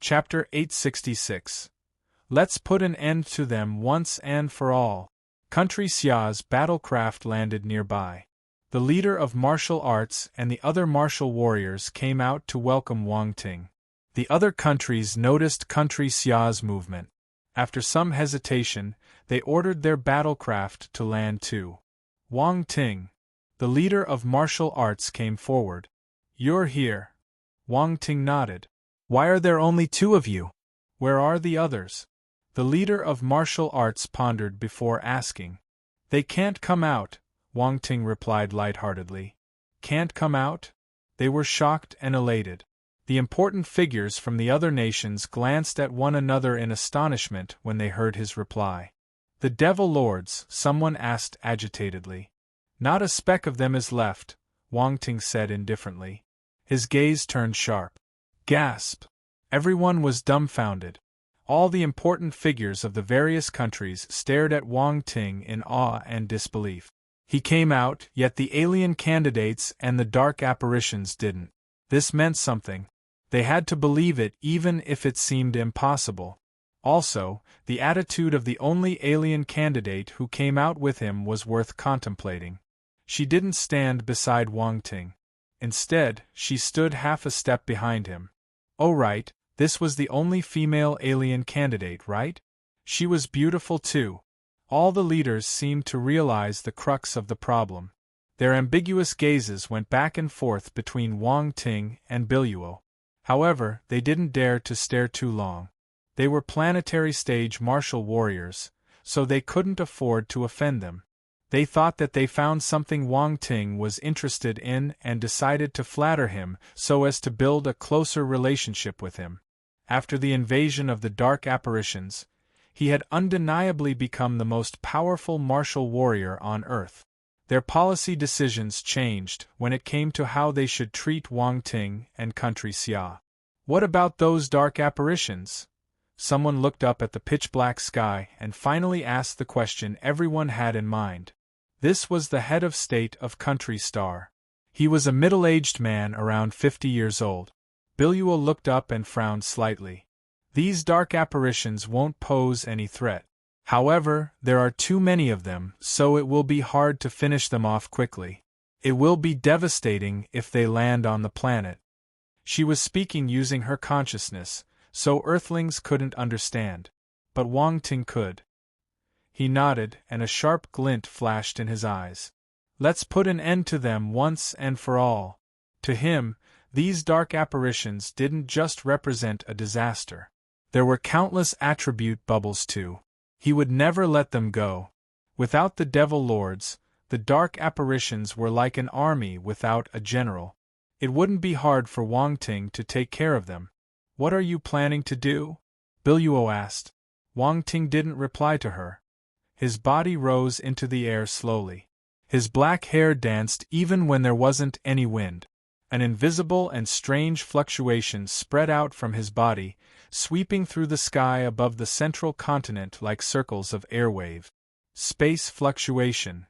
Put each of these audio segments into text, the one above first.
Chapter 866. Let's put an end to them once and for all. Country Xia's battlecraft landed nearby. The leader of martial arts and the other martial warriors came out to welcome Wang Ting. The other countries noticed Country Xia's movement. After some hesitation, they ordered their battlecraft to land too. Wang Ting, the leader of martial arts, came forward. "You're here." Wang Ting nodded. "Why are there only two of you? Where are the others?" The leader of martial arts pondered before asking. "They can't come out," Wang Ting replied lightheartedly. "Can't come out?" They were shocked and elated. The important figures from the other nations glanced at one another in astonishment when they heard his reply. "The Devil Lords?" someone asked agitatedly. "Not a speck of them is left," Wang Ting said indifferently. His gaze turned sharp. Gasp! Everyone was dumbfounded. All the important figures of the various countries stared at Wang Ting in awe and disbelief. He came out, yet the alien candidates and the dark apparitions didn't. This meant something. They had to believe it even if it seemed impossible. Also, the attitude of the only alien candidate who came out with him was worth contemplating. She didn't stand beside Wang Ting. Instead, she stood half a step behind him. Oh right, this was the only female alien candidate, right? She was beautiful too. All the leaders seemed to realize the crux of the problem. Their ambiguous gazes went back and forth between Wang Ting and Biluo. However, they didn't dare to stare too long. They were planetary stage martial warriors, so they couldn't afford to offend them. They thought that they found something Wang Ting was interested in and decided to flatter him so as to build a closer relationship with him. After the invasion of the dark apparitions, he had undeniably become the most powerful martial warrior on Earth. Their policy decisions changed when it came to how they should treat Wang Ting and Country Xia. What about those dark apparitions? Someone looked up at the pitch-black sky and finally asked the question everyone had in mind. This was the head of state of Country Star. He was a middle-aged man around 50 years old. Biluo looked up and frowned slightly. These dark apparitions won't pose any threat. However, there are too many of them, so it will be hard to finish them off quickly. It will be devastating if they land on the planet. She was speaking using her consciousness, so Earthlings couldn't understand. But Wang Ting could. He nodded, and a sharp glint flashed in his eyes. Let's put an end to them once and for all. To him, these dark apparitions didn't just represent a disaster. There were countless attribute bubbles too. He would never let them go. Without the Devil Lords, the dark apparitions were like an army without a general. It wouldn't be hard for Wang Ting to take care of them. What are you planning to do? Biluo asked. Wang Ting didn't reply to her. His body rose into the air slowly. His black hair danced even when there wasn't any wind. An invisible and strange fluctuation spread out from his body, sweeping through the sky above the central continent like circles of airwave. Space fluctuation.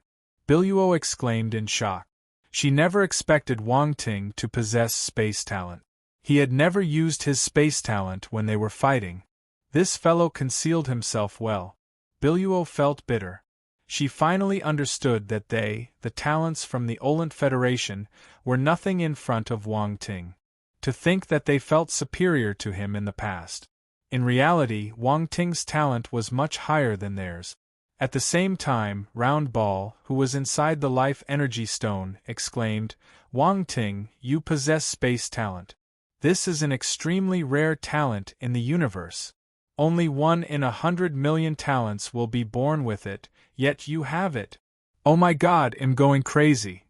Biluo exclaimed in shock. She never expected Wang Ting to possess space talent. He had never used his space talent when they were fighting. This fellow concealed himself well. Biluo felt bitter. She finally understood that they, the talents from the Olent Federation, were nothing in front of Wang Ting. To think that they felt superior to him in the past. In reality, Wang Ting's talent was much higher than theirs. At the same time, Round Ball, who was inside the life energy stone, exclaimed, "Wang Ting, you possess space talent. This is an extremely rare talent in the universe. Only 1 in 100 million talents will be born with it, yet you have it. Oh my God, I'm going crazy.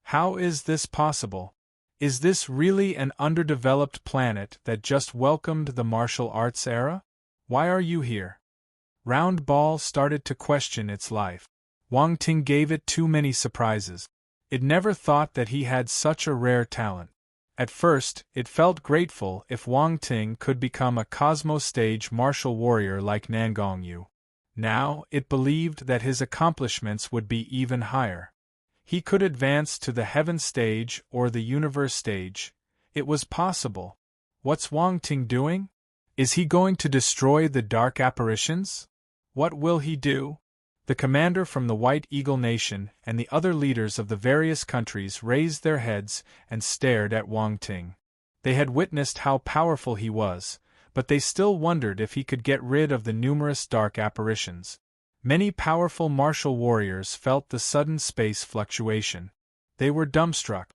How is this possible? Is this really an underdeveloped planet that just welcomed the martial arts era? Why are you here?" Round Ball started to question its life. Wang Ting gave it too many surprises. It never thought that he had such a rare talent. At first, it felt grateful if Wang Ting could become a cosmo-stage martial warrior like Nangongyu. Now, it believed that his accomplishments would be even higher. He could advance to the heaven stage or the universe stage. It was possible. What's Wang Ting doing? Is he going to destroy the dark apparitions? What will he do? The commander from the White Eagle Nation and the other leaders of the various countries raised their heads and stared at Wang Ting. They had witnessed how powerful he was, but they still wondered if he could get rid of the numerous dark apparitions. Many powerful martial warriors felt the sudden space fluctuation. They were dumbstruck.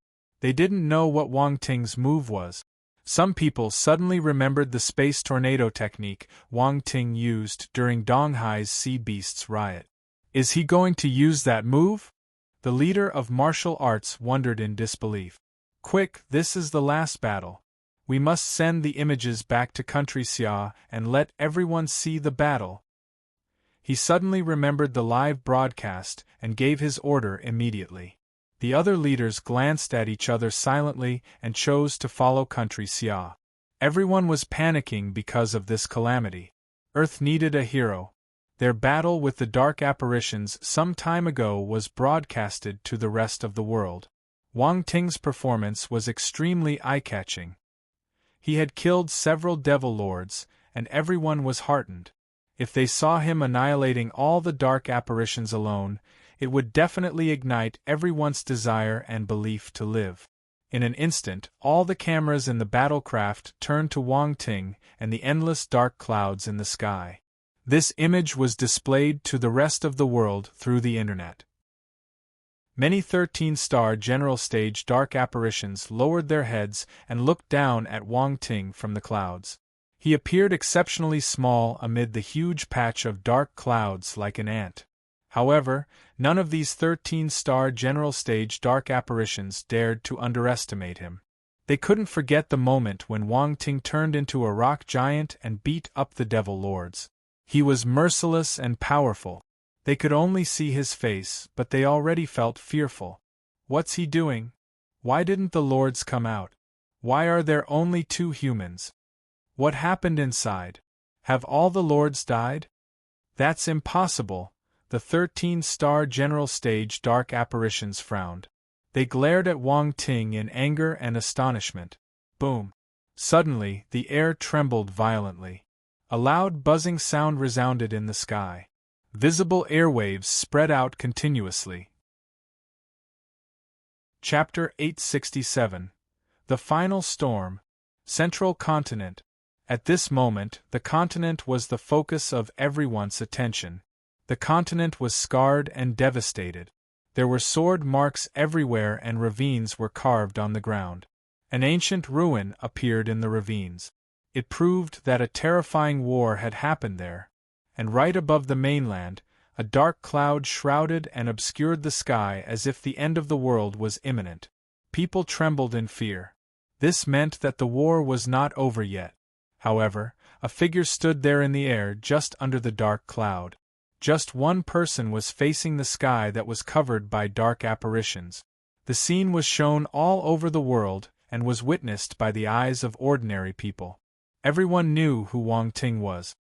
They didn't know what Wang Ting's move was. Some people suddenly remembered the space tornado technique Wang Ting used during Donghai's Sea Beasts riot. Is he going to use that move? The leader of martial arts wondered in disbelief. Quick, this is the last battle. We must send the images back to Country Xia and let everyone see the battle. He suddenly remembered the live broadcast and gave his order immediately. The other leaders glanced at each other silently and chose to follow Country Xia. Everyone was panicking because of this calamity. Earth needed a hero. Their battle with the dark apparitions some time ago was broadcasted to the rest of the world. Wang Ting's performance was extremely eye-catching. He had killed several devil lords, and everyone was heartened. If they saw him annihilating all the dark apparitions alone, it would definitely ignite everyone's desire and belief to live. In an instant, all the cameras in the battlecraft turned to Wang Ting and the endless dark clouds in the sky. This image was displayed to the rest of the world through the internet. Many 13-star general stage dark apparitions lowered their heads and looked down at Wang Ting from the clouds. He appeared exceptionally small amid the huge patch of dark clouds like an ant. However, none of these 13-star general stage dark apparitions dared to underestimate him. They couldn't forget the moment when Wang Ting turned into a rock giant and beat up the devil lords. He was merciless and powerful. They could only see his face, but they already felt fearful. What's he doing? Why didn't the lords come out? Why are there only 2 humans? What happened inside? Have all the lords died? That's impossible. The 13-star general stage dark apparitions frowned. They glared at Wang Ting in anger and astonishment. Boom! Suddenly, the air trembled violently. A loud buzzing sound resounded in the sky. Visible airwaves spread out continuously. Chapter 867. The Final Storm. Central Continent. At this moment, the continent was the focus of everyone's attention. The continent was scarred and devastated. There were sword marks everywhere and ravines were carved on the ground. An ancient ruin appeared in the ravines. It proved that a terrifying war had happened there. And right above the mainland, a dark cloud shrouded and obscured the sky as if the end of the world was imminent. People trembled in fear. This meant that the war was not over yet. However, a figure stood there in the air just under the dark cloud. Just one person was facing the sky that was covered by dark apparitions. The scene was shown all over the world and was witnessed by the eyes of ordinary people. Everyone knew who Wang Ting was.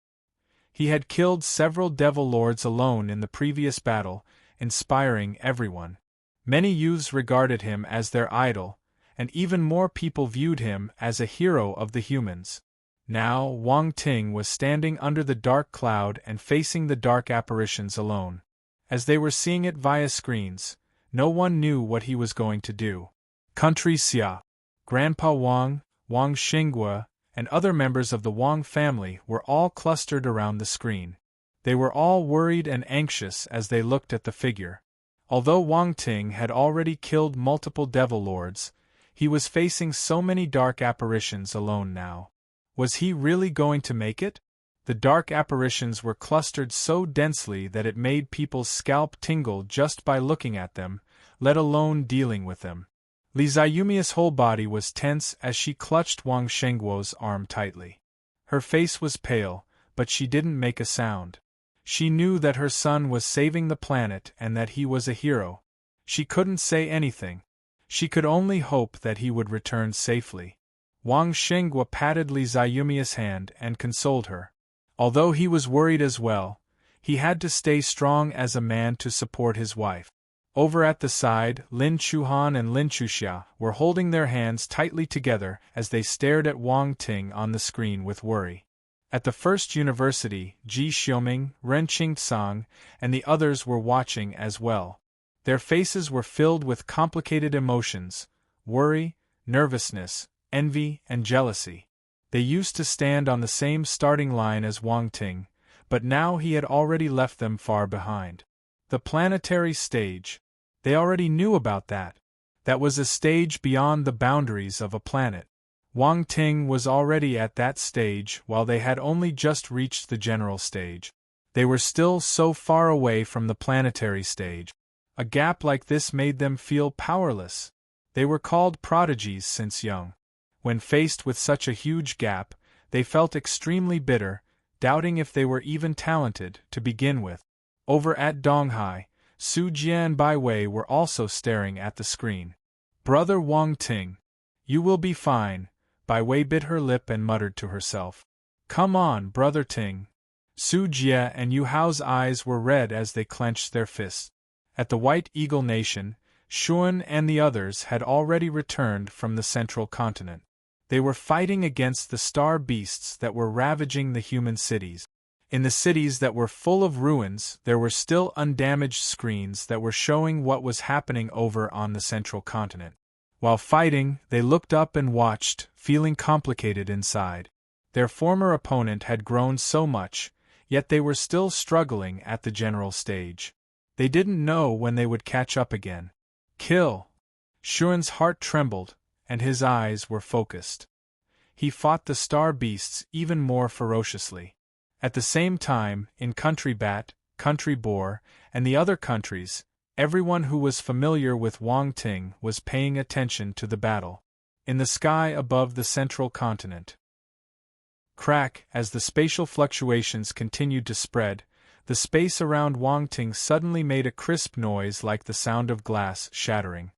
He had killed several devil lords alone in the previous battle, inspiring everyone. Many youths regarded him as their idol, and even more people viewed him as a hero of the humans. Now, Wang Ting was standing under the dark cloud and facing the dark apparitions alone. As they were seeing it via screens, no one knew what he was going to do. Country Xia, Grandpa Wang, Wang Xinghua, and other members of the Wang family were all clustered around the screen. They were all worried and anxious as they looked at the figure. Although Wang Ting had already killed multiple devil lords, he was facing so many dark apparitions alone now. Was he really going to make it? The dark apparitions were clustered so densely that it made people's scalp tingle just by looking at them, let alone dealing with them. Li Ziyumia's whole body was tense as she clutched Wang Shengguo's arm tightly. Her face was pale, but she didn't make a sound. She knew that her son was saving the planet and that he was a hero. She couldn't say anything. She could only hope that he would return safely. Wang Shenghua patted Li Ziyumia's hand and consoled her. Although he was worried as well, he had to stay strong as a man to support his wife. Over at the side, Lin Chuhan and Lin Chuxia were holding their hands tightly together as they stared at Wang Ting on the screen with worry. At the first university, Ji Xiuming, Ren Qingtsang, and the others were watching as well. Their faces were filled with complicated emotions: worry, nervousness, envy, and jealousy. They used to stand on the same starting line as Wang Ting, but now he had already left them far behind. The planetary stage. They already knew about that. That was a stage beyond the boundaries of a planet. Wang Ting was already at that stage while they had only just reached the general stage. They were still so far away from the planetary stage. A gap like this made them feel powerless. They were called prodigies since young. When faced with such a huge gap, they felt extremely bitter, doubting if they were even talented to begin with. Over at Donghai, Su Jie and Bai Wei were also staring at the screen. "Brother Wang Ting, you will be fine," Bai Wei bit her lip and muttered to herself. "Come on, Brother Ting." Su Jie and Yu Hao's eyes were red as they clenched their fists. At the White Eagle Nation, Xuan and the others had already returned from the central continent. They were fighting against the star beasts that were ravaging the human cities. In the cities that were full of ruins, there were still undamaged screens that were showing what was happening over on the central continent. While fighting, they looked up and watched, feeling complicated inside. Their former opponent had grown so much, yet they were still struggling at the general stage. They didn't know when they would catch up again. Kill! Xuan's heart trembled, and his eyes were focused. He fought the star beasts even more ferociously. At the same time, in Country Bat, Country Boar, and the other countries, everyone who was familiar with Wang Ting was paying attention to the battle. In the sky above the central continent. Crack, as the spatial fluctuations continued to spread, the space around Wang Ting suddenly made a crisp noise like the sound of glass shattering.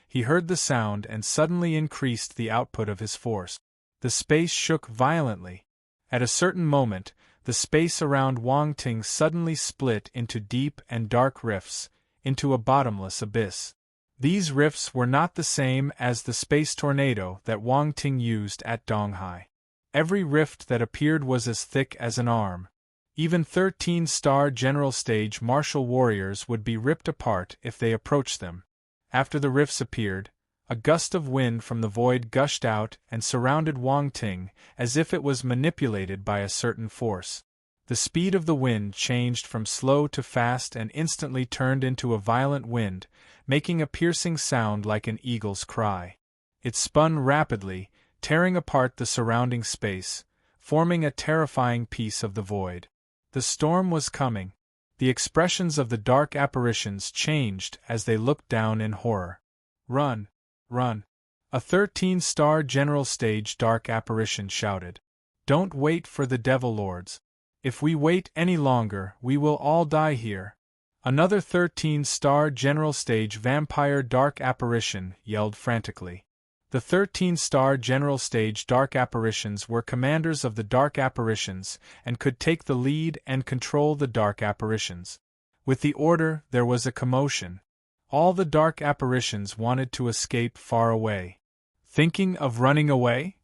He heard the sound and suddenly increased the output of his force. The space shook violently. At a certain moment, the space around Wang Ting suddenly split into deep and dark rifts, into a bottomless abyss. These rifts were not the same as the space tornado that Wang Ting used at Donghai. Every rift that appeared was as thick as an arm. Even 13-star general stage martial warriors would be ripped apart if they approached them. After the rifts appeared, a gust of wind from the void gushed out and surrounded Wang Ting as if it was manipulated by a certain force. The speed of the wind changed from slow to fast and instantly turned into a violent wind, making a piercing sound like an eagle's cry. It spun rapidly, tearing apart the surrounding space, forming a terrifying piece of the void. The storm was coming. The expressions of the dark apparitions changed as they looked down in horror. "Run! Run!" A 13-star general stage dark apparition shouted. "Don't wait for the Devil Lords. If we wait any longer, we will all die here." Another 13-star general stage vampire dark apparition yelled frantically. The 13-star general stage dark apparitions were commanders of the dark apparitions and could take the lead and control the dark apparitions. With the order, there was a commotion. All the dark apparitions wanted to escape far away. "Thinking of running away?"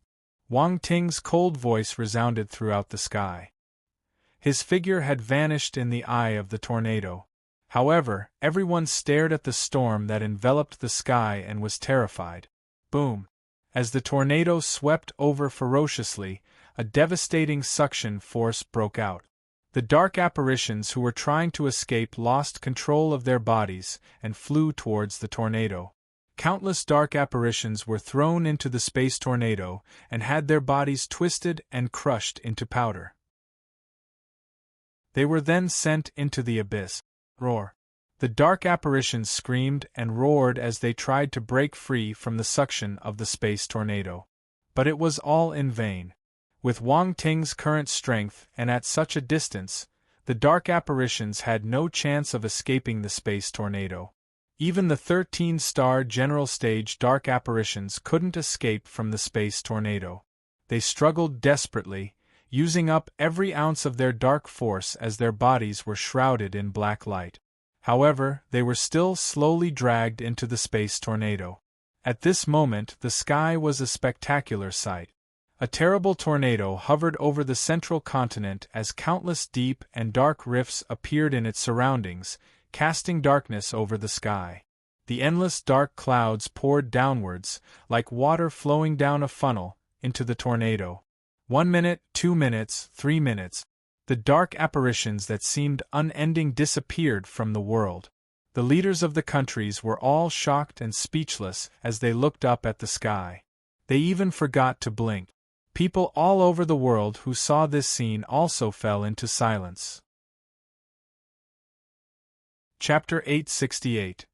Wang Ting's cold voice resounded throughout the sky. His figure had vanished in the eye of the tornado. However, everyone stared at the storm that enveloped the sky and was terrified. Boom! As the tornado swept over ferociously, a devastating suction force broke out. The dark apparitions who were trying to escape lost control of their bodies and flew towards the tornado. Countless dark apparitions were thrown into the space tornado and had their bodies twisted and crushed into powder. They were then sent into the abyss. Roar! The dark apparitions screamed and roared as they tried to break free from the suction of the space tornado. But it was all in vain. With Wang Ting's current strength and at such a distance, the dark apparitions had no chance of escaping the space tornado. Even the 13-star general stage dark apparitions couldn't escape from the space tornado. They struggled desperately, using up every ounce of their dark force as their bodies were shrouded in black light. However, they were still slowly dragged into the space tornado. At this moment, the sky was a spectacular sight. A terrible tornado hovered over the central continent as countless deep and dark rifts appeared in its surroundings, casting darkness over the sky. The endless dark clouds poured downwards, like water flowing down a funnel, into the tornado. 1 minute, 2 minutes, 3 minutes. The dark apparitions that seemed unending disappeared from the world. The leaders of the countries were all shocked and speechless as they looked up at the sky. They even forgot to blink. People all over the world who saw this scene also fell into silence. Chapter 868.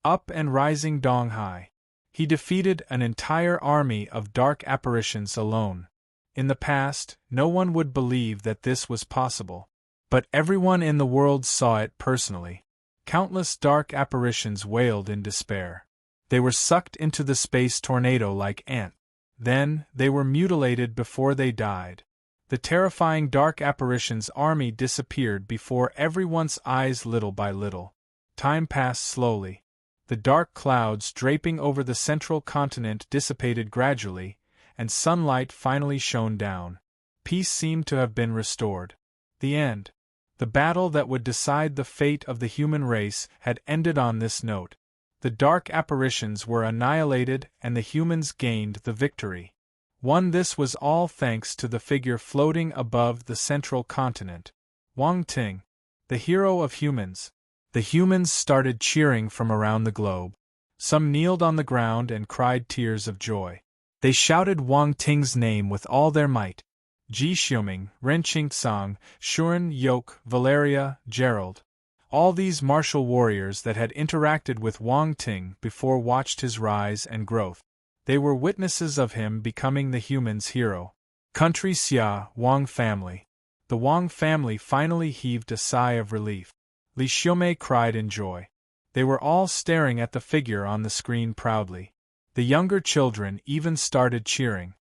Up and Rising Donghai. He defeated an entire army of dark apparitions alone. In the past, no one would believe that this was possible. But everyone in the world saw it personally. Countless dark apparitions wailed in despair. They were sucked into the space tornado like ants. Then, they were mutilated before they died. The terrifying dark apparitions' army disappeared before everyone's eyes little by little. Time passed slowly. The dark clouds draping over the central continent dissipated gradually, and sunlight finally shone down. Peace seemed to have been restored. The end. The battle that would decide the fate of the human race had ended on this note. The dark apparitions were annihilated and the humans gained the victory. This was all thanks to the figure floating above the central continent. Wang Ting, the hero of humans. The humans started cheering from around the globe. Some kneeled on the ground and cried tears of joy. They shouted Wang Ting's name with all their might. Ji Xiuming, Ren Qingtsang, Shuren Yok, Valeria, Gerald. All these martial warriors that had interacted with Wang Ting before watched his rise and growth. They were witnesses of him becoming the humans' hero. Country Xia, Wang family. The Wang family finally heaved a sigh of relief. Li Xiumei cried in joy. They were all staring at the figure on the screen proudly. The younger children even started cheering.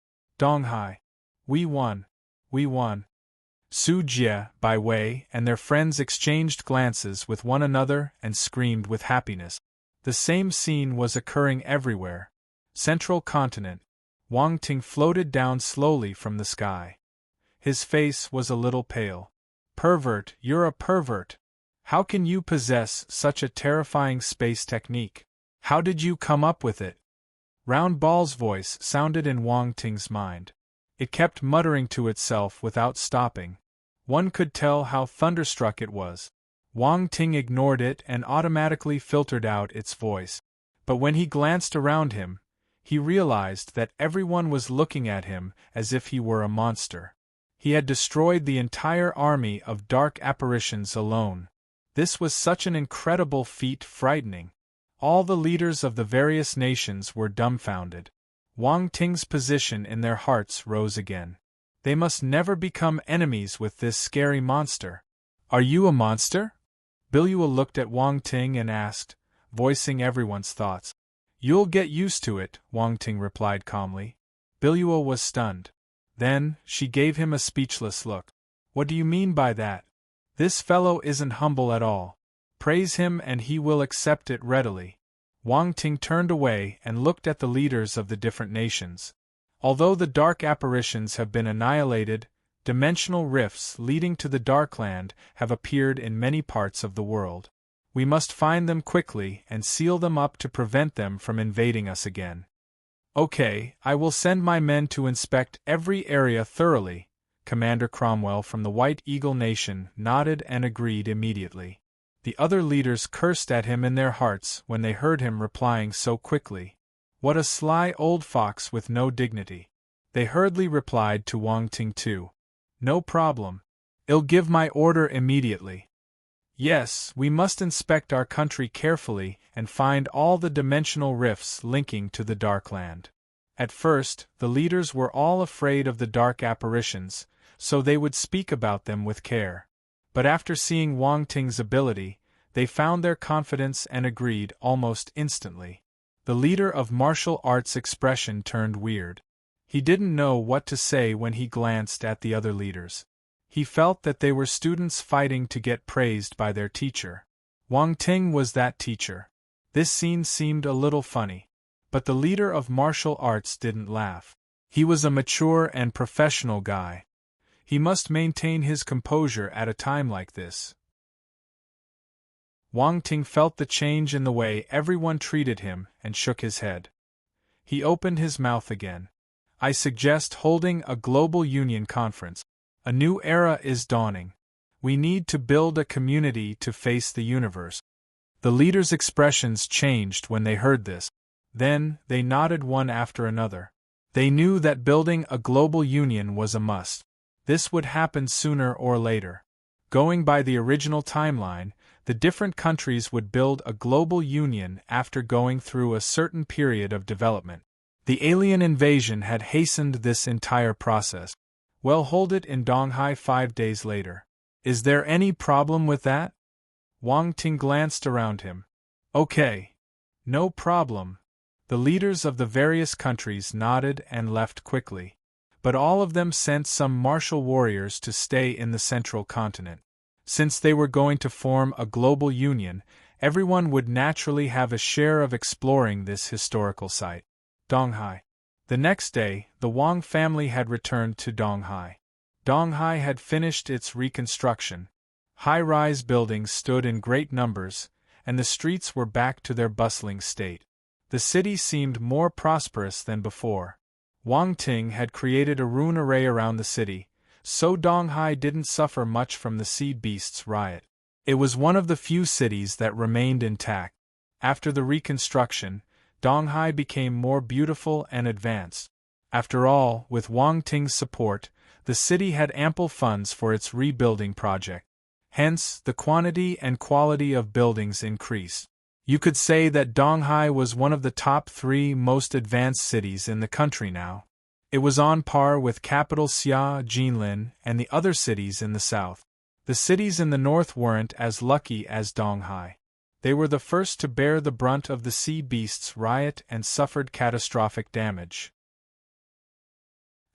Donghai. We won. We won. Su Jie, Bai Wei, and their friends exchanged glances with one another and screamed with happiness. The same scene was occurring everywhere. Central continent. Wang Ting floated down slowly from the sky. His face was a little pale. Pervert, you're a pervert. How can you possess such a terrifying space technique? How did you come up with it? Round Ball's voice sounded in Wang Ting's mind. It kept muttering to itself without stopping. One could tell how thunderstruck it was. Wang Ting ignored it and automatically filtered out its voice. But when he glanced around him, he realized that everyone was looking at him as if he were a monster. He had destroyed the entire army of dark apparitions alone. This was such an incredible feat, frightening. All the leaders of the various nations were dumbfounded. Wang Ting's position in their hearts rose again. They must never become enemies with this scary monster. Are you a monster? Bilyua looked at Wang Ting and asked, voicing everyone's thoughts. You'll get used to it, Wang Ting replied calmly. Bilyua was stunned. Then, she gave him a speechless look. What do you mean by that? This fellow isn't humble at all. Praise him and he will accept it readily. Wang Ting turned away and looked at the leaders of the different nations. Although the dark apparitions have been annihilated, dimensional rifts leading to the Darkland have appeared in many parts of the world. We must find them quickly and seal them up to prevent them from invading us again. Okay, I will send my men to inspect every area thoroughly. Commander Cromwell from the White Eagle Nation nodded and agreed immediately. The other leaders cursed at him in their hearts when they heard him replying so quickly. What a sly old fox with no dignity. They hurriedly replied to Wang Ting too. No problem. I'll give my order immediately. Yes, we must inspect our country carefully and find all the dimensional rifts linking to the Darkland. At first, the leaders were all afraid of the dark apparitions, so they would speak about them with care. But after seeing Wang Ting's ability, they found their confidence and agreed almost instantly. The leader of martial arts' expression turned weird. He didn't know what to say when he glanced at the other leaders. He felt that they were students fighting to get praised by their teacher. Wang Ting was that teacher. This scene seemed a little funny. But the leader of martial arts didn't laugh. He was a mature and professional guy. He must maintain his composure at a time like this. Wang Ting felt the change in the way everyone treated him and shook his head. He opened his mouth again. I suggest holding a global union conference. A new era is dawning. We need to build a community to face the universe. The leaders' expressions changed when they heard this. Then, they nodded one after another. They knew that building a global union was a must. This would happen sooner or later. Going by the original timeline, the different countries would build a global union after going through a certain period of development. The alien invasion had hastened this entire process. Well, hold it in Donghai 5 days later. Is there any problem with that? Wang Ting glanced around him. Okay. No problem. The leaders of the various countries nodded and left quickly. But all of them sent some martial warriors to stay in the central continent. Since they were going to form a global union, everyone would naturally have a share of exploring this historical site. Donghai. The next day, the Wang family had returned to Donghai. Donghai had finished its reconstruction. High-rise buildings stood in great numbers, and the streets were back to their bustling state. The city seemed more prosperous than before. Wang Ting had created a rune array around the city, so Donghai didn't suffer much from the sea beasts' riot. It was one of the few cities that remained intact. After the reconstruction, Donghai became more beautiful and advanced. After all, with Wang Ting's support, the city had ample funds for its rebuilding project. Hence, the quantity and quality of buildings increased. You could say that Donghai was one of the top 3 most advanced cities in the country now. It was on par with capital Xia, Jinlin, and the other cities in the south. The cities in the north weren't as lucky as Donghai. They were the first to bear the brunt of the sea beasts' riot and suffered catastrophic damage.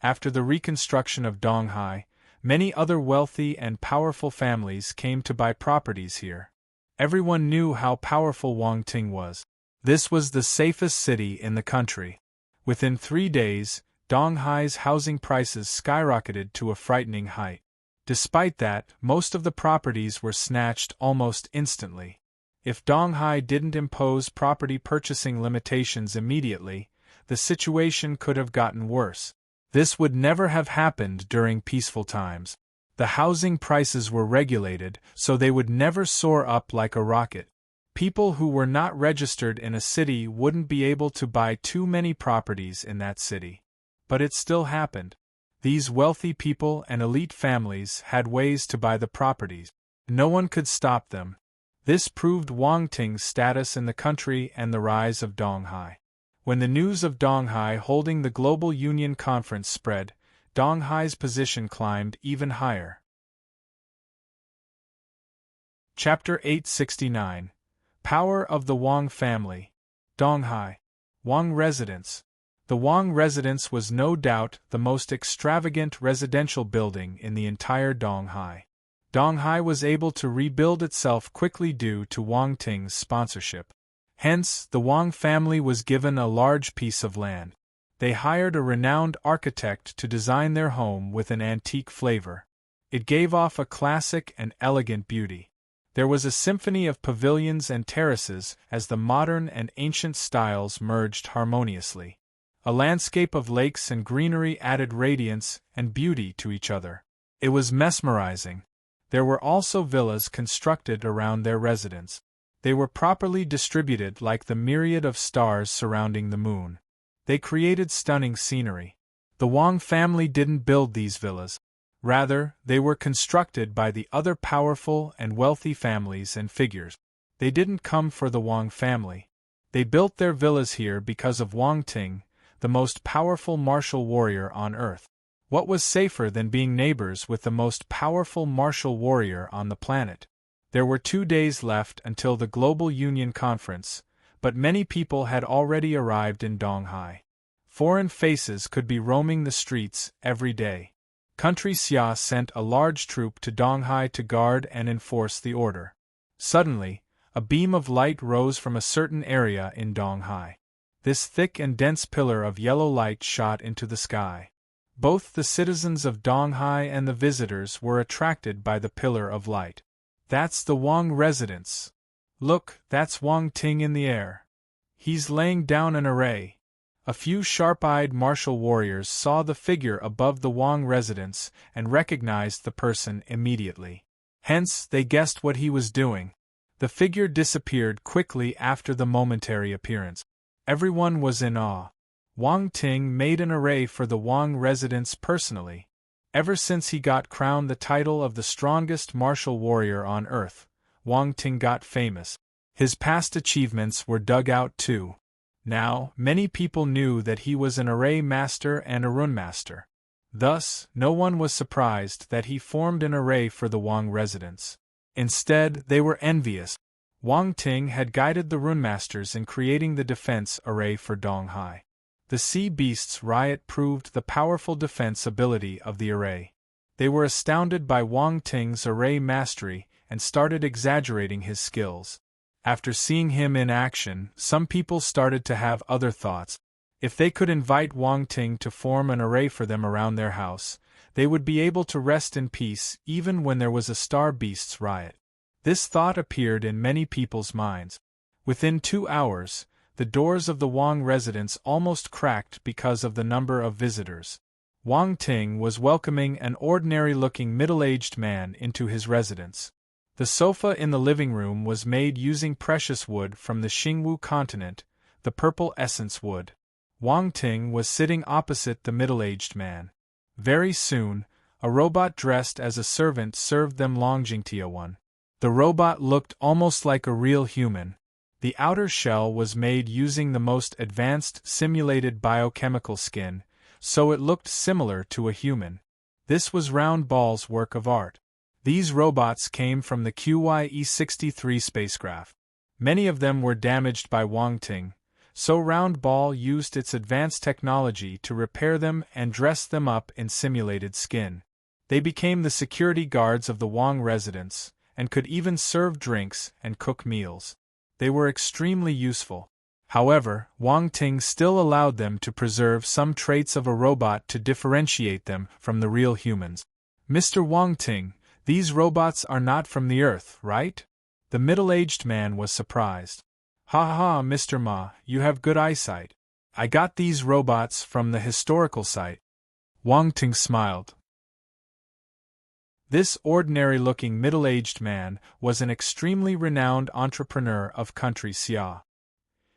After the reconstruction of Donghai, many other wealthy and powerful families came to buy properties here. Everyone knew how powerful Wang Ting was. This was the safest city in the country. Within 3 days, Donghai's housing prices skyrocketed to a frightening height. Despite that, most of the properties were snatched almost instantly. If Donghai didn't impose property purchasing limitations immediately, the situation could have gotten worse. This would never have happened during peaceful times. The housing prices were regulated, so they would never soar up like a rocket. People who were not registered in a city wouldn't be able to buy too many properties in that city. But it still happened. These wealthy people and elite families had ways to buy the properties. No one could stop them. This proved Wang Ting's status in the country and the rise of Donghai. When the news of Donghai holding the Global Union Conference spread, Donghai's position climbed even higher. Chapter 869. Power of the Wang Family. Donghai. Wang Residence. The Wang Residence was no doubt the most extravagant residential building in the entire Donghai. Donghai was able to rebuild itself quickly due to Wang Ting's sponsorship. Hence, the Wang family was given a large piece of land. They hired a renowned architect to design their home with an antique flavor. It gave off a classic and elegant beauty. There was a symphony of pavilions and terraces as the modern and ancient styles merged harmoniously. A landscape of lakes and greenery added radiance and beauty to each other. It was mesmerizing. There were also villas constructed around their residence. They were properly distributed like the myriad of stars surrounding the moon. They created stunning scenery. The Wang family didn't build these villas. Rather, they were constructed by the other powerful and wealthy families and figures. They didn't come for the Wang family. They built their villas here because of Wang Ting, the most powerful martial warrior on earth. What was safer than being neighbors with the most powerful martial warrior on the planet? There were 2 days left until the Global Union Conference, but many people had already arrived in Donghai. Foreign faces could be roaming the streets every day. Country Xia sent a large troop to Donghai to guard and enforce the order. Suddenly, A beam of light rose from a certain area in Donghai. This thick and dense pillar of yellow light shot into the sky. Both the citizens of Donghai and the visitors were attracted by the pillar of light. That's the Wang residence. Look, that's Wang Ting in the air. He's laying down an array. A few sharp-eyed martial warriors saw the figure above the Wang residence and recognized the person immediately. Hence, they guessed what he was doing. The figure disappeared quickly after the momentary appearance. Everyone was in awe. Wang Ting made an array for the Wang residence personally. Ever since he got crowned the title of the strongest martial warrior on earth, Wang Ting got famous. His past achievements were dug out too. Now, many people knew that he was an array master and a rune master. Thus, no one was surprised that he formed an array for the Wang residence. Instead, they were envious. Wang Ting had guided the rune masters in creating the defense array for Donghai. The sea beast's riot proved the powerful defense ability of the array. They were astounded by Wang Ting's array mastery and started exaggerating his skills. After seeing him in action, some people started to have other thoughts. If they could invite Wang Ting to form an array for them around their house, they would be able to rest in peace even when there was a star beast's riot. This thought appeared in many people's minds. Within 2 hours, the doors of the Wang residence almost cracked because of the number of visitors. Wang Ting was welcoming an ordinary-looking middle-aged man into his residence. The sofa in the living room was made using precious wood from the Xingwu continent, the purple essence wood. Wang Ting was sitting opposite the middle-aged man. Very soon, a robot dressed as a servant served them Longjingtia. The robot looked almost like a real human. The outer shell was made using the most advanced simulated biochemical skin, so it looked similar to a human. This was Round Ball's work of art. These robots came from the QYE-63 spacecraft. Many of them were damaged by Wang Ting, so Round Ball used its advanced technology to repair them and dress them up in simulated skin. They became the security guards of the Wang residence, and could even serve drinks and cook meals. They were extremely useful. However, Wang Ting still allowed them to preserve some traits of a robot to differentiate them from the real humans. Mr. Wang Ting, these robots are not from the Earth, right? The middle-aged man was surprised. Ha ha, Mr. Ma, you have good eyesight. I got these robots from the historical site. Wang Ting smiled. This ordinary-looking middle-aged man was an extremely renowned entrepreneur of country Xia.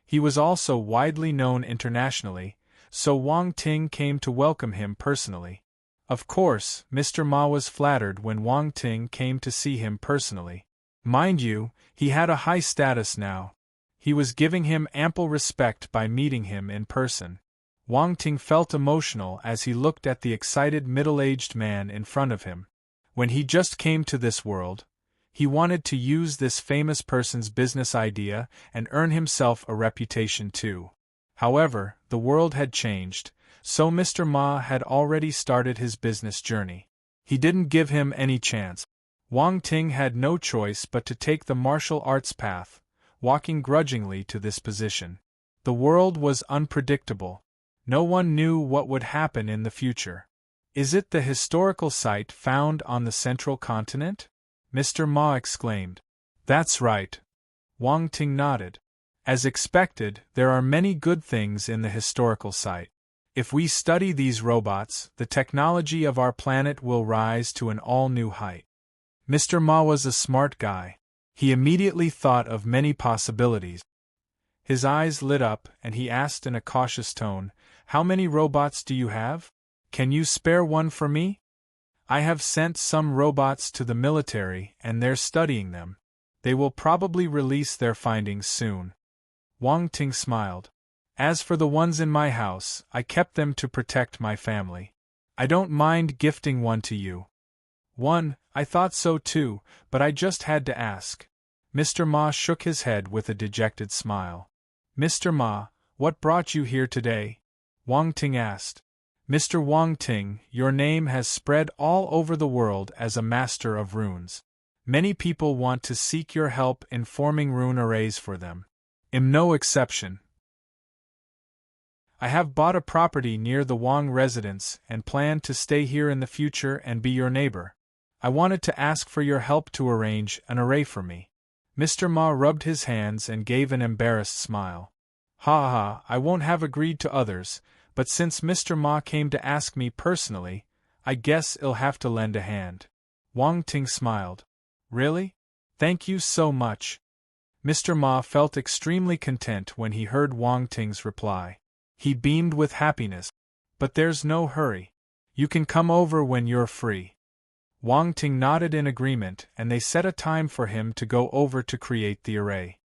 He was also widely known internationally, so Wang Ting came to welcome him personally. Of course, Mr. Ma was flattered when Wang Ting came to see him personally. Mind you, he had a high status now. He was giving him ample respect by meeting him in person. Wang Ting felt emotional as he looked at the excited middle-aged man in front of him. When he just came to this world, he wanted to use this famous person's business idea and earn himself a reputation too. However, the world had changed, so Mr. Ma had already started his business journey. He didn't give him any chance. Wang Ting had no choice but to take the martial arts path, walking grudgingly to this position. The world was unpredictable. No one knew what would happen in the future. Is it the historical site found on the central continent? Mr. Ma exclaimed. That's right. Wang Ting nodded. As expected, there are many good things in the historical site. If we study these robots, the technology of our planet will rise to an all-new height. Mr. Ma was a smart guy. He immediately thought of many possibilities. His eyes lit up and he asked in a cautious tone, "How many robots do you have? Can you spare one for me? I have sent some robots to the military and they're studying them. They will probably release their findings soon." Wang Ting smiled. As for the ones in my house, I kept them to protect my family. I don't mind gifting one to you. One, I thought so too, but I just had to ask. Mr. Ma shook his head with a dejected smile. Mr. Ma, what brought you here today? Wang Ting asked. Mr. Wang Ting, your name has spread all over the world as a master of runes. Many people want to seek your help in forming rune arrays for them. I'm no exception. I have bought a property near the Wang residence and plan to stay here in the future and be your neighbor. I wanted to ask for your help to arrange an array for me. Mr. Ma rubbed his hands and gave an embarrassed smile. Ha ha, I won't have agreed to others, but since Mr. Ma came to ask me personally, I guess I'll have to lend a hand. Wang Ting smiled. Really? Thank you so much. Mr. Ma felt extremely content when he heard Wang Ting's reply. He beamed with happiness. But there's no hurry. You can come over when you're free. Wang Ting nodded in agreement and they set a time for him to go over to create the array.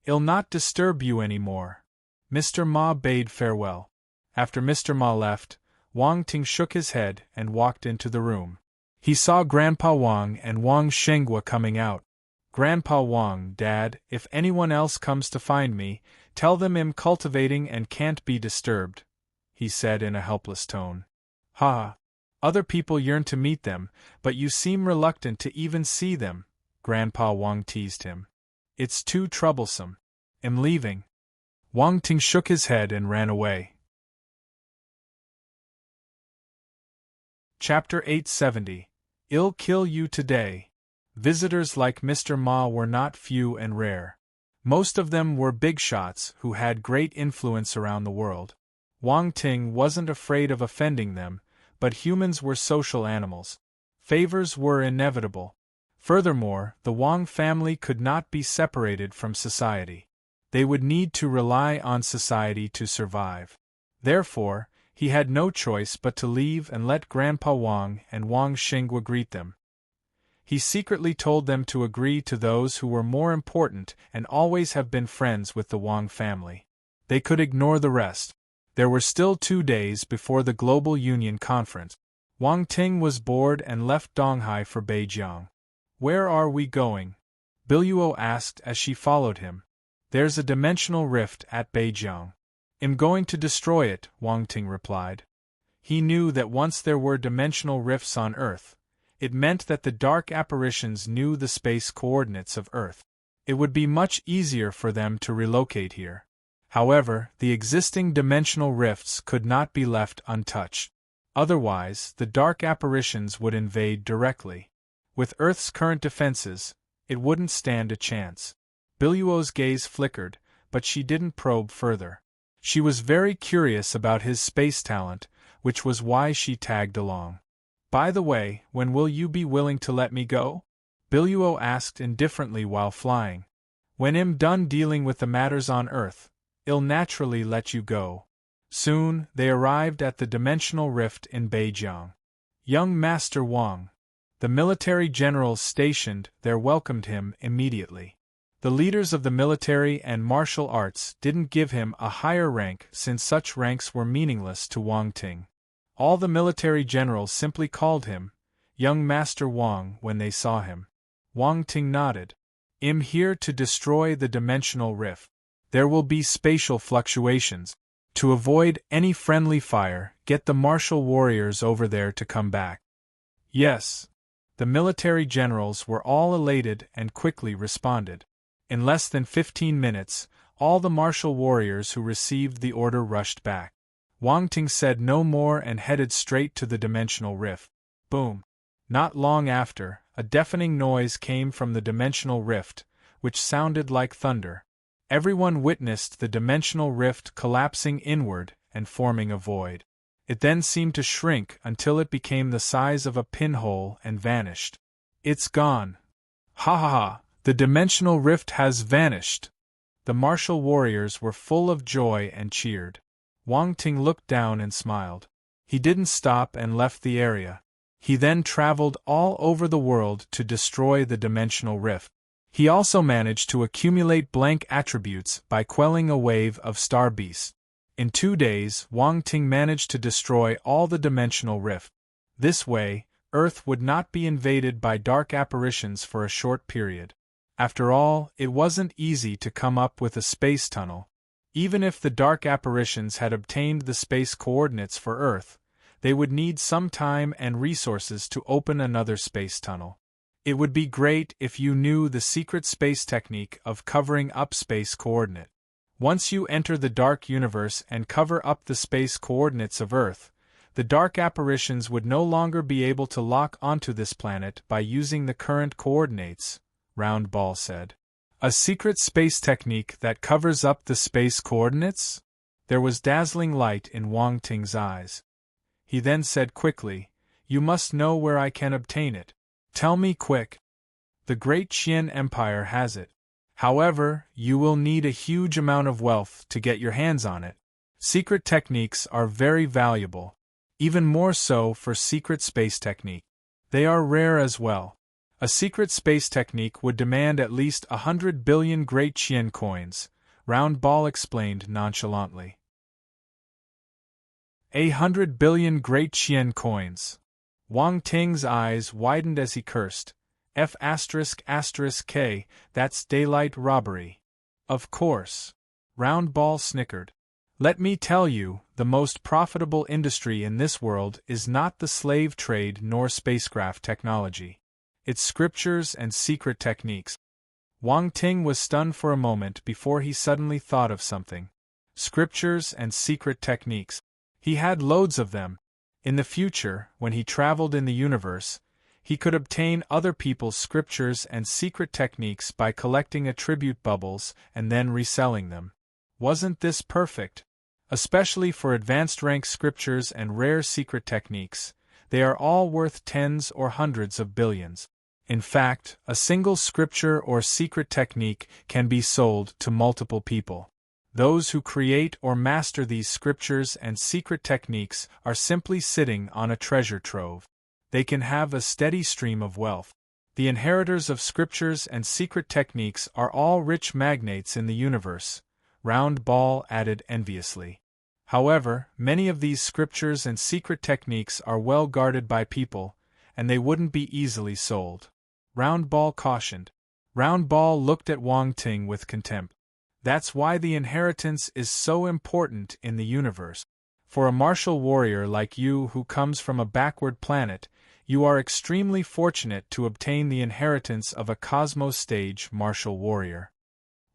I'll not disturb you anymore. Mr. Ma bade farewell. After Mr. Ma left, Wang Ting shook his head and walked into the room. He saw Grandpa Wang and Wang Shenghua coming out. Grandpa Wang, Dad, if anyone else comes to find me, tell them I'm cultivating and can't be disturbed, he said in a helpless tone. Ha! Other people yearn to meet them, but you seem reluctant to even see them, Grandpa Wang teased him. It's too troublesome. I'm leaving. Wang Ting shook his head and ran away. Chapter 870. I'll kill you today. Visitors like Mr. Ma were not few and rare. Most of them were big shots who had great influence around the world. Wang Ting wasn't afraid of offending them, but humans were social animals. Favors were inevitable. Furthermore, the Wang family could not be separated from society. They would need to rely on society to survive. Therefore, he had no choice but to leave and let Grandpa Wang and Wang Shenghua greet them. He secretly told them to agree to those who were more important and always have been friends with the Wang family. They could ignore the rest. There were still 2 days before the Global Union Conference. Wang Ting was bored and left Donghai for Beijiang. Where are we going? Biluo asked as she followed him. There's a dimensional rift at Beijiang. I'm going to destroy it, Wang Ting replied. He knew that once there were dimensional rifts on Earth, it meant that the dark apparitions knew the space coordinates of Earth. It would be much easier for them to relocate here. However, the existing dimensional rifts could not be left untouched. Otherwise, the dark apparitions would invade directly. With Earth's current defenses, it wouldn't stand a chance. Biluo's gaze flickered, but she didn't probe further. She was very curious about his space talent, which was why she tagged along. By the way, when will you be willing to let me go? Biluo asked indifferently while flying. When I'm done dealing with the matters on Earth, I'll naturally let you go. Soon, they arrived at the dimensional rift in Beijiang. Young Master Wang. The military generals stationed there welcomed him immediately. The leaders of the military and martial arts didn't give him a higher rank since such ranks were meaningless to Wang Ting. All the military generals simply called him Young Master Wang when they saw him. Wang Ting nodded. I'm here to destroy the dimensional rift. There will be spatial fluctuations. To avoid any friendly fire, get the martial warriors over there to come back. Yes. The military generals were all elated and quickly responded. In less than 15 minutes, all the martial warriors who received the order rushed back. Wang Ting said no more and headed straight to the dimensional rift. Boom! Not long after, a deafening noise came from the dimensional rift, which sounded like thunder. Everyone witnessed the dimensional rift collapsing inward and forming a void. It then seemed to shrink until it became the size of a pinhole and vanished. It's gone. Ha ha ha! The dimensional rift has vanished! The martial warriors were full of joy and cheered. Wang Ting looked down and smiled. He didn't stop and left the area. He then traveled all over the world to destroy the dimensional rift. He also managed to accumulate blank attributes by quelling a wave of star beasts. In 2 days, Wang Ting managed to destroy all the dimensional rift. This way, Earth would not be invaded by dark apparitions for a short period. After all, it wasn't easy to come up with a space tunnel. Even if the dark apparitions had obtained the space coordinates for Earth, they would need some time and resources to open another space tunnel. It would be great if you knew the secret space technique of covering up space coordinate. Once you enter the dark universe and cover up the space coordinates of Earth, the dark apparitions would no longer be able to lock onto this planet by using the current coordinates, Round Ball said. A secret space technique that covers up the space coordinates? There was dazzling light in Wang Ting's eyes. He then said quickly, "You must know where I can obtain it. Tell me quick." "The Great Qian Empire has it. However, you will need a huge amount of wealth to get your hands on it. Secret techniques are very valuable. Even more so for secret space technique. They are rare as well. A secret space technique would demand at least 100 billion Great Qian coins," Round Ball explained nonchalantly. 100 billion Great Qian coins. Wang Ting's eyes widened as he cursed. F***K, that's daylight robbery. Of course. Round Ball snickered. "Let me tell you, the most profitable industry in this world is not the slave trade nor spacecraft technology. It's scriptures and secret techniques." Wang Ting was stunned for a moment before he suddenly thought of something. Scriptures and secret techniques. He had loads of them. In the future, when he traveled in the universe, he could obtain other people's scriptures and secret techniques by collecting attribute bubbles and then reselling them. Wasn't this perfect? Especially for advanced rank scriptures and rare secret techniques, they are all worth tens or hundreds of billions. In fact, a single scripture or secret technique can be sold to multiple people. Those who create or master these scriptures and secret techniques are simply sitting on a treasure trove. They can have a steady stream of wealth. The inheritors of scriptures and secret techniques are all rich magnates in the universe, Round Ball added enviously. However, many of these scriptures and secret techniques are well guarded by people, and they wouldn't be easily sold. Round Ball cautioned. Round Ball looked at Wang Ting with contempt. That's why the inheritance is so important in the universe. For a martial warrior like you who comes from a backward planet, you are extremely fortunate to obtain the inheritance of a cosmos-stage martial warrior.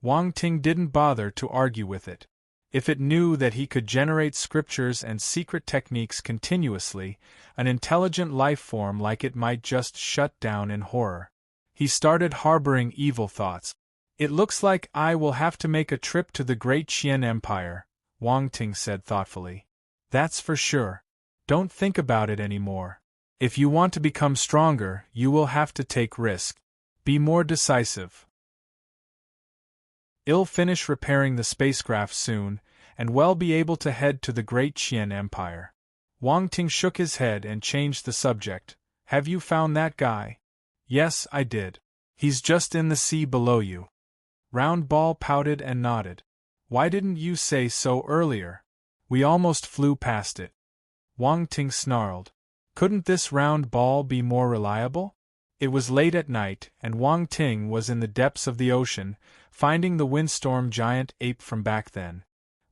Wang Ting didn't bother to argue with it. If it knew that he could generate scriptures and secret techniques continuously, an intelligent life form like it might just shut down in horror. He started harboring evil thoughts. "It looks like I will have to make a trip to the Great Qian Empire," Wang Ting said thoughtfully. "That's for sure. Don't think about it anymore. If you want to become stronger, you will have to take risk. Be more decisive. I'll finish repairing the spacecraft soon, and well be able to head to the Great Qian Empire." Wang Ting shook his head and changed the subject. "Have you found that guy?" "Yes, I did. He's just in the sea below you." Round Ball pouted and nodded. "Why didn't you say so earlier? We almost flew past it." Wang Ting snarled. Couldn't this Round Ball be more reliable? It was late at night, and Wang Ting was in the depths of the ocean, finding the windstorm giant ape from back then.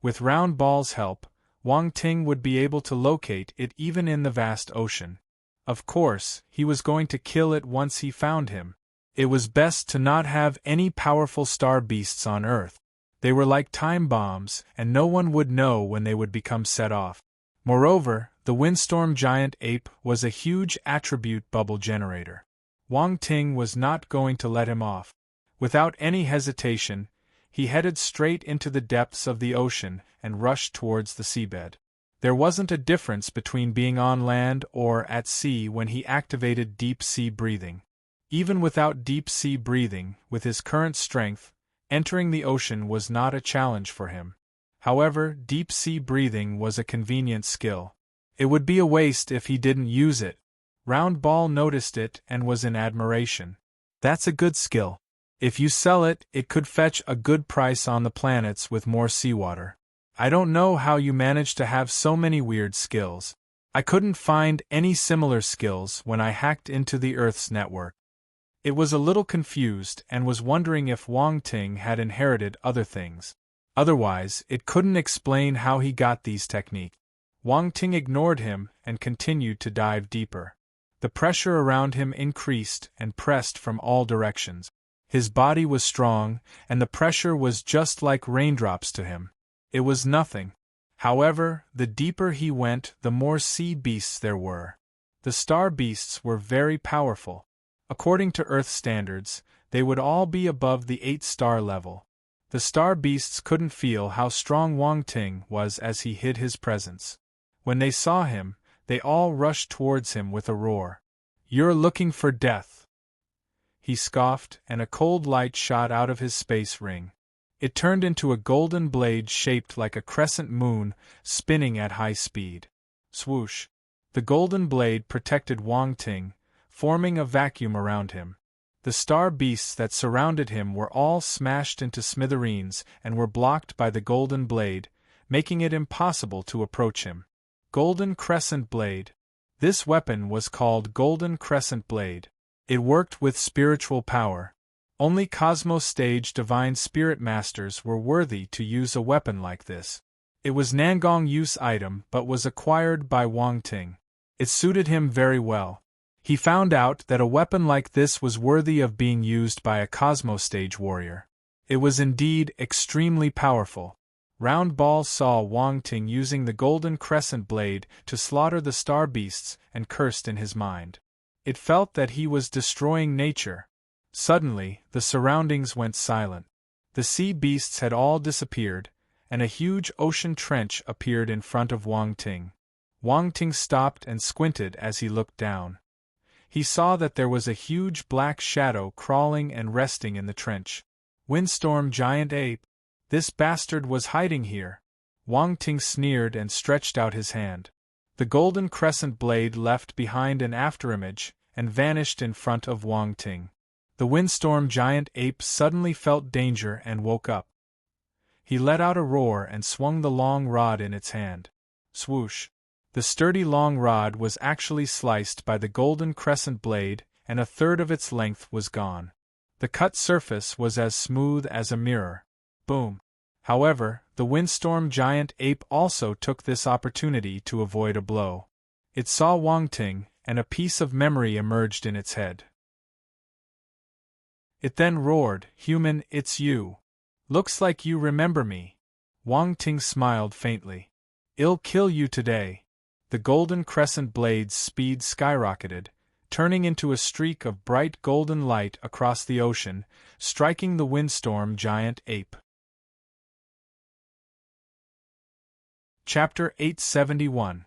With Round Ball's help, Wang Ting would be able to locate it even in the vast ocean. Of course, he was going to kill it once he found him. It was best to not have any powerful star beasts on Earth. They were like time bombs, and no one would know when they would become set off. Moreover, the windstorm giant ape was a huge attribute bubble generator. Wang Ting was not going to let him off. Without any hesitation, he headed straight into the depths of the ocean and rushed towards the seabed. There wasn't a difference between being on land or at sea when he activated deep-sea breathing. Even without deep-sea breathing, with his current strength, entering the ocean was not a challenge for him. However, deep-sea breathing was a convenient skill. It would be a waste if he didn't use it. Round Ball noticed it and was in admiration. "That's a good skill. If you sell it, it could fetch a good price on the planets with more seawater. I don't know how you manage to have so many weird skills. I couldn't find any similar skills when I hacked into the Earth's network." It was a little confused and was wondering if Wang Ting had inherited other things. Otherwise, it couldn't explain how he got these techniques. Wang Ting ignored him and continued to dive deeper. The pressure around him increased and pressed from all directions. His body was strong, and the pressure was just like raindrops to him. It was nothing. However, the deeper he went, the more sea beasts there were. The star beasts were very powerful. According to Earth standards, they would all be above the 8-star level. The star beasts couldn't feel how strong Wang Ting was as he hid his presence. When they saw him, they all rushed towards him with a roar. "You're looking for death!" He scoffed, and a cold light shot out of his space ring. It turned into a golden blade shaped like a crescent moon, spinning at high speed. Swoosh! The golden blade protected Wang Ting, forming a vacuum around him. The star beasts that surrounded him were all smashed into smithereens and were blocked by the golden blade, making it impossible to approach him. Golden Crescent Blade. This weapon was called Golden Crescent Blade. It worked with spiritual power. Only Cosmos Stage Divine Spirit Masters were worthy to use a weapon like this. It was Nangong use item but was acquired by Wang Ting. It suited him very well. He found out that a weapon like this was worthy of being used by a Cosmos Stage warrior. It was indeed extremely powerful. Round Ball saw Wang Ting using the Golden Crescent Blade to slaughter the star beasts and cursed in his mind. It felt that he was destroying nature. Suddenly, the surroundings went silent. The sea beasts had all disappeared, and a huge ocean trench appeared in front of Wang Ting. Wang Ting stopped and squinted as he looked down. He saw that there was a huge black shadow crawling and resting in the trench. Windstorm Giant Ape. This bastard was hiding here. Wang Ting sneered and stretched out his hand. The Golden Crescent Blade left behind an afterimage and vanished in front of Wang Ting. The Windstorm Giant Ape suddenly felt danger and woke up. He let out a roar and swung the long rod in its hand. Swoosh! The sturdy long rod was actually sliced by the Golden Crescent Blade, and a third of its length was gone. The cut surface was as smooth as a mirror. Boom! However, the Windstorm Giant Ape also took this opportunity to avoid a blow. It saw Wang Ting, and a piece of memory emerged in its head. It then roared, "Human, it's you. Looks like you remember me." Wang Ting smiled faintly. "I'll kill you today." The Golden Crescent Blade's speed skyrocketed, turning into a streak of bright golden light across the ocean, striking the Windstorm Giant Ape. Chapter 871.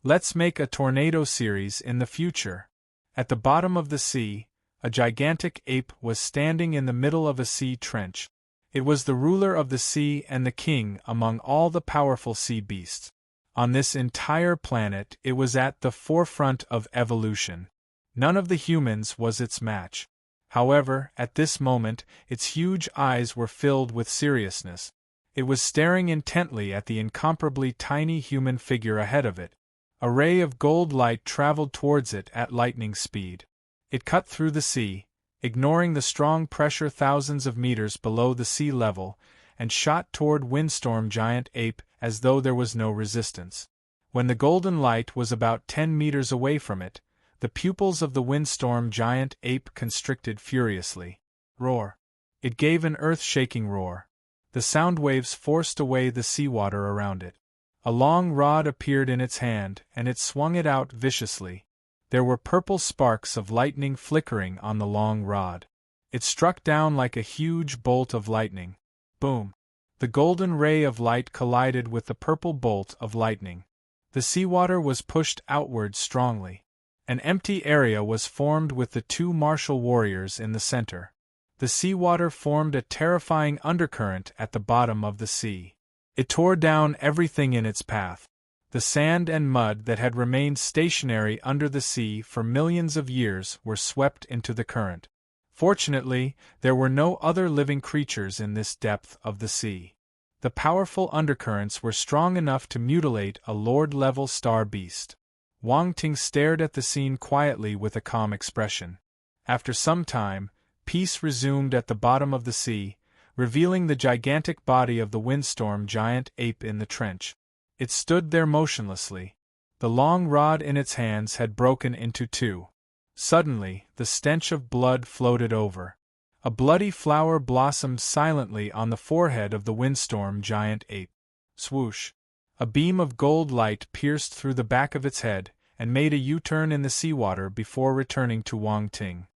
Let's make a tornado series in the future. At the bottom of the sea, a gigantic ape was standing in the middle of a sea trench. It was the ruler of the sea and the king among all the powerful sea beasts. On this entire planet, it was at the forefront of evolution. None of the humans was its match. However, at this moment, its huge eyes were filled with seriousness. It was staring intently at the incomparably tiny human figure ahead of it. A ray of gold light traveled towards it at lightning speed. It cut through the sea, ignoring the strong pressure thousands of meters below the sea level, and shot toward Windstorm Giant Ape as though there was no resistance. When the golden light was about 10 meters away from it, the pupils of the Windstorm Giant Ape constricted furiously. Roar! It gave an earth-shaking roar. The sound waves forced away the seawater around it. A long rod appeared in its hand, and it swung it out viciously. There were purple sparks of lightning flickering on the long rod. It struck down like a huge bolt of lightning. Boom! The golden ray of light collided with the purple bolt of lightning. The seawater was pushed outward strongly. An empty area was formed with the two martial warriors in the center. The seawater formed a terrifying undercurrent at the bottom of the sea. It tore down everything in its path. The sand and mud that had remained stationary under the sea for millions of years were swept into the current. Fortunately, there were no other living creatures in this depth of the sea. The powerful undercurrents were strong enough to mutilate a lord-level star beast. Wang Ting stared at the scene quietly with a calm expression. After some time, peace resumed at the bottom of the sea, revealing the gigantic body of the Windstorm Giant Ape in the trench. It stood there motionlessly. The long rod in its hands had broken into two. Suddenly, the stench of blood floated over. A bloody flower blossomed silently on the forehead of the windstorm giant ape. Swoosh! A beam of gold light pierced through the back of its head, and made a U-turn in the seawater before returning to Wang Ting.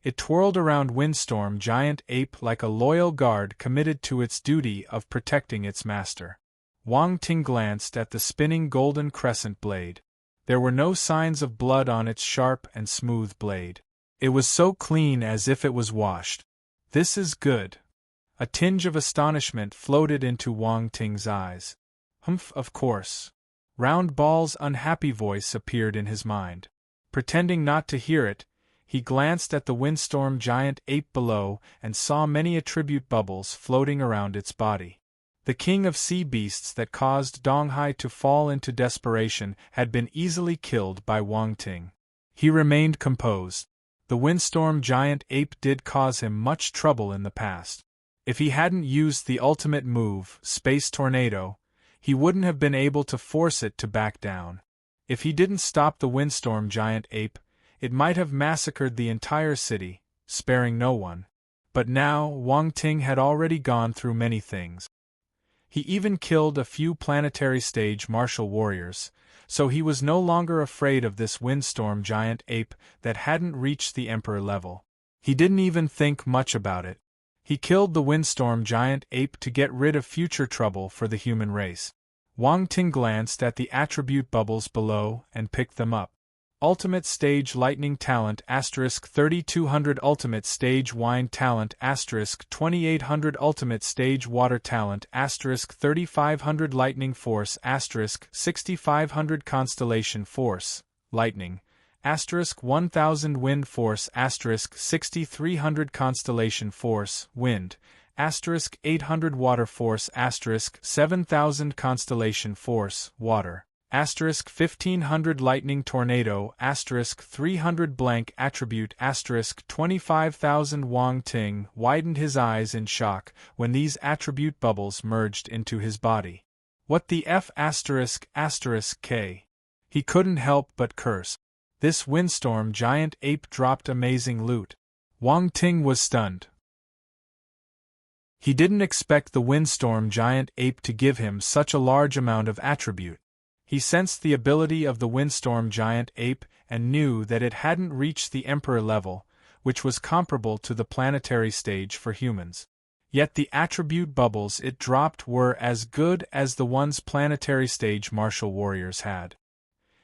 It twirled around windstorm giant ape like a loyal guard committed to its duty of protecting its master. Wang Ting glanced at the spinning golden crescent blade. There were no signs of blood on its sharp and smooth blade. It was so clean as if it was washed. This is good. A tinge of astonishment floated into Wang Ting's eyes. Humph, of course. Round Ball's unhappy voice appeared in his mind. Pretending not to hear it, he glanced at the windstorm giant ape below and saw many attribute bubbles floating around its body. The king of sea beasts that caused Donghai to fall into desperation had been easily killed by Wang Ting. He remained composed. The windstorm giant ape did cause him much trouble in the past. If he hadn't used the ultimate move, Space Tornado, he wouldn't have been able to force it to back down. If he didn't stop the windstorm giant ape, it might have massacred the entire city, sparing no one. But now, Wang Ting had already gone through many things. He even killed a few planetary stage martial warriors, so he was no longer afraid of this windstorm giant ape that hadn't reached the Emperor level. He didn't even think much about it. He killed the windstorm giant ape to get rid of future trouble for the human race. Wang Ting glanced at the attribute bubbles below and picked them up. Ultimate Stage Lightning Talent * 3200 Ultimate Stage Wind Talent * 2800 Ultimate Stage Water Talent * 3500 Lightning Force * 6500 Constellation Force, Lightning * 1000 Wind Force * 6300 Constellation Force, Wind * 800 Water Force * 7000 Constellation Force, Water * 1500 Lightning Tornado * 300 Blank Attribute * 25,000 Wang Ting widened his eyes in shock when these attribute bubbles merged into his body. What the F **** K? He couldn't help but curse. This windstorm giant ape dropped amazing loot. Wang Ting was stunned. He didn't expect the windstorm giant ape to give him such a large amount of attribute. He sensed the ability of the windstorm giant ape and knew that it hadn't reached the Emperor level, which was comparable to the planetary stage for humans. Yet the attribute bubbles it dropped were as good as the ones planetary stage martial warriors had.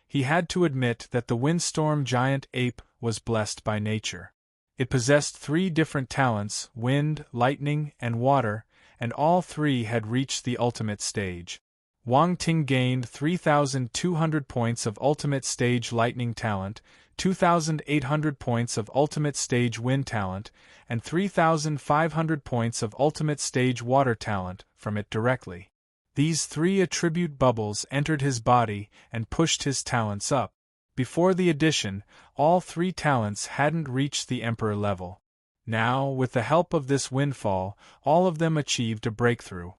He had to admit that the windstorm giant ape was blessed by nature. It possessed 3 different talents, wind, lightning, and water, and all 3 had reached the ultimate stage. Wang Ting gained 3,200 points of Ultimate Stage Lightning Talent, 2,800 points of Ultimate Stage Wind Talent, and 3,500 points of Ultimate Stage Water Talent from it directly. These 3 attribute bubbles entered his body and pushed his talents up. Before the addition, all 3 talents hadn't reached the Emperor level. Now, with the help of this windfall, all of them achieved a breakthrough.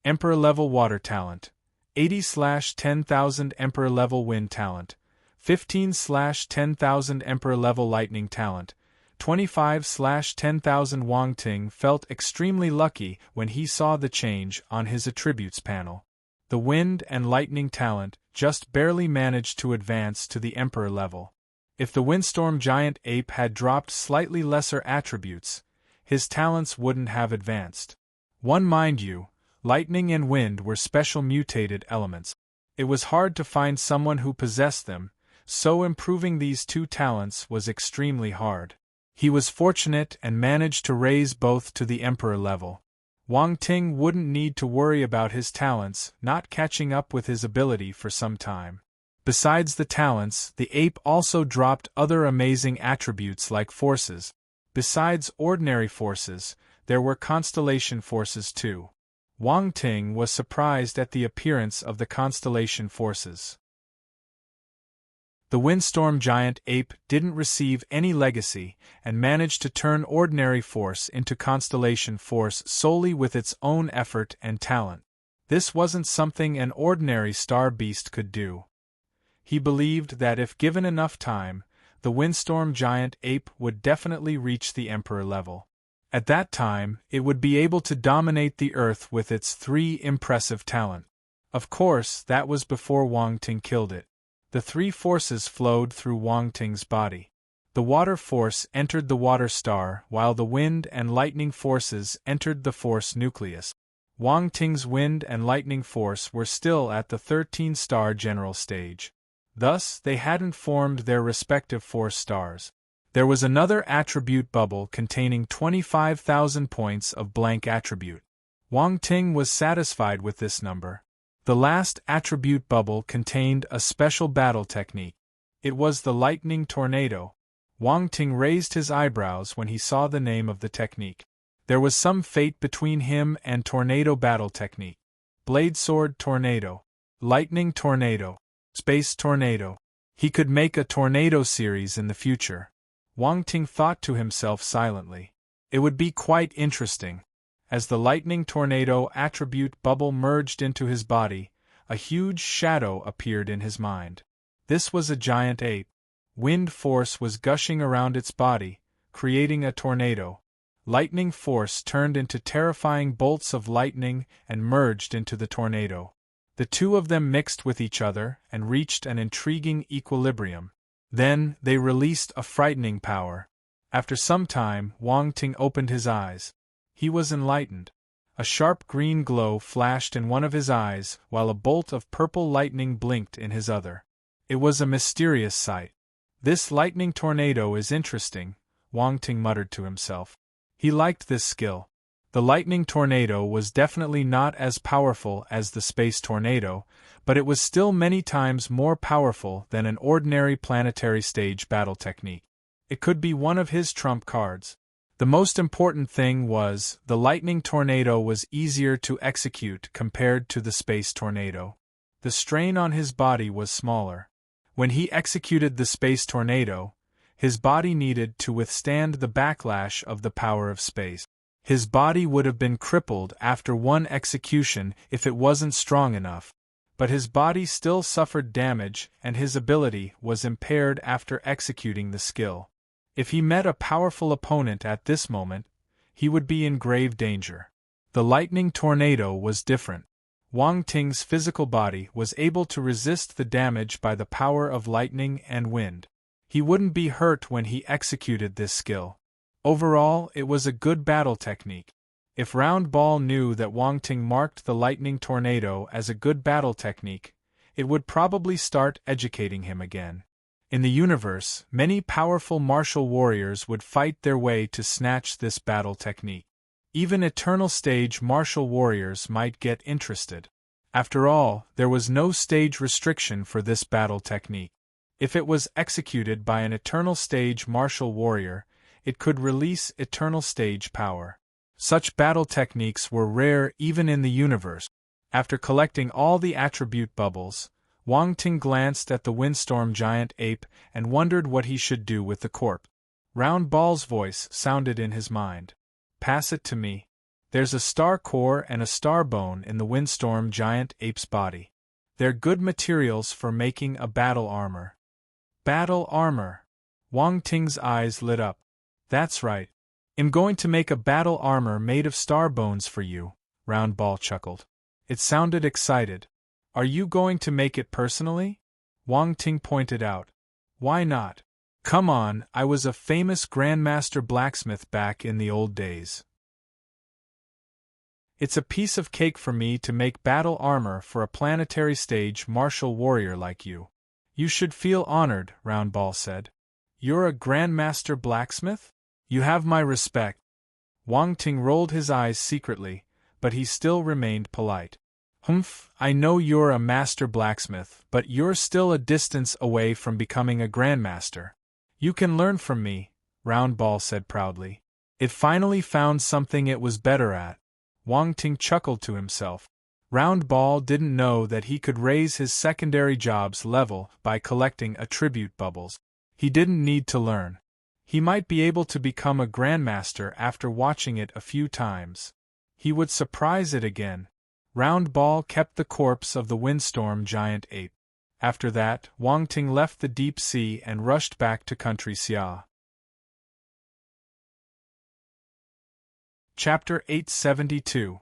Emperor level Water Talent 80/10,000 Emperor level Wind Talent, 15/10,000 Emperor level Lightning Talent, 25/10,000. Wang Ting felt extremely lucky when he saw the change on his attributes panel. The Wind and Lightning Talent just barely managed to advance to the Emperor level. If the windstorm giant ape had dropped slightly lesser attributes, his talents wouldn't have advanced. Mind you, lightning and wind were special mutated elements. It was hard to find someone who possessed them, so improving these 2 talents was extremely hard. He was fortunate and managed to raise both to the Emperor level. Wang Ting wouldn't need to worry about his talents not catching up with his ability for some time. Besides the talents, the ape also dropped other amazing attributes like forces. Besides ordinary forces, there were constellation forces too. Wang Ting was surprised at the appearance of the constellation forces. The windstorm giant ape didn't receive any legacy and managed to turn ordinary force into constellation force solely with its own effort and talent. This wasn't something an ordinary star beast could do. He believed that if given enough time, the windstorm giant ape would definitely reach the emperor level. At that time, it would be able to dominate the earth with its 3 impressive talent. Of course, that was before Wang Ting killed it. The 3 forces flowed through Wang Ting's body. The water force entered the water star, while the wind and lightning forces entered the force nucleus. Wang Ting's wind and lightning force were still at the 13-star general stage. Thus, they hadn't formed their respective force stars. There was another attribute bubble containing 25,000 points of blank attribute. Wang Ting was satisfied with this number. The last attribute bubble contained a special battle technique. It was the lightning tornado. Wang Ting raised his eyebrows when he saw the name of the technique. There was some fate between him and tornado battle technique. Blade sword tornado, lightning tornado, space tornado. He could make a tornado series in the future. Wang Ting thought to himself silently. It would be quite interesting. As the lightning tornado attribute bubble merged into his body, a huge shadow appeared in his mind. This was a giant ape. Wind force was gushing around its body, creating a tornado. Lightning force turned into terrifying bolts of lightning and merged into the tornado. The 2 of them mixed with each other and reached an intriguing equilibrium. Then, they released a frightening power. After some time, Wang Ting opened his eyes. He was enlightened. A sharp green glow flashed in one of his eyes, while a bolt of purple lightning blinked in his other. It was a mysterious sight. This lightning tornado is interesting, Wang Ting muttered to himself. He liked this skill. The lightning tornado was definitely not as powerful as the space tornado, but it was still many times more powerful than an ordinary planetary stage battle technique. It could be one of his trump cards. The most important thing was, the lightning tornado was easier to execute compared to the space tornado. The strain on his body was smaller. When he executed the space tornado, his body needed to withstand the backlash of the power of space. His body would have been crippled after one execution if it wasn't strong enough. But his body still suffered damage and his ability was impaired after executing the skill. If he met a powerful opponent at this moment, he would be in grave danger. The lightning tornado was different. Wang Ting's physical body was able to resist the damage by the power of lightning and wind. He wouldn't be hurt when he executed this skill. Overall, it was a good battle technique. If Round Ball knew that Wang Ting marked the lightning tornado as a good battle technique, it would probably start educating him again. In the universe, many powerful martial warriors would fight their way to snatch this battle technique. Even eternal stage martial warriors might get interested. After all, there was no stage restriction for this battle technique. If it was executed by an eternal stage martial warrior, it could release eternal stage power. Such battle techniques were rare even in the universe. After collecting all the attribute bubbles, Wang Ting glanced at the windstorm giant ape and wondered what he should do with the corpse. Round Ball's voice sounded in his mind. Pass it to me. There's a star core and a star bone in the windstorm giant ape's body. They're good materials for making a battle armor. Battle armor. Wang Ting's eyes lit up. That's right. I'm going to make a battle armor made of star bones for you, Round Ball chuckled. It sounded excited. Are you going to make it personally? Wang Ting pointed out. Why not? Come on, I was a famous grandmaster blacksmith back in the old days. It's a piece of cake for me to make battle armor for a planetary stage martial warrior like you. You should feel honored, Round Ball said. You're a grandmaster blacksmith? You have my respect. Wang Ting rolled his eyes secretly, but he still remained polite. Humph, I know you're a master blacksmith, but you're still a distance away from becoming a grandmaster. You can learn from me, Round Ball said proudly. It finally found something it was better at. Wang Ting chuckled to himself. Round Ball didn't know that he could raise his secondary job's level by collecting attribute bubbles. He didn't need to learn. He might be able to become a grandmaster after watching it a few times. He would surprise it again. Round Ball kept the corpse of the windstorm giant ape. After that, Wang Ting left the deep sea and rushed back to country Xia. Chapter 872.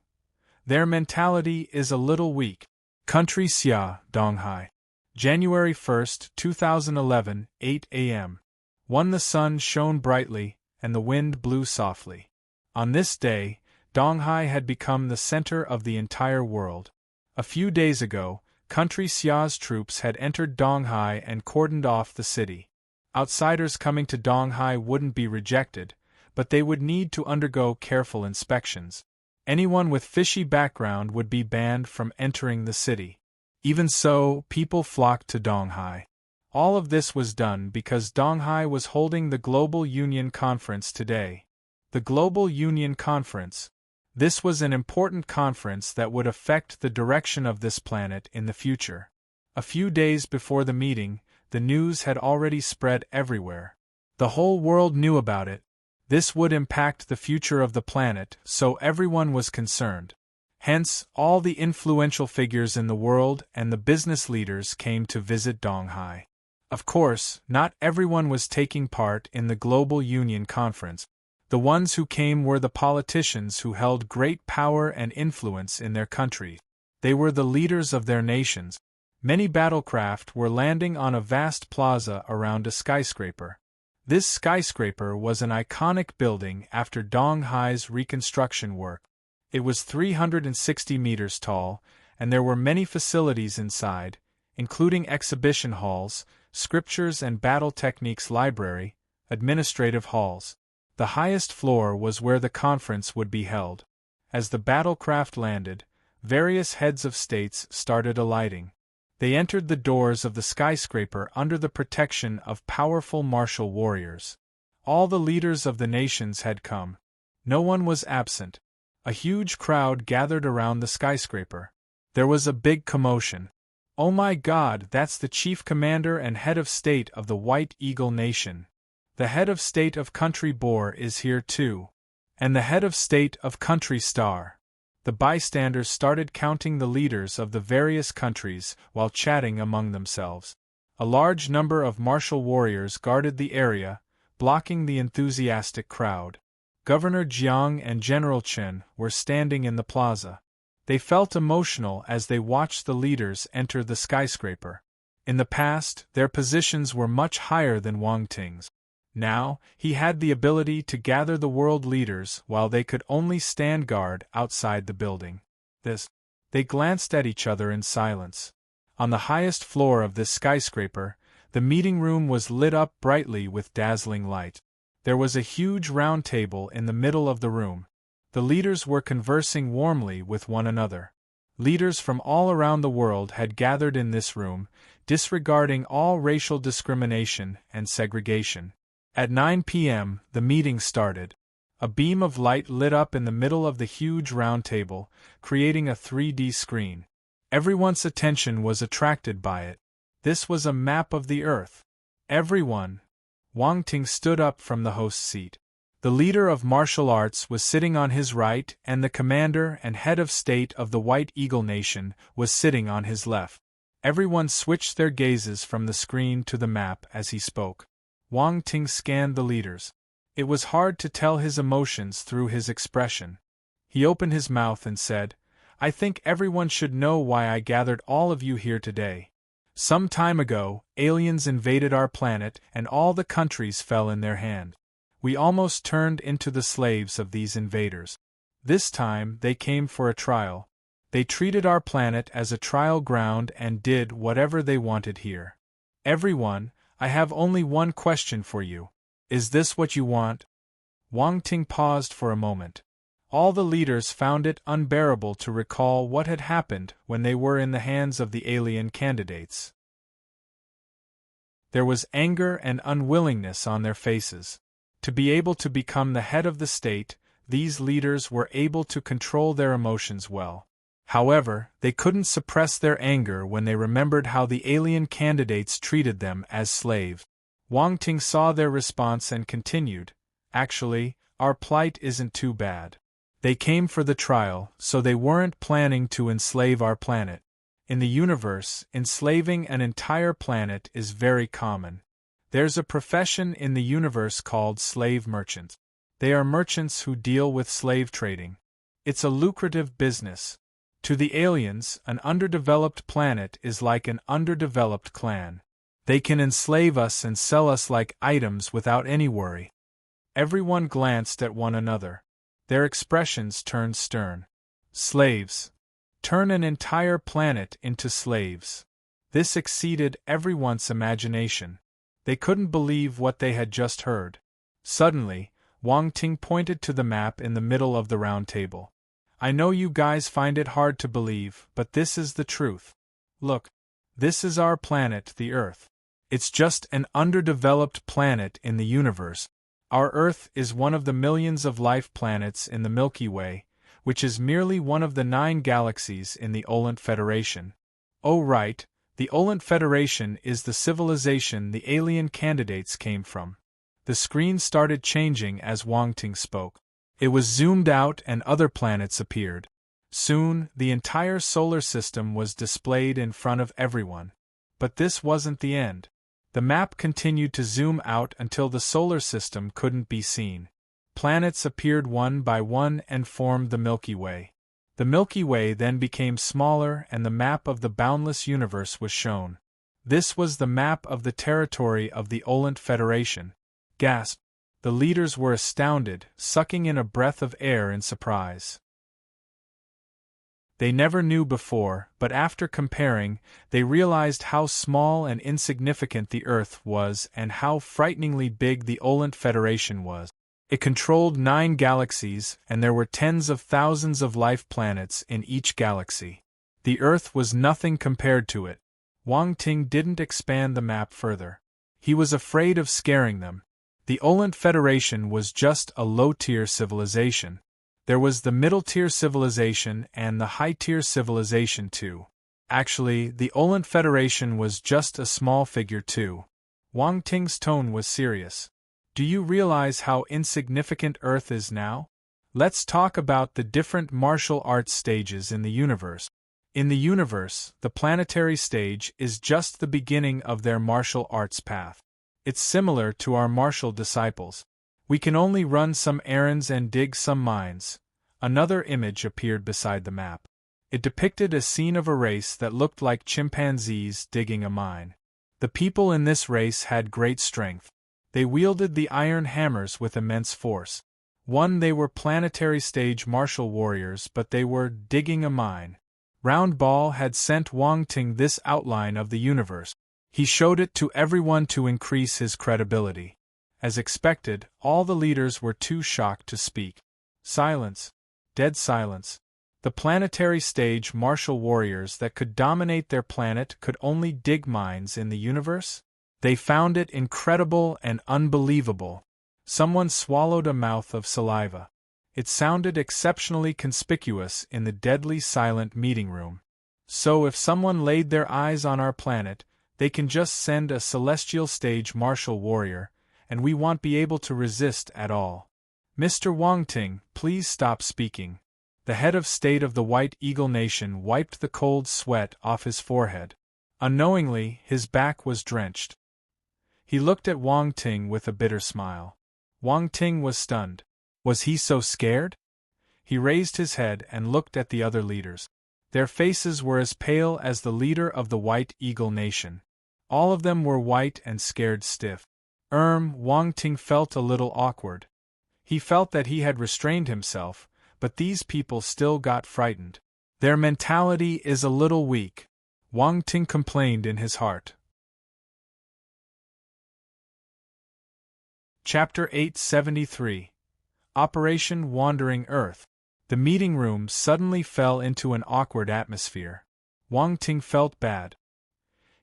Their mentality is a little weak. Country Xia, Donghai. January 1, 2011, 8 a.m. The sun shone brightly, and the wind blew softly. On this day, Donghai had become the center of the entire world. A few days ago, country Xia's troops had entered Donghai and cordoned off the city. Outsiders coming to Donghai wouldn't be rejected, but they would need to undergo careful inspections. Anyone with fishy background would be banned from entering the city. Even so, people flocked to Donghai. All of this was done because Donghai was holding the Global Union Conference today. The Global Union Conference. This was an important conference that would affect the direction of this planet in the future. A few days before the meeting, the news had already spread everywhere. The whole world knew about it. This would impact the future of the planet, so everyone was concerned. Hence, all the influential figures in the world and the business leaders came to visit Donghai. Of course, not everyone was taking part in the Global Union Conference. The ones who came were the politicians who held great power and influence in their country. They were the leaders of their nations. Many battlecraft were landing on a vast plaza around a skyscraper. This skyscraper was an iconic building after Donghai's reconstruction work. It was 360 meters tall, and there were many facilities inside, including exhibition halls, scriptures and battle techniques library, administrative halls. The highest floor was where the conference would be held. As the battlecraft landed, various heads of states started alighting. They entered the doors of the skyscraper under the protection of powerful martial warriors. All the leaders of the nations had come. No one was absent. A huge crowd gathered around the skyscraper. There was a big commotion. "Oh my God, that's the chief commander and head of state of the White Eagle Nation. The head of state of Country Boar is here too. And the head of state of Country Star." The bystanders started counting the leaders of the various countries while chatting among themselves. A large number of martial warriors guarded the area, blocking the enthusiastic crowd. Governor Jiang and General Chen were standing in the plaza. They felt emotional as they watched the leaders enter the skyscraper. In the past, their positions were much higher than Wang Ting's. Now, he had the ability to gather the world leaders while they could only stand guard outside the building. They glanced at each other in silence. On the highest floor of this skyscraper, the meeting room was lit up brightly with dazzling light. There was a huge round table in the middle of the room. The leaders were conversing warmly with one another. Leaders from all around the world had gathered in this room, disregarding all racial discrimination and segregation. At 9 p.m., the meeting started. A beam of light lit up in the middle of the huge round table, creating a 3D screen. Everyone's attention was attracted by it. This was a map of the Earth. Everyone. Wang Ting stood up from the host's seat. The leader of martial arts was sitting on his right, and the commander and head of state of the White Eagle Nation was sitting on his left. Everyone switched their gazes from the screen to the map as he spoke. Wang Ting scanned the leaders. It was hard to tell his emotions through his expression. He opened his mouth and said, "I think everyone should know why I gathered all of you here today. Some time ago, aliens invaded our planet and all the countries fell in their hand. We almost turned into the slaves of these invaders. This time they came for a trial. They treated our planet as a trial ground and did whatever they wanted here. Everyone, I have only one question for you. Is this what you want?" Wang Ting paused for a moment. All the leaders found it unbearable to recall what had happened when they were in the hands of the alien candidates. There was anger and unwillingness on their faces. To be able to become the head of the state, these leaders were able to control their emotions well. However, they couldn't suppress their anger when they remembered how the alien candidates treated them as slaves. Wang Ting saw their response and continued, "Actually, our plight isn't too bad. They came for the trial, so they weren't planning to enslave our planet. In the universe, enslaving an entire planet is very common. There's a profession in the universe called slave merchants. They are merchants who deal with slave trading. It's a lucrative business. To the aliens, an underdeveloped planet is like an underdeveloped clan. They can enslave us and sell us like items without any worry. Everyone glanced at one another. Their expressions turned stern. Slaves. Turn an entire planet into slaves. This exceeded everyone's imagination. They couldn't believe what they had just heard. Suddenly, Wang Ting pointed to the map in the middle of the round table. I know you guys find it hard to believe, but this is the truth. Look. This is our planet, the Earth. It's just an underdeveloped planet in the universe. Our Earth is one of the millions of life planets in the Milky Way, which is merely one of the 9 galaxies in the Olent Federation. Oh right, the Olent Federation is the civilization the alien candidates came from. The screen started changing as Wang Ting spoke. It was zoomed out and other planets appeared. Soon, the entire solar system was displayed in front of everyone. But this wasn't the end. The map continued to zoom out until the solar system couldn't be seen. Planets appeared one by one and formed the Milky Way. The Milky Way then became smaller and the map of the boundless universe was shown. This was the map of the territory of the Olent Federation. Gasp! The leaders were astounded, sucking in a breath of air in surprise. They never knew before, but after comparing, they realized how small and insignificant the Earth was and how frighteningly big the Olent Federation was. It controlled 9 galaxies, and there were tens of thousands of life planets in each galaxy. The Earth was nothing compared to it. Wang Ting didn't expand the map further. He was afraid of scaring them. The Olent Federation was just a low-tier civilization. There was the middle-tier civilization and the high-tier civilization too. Actually, the Olent Federation was just a small figure too. Wang Ting's tone was serious. Do you realize how insignificant Earth is now? Let's talk about the different martial arts stages in the universe. In the universe, the planetary stage is just the beginning of their martial arts path. It's similar to our martial disciples. We can only run some errands and dig some mines. Another image appeared beside the map. It depicted a scene of a race that looked like chimpanzees digging a mine. The people in this race had great strength. They wielded the iron hammers with immense force. They were planetary stage martial warriors, but they were digging a mine. Round Ball had sent Wang Ting this outline of the universe. He showed it to everyone to increase his credibility. As expected, all the leaders were too shocked to speak. Silence. Dead silence. The planetary stage martial warriors that could dominate their planet could only dig mines in the universe? They found it incredible and unbelievable. Someone swallowed a mouth of saliva. It sounded exceptionally conspicuous in the deadly silent meeting room. So if someone laid their eyes on our planet, they can just send a celestial stage martial warrior, and we won't be able to resist at all. Mr. Wang Ting, please stop speaking. The head of state of the White Eagle Nation wiped the cold sweat off his forehead. Unknowingly, his back was drenched. He looked at Wang Ting with a bitter smile. Wang Ting was stunned. Was he so scared? He raised his head and looked at the other leaders. Their faces were as pale as the leader of the White Eagle Nation. All of them were white and scared stiff. Wang Ting felt a little awkward. He felt that he had restrained himself, but these people still got frightened. Their mentality is a little weak, Wang Ting complained in his heart. Chapter 873. Operation Wandering Earth. The meeting room suddenly fell into an awkward atmosphere. Wang Ting felt bad.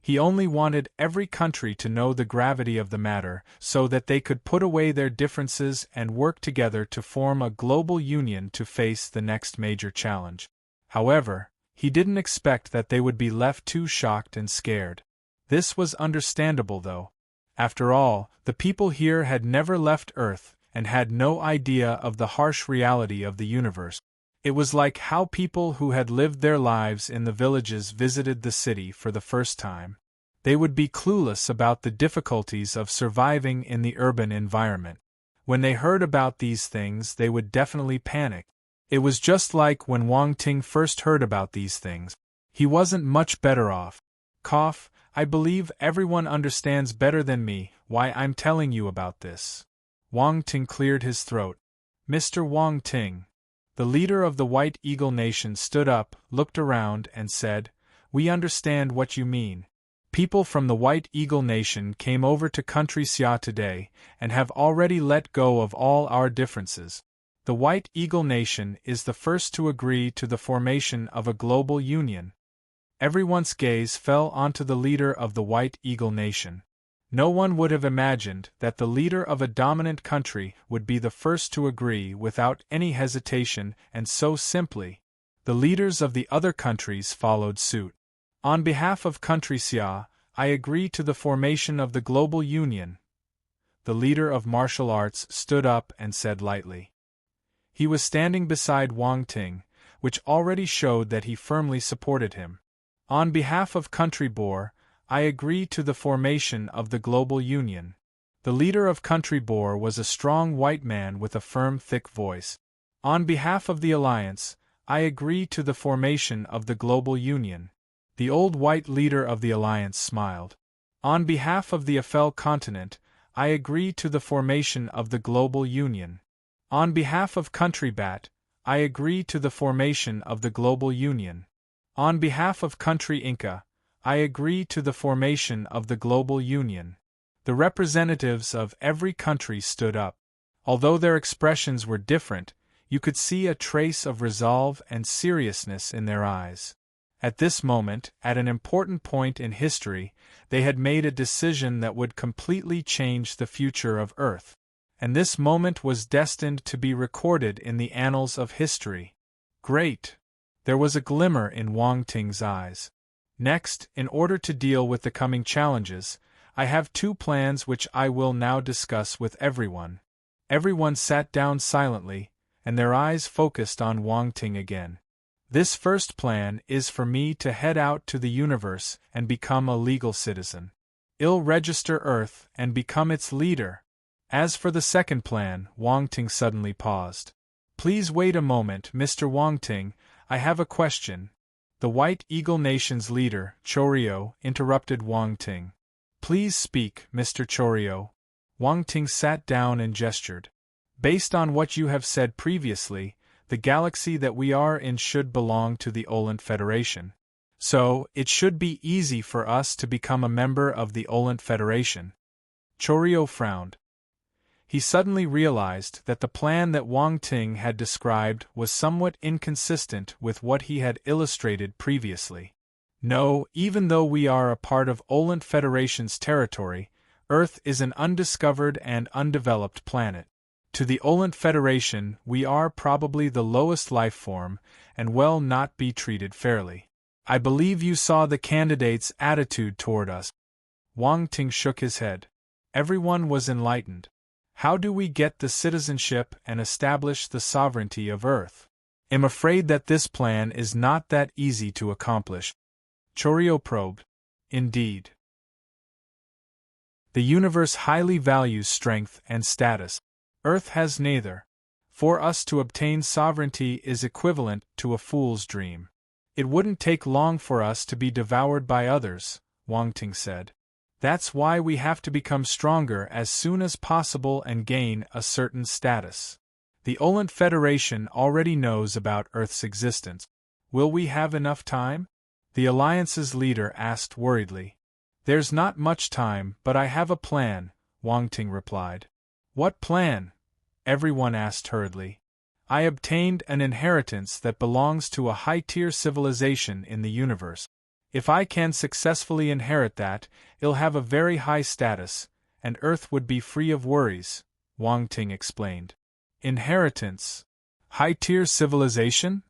He only wanted every country to know the gravity of the matter so that they could put away their differences and work together to form a global union to face the next major challenge. However, he didn't expect that they would be left too shocked and scared. This was understandable though. After all, the people here had never left Earth and had no idea of the harsh reality of the universe. It was like how people who had lived their lives in the villages visited the city for the first time. They would be clueless about the difficulties of surviving in the urban environment. When they heard about these things, they would definitely panic. It was just like when Wang Ting first heard about these things. He wasn't much better off. Cough, I believe everyone understands better than me why I'm telling you about this. Wang Ting cleared his throat. Mr. Wang Ting. The leader of the White Eagle Nation stood up, looked around, and said, We understand what you mean. People from the White Eagle Nation came over to Country Xia today, and have already let go of all our differences. The White Eagle Nation is the first to agree to the formation of a global union. Everyone's gaze fell onto the leader of the White Eagle Nation. No one would have imagined that the leader of a dominant country would be the first to agree without any hesitation and so simply. The leaders of the other countries followed suit. On behalf of Country Xia, I agree to the formation of the global union. The leader of martial arts stood up and said lightly. He was standing beside Wang Ting, which already showed that he firmly supported him. On behalf of Country Boer, I agree to the formation of the global union. The leader of Country Boer was a strong white man with a firm, thick voice. On behalf of the alliance, I agree to the formation of the global union. The old white leader of the alliance smiled. On behalf of the Afel continent, I agree to the formation of the global union. On behalf of Country Bat, I agree to the formation of the global union. On behalf of Country Inca, I agree to the formation of the global union. The representatives of every country stood up. Although their expressions were different, you could see a trace of resolve and seriousness in their eyes. At this moment, at an important point in history, they had made a decision that would completely change the future of Earth. And this moment was destined to be recorded in the annals of history. Great! There was a glimmer in Wang Ting's eyes. Next, in order to deal with the coming challenges, I have two plans which I will now discuss with everyone. Everyone sat down silently, and their eyes focused on Wang Ting again. This first plan is for me to head out to the universe and become a legal citizen. I'll register Earth and become its leader. As for the second plan, Wang Ting suddenly paused. Please wait a moment, Mr. Wang Ting, I have a question. The White Eagle Nation's leader, Chorio, interrupted Wang Ting. Please speak, Mr. Chorio. Wang Ting sat down and gestured. Based on what you have said previously, the galaxy that we are in should belong to the Olent Federation. So, it should be easy for us to become a member of the Olent Federation. Chorio frowned. He suddenly realized that the plan that Wang Ting had described was somewhat inconsistent with what he had illustrated previously. No, even though we are a part of Olent Federation's territory, Earth is an undiscovered and undeveloped planet. To the Olent Federation, we are probably the lowest life form, and will not be treated fairly. I believe you saw the candidate's attitude toward us. Wang Ting shook his head. Everyone was enlightened. How do we get the citizenship and establish the sovereignty of Earth? I'm afraid that this plan is not that easy to accomplish. Chorio probed. Indeed. The universe highly values strength and status. Earth has neither. For us to obtain sovereignty is equivalent to a fool's dream. It wouldn't take long for us to be devoured by others, Wang Ting said. That's why we have to become stronger as soon as possible and gain a certain status. The Olent Federation already knows about Earth's existence. Will we have enough time? The Alliance's leader asked worriedly. There's not much time, but I have a plan, Wang Ting replied. What plan? Everyone asked hurriedly. I obtained an inheritance that belongs to a high-tier civilization in the universe. If I can successfully inherit that, it'll have a very high status, and Earth would be free of worries, Wang Ting explained. Inheritance? High-tier civilization?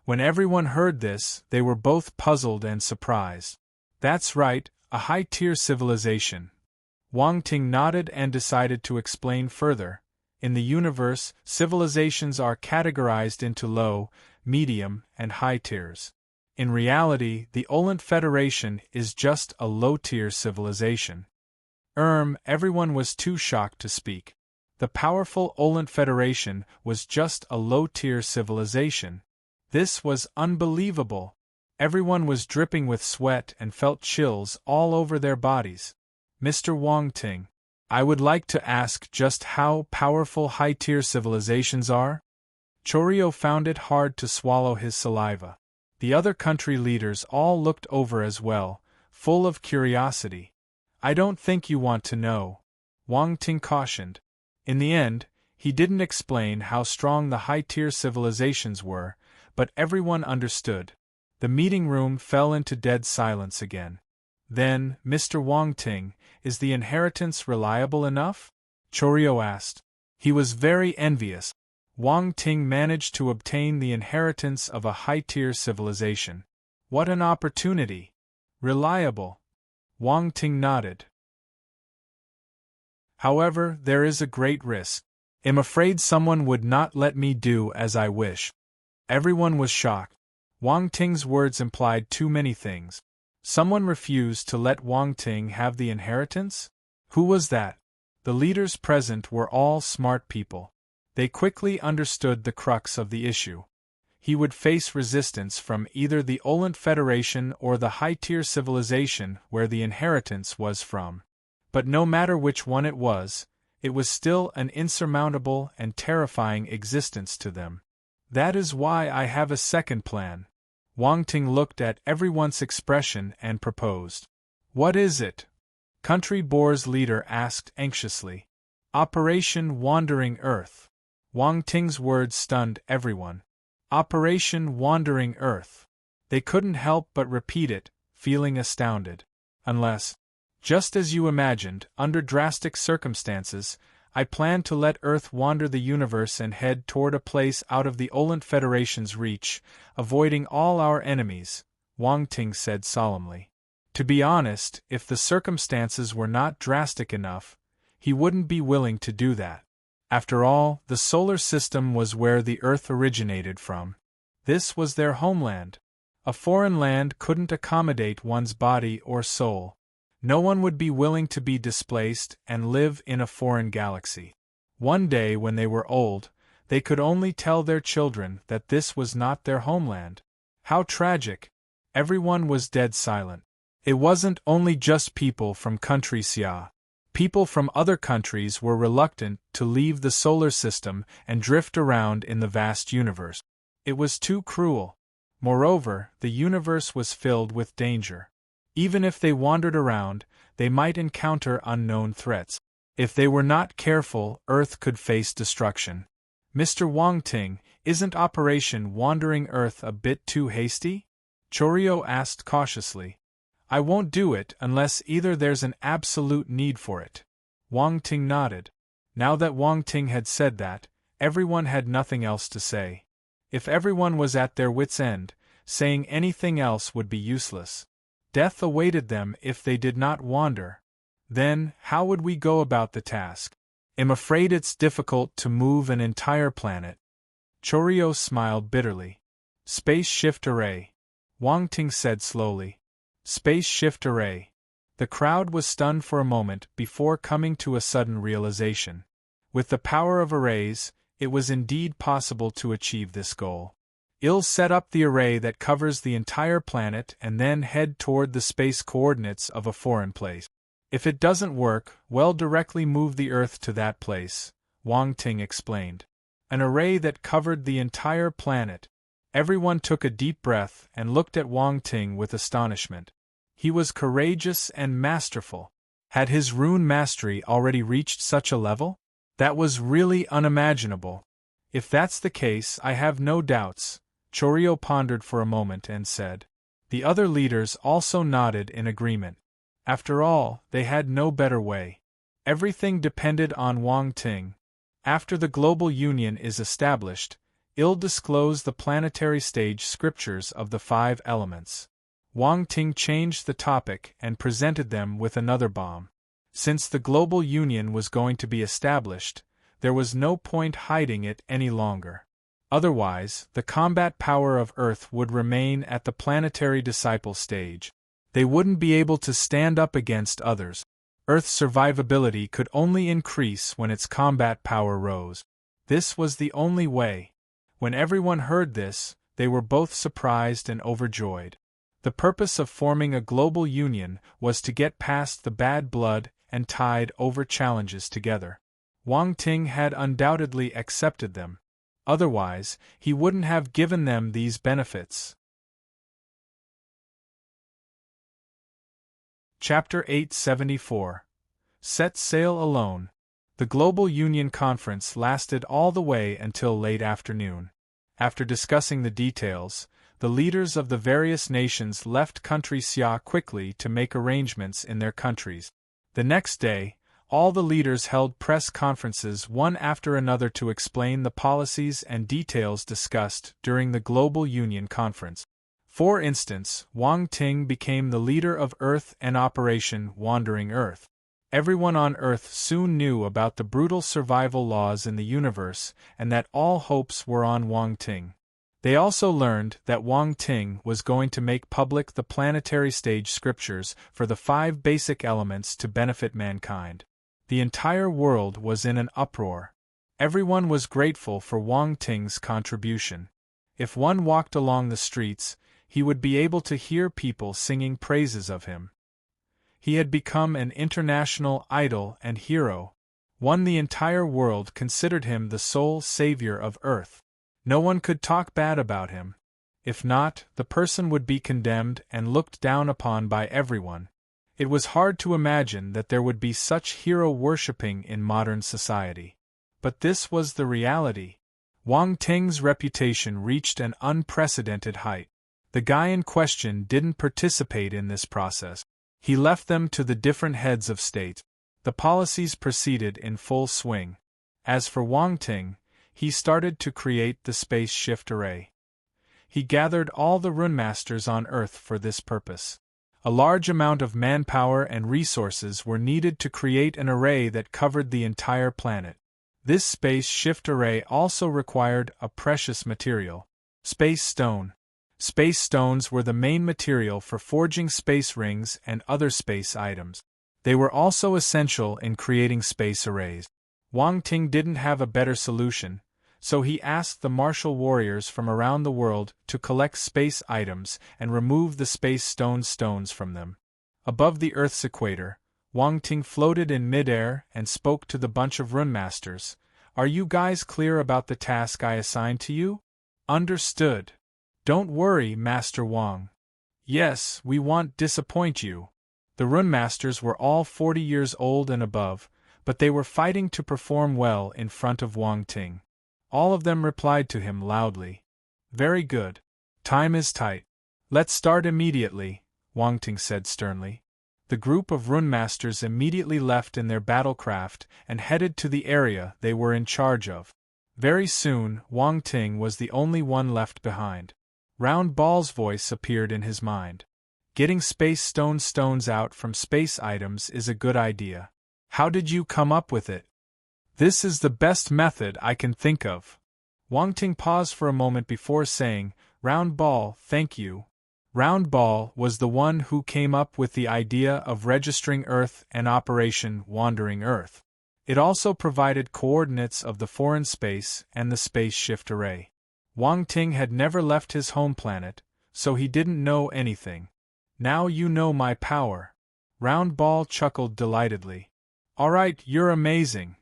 When everyone heard this, they were both puzzled and surprised. That's right, a high-tier civilization. Wang Ting nodded and decided to explain further. In the universe, civilizations are categorized into low, medium, and high tiers. In reality, the Olent Federation is just a low-tier civilization. Everyone was too shocked to speak. The powerful Olent Federation was just a low-tier civilization. This was unbelievable. Everyone was dripping with sweat and felt chills all over their bodies. Mr. Wang Ting, I would like to ask just how powerful high-tier civilizations are? Chorio found it hard to swallow his saliva. The other country leaders all looked over as well, full of curiosity. I don't think you want to know, Wang Ting cautioned. In the end, he didn't explain how strong the high-tier civilizations were, but everyone understood. The meeting room fell into dead silence again. Then, Mr. Wang Ting, is the inheritance reliable enough? Chorio asked. He was very envious. Wang Ting managed to obtain the inheritance of a high-tier civilization. What an opportunity! Reliable. Wang Ting nodded. However, there is a great risk. I'm afraid someone would not let me do as I wish. Everyone was shocked. Wang Ting's words implied too many things. Someone refused to let Wang Ting have the inheritance? Who was that? The leaders present were all smart people. They quickly understood the crux of the issue. He would face resistance from either the Olent Federation or the high-tier civilization where the inheritance was from. But no matter which one it was still an insurmountable and terrifying existence to them. That is why I have a second plan. Wang Ting looked at everyone's expression and proposed. What is it? Country Boar's leader asked anxiously. Operation Wandering Earth. Wang Ting's words stunned everyone. Operation Wandering Earth. They couldn't help but repeat it, feeling astounded. Unless, just as you imagined, under drastic circumstances, I plan to let Earth wander the universe and head toward a place out of the Olent Federation's reach, avoiding all our enemies, Wang Ting said solemnly. To be honest, if the circumstances were not drastic enough, he wouldn't be willing to do that. After all, the solar system was where the Earth originated from. This was their homeland. A foreign land couldn't accommodate one's body or soul. No one would be willing to be displaced and live in a foreign galaxy. One day when they were old, they could only tell their children that this was not their homeland. How tragic! Everyone was dead silent. It wasn't only just people from country Xia. People from other countries were reluctant to leave the solar system and drift around in the vast universe. It was too cruel. Moreover, the universe was filled with danger. Even if they wandered around, they might encounter unknown threats. If they were not careful, Earth could face destruction. Mr. Wang Ting, isn't Operation Wandering Earth a bit too hasty? Chorio asked cautiously. I won't do it unless either there's an absolute need for it. Wang Ting nodded. Now that Wang Ting had said that, everyone had nothing else to say. If everyone was at their wits' end, saying anything else would be useless. Death awaited them if they did not wander. Then, how would we go about the task? I'm afraid it's difficult to move an entire planet. Chorio smiled bitterly. Space shift array. Wang Ting said slowly. Space shift array. The crowd was stunned for a moment before coming to a sudden realization. With the power of arrays, it was indeed possible to achieve this goal. I'll set up the array that covers the entire planet and then head toward the space coordinates of a foreign place. If it doesn't work, well, directly move the Earth to that place, Wang Ting explained. An array that covered the entire planet. Everyone took a deep breath and looked at Wang Ting with astonishment. He was courageous and masterful. Had his rune mastery already reached such a level? That was really unimaginable. If that's the case, I have no doubts. Chorio pondered for a moment and said. The other leaders also nodded in agreement. After all, they had no better way. Everything depended on Wang Ting. After the global union is established, I'll disclose the planetary stage scriptures of the 5 elements. Wang Ting changed the topic and presented them with another bomb. Since the global union was going to be established, There was no point hiding it any longer. Otherwise, the combat power of Earth would remain at the planetary disciple stage. They wouldn't be able to stand up against others. Earth's survivability could only increase when its combat power rose. This was the only way. When everyone heard this, they were both surprised and overjoyed. The purpose of forming a global union was to get past the bad blood and tide over challenges together. Wang Ting had undoubtedly accepted them. Otherwise, he wouldn't have given them these benefits. Chapter 874. Set Sail Alone. The Global Union Conference lasted all the way until late afternoon. After discussing the details, the leaders of the various nations left country Xia quickly to make arrangements in their countries. The next day, all the leaders held press conferences one after another to explain the policies and details discussed during the Global Union Conference. For instance, Wang Ting became the leader of Earth and Operation Wandering Earth. Everyone on Earth soon knew about the brutal survival laws in the universe and that all hopes were on Wang Ting. They also learned that Wang Ting was going to make public the planetary stage scriptures for the 5 basic elements to benefit mankind. The entire world was in an uproar. Everyone was grateful for Wang Ting's contribution. If one walked along the streets, he would be able to hear people singing praises of him. He had become an international idol and hero. The entire world considered him the sole savior of Earth. No one could talk bad about him. If not, the person would be condemned and looked down upon by everyone. It was hard to imagine that there would be such hero-worshipping in modern society. But this was the reality. Wang Ting's reputation reached an unprecedented height. The guy in question didn't participate in this process. He left them to the different heads of state. The policies proceeded in full swing. As for Wang Ting, he started to create the space shift array. He gathered all the runmasters on Earth for this purpose. A large amount of manpower and resources were needed to create an array that covered the entire planet. This space shift array also required a precious material: space stone. Space stones were the main material for forging space rings and other space items. They were also essential in creating space arrays. Wang Ting didn't have a better solution, so he asked the martial warriors from around the world to collect space items and remove the space stones from them. Above the Earth's equator, Wang Ting floated in midair and spoke to the bunch of runmasters. "Are you guys clear about the task I assigned to you?" "Understood. Don't worry, Master Wang." "Yes, we won't disappoint you." The runmasters were all 40 years old and above, but they were fighting to perform well in front of Wang Ting. All of them replied to him loudly. "Very good. Time is tight. Let's start immediately," Wang Ting said sternly. The group of runmasters immediately left in their battlecraft and headed to the area they were in charge of. Very soon, Wang Ting was the only one left behind. Round Ball's voice appeared in his mind. "Getting space stones out from space items is a good idea. How did you come up with it?" "This is the best method I can think of." Wang Ting paused for a moment before saying, "Round Ball, thank you." Round Ball was the one who came up with the idea of registering Earth and Operation Wandering Earth. It also provided coordinates of the foreign space and the space shift array. Wang Ting had never left his home planet, so he didn't know anything. "Now you know my power." Round Ball chuckled delightedly. "All right, you're amazing."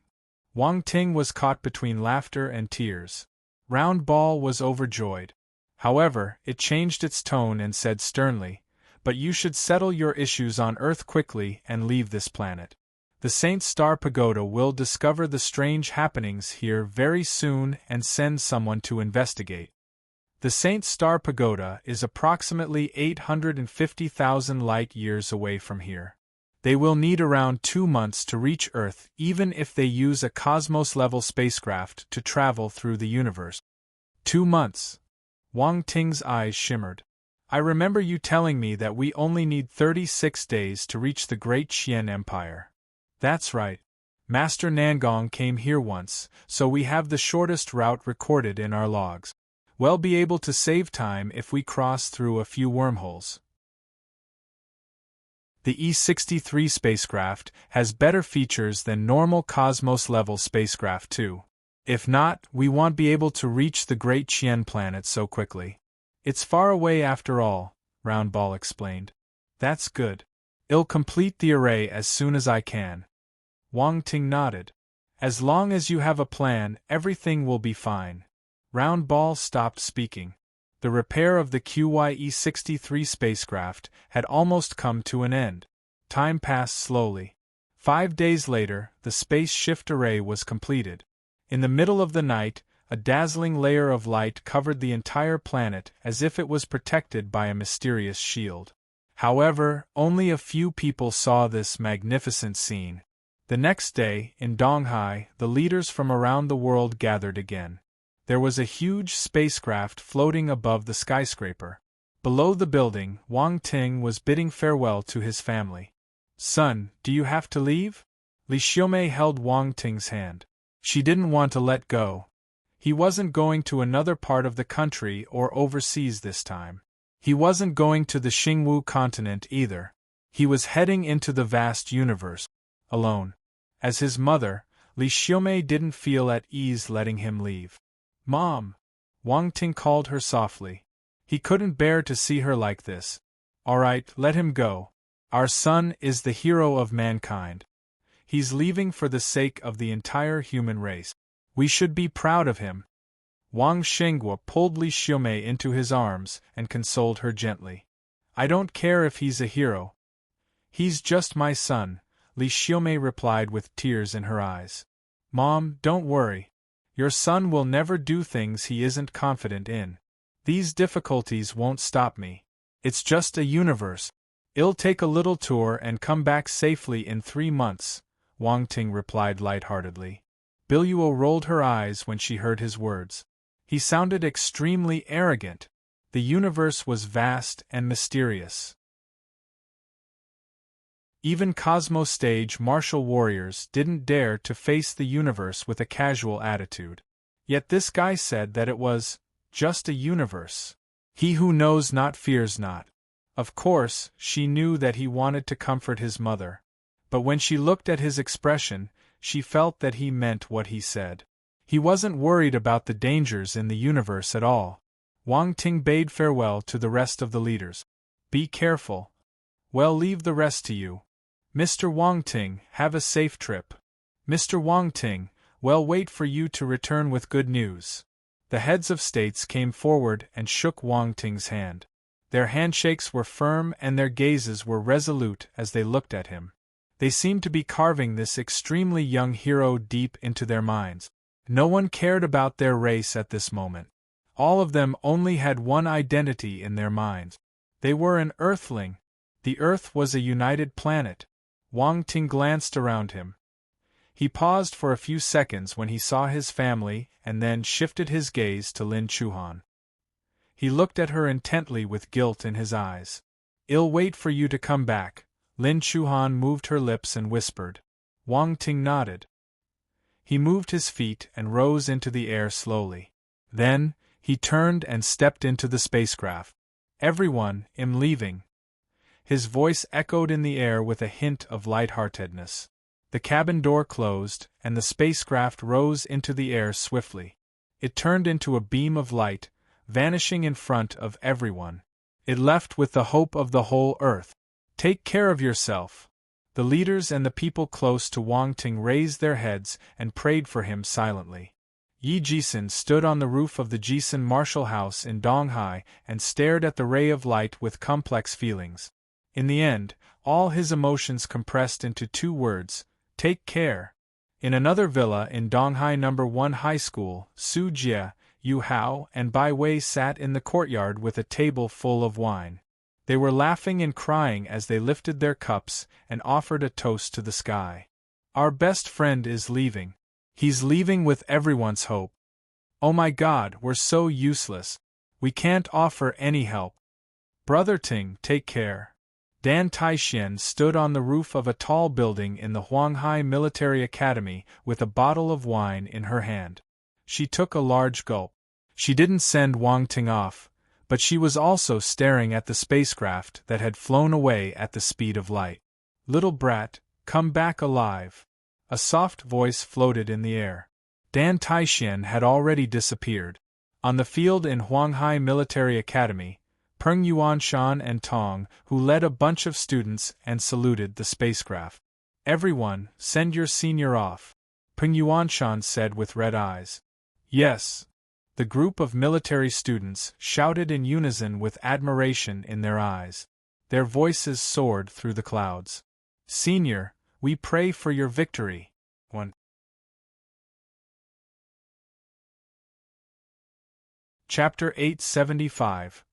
Wang Ting was caught between laughter and tears. Round Ball was overjoyed. However, it changed its tone and said sternly, "But you should settle your issues on Earth quickly and leave this planet. The Saint Star Pagoda will discover the strange happenings here very soon and send someone to investigate." The Saint Star Pagoda is approximately 850,000 light-years away from here. They will need around 2 months to reach Earth even if they use a Cosmos-level spacecraft to travel through the universe. 2 months. Wang Ting's eyes shimmered. "I remember you telling me that we only need 36 days to reach the Great Xian Empire." "That's right. Master Nangong came here once, so we have the shortest route recorded in our logs. We'll be able to save time if we cross through a few wormholes. The E-63 spacecraft has better features than normal Cosmos-level spacecraft too. If not, we won't be able to reach the Great Chien planet so quickly. It's far away after all, Roundball explained. That's good. I'll complete the array as soon as I can. Wang Ting nodded. As long as you have a plan, everything will be fine. Roundball stopped speaking. The repair of the QYE-63 spacecraft had almost come to an end. Time passed slowly. 5 days later, the space shift array was completed. In the middle of the night, a dazzling layer of light covered the entire planet as if it was protected by a mysterious shield. However, only a few people saw this magnificent scene. The next day, in Donghai, the leaders from around the world gathered again. There was a huge spacecraft floating above the skyscraper. Below the building, Wang Ting was bidding farewell to his family. Son, do you have to leave? Li Xiaomei held Wang Ting's hand. She didn't want to let go. He wasn't going to another part of the country or overseas this time. He wasn't going to the Xingwu continent either. He was heading into the vast universe, alone. As his mother, Li Xiaomei didn't feel at ease letting him leave. Mom! Wang Ting called her softly. He couldn't bear to see her like this. All right, let him go. Our son is the hero of mankind. He's leaving for the sake of the entire human race. We should be proud of him. Wang Shenghua pulled Li Xiaomei into his arms and consoled her gently. I don't care if he's a hero. He's just my son, Li Xiaomei replied with tears in her eyes. Mom, don't worry. Your son will never do things he isn't confident in. These difficulties won't stop me. It's just a universe. I'll take a little tour and come back safely in 3 months, Wang Ting replied lightheartedly. Biluo rolled her eyes when she heard his words. He sounded extremely arrogant. The universe was vast and mysterious. Even Cosmos stage martial warriors didn't dare to face the universe with a casual attitude. Yet this guy said that it was just a universe. He who knows not fears not. Of course, she knew that he wanted to comfort his mother. But when she looked at his expression, she felt that he meant what he said. He wasn't worried about the dangers in the universe at all. Wang Ting bade farewell to the rest of the leaders. Be careful. Well, leave the rest to you. Mr. Wang Ting, have a safe trip. Mr. Wang Ting, we'll wait for you to return with good news. The heads of states came forward and shook Wang Ting's hand. Their handshakes were firm and their gazes were resolute as they looked at him. They seemed to be carving this extremely young hero deep into their minds. No one cared about their race at this moment. All of them only had one identity in their minds. They were an Earthling. The Earth was a united planet. Wang Ting glanced around him. He paused for a few seconds when he saw his family and then shifted his gaze to Lin Chuhan. He looked at her intently with guilt in his eyes. I'll wait for you to come back. Lin Chuhan moved her lips and whispered. Wang Ting nodded. He moved his feet and rose into the air slowly. Then, he turned and stepped into the spacecraft. Everyone, I'm leaving. His voice echoed in the air with a hint of lightheartedness. The cabin door closed, and the spacecraft rose into the air swiftly. It turned into a beam of light, vanishing in front of everyone. It left with the hope of the whole Earth. Take care of yourself. The leaders and the people close to Wang Ting raised their heads and prayed for him silently. Yi Jisen stood on the roof of the Jisen Martial House in Donghai and stared at the ray of light with complex feelings. In the end, all his emotions compressed into 2 words, take care. In another villa in Donghai No. 1 High School, Su Jie, Yu Hao, and Bai Wei sat in the courtyard with a table full of wine. They were laughing and crying as they lifted their cups and offered a toast to the sky. Our best friend is leaving. He's leaving with everyone's hope. Oh my God, we're so useless. We can't offer any help. Brother Ting, take care. Dan Taixian stood on the roof of a tall building in the Huanghai Military Academy with a bottle of wine in her hand. She took a large gulp. She didn't send Wang Ting off, but she was also staring at the spacecraft that had flown away at the speed of light. "Little brat, come back alive." A soft voice floated in the air. Dan Taixian had already disappeared. On the field in Huanghai Military Academy, Peng Yuanshan and Tong, who led a bunch of students and saluted the spacecraft. "Everyone, send your senior off," Peng Yuanshan said with red eyes. "Yes." The group of military students shouted in unison with admiration in their eyes. Their voices soared through the clouds. "Senior, we pray for your victory." 1. Chapter 875.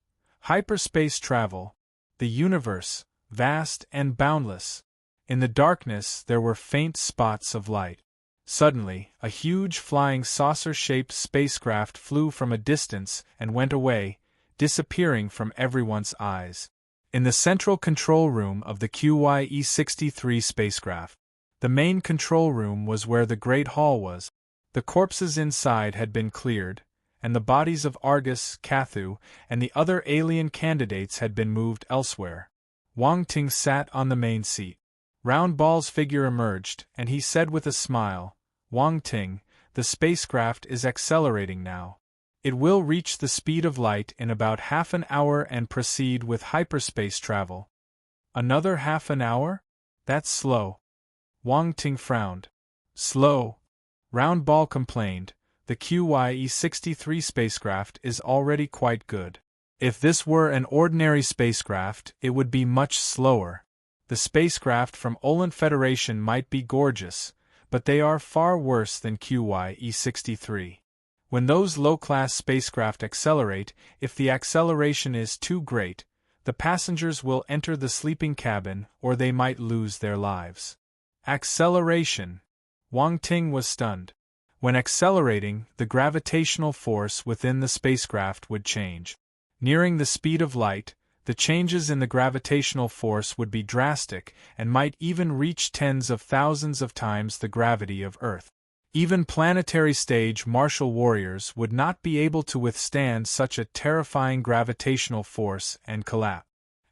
Hyperspace Travel. The universe, vast and boundless. In the darkness there were faint spots of light. Suddenly, a huge flying saucer-shaped spacecraft flew from a distance and went away, disappearing from everyone's eyes. In the central control room of the QYE-63 spacecraft. The main control room was where the Great Hall was. The corpses inside had been cleared, and the bodies of Argus, Cathu, and the other alien candidates had been moved elsewhere. Wang Ting sat on the main seat. Round Ball's figure emerged, and he said with a smile, "Wang Ting, the spacecraft is accelerating now. It will reach the speed of light in about half an hour and proceed with hyperspace travel." "Another half an hour? That's slow." Wang Ting frowned. "Slow?" Round Ball complained. "The QYE-63 spacecraft is already quite good. If this were an ordinary spacecraft, it would be much slower. The spacecraft from Olan Federation might be gorgeous, but they are far worse than QYE-63. When those low-class spacecraft accelerate, if the acceleration is too great, the passengers will enter the sleeping cabin or they might lose their lives." Acceleration! Wang Ting was stunned. When accelerating, the gravitational force within the spacecraft would change. Nearing the speed of light, the changes in the gravitational force would be drastic and might even reach tens of thousands of times the gravity of Earth. Even planetary stage martial warriors would not be able to withstand such a terrifying gravitational force and collapse.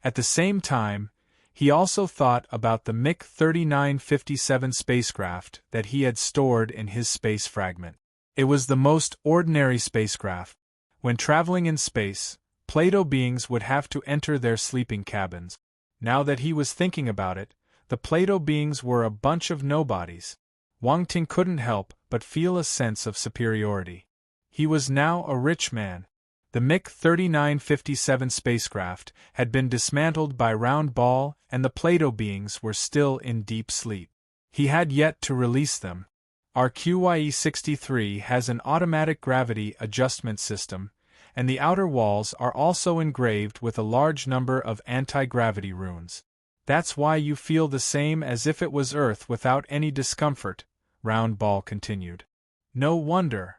At the same time, he also thought about the MiG-3957 spacecraft that he had stored in his space fragment. It was the most ordinary spacecraft. When traveling in space, Plato beings would have to enter their sleeping cabins. Now that he was thinking about it, the Plato beings were a bunch of nobodies. Wang Ting couldn't help but feel a sense of superiority. He was now a rich man. The MiG-3957 spacecraft had been dismantled by Round Ball and the Plato beings were still in deep sleep. He had yet to release them. Our QYE-63 has an automatic gravity adjustment system, and the outer walls are also engraved with a large number of anti-gravity runes. "That's why you feel the same as if it was Earth without any discomfort," Round Ball continued. "No wonder."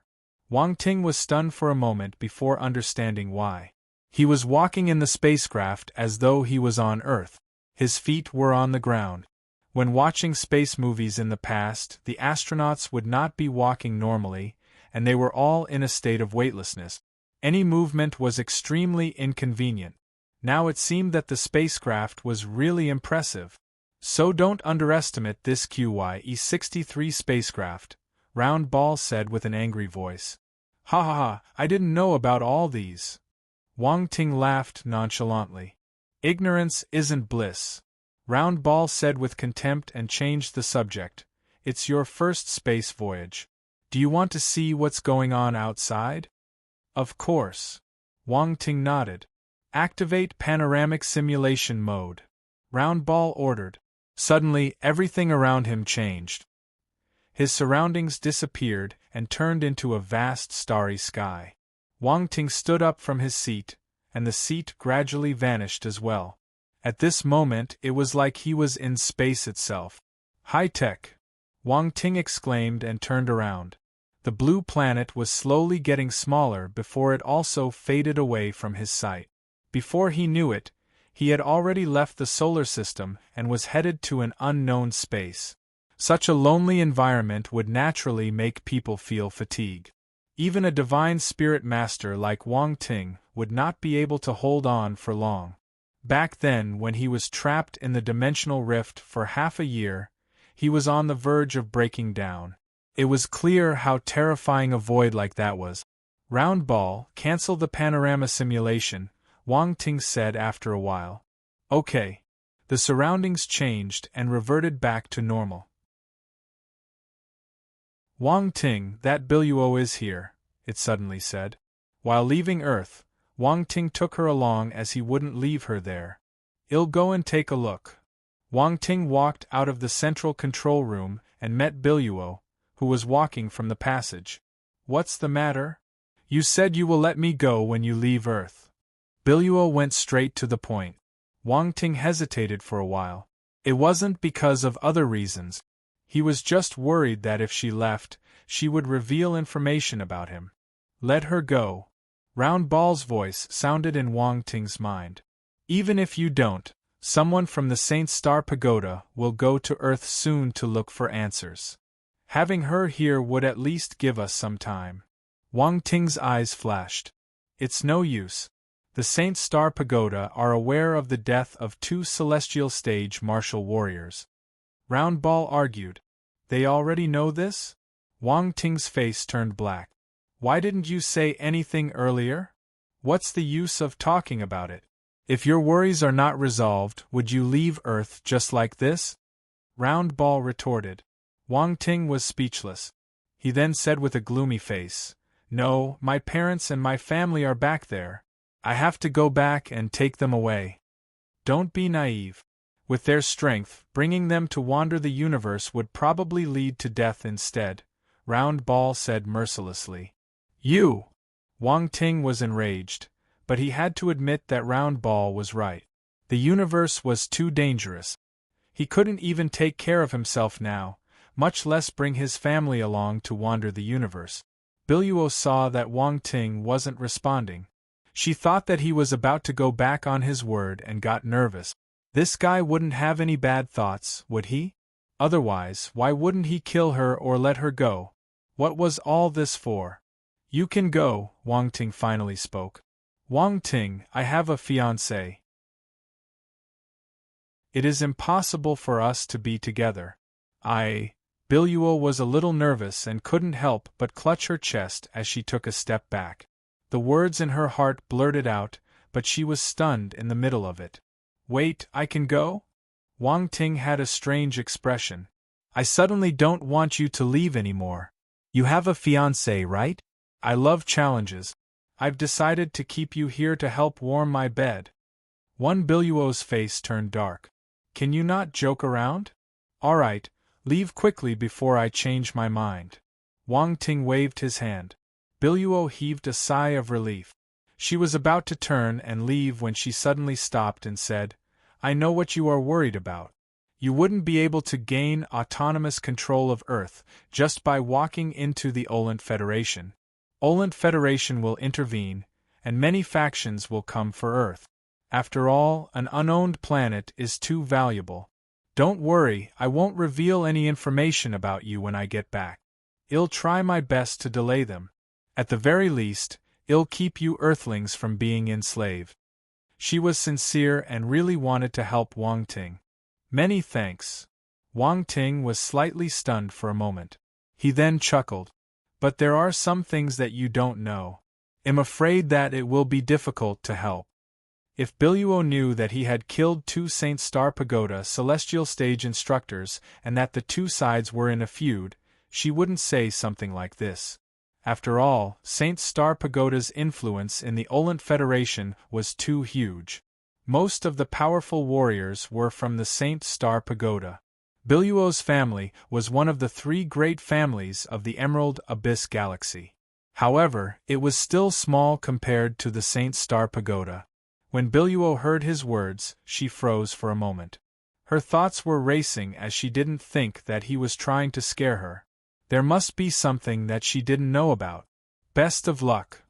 Wang Ting was stunned for a moment before understanding why. He was walking in the spacecraft as though he was on Earth. His feet were on the ground. When watching space movies in the past, the astronauts would not be walking normally, and they were all in a state of weightlessness. Any movement was extremely inconvenient. Now it seemed that the spacecraft was really impressive. "So don't underestimate this QYE-63 spacecraft," Round Ball said with an angry voice. "Ha ha ha, I didn't know about all these." Wang Ting laughed nonchalantly. "Ignorance isn't bliss," Round Ball said with contempt and changed the subject. "It's your first space voyage. Do you want to see what's going on outside?" "Of course." Wang Ting nodded. "Activate panoramic simulation mode," Round Ball ordered. Suddenly, everything around him changed. His surroundings disappeared and turned into a vast starry sky. Wang Ting stood up from his seat, and the seat gradually vanished as well. At this moment it was like he was in space itself. "High-tech!" Wang Ting exclaimed and turned around. The blue planet was slowly getting smaller before it also faded away from his sight. Before he knew it, He had already left the solar system and was headed to an unknown space. Such a lonely environment would naturally make people feel fatigue. Even a divine spirit master like Wang Ting would not be able to hold on for long. Back then, when he was trapped in the dimensional rift for half a year, he was on the verge of breaking down. It was clear how terrifying a void like that was. Round ball, cancel the panorama simulation, Wang Ting said after a while. Okay. The surroundings changed and reverted back to normal. Wang Ting, that Biluo is here, it suddenly said. While leaving Earth, Wang Ting took her along as he wouldn't leave her there. "I'll go and take a look." Wang Ting walked out of the central control room and met Biluo, who was walking from the passage. "What's the matter? You said you will let me go when you leave Earth." Biluo went straight to the point. Wang Ting hesitated for a while. It wasn't because of other reasons. He was just worried that if she left, she would reveal information about him. "Let her go." Round Ball's voice sounded in Wang Ting's mind. "Even if you don't, someone from the Saint Star Pagoda will go to Earth soon to look for answers. Having her here would at least give us some time." Wang Ting's eyes flashed. "It's no use. The Saint Star Pagoda are aware of the death of 2 celestial stage martial warriors." Round Ball argued. "They already know this?" Wang Ting's face turned black. "Why didn't you say anything earlier? What's the use of talking about it? If your worries are not resolved, would you leave Earth just like this?" Round Ball retorted. Wang Ting was speechless. He then said with a gloomy face, "No, my parents and my family are back there. I have to go back and take them away." "Don't be naive. With their strength, bringing them to wander the universe would probably lead to death instead," Round Ball said mercilessly. "You!" Wang Ting was enraged, but he had to admit that Round Ball was right. The universe was too dangerous. He couldn't even take care of himself now, much less bring his family along to wander the universe. Biluo saw that Wang Ting wasn't responding. She thought that he was about to go back on his word and got nervous. This guy wouldn't have any bad thoughts, would he? Otherwise, why wouldn't he kill her or let her go? What was all this for? "You can go," Wang Ting finally spoke. "Wang Ting, I have a fiancé. It is impossible for us to be together." Biluo was a little nervous and couldn't help but clutch her chest as she took a step back. The words in her heart blurted out, but she was stunned in the middle of it. "Wait, I can go?" Wang Ting had a strange expression. "I suddenly don't want you to leave anymore. You have a fiancé, right? I love challenges. I've decided to keep you here to help warm my bed." Biluo's face turned dark. "Can you not joke around? All right, leave quickly before I change my mind." Wang Ting waved his hand. Biluo heaved a sigh of relief. She was about to turn and leave when she suddenly stopped and said, "I know what you are worried about. You wouldn't be able to gain autonomous control of Earth just by walking into the Olent Federation. Olent Federation will intervene, and many factions will come for Earth. After all, an unowned planet is too valuable. Don't worry, I won't reveal any information about you when I get back. I'll try my best to delay them. At the very least, I'll keep you Earthlings from being enslaved." She was sincere and really wanted to help Wang Ting. "Many thanks." Wang Ting was slightly stunned for a moment. He then chuckled. "But there are some things that you don't know. I'm afraid that it will be difficult to help." If Biluo knew that he had killed 2 Saint Star Pagoda celestial stage instructors and that the 2 sides were in a feud, she wouldn't say something like this. After all, Saint Star Pagoda's influence in the Olent Federation was too huge. Most of the powerful warriors were from the Saint Star Pagoda. Biluo's family was one of the 3 great families of the Emerald Abyss Galaxy. However, it was still small compared to the Saint Star Pagoda. When Biluo heard his words, she froze for a moment. Her thoughts were racing as she didn't think that he was trying to scare her. There must be something that she didn't know about. "Best of luck."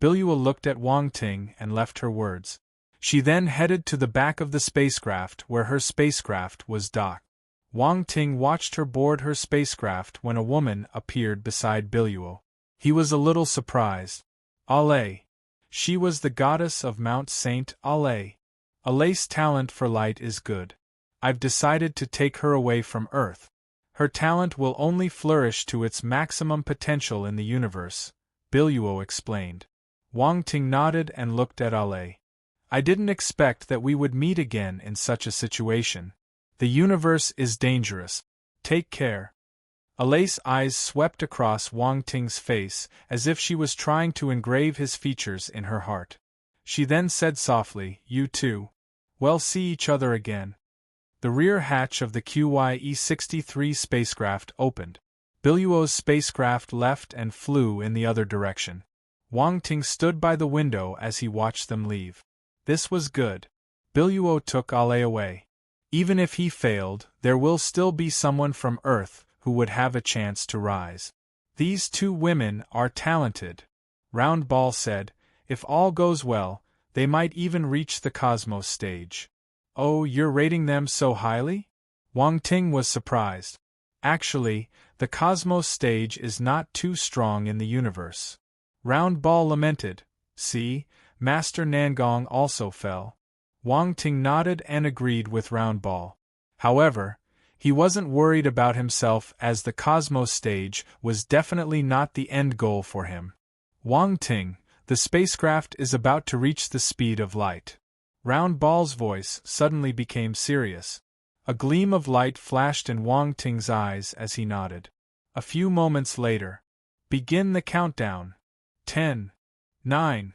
Biluo looked at Wang Ting and left her words. She then headed to the back of the spacecraft where her spacecraft was docked. Wang Ting watched her board her spacecraft when a woman appeared beside Biluo. He was a little surprised. Ale. She was the goddess of Mount Saint Ale. Ale's talent for light is good. I've decided to take her away from Earth. Her talent will only flourish to its maximum potential in the universe, Biluo explained. Wang Ting nodded and looked at Ale. I didn't expect that we would meet again in such a situation. The universe is dangerous. Take care. Ale's eyes swept across Wang Ting's face as if she was trying to engrave his features in her heart. She then said softly, You too. Well, see each other again. The rear hatch of the QYE-63 spacecraft opened. Biluo's spacecraft left and flew in the other direction. Wang Ting stood by the window as he watched them leave. This was good. Biluo took Ale away. Even if he failed, there will still be someone from Earth who would have a chance to rise. These two women are talented, Round Ball said. If all goes well, they might even reach the Cosmos stage. Oh, you're rating them so highly? Wang Ting was surprised. Actually, the Cosmos stage is not too strong in the universe. Round Ball lamented. See, Master Nangong also fell. Wang Ting nodded and agreed with Round Ball. However, he wasn't worried about himself as the Cosmos stage was definitely not the end goal for him. Wang Ting, the spacecraft is about to reach the speed of light. Round Ball's voice suddenly became serious. A gleam of light flashed in Wang Ting's eyes as he nodded. A few moments later. Begin the countdown. 10, 9,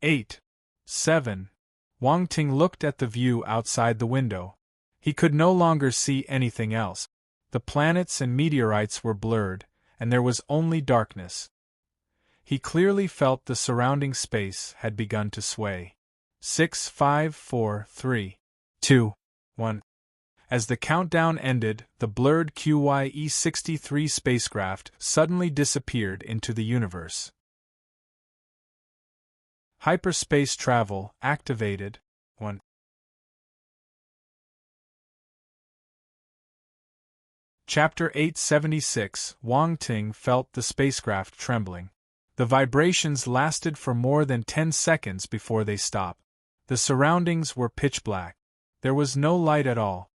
8, 7. Wang Ting looked at the view outside the window. He could no longer see anything else. The planets and meteorites were blurred, and there was only darkness. He clearly felt the surrounding space had begun to sway. 6, 5, 4, 3, 2, 1. As the countdown ended, the blurred QYE-63 spacecraft suddenly disappeared into the universe. Hyperspace travel activated. 1. Chapter 876. Wang Ting felt the spacecraft trembling. The vibrations lasted for more than 10 seconds before they stopped. The surroundings were pitch black. There was no light at all.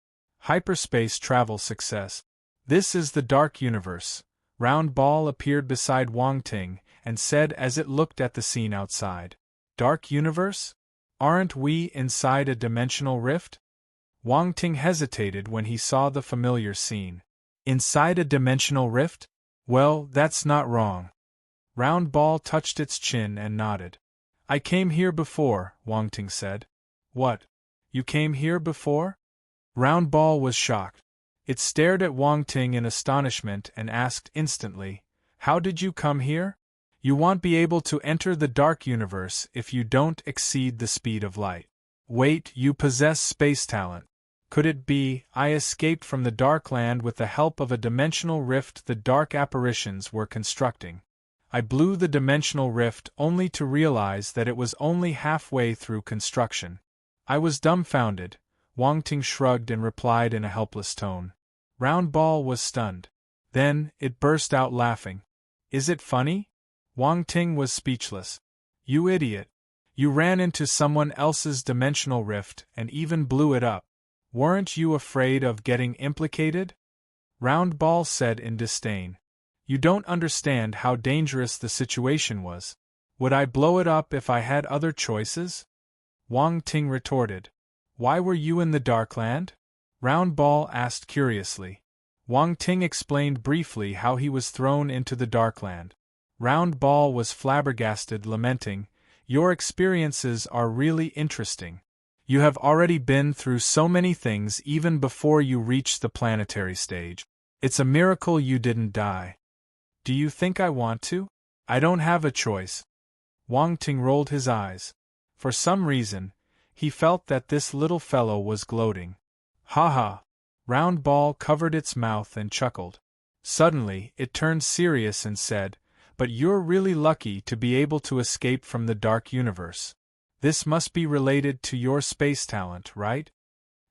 Hyperspace travel success. This is the dark universe. Round Ball appeared beside Wang Ting and said as it looked at the scene outside. Dark universe? Aren't we inside a dimensional rift? Wang Ting hesitated when he saw the familiar scene. Inside a dimensional rift? Well, that's not wrong. Round Ball touched its chin and nodded. I came here before, Wang Ting said. What? You came here before? Round Ball was shocked. It stared at Wang Ting in astonishment and asked instantly, How did you come here? You won't be able to enter the dark universe if you don't exceed the speed of light. Wait, you possess space talent. Could it be, I escaped from the dark land with the help of a dimensional rift the dark apparitions were constructing? I blew the dimensional rift only to realize that it was only halfway through construction. I was dumbfounded. Wang Ting shrugged and replied in a helpless tone. Round Ball was stunned. Then, it burst out laughing. Is it funny? Wang Ting was speechless. You idiot. You ran into someone else's dimensional rift and even blew it up. Weren't you afraid of getting implicated? Round Ball said in disdain. You don't understand how dangerous the situation was. Would I blow it up if I had other choices? Wang Ting retorted. Why were you in the Darkland? Round Ball asked curiously. Wang Ting explained briefly how he was thrown into the Darkland. Round Ball was flabbergasted, lamenting, Your experiences are really interesting. You have already been through so many things even before you reached the planetary stage. It's a miracle you didn't die. Do you think I want to? I don't have a choice. Wang Ting rolled his eyes. For some reason, he felt that this little fellow was gloating. Ha ha! Round Ball covered its mouth and chuckled. Suddenly, it turned serious and said, But you're really lucky to be able to escape from the dark universe. This must be related to your space talent, right?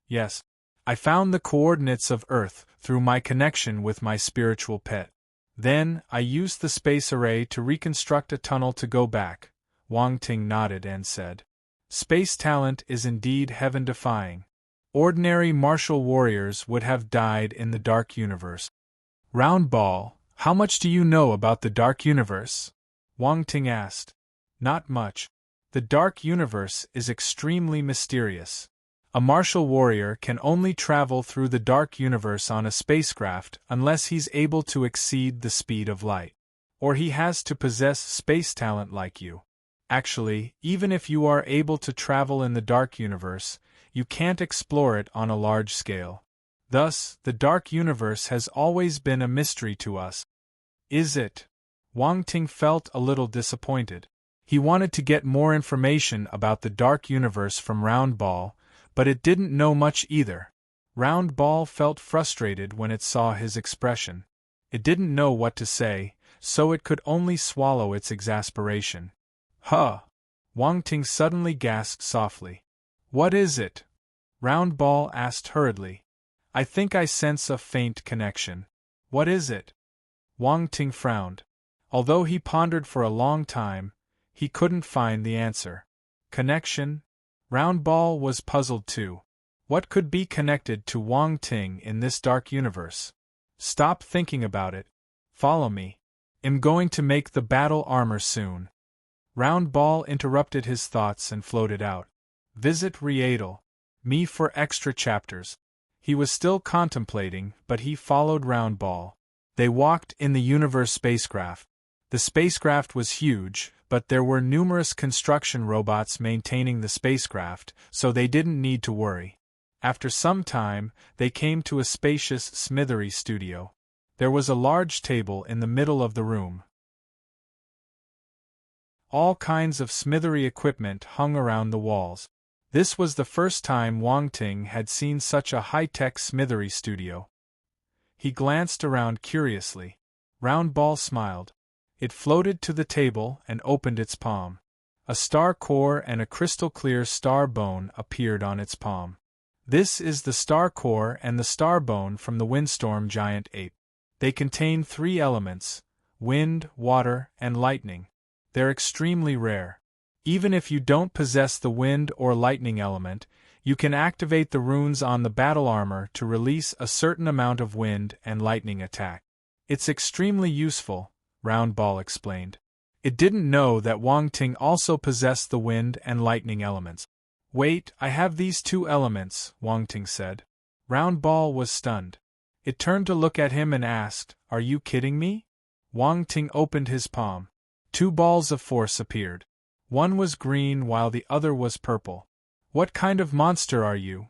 Yes. I found the coordinates of Earth through my connection with my spiritual pet. Then, I used the space array to reconstruct a tunnel to go back. Wang Ting nodded and said, Space talent is indeed heaven-defying. Ordinary martial warriors would have died in the Dark Universe. Round Ball, how much do you know about the Dark Universe? Wang Ting asked. Not much. The Dark Universe is extremely mysterious. A martial warrior can only travel through the Dark Universe on a spacecraft unless he's able to exceed the speed of light. Or he has to possess space talent like you. Actually, even if you are able to travel in the Dark Universe, you can't explore it on a large scale. Thus, the Dark Universe has always been a mystery to us. Is it? Wang Ting felt a little disappointed. He wanted to get more information about the Dark Universe from Round Ball, but it didn't know much either. Round Ball felt frustrated when it saw his expression. It didn't know what to say, so it could only swallow its exasperation. Huh! Wang Ting suddenly gasped softly. What is it? Round Ball asked hurriedly. I think I sense a faint connection. What is it? Wang Ting frowned. Although he pondered for a long time, he couldn't find the answer. Connection? Round Ball was puzzled too. What could be connected to Wang Ting in this dark universe? Stop thinking about it. Follow me. I'm going to make the battle armor soon. Round Ball interrupted his thoughts and floated out. Visit Riedel. Me for extra chapters. He was still contemplating, but he followed Round Ball. They walked in the Universe spacecraft. The spacecraft was huge, but there were numerous construction robots maintaining the spacecraft, so they didn't need to worry. After some time, they came to a spacious smithery studio. There was a large table in the middle of the room. All kinds of smithery equipment hung around the walls. This was the first time Wang Ting had seen such a high-tech smithery studio. He glanced around curiously. Round Ball smiled. It floated to the table and opened its palm. A star core and a crystal-clear star bone appeared on its palm. This is the star core and the star bone from the windstorm giant ape. They contain 3 elements: wind, water, and lightning. They're extremely rare. Even if you don't possess the wind or lightning element, you can activate the runes on the battle armor to release a certain amount of wind and lightning attack. It's extremely useful, Round Ball explained. It didn't know that Wang Ting also possessed the wind and lightning elements. Wait, I have these 2 elements, Wang Ting said. Round Ball was stunned. It turned to look at him and asked, Are you kidding me? Wang Ting opened his palm. 2 balls of force appeared. One was green while the other was purple. What kind of monster are you?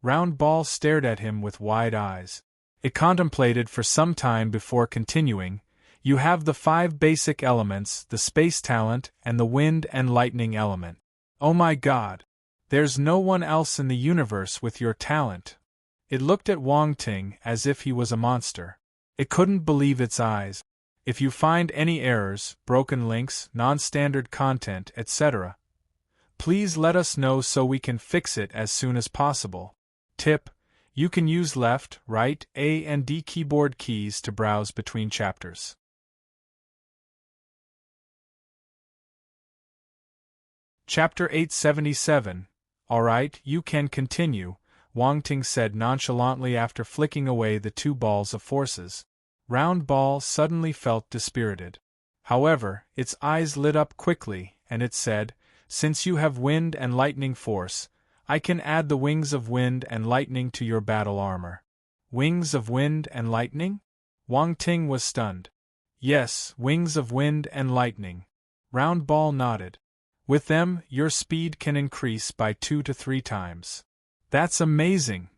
Round Ball stared at him with wide eyes. It contemplated for some time before continuing. You have the 5 basic elements, the space talent, and the wind and lightning element. Oh my God! There's no one else in the universe with your talent. It looked at Wang Ting as if he was a monster. It couldn't believe its eyes. If you find any errors, broken links, non-standard content, etc., please let us know so we can fix it as soon as possible. Tip: you can use left, right, A and D keyboard keys to browse between chapters. Chapter 877. Alright, you can continue, Wang Ting said nonchalantly after flicking away the 2 balls of forces. Round Ball suddenly felt dispirited. However, its eyes lit up quickly, and it said, Since you have wind and lightning force, I can add the wings of wind and lightning to your battle armor. Wings of wind and lightning? Wang Ting was stunned. Yes, wings of wind and lightning. Round Ball nodded. With them, your speed can increase by 2 to 3 times. That's amazing!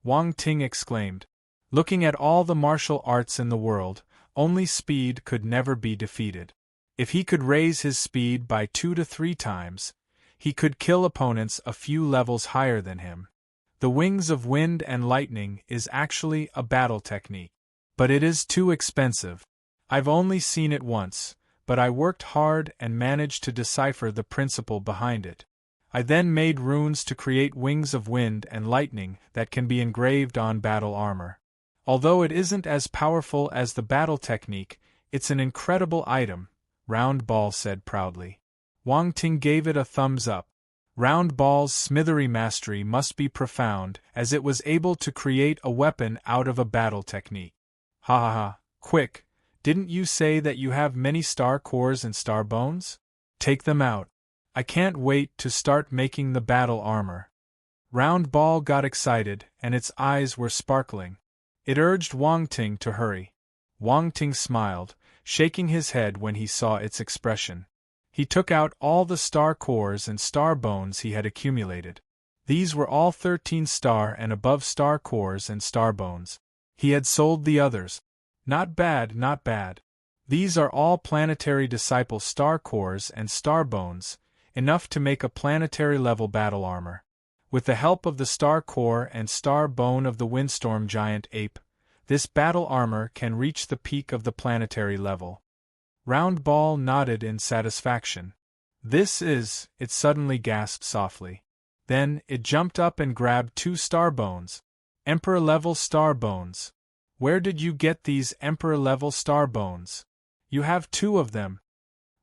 Wang Ting exclaimed. Looking at all the martial arts in the world, only speed could never be defeated. If he could raise his speed by 2 to 3 times, he could kill opponents a few levels higher than him. The wings of wind and lightning is actually a battle technique. But it is too expensive. I've only seen it once, but I worked hard and managed to decipher the principle behind it. I then made runes to create wings of wind and lightning that can be engraved on battle armor. Although it isn't as powerful as the battle technique, it's an incredible item, Round Ball said proudly. Wang Ting gave it a thumbs up. Round Ball's smithery mastery must be profound, as it was able to create a weapon out of a battle technique. Ha ha ha, quick, didn't you say that you have many star cores and star bones? Take them out. I can't wait to start making the battle armor. Round Ball got excited, and its eyes were sparkling. It urged Wang Ting to hurry. Wang Ting smiled, shaking his head when he saw its expression. He took out all the star cores and star bones he had accumulated. These were all 13 star and above star cores and star bones. He had sold the others. Not bad, not bad. These are all planetary disciple star cores and star bones, enough to make a planetary-level battle armor. With the help of the star core and star bone of the windstorm giant ape, this battle armor can reach the peak of the planetary level. Round Ball nodded in satisfaction. This is, it suddenly gasped softly. Then, it jumped up and grabbed 2 star bones. Emperor-level star bones. Where did you get these Emperor-level star bones? You have 2 of them.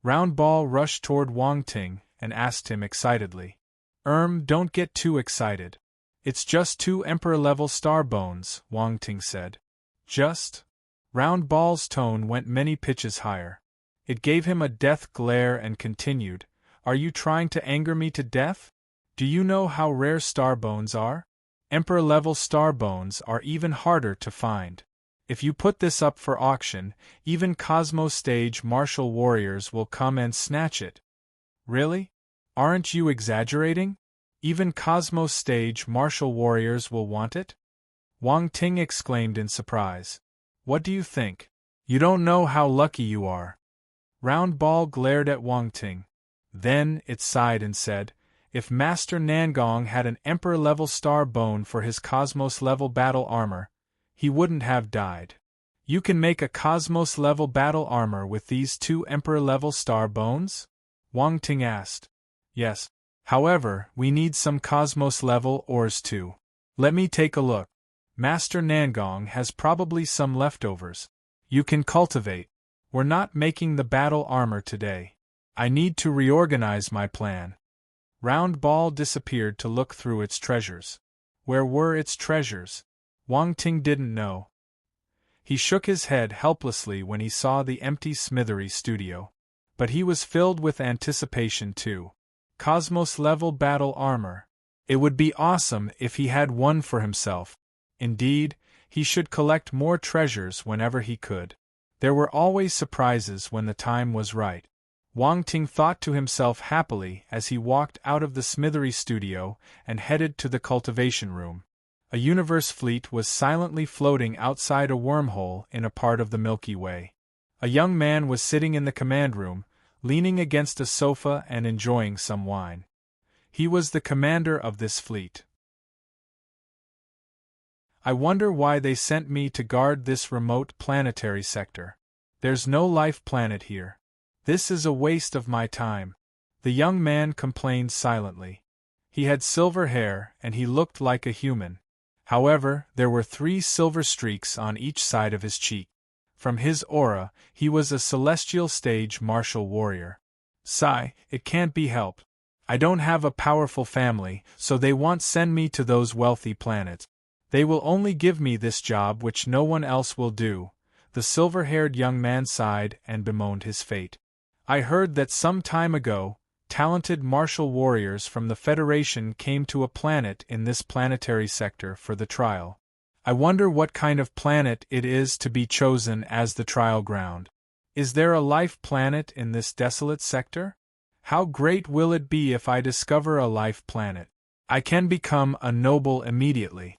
Round Ball rushed toward Wang Ting and asked him excitedly. Don't get too excited. It's just 2 Emperor-level star bones, Wang Ting said. Just? Round Ball's tone went many pitches higher. It gave him a death glare and continued, Are you trying to anger me to death? Do you know how rare star bones are? Emperor-level star bones are even harder to find. If you put this up for auction, even Cosmos Stage martial warriors will come and snatch it. Really? Aren't you exaggerating? Even Cosmos Stage martial warriors will want it? Wang Ting exclaimed in surprise. What do you think? You don't know how lucky you are. Round Ball glared at Wang Ting. Then it sighed and said, If Master Nangong had an Emperor-level star bone for his Cosmos-level battle armor, he wouldn't have died. You can make a Cosmos-level battle armor with these 2 Emperor-level star bones? Wang Ting asked. Yes. However, we need some Cosmos-level ores too. Let me take a look. Master Nangong has probably some leftovers. You can cultivate. We're not making the battle armor today. I need to reorganize my plan. Round Ball disappeared to look through its treasures. Where were its treasures? Wang Ting didn't know. He shook his head helplessly when he saw the empty smithery studio. But he was filled with anticipation too. Cosmos-level battle armor. It would be awesome if he had one for himself. Indeed, he should collect more treasures whenever he could. There were always surprises when the time was right. Wang Ting thought to himself happily as he walked out of the smithery studio and headed to the cultivation room. A universe fleet was silently floating outside a wormhole in a part of the Milky Way. A young man was sitting in the command room, leaning against a sofa and enjoying some wine. He was the commander of this fleet. I wonder why they sent me to guard this remote planetary sector. There's no life planet here. This is a waste of my time. The young man complained silently. He had silver hair and he looked like a human. However, there were 3 silver streaks on each side of his cheek. From his aura, he was a celestial stage martial warrior. Sigh, it can't be helped. I don't have a powerful family, so they won't send me to those wealthy planets. They will only give me this job which no one else will do. The silver-haired young man sighed and bemoaned his fate. I heard that some time ago, talented martial warriors from the Federation came to a planet in this planetary sector for the trial. I wonder what kind of planet it is to be chosen as the trial ground. Is there a life planet in this desolate sector? How great will it be if I discover a life planet? I can become a noble immediately.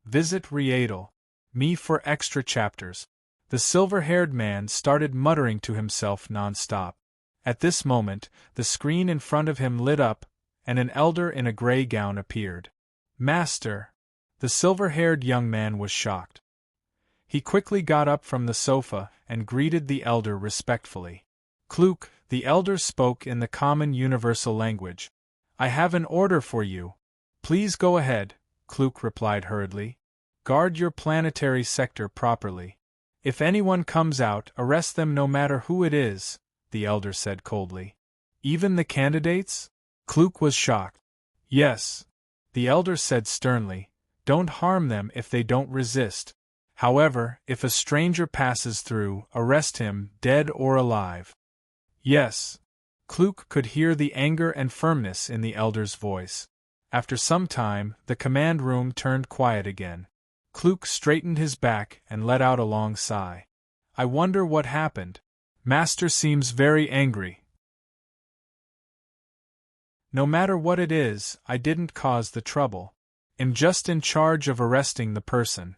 Visit Readel. Me for extra chapters. The silver-haired man started muttering to himself non-stop. At this moment, the screen in front of him lit up, and an elder in a gray gown appeared. Master! The silver-haired young man was shocked. He quickly got up from the sofa and greeted the elder respectfully. Kluk, the elder spoke in the common universal language. I have an order for you. Please go ahead, Klook replied hurriedly. Guard your planetary sector properly. If anyone comes out, arrest them no matter who it is, the elder said coldly. Even the candidates? Klook was shocked. Yes, the elder said sternly. Don't harm them if they don't resist. However, if a stranger passes through, arrest him, dead or alive. Yes. Klook could hear the anger and firmness in the elder's voice. After some time, the command room turned quiet again. Klook straightened his back and let out a long sigh. I wonder what happened. Master seems very angry. No matter what it is, I didn't cause the trouble. I'm just in charge of arresting the person.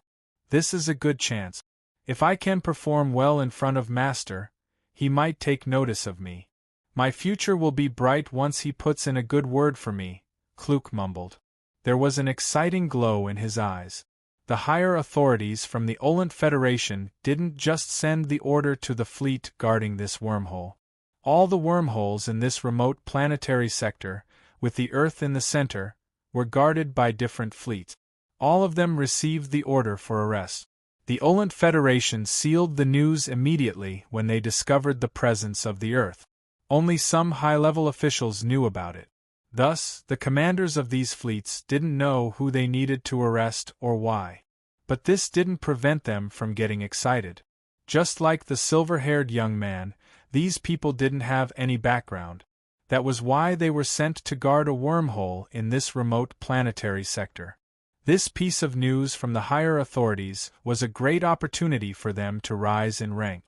This is a good chance. If I can perform well in front of Master, he might take notice of me. My future will be bright once he puts in a good word for me, Klook mumbled. There was an exciting glow in his eyes. The higher authorities from the Olent Federation didn't just send the order to the fleet guarding this wormhole. All the wormholes in this remote planetary sector, with the Earth in the center, were guarded by different fleets. All of them received the order for arrest. The Olent Federation sealed the news immediately when they discovered the presence of the Earth. Only some high-level officials knew about it. Thus, the commanders of these fleets didn't know who they needed to arrest or why. But this didn't prevent them from getting excited. Just like the silver-haired young man, these people didn't have any background. That was why they were sent to guard a wormhole in this remote planetary sector. This piece of news from the higher authorities was a great opportunity for them to rise in rank.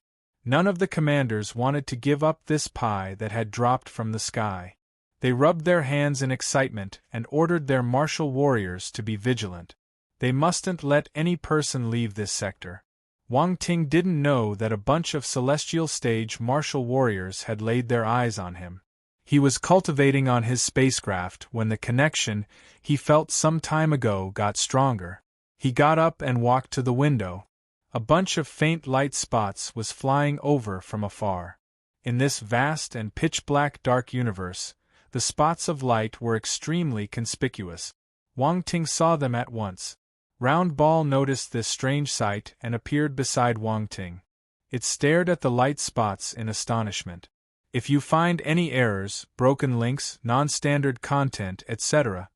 None of the commanders wanted to give up this pie that had dropped from the sky. They rubbed their hands in excitement and ordered their martial warriors to be vigilant. They mustn't let any person leave this sector. Wang Ting didn't know that a bunch of celestial stage martial warriors had laid their eyes on him. He was cultivating on his spacecraft when the connection he felt some time ago got stronger. He got up and walked to the window. A bunch of faint light spots was flying over from afar. In this vast and pitch-black dark universe, the spots of light were extremely conspicuous. Wang Ting saw them at once. Round Ball noticed this strange sight and appeared beside Wang Ting. It stared at the light spots in astonishment. If you find any errors, broken links, non-standard content, etc.,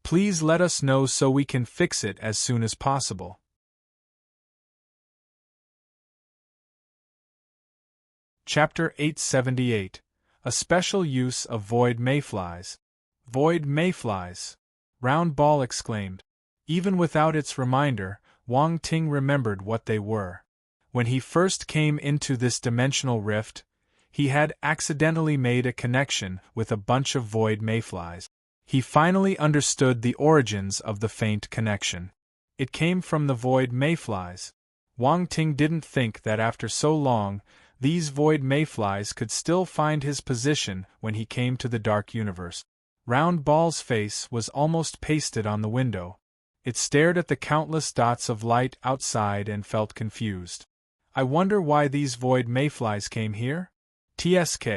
please let us know so we can fix it as soon as possible. Chapter 878. A Special Use of Void Mayflies. Void Mayflies! Round Ball exclaimed. Even without its reminder, Wang Ting remembered what they were. When he first came into this dimensional rift, he had accidentally made a connection with a bunch of void mayflies. He finally understood the origins of the faint connection. It came from the void mayflies. Wang Ting didn't think that after so long, these void mayflies could still find his position when he came to the dark universe. Round Ball's face was almost pasted on the window. It stared at the countless dots of light outside and felt confused. I wonder why these void mayflies came here? TSK,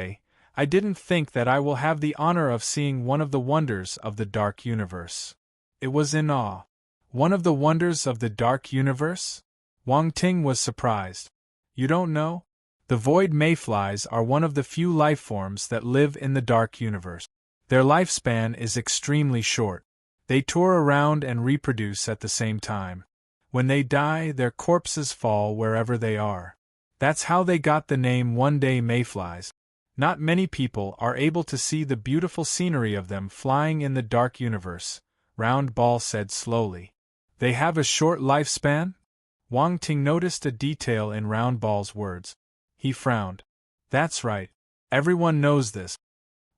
I didn't think that I will have the honor of seeing one of the wonders of the dark universe. It was in awe. One of the wonders of the dark universe? Wang Ting was surprised. You don't know? The void mayflies are one of the few life forms that live in the dark universe. Their lifespan is extremely short. They tour around and reproduce at the same time. When they die, their corpses fall wherever they are. That's how they got the name one-day mayflies. Not many people are able to see the beautiful scenery of them flying in the dark universe, Round Ball said slowly. They have a short lifespan? Wang Ting noticed a detail in Round Ball's words. He frowned. That's right. Everyone knows this.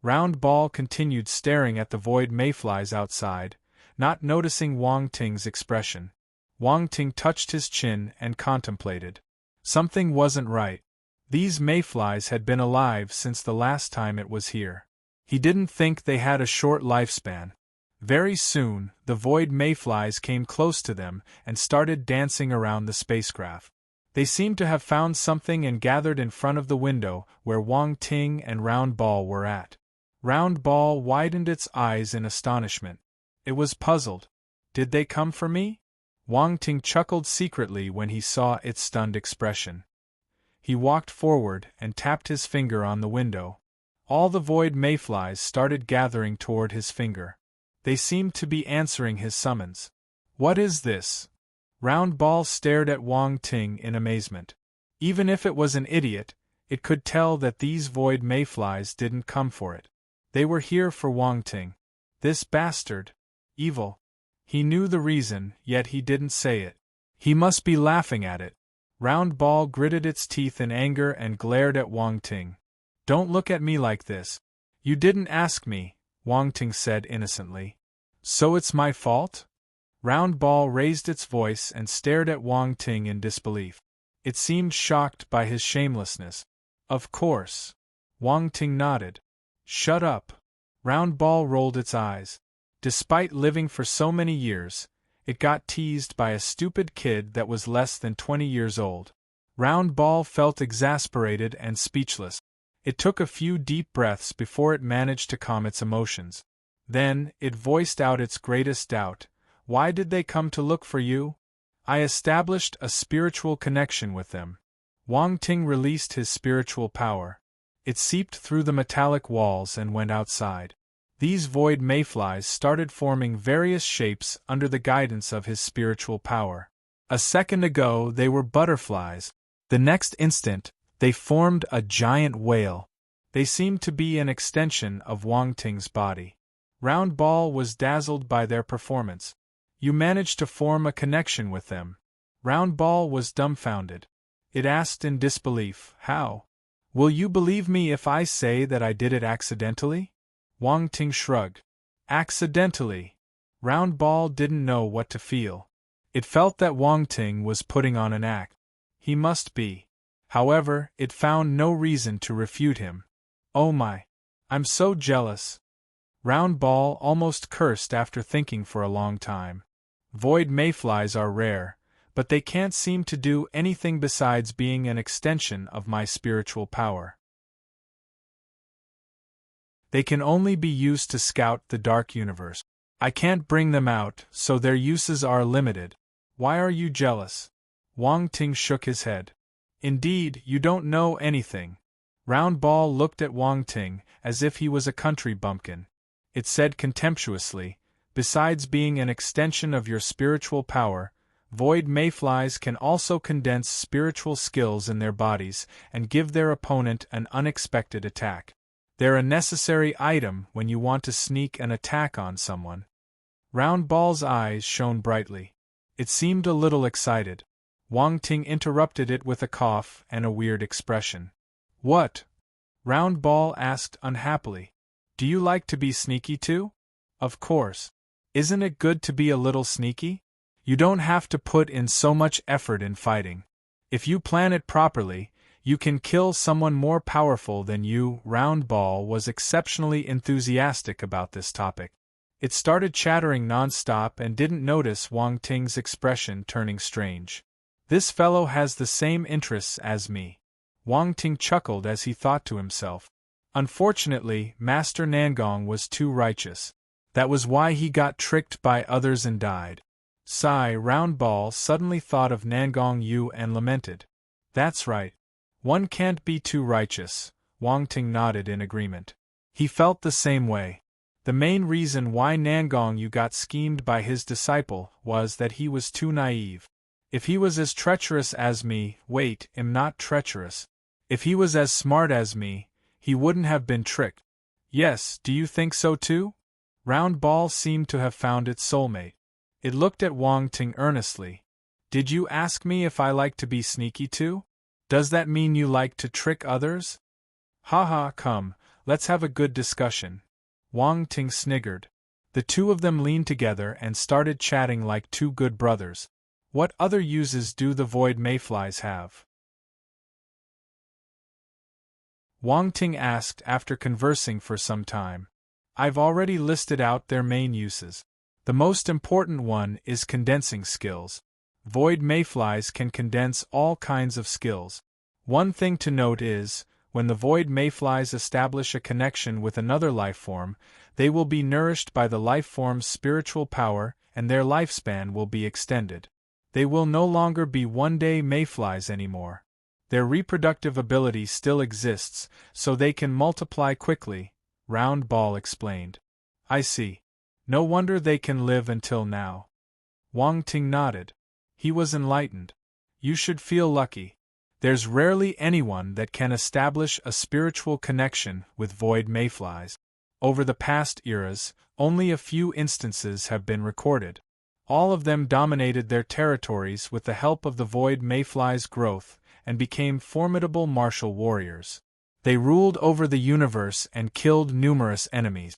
Round Ball continued staring at the void mayflies outside, not noticing Wang Ting's expression. Wang Ting touched his chin and contemplated. Something wasn't right. These mayflies had been alive since the last time it was here. He didn't think they had a short lifespan. Very soon, the void mayflies came close to them and started dancing around the spacecraft. They seemed to have found something and gathered in front of the window where Wang Ting and Round Ball were at. Round Ball widened its eyes in astonishment. It was puzzled. Did they come for me? Wang Ting chuckled secretly when he saw its stunned expression. He walked forward and tapped his finger on the window. All the void mayflies started gathering toward his finger. They seemed to be answering his summons. What is this? Round Ball stared at Wang Ting in amazement. Even if it was an idiot, it could tell that these void mayflies didn't come for it. They were here for Wang Ting. This bastard. Evil. He knew the reason, yet he didn't say it. He must be laughing at it. Round Ball gritted its teeth in anger and glared at Wang Ting. Don't look at me like this. You didn't ask me, Wang Ting said innocently. So it's my fault? Round Ball raised its voice and stared at Wang Ting in disbelief. It seemed shocked by his shamelessness. Of course. Wang Ting nodded. Shut up. Round Ball rolled its eyes. Despite living for so many years, it got teased by a stupid kid that was less than 20 years old. Round Ball felt exasperated and speechless. It took a few deep breaths before it managed to calm its emotions. Then, it voiced out its greatest doubt. Why did they come to look for you? I established a spiritual connection with them. Wang Ting released his spiritual power. It seeped through the metallic walls and went outside. These void mayflies started forming various shapes under the guidance of his spiritual power. A second ago they were butterflies. The next instant, they formed a giant whale. They seemed to be an extension of Wang Ting's body. Round Ball was dazzled by their performance. You managed to form a connection with them. Round Ball was dumbfounded. It asked in disbelief, how? Will you believe me if I say that I did it accidentally? Wang Ting shrugged. Accidentally. Round Ball didn't know what to feel. It felt that Wang Ting was putting on an act. He must be. However, it found no reason to refute him. Oh my. I'm so jealous. Round Ball almost cursed after thinking for a long time. Void mayflies are rare, but they can't seem to do anything besides being an extension of my spiritual power. They can only be used to scout the dark universe. I can't bring them out, so their uses are limited. Why are you jealous? Wang Ting shook his head. Indeed, you don't know anything. Round Ball looked at Wang Ting as if he was a country bumpkin. It said contemptuously, besides being an extension of your spiritual power, void mayflies can also condense spiritual skills in their bodies and give their opponent an unexpected attack. They're a necessary item when you want to sneak an attack on someone. Round Ball's eyes shone brightly. It seemed a little excited. Wang Ting interrupted it with a cough and a weird expression. What? Round Ball asked unhappily. Do you like to be sneaky too? Of course. Isn't it good to be a little sneaky? You don't have to put in so much effort in fighting. If you plan it properly, you can kill someone more powerful than you. Round Ball was exceptionally enthusiastic about this topic. It started chattering non-stop and didn't notice Wang Ting's expression turning strange. This fellow has the same interests as me. Wang Ting chuckled as he thought to himself. Unfortunately, Master Nangong was too righteous. That was why he got tricked by others and died. Sigh. Round Ball suddenly thought of Nangong Yu and lamented. That's right. One can't be too righteous. Wang Ting nodded in agreement. He felt the same way. The main reason why Nangong Yu got schemed by his disciple was that he was too naive. If he was as treacherous as me, am not treacherous. If he was as smart as me, he wouldn't have been tricked. Yes, do you think so too? Round Ball seemed to have found its soulmate. It looked at Wang Ting earnestly. Did you ask me if I like to be sneaky too? Does that mean you like to trick others? Haha, come, let's have a good discussion. Wang Ting sniggered. The two of them leaned together and started chatting like two good brothers. What other uses do the void mayflies have? Wang Ting asked after conversing for some time. I've already listed out their main uses. The most important one is condensing skills. Void mayflies can condense all kinds of skills. One thing to note is, when the void mayflies establish a connection with another life form, they will be nourished by the life form's spiritual power and their lifespan will be extended. They will no longer be one-day mayflies anymore. Their reproductive ability still exists, so they can multiply quickly, Round Ball explained. I see. No wonder they can live until now. Wang Ting nodded. He was enlightened. You should feel lucky. There's rarely anyone that can establish a spiritual connection with void mayflies. Over the past eras, only a few instances have been recorded. All of them dominated their territories with the help of the void mayfly's growth and became formidable martial warriors. They ruled over the universe and killed numerous enemies.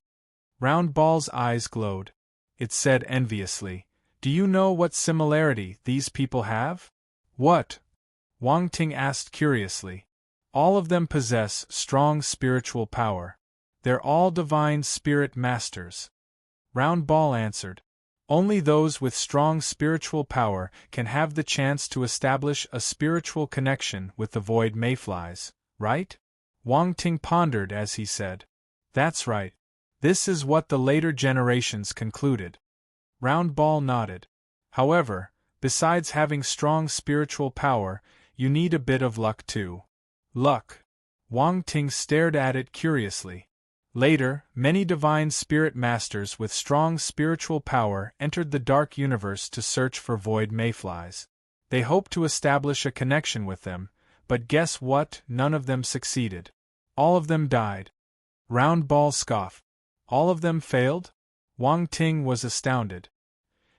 Round Ball's eyes glowed. It said enviously, "Do you know what similarity these people have?" "What?" Wang Ting asked curiously. "All of them possess strong spiritual power. They're all divine spirit masters." Round Ball answered. "Only those with strong spiritual power can have the chance to establish a spiritual connection with the void mayflies, right?" Wang Ting pondered as he said. "That's right. This is what the later generations concluded." Round Ball nodded. "However, besides having strong spiritual power, you need a bit of luck too." "Luck?" Wang Ting stared at it curiously. Later, many divine spirit masters with strong spiritual power entered the dark universe to search for void mayflies. They hoped to establish a connection with them, but guess what? None of them succeeded. All of them died. Round Ball scoffed. All of them failed? Wang Ting was astounded.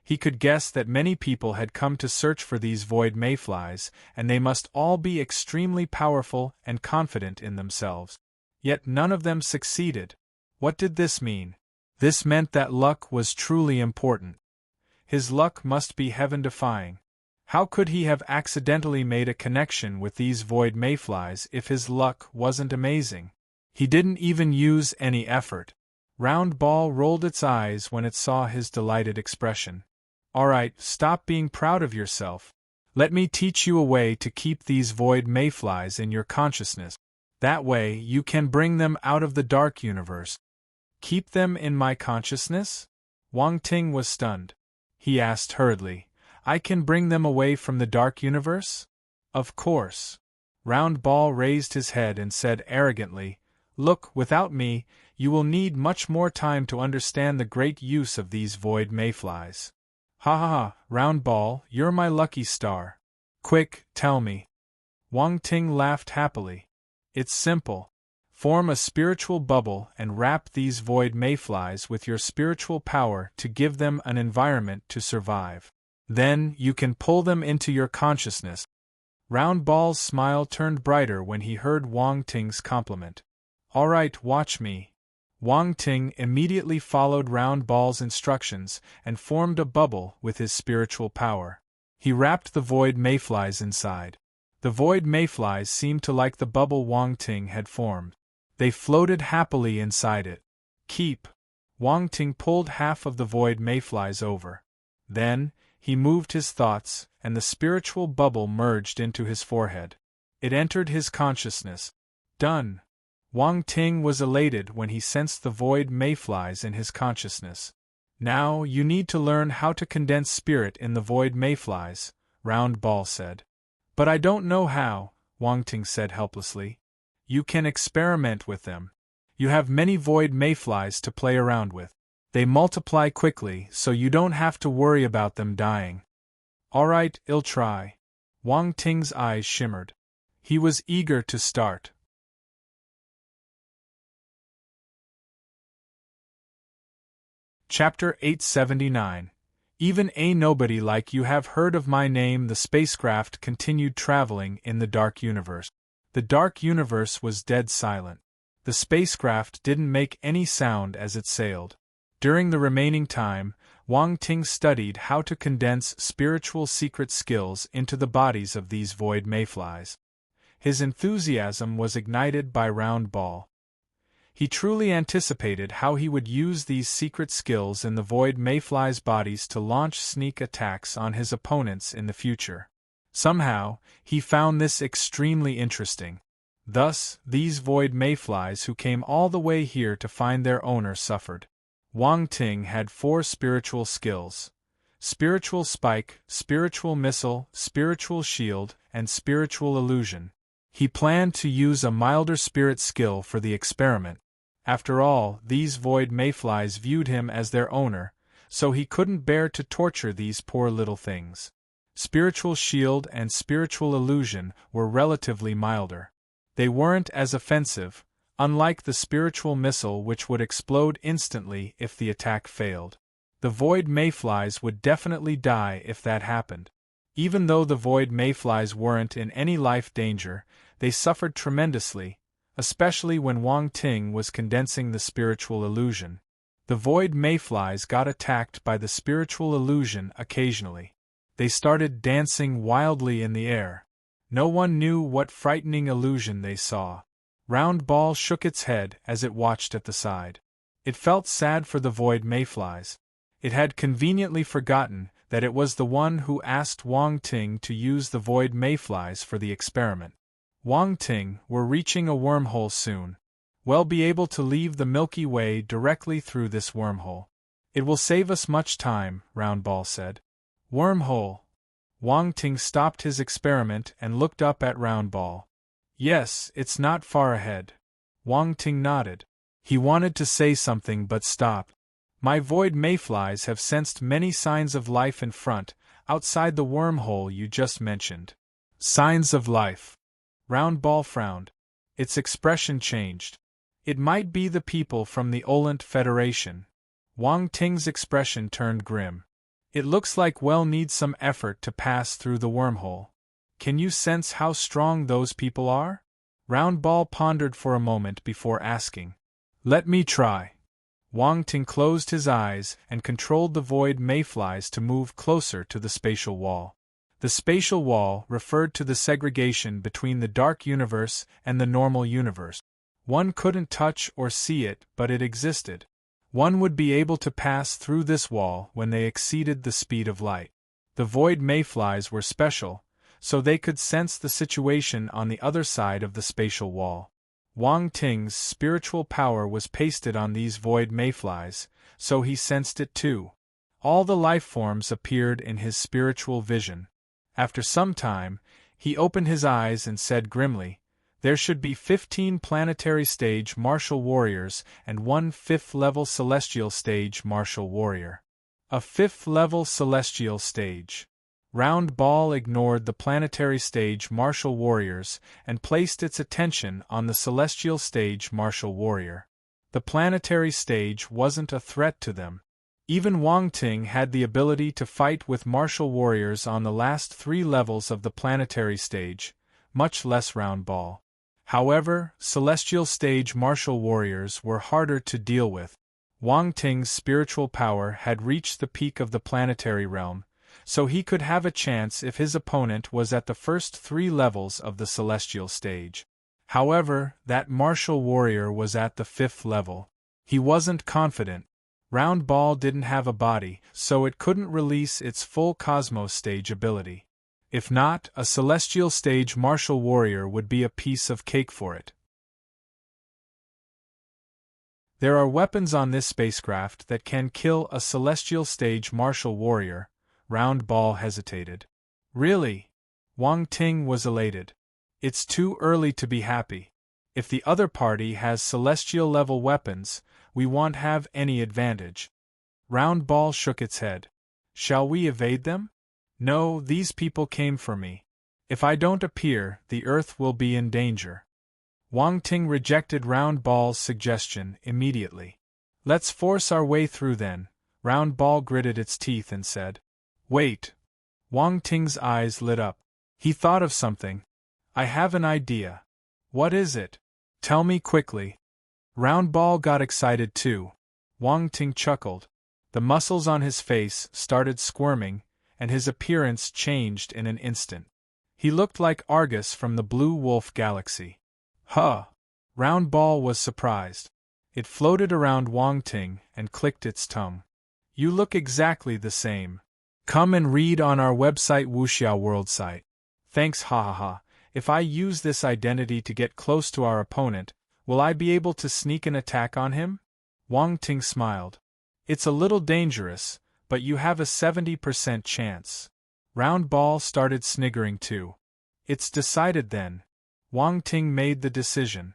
He could guess that many people had come to search for these void mayflies, and they must all be extremely powerful and confident in themselves. Yet none of them succeeded. What did this mean? This meant that luck was truly important. His luck must be heaven-defying. How could he have accidentally made a connection with these void mayflies if his luck wasn't amazing? He didn't even use any effort. Round Ball rolled its eyes when it saw his delighted expression. "All right, stop being proud of yourself. Let me teach you a way to keep these void mayflies in your consciousness. That way you can bring them out of the dark universe." "Keep them in my consciousness?" Wang Ting was stunned. He asked hurriedly, "I can bring them away from the dark universe?" "Of course." Round Ball raised his head and said arrogantly, "Look, without me, you will need much more time to understand the great use of these void mayflies." "Ha ha ha, Round Ball, you're my lucky star. Quick, tell me." Wang Ting laughed happily. "It's simple. Form a spiritual bubble and wrap these void mayflies with your spiritual power to give them an environment to survive. Then you can pull them into your consciousness." Round Ball's smile turned brighter when he heard Wang Ting's compliment. "All right, watch me." Wang Ting immediately followed Round Ball's instructions and formed a bubble with his spiritual power. He wrapped the void mayflies inside. The void mayflies seemed to like the bubble Wang Ting had formed. They floated happily inside it. "Keep." Wang Ting pulled half of the void mayflies over. Then, he moved his thoughts, and the spiritual bubble merged into his forehead. It entered his consciousness. Done. Wang Ting was elated when he sensed the void mayflies in his consciousness. "Now you need to learn how to condense spirit in the void mayflies," Round Ball said. "But I don't know how," Wang Ting said helplessly. "You can experiment with them. You have many void mayflies to play around with. They multiply quickly, so you don't have to worry about them dying." "All right, I'll try." Wang Ting's eyes shimmered. He was eager to start. Chapter 879. Even a nobody like you have heard of my name. The spacecraft continued traveling in the dark universe. The dark universe was dead silent. The spacecraft didn't make any sound as it sailed. During the remaining time, Wang Ting studied how to condense spiritual secret skills into the bodies of these void mayflies. His enthusiasm was ignited by Round Ball. He truly anticipated how he would use these secret skills in the void mayflies' bodies to launch sneak attacks on his opponents in the future. Somehow, he found this extremely interesting. Thus, these void mayflies who came all the way here to find their owner suffered. Wang Ting had 4 spiritual skills: spiritual spike, spiritual missile, spiritual shield, and spiritual illusion. He planned to use a milder spirit skill for the experiment. After all, these void mayflies viewed him as their owner, so he couldn't bear to torture these poor little things. Spiritual shield and spiritual illusion were relatively milder. They weren't as offensive, unlike the spiritual missile which would explode instantly if the attack failed. The void mayflies would definitely die if that happened. Even though the void mayflies weren't in any life danger, they suffered tremendously, especially when Wang Ting was condensing the spiritual illusion. The void mayflies got attacked by the spiritual illusion occasionally. They started dancing wildly in the air. No one knew what frightening illusion they saw. Round Ball shook its head as it watched at the side. It felt sad for the void mayflies. It had conveniently forgotten that it was the one who asked Wang Ting to use the void mayflies for the experiment. Wang Ting, we're reaching a wormhole soon. We'll be able to leave the Milky Way directly through this wormhole. It will save us much time, Round Ball said. Wormhole. Wang Ting stopped his experiment and looked up at Round Ball. Yes, it's not far ahead. Wang Ting nodded. He wanted to say something but stopped. My void mayflies have sensed many signs of life in front, outside the wormhole you just mentioned. Signs of life. Round Ball frowned. Its expression changed. It might be the people from the Olent Federation. Wang Ting's expression turned grim. It looks like we'll need some effort to pass through the wormhole. Can you sense how strong those people are? Round Ball pondered for a moment before asking. Let me try. Wang Ting closed his eyes and controlled the void mayflies to move closer to the spatial wall. The spatial wall referred to the segregation between the dark universe and the normal universe. One couldn't touch or see it, but it existed. One would be able to pass through this wall when they exceeded the speed of light. The void mayflies were special, so they could sense the situation on the other side of the spatial wall. Wang Ting's spiritual power was pasted on these void mayflies, so he sensed it too. All the life forms appeared in his spiritual vision. After some time, he opened his eyes and said grimly, there should be 15 planetary stage martial warriors and 1 5th-level celestial stage martial warrior. A 5th-level celestial stage. Round Ball ignored the planetary stage martial warriors and placed its attention on the celestial stage martial warrior. The planetary stage wasn't a threat to them. Even Wang Ting had the ability to fight with martial warriors on the last 3 levels of the planetary stage, much less Round Ball. However, celestial stage martial warriors were harder to deal with. Wang Ting's spiritual power had reached the peak of the planetary realm, so he could have a chance if his opponent was at the first 3 levels of the celestial stage. However, that martial warrior was at the 5th level. He wasn't confident. Round Ball didn't have a body, so it couldn't release its full Cosmos stage ability. If not, a celestial stage martial warrior would be a piece of cake for it. There are weapons on this spacecraft that can kill a celestial stage martial warrior. Round Ball hesitated. Really? Wang Ting was elated. It's too early to be happy. If the other party has celestial-level weapons, we won't have any advantage. Round Ball shook its head. Shall we evade them? No, these people came for me. If I don't appear, the Earth will be in danger. Wang Ting rejected Round Ball's suggestion immediately. Let's force our way through then. Round Ball gritted its teeth and said. Wait. Wang Ting's eyes lit up. He thought of something. I have an idea. What is it? Tell me quickly. Round Ball got excited too. Wang Ting chuckled. The muscles on his face started squirming, and his appearance changed in an instant. He looked like Argus from the Blue Wolf Galaxy. Huh! Round Ball was surprised. It floated around Wang Ting and clicked its tongue. You look exactly the same. Come and read on our website Wuxia World site. Thanks, ha ha ha. If I use this identity to get close to our opponent, will I be able to sneak an attack on him? Wang Ting smiled. It's a little dangerous, but you have a 70% chance. Round Ball started sniggering too. It's decided then. Wang Ting made the decision.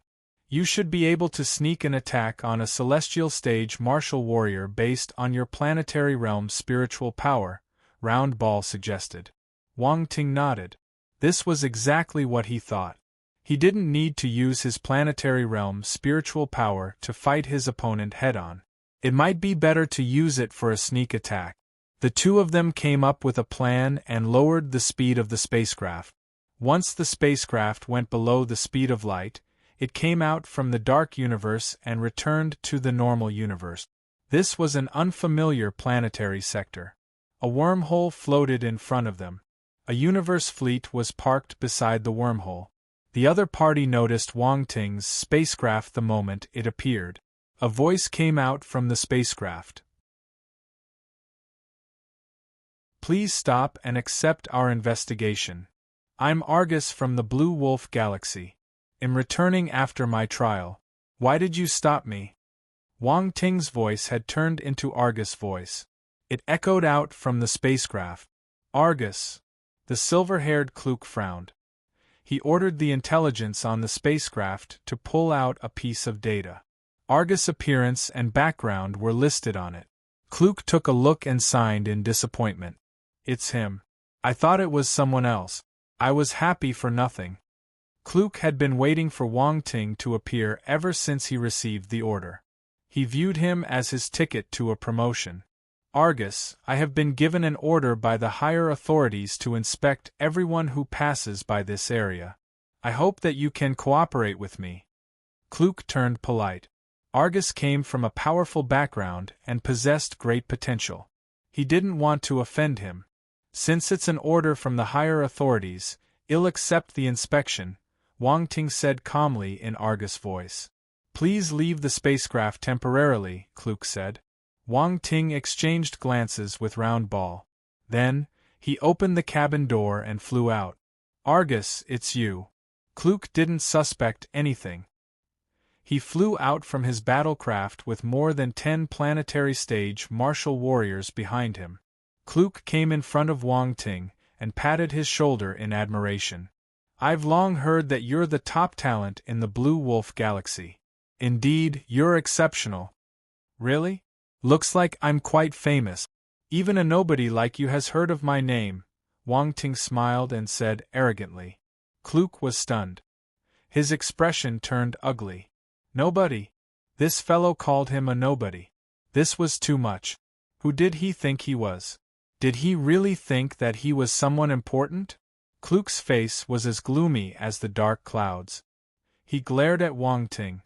You should be able to sneak an attack on a celestial stage martial warrior based on your planetary realm's spiritual power, Round Ball suggested. Wang Ting nodded. This was exactly what he thought. He didn't need to use his planetary realm's spiritual power to fight his opponent head-on. It might be better to use it for a sneak attack. The two of them came up with a plan and lowered the speed of the spacecraft. Once the spacecraft went below the speed of light, it came out from the dark universe and returned to the normal universe. This was an unfamiliar planetary sector. A wormhole floated in front of them. A universe fleet was parked beside the wormhole. The other party noticed Wang Ting's spacecraft the moment it appeared. A voice came out from the spacecraft. Please stop and accept our investigation. I'm Argus from the Blue Wolf Galaxy. I'm returning after my trial. Why did you stop me? Wang Ting's voice had turned into Argus' voice. It echoed out from the spacecraft. Argus. The silver-haired Klook frowned. He ordered the intelligence on the spacecraft to pull out a piece of data. Argus' appearance and background were listed on it. Klook took a look and signed in disappointment. It's him. I thought it was someone else. I was happy for nothing. Klook had been waiting for Wang Ting to appear ever since he received the order. He viewed him as his ticket to a promotion. Argus, I have been given an order by the higher authorities to inspect everyone who passes by this area. I hope that you can cooperate with me. Klook turned polite. Argus came from a powerful background and possessed great potential. He didn't want to offend him. Since it's an order from the higher authorities, I'll accept the inspection, Wang Ting said calmly in Argus' voice. Please leave the spacecraft temporarily, Klook said. Wang Ting exchanged glances with Round Ball. Then, he opened the cabin door and flew out. Argus, it's you. Klook didn't suspect anything. He flew out from his battlecraft with more than 10 planetary stage martial warriors behind him. Klook came in front of Wang Ting and patted his shoulder in admiration. I've long heard that you're the top talent in the Blue Wolf Galaxy. Indeed, you're exceptional. Really? Looks like I'm quite famous. Even a nobody like you has heard of my name, Wang Ting smiled and said arrogantly. Klook was stunned. His expression turned ugly. Nobody? This fellow called him a nobody. This was too much. Who did he think he was? Did he really think that he was someone important? Klook's face was as gloomy as the dark clouds. He glared at Wang Ting.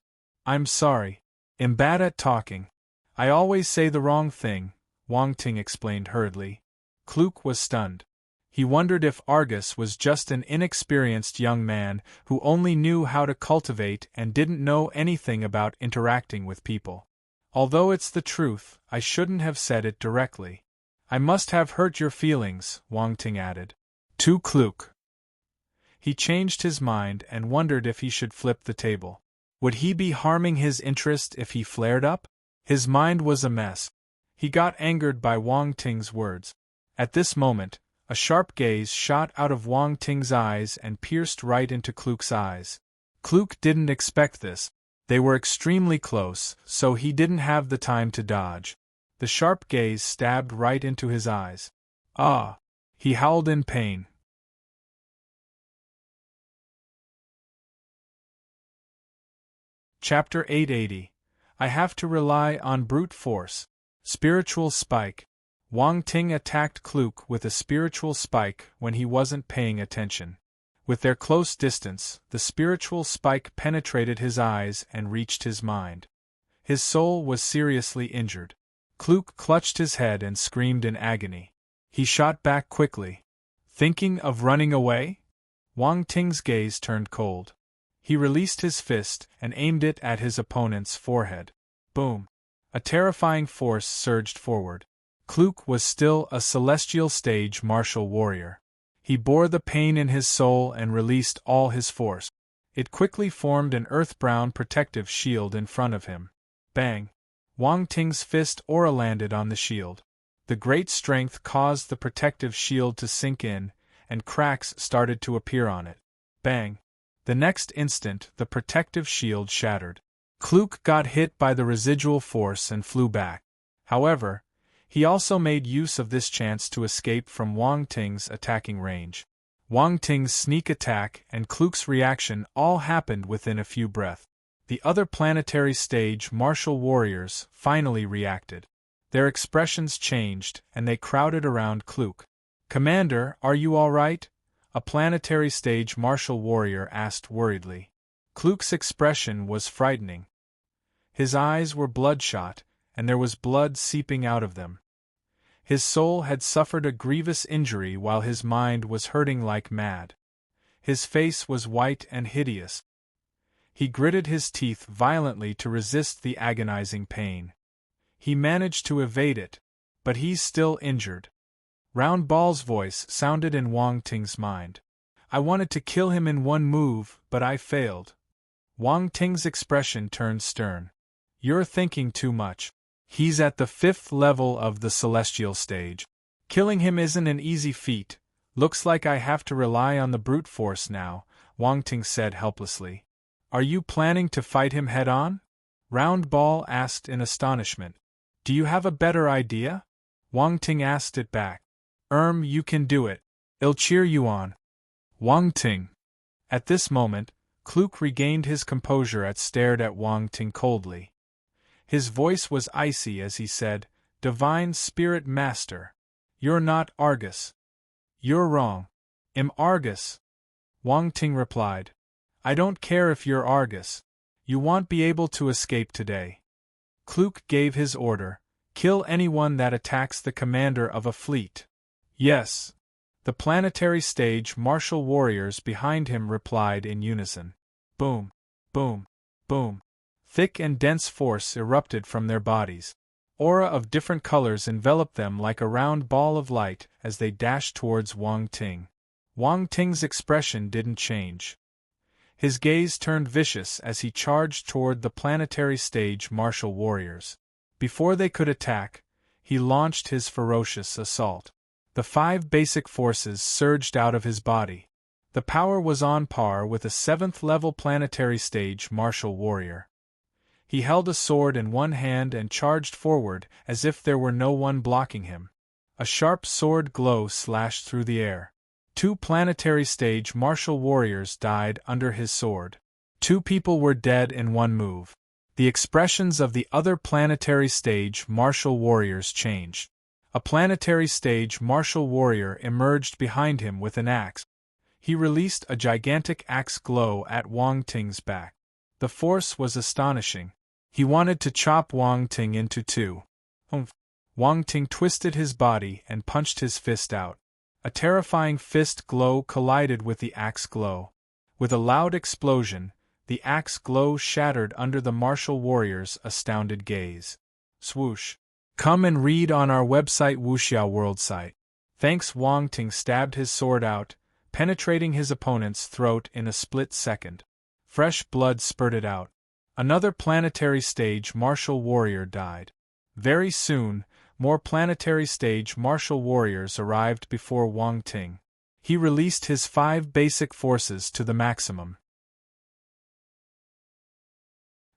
I'm sorry. I'm bad at talking. I always say the wrong thing, Wang Ting explained hurriedly. Klook was stunned. He wondered if Argus was just an inexperienced young man who only knew how to cultivate and didn't know anything about interacting with people. Although it's the truth, I shouldn't have said it directly. I must have hurt your feelings, Wang Ting added. To Klook. He changed his mind and wondered if he should flip the table. Would he be harming his interest if he flared up? His mind was a mess. He got angered by Wang Ting's words. At this moment, a sharp gaze shot out of Wang Ting's eyes and pierced right into Klook's eyes. Klook didn't expect this. They were extremely close, so he didn't have the time to dodge. The sharp gaze stabbed right into his eyes. Ah! He howled in pain. Chapter 880. I have to rely on brute force. Spiritual spike. Wang Ting attacked Klook with a spiritual spike when he wasn't paying attention. With their close distance, the spiritual spike penetrated his eyes and reached his mind. His soul was seriously injured. Klook clutched his head and screamed in agony. He shot back quickly. Thinking of running away? Wang Ting's gaze turned cold. He released his fist and aimed it at his opponent's forehead. Boom! A terrifying force surged forward. Klook was still a celestial stage martial warrior. He bore the pain in his soul and released all his force. It quickly formed an earth-brown protective shield in front of him. Bang! Wang Ting's fist aura landed on the shield. The great strength caused the protective shield to sink in, and cracks started to appear on it. Bang! The next instant, the protective shield shattered. Kluk got hit by the residual force and flew back. However, he also made use of this chance to escape from Wang Ting's attacking range. Wang Ting's sneak attack and Kluk's reaction all happened within a few breaths. The other planetary stage martial warriors finally reacted. Their expressions changed, and they crowded around Kluk. "Commander, are you all right?" a planetary stage martial warrior asked worriedly. Kluk's expression was frightening. His eyes were bloodshot, and there was blood seeping out of them. His soul had suffered a grievous injury while his mind was hurting like mad. His face was white and hideous. He gritted his teeth violently to resist the agonizing pain. He managed to evade it, but he's still injured. Round Ball's voice sounded in Wang Ting's mind. "I wanted to kill him in one move, but I failed." Wang Ting's expression turned stern. "You're thinking too much. He's at the 5th level of the celestial stage. Killing him isn't an easy feat. Looks like I have to rely on the brute force now," Wang Ting said helplessly. "Are you planning to fight him head-on?" Round Ball asked in astonishment. "Do you have a better idea?" Wang Ting asked it back. You can do it. I'll cheer you on." Wang Ting. At this moment, Kluk regained his composure and stared at Wang Ting coldly. His voice was icy as he said, "Divine Spirit Master. You're not Argus." "You're wrong. I'm Argus." Wang Ting replied. "I don't care if you're Argus. You won't be able to escape today." Kluk gave his order, "Kill anyone that attacks the commander of a fleet." "Yes." The planetary stage martial warriors behind him replied in unison. Boom, boom, boom. Thick and dense force erupted from their bodies. Aura of different colors enveloped them like a round ball of light as they dashed towards Wang Ting. Wang Ting's expression didn't change. His gaze turned vicious as he charged toward the planetary stage martial warriors. Before they could attack, he launched his ferocious assault. The 5 basic forces surged out of his body. The power was on par with a 7th-level planetary stage martial warrior. He held a sword in one hand and charged forward as if there were no one blocking him. A sharp sword glow slashed through the air. 2 planetary stage martial warriors died under his sword. 2 people were dead in one move. The expressions of the other planetary stage martial warriors changed. A planetary stage martial warrior emerged behind him with an axe. He released a gigantic axe glow at Wang Ting's back. The force was astonishing. He wanted to chop Wang Ting into 2. Wang Ting twisted his body and punched his fist out. A terrifying fist glow collided with the axe glow. With a loud explosion, the axe glow shattered under the martial warrior's astounded gaze. Swoosh. Come and read on our website Wuxia World site. Thanks. Wang Ting stabbed his sword out, penetrating his opponent's throat in a split second. Fresh blood spurted out. Another planetary stage martial warrior died. Very soon, more planetary stage martial warriors arrived before Wang Ting. He released his 5 basic forces to the maximum.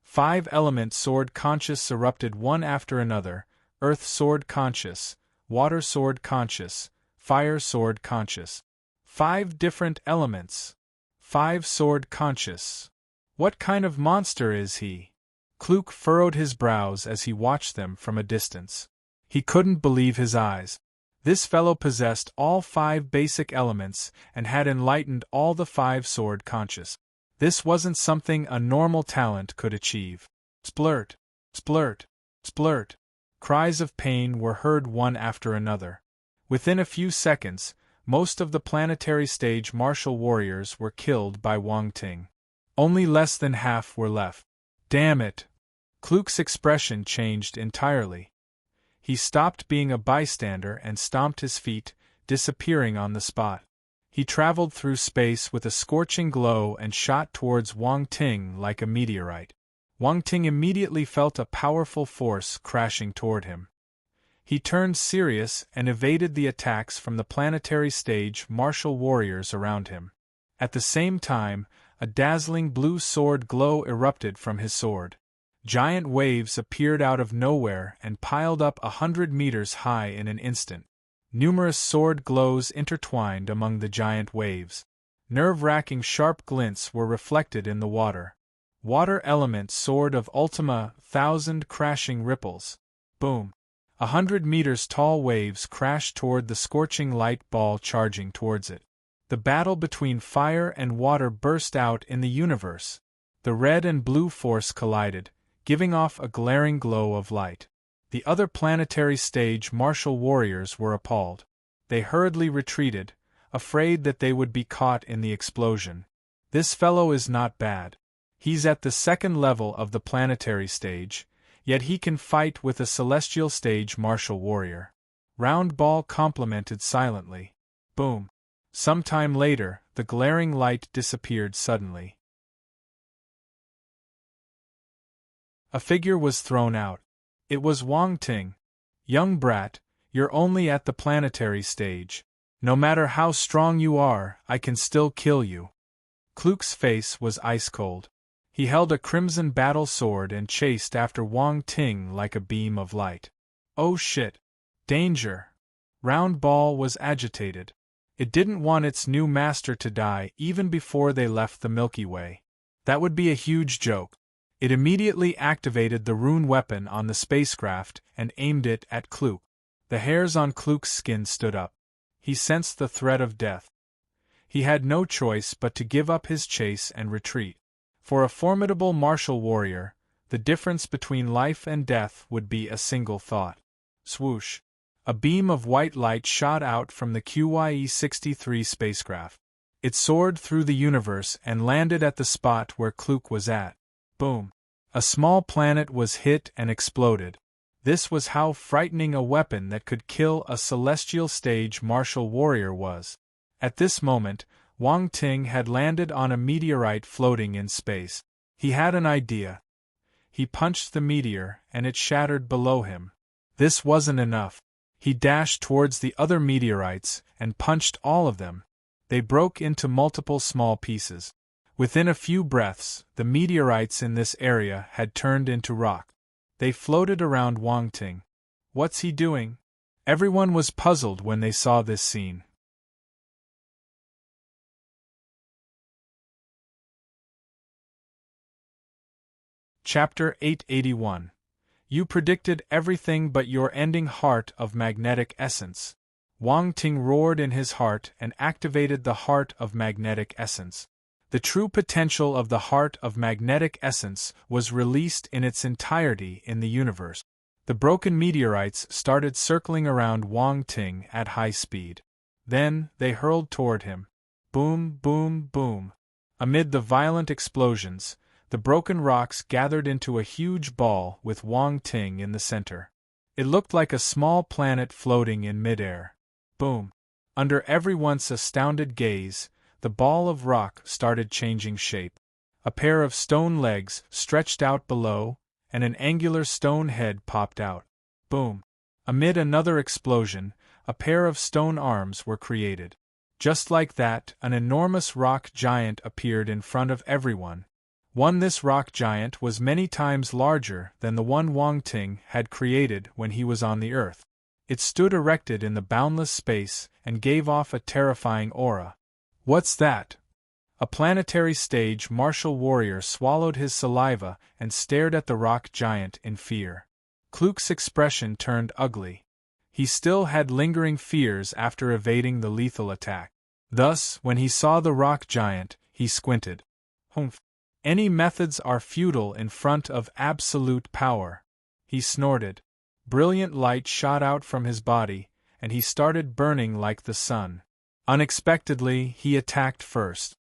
5 element sword conscious erupted one after another: Earth sword conscious, Water sword conscious, Fire sword conscious. 5 different elements. 5 sword conscious. What kind of monster is he? Kluk furrowed his brows as he watched them from a distance. He couldn't believe his eyes. This fellow possessed all 5 basic elements and had enlightened all the 5 sword conscious. This wasn't something a normal talent could achieve. Splurt, splurt, splurt. Cries of pain were heard one after another. Within a few seconds, most of the planetary stage martial warriors were killed by Wang Ting. Only less than half were left. Damn it! Kluk's expression changed entirely. He stopped being a bystander and stomped his feet, disappearing on the spot. He traveled through space with a scorching glow and shot towards Wang Ting like a meteorite. Wang Ting immediately felt a powerful force crashing toward him. He turned serious and evaded the attacks from the planetary stage martial warriors around him. At the same time, a dazzling blue sword glow erupted from his sword. Giant waves appeared out of nowhere and piled up 100 meters high in an instant. Numerous sword glows intertwined among the giant waves. Nerve-wracking sharp glints were reflected in the water. Water element sword of Ultima, 1,000 crashing ripples. Boom! 100 meters tall waves crashed toward the scorching light ball charging towards it. The battle between fire and water burst out in the universe. The red and blue force collided, giving off a glaring glow of light. The other planetary stage martial warriors were appalled. They hurriedly retreated, afraid that they would be caught in the explosion. This fellow is not bad. He's at the second level of the planetary stage, yet he can fight with a celestial stage martial warrior. Round Ball complimented silently. Boom. Some time later, the glaring light disappeared suddenly. A figure was thrown out. It was Wang Ting. Young brat, you're only at the planetary stage. No matter how strong you are, I can still kill you. Kluk's face was ice-cold. He held a crimson battle sword and chased after Wang Ting like a beam of light. Oh shit! Danger! Round Ball was agitated. It didn't want its new master to die even before they left the Milky Way. That would be a huge joke. It immediately activated the rune weapon on the spacecraft and aimed it at Kluk. The hairs on Kluk's skin stood up. He sensed the threat of death. He had no choice but to give up his chase and retreat. For a formidable martial warrior, the difference between life and death would be a single thought. Swoosh! A beam of white light shot out from the QYE-63 spacecraft. It soared through the universe and landed at the spot where Kluk was at. Boom! A small planet was hit and exploded. This was how frightening a weapon that could kill a celestial stage martial warrior was. At this moment, Wang Ting had landed on a meteorite floating in space. He had an idea. He punched the meteor and it shattered below him. This wasn't enough. He dashed towards the other meteorites and punched all of them. They broke into multiple small pieces. Within a few breaths, the meteorites in this area had turned into rock. They floated around Wang Ting. What's he doing? Everyone was puzzled when they saw this scene. Chapter 881. You predicted everything but your ending heart of magnetic essence. Wang Ting roared in his heart and activated the heart of magnetic essence. The true potential of the heart of magnetic essence was released in its entirety in the universe. The broken meteorites started circling around Wang Ting at high speed. Then, they hurled toward him. Boom, boom, boom. Amid the violent explosions, the broken rocks gathered into a huge ball with Wang Ting in the center. It looked like a small planet floating in midair. Boom! Under everyone's astounded gaze, the ball of rock started changing shape. A pair of stone legs stretched out below, and an angular stone head popped out. Boom! Amid another explosion, a pair of stone arms were created. Just like that, an enormous rock giant appeared in front of everyone. This rock giant was many times larger than the one Wang Ting had created when he was on the Earth. It stood erected in the boundless space and gave off a terrifying aura. What's that? A planetary stage martial warrior swallowed his saliva and stared at the rock giant in fear. Kluk's expression turned ugly. He still had lingering fears after evading the lethal attack. Thus, when he saw the rock giant, he squinted. Humph! Any methods are futile in front of absolute power. He snorted. Brilliant light shot out from his body, and he started burning like the sun. Unexpectedly, he attacked first.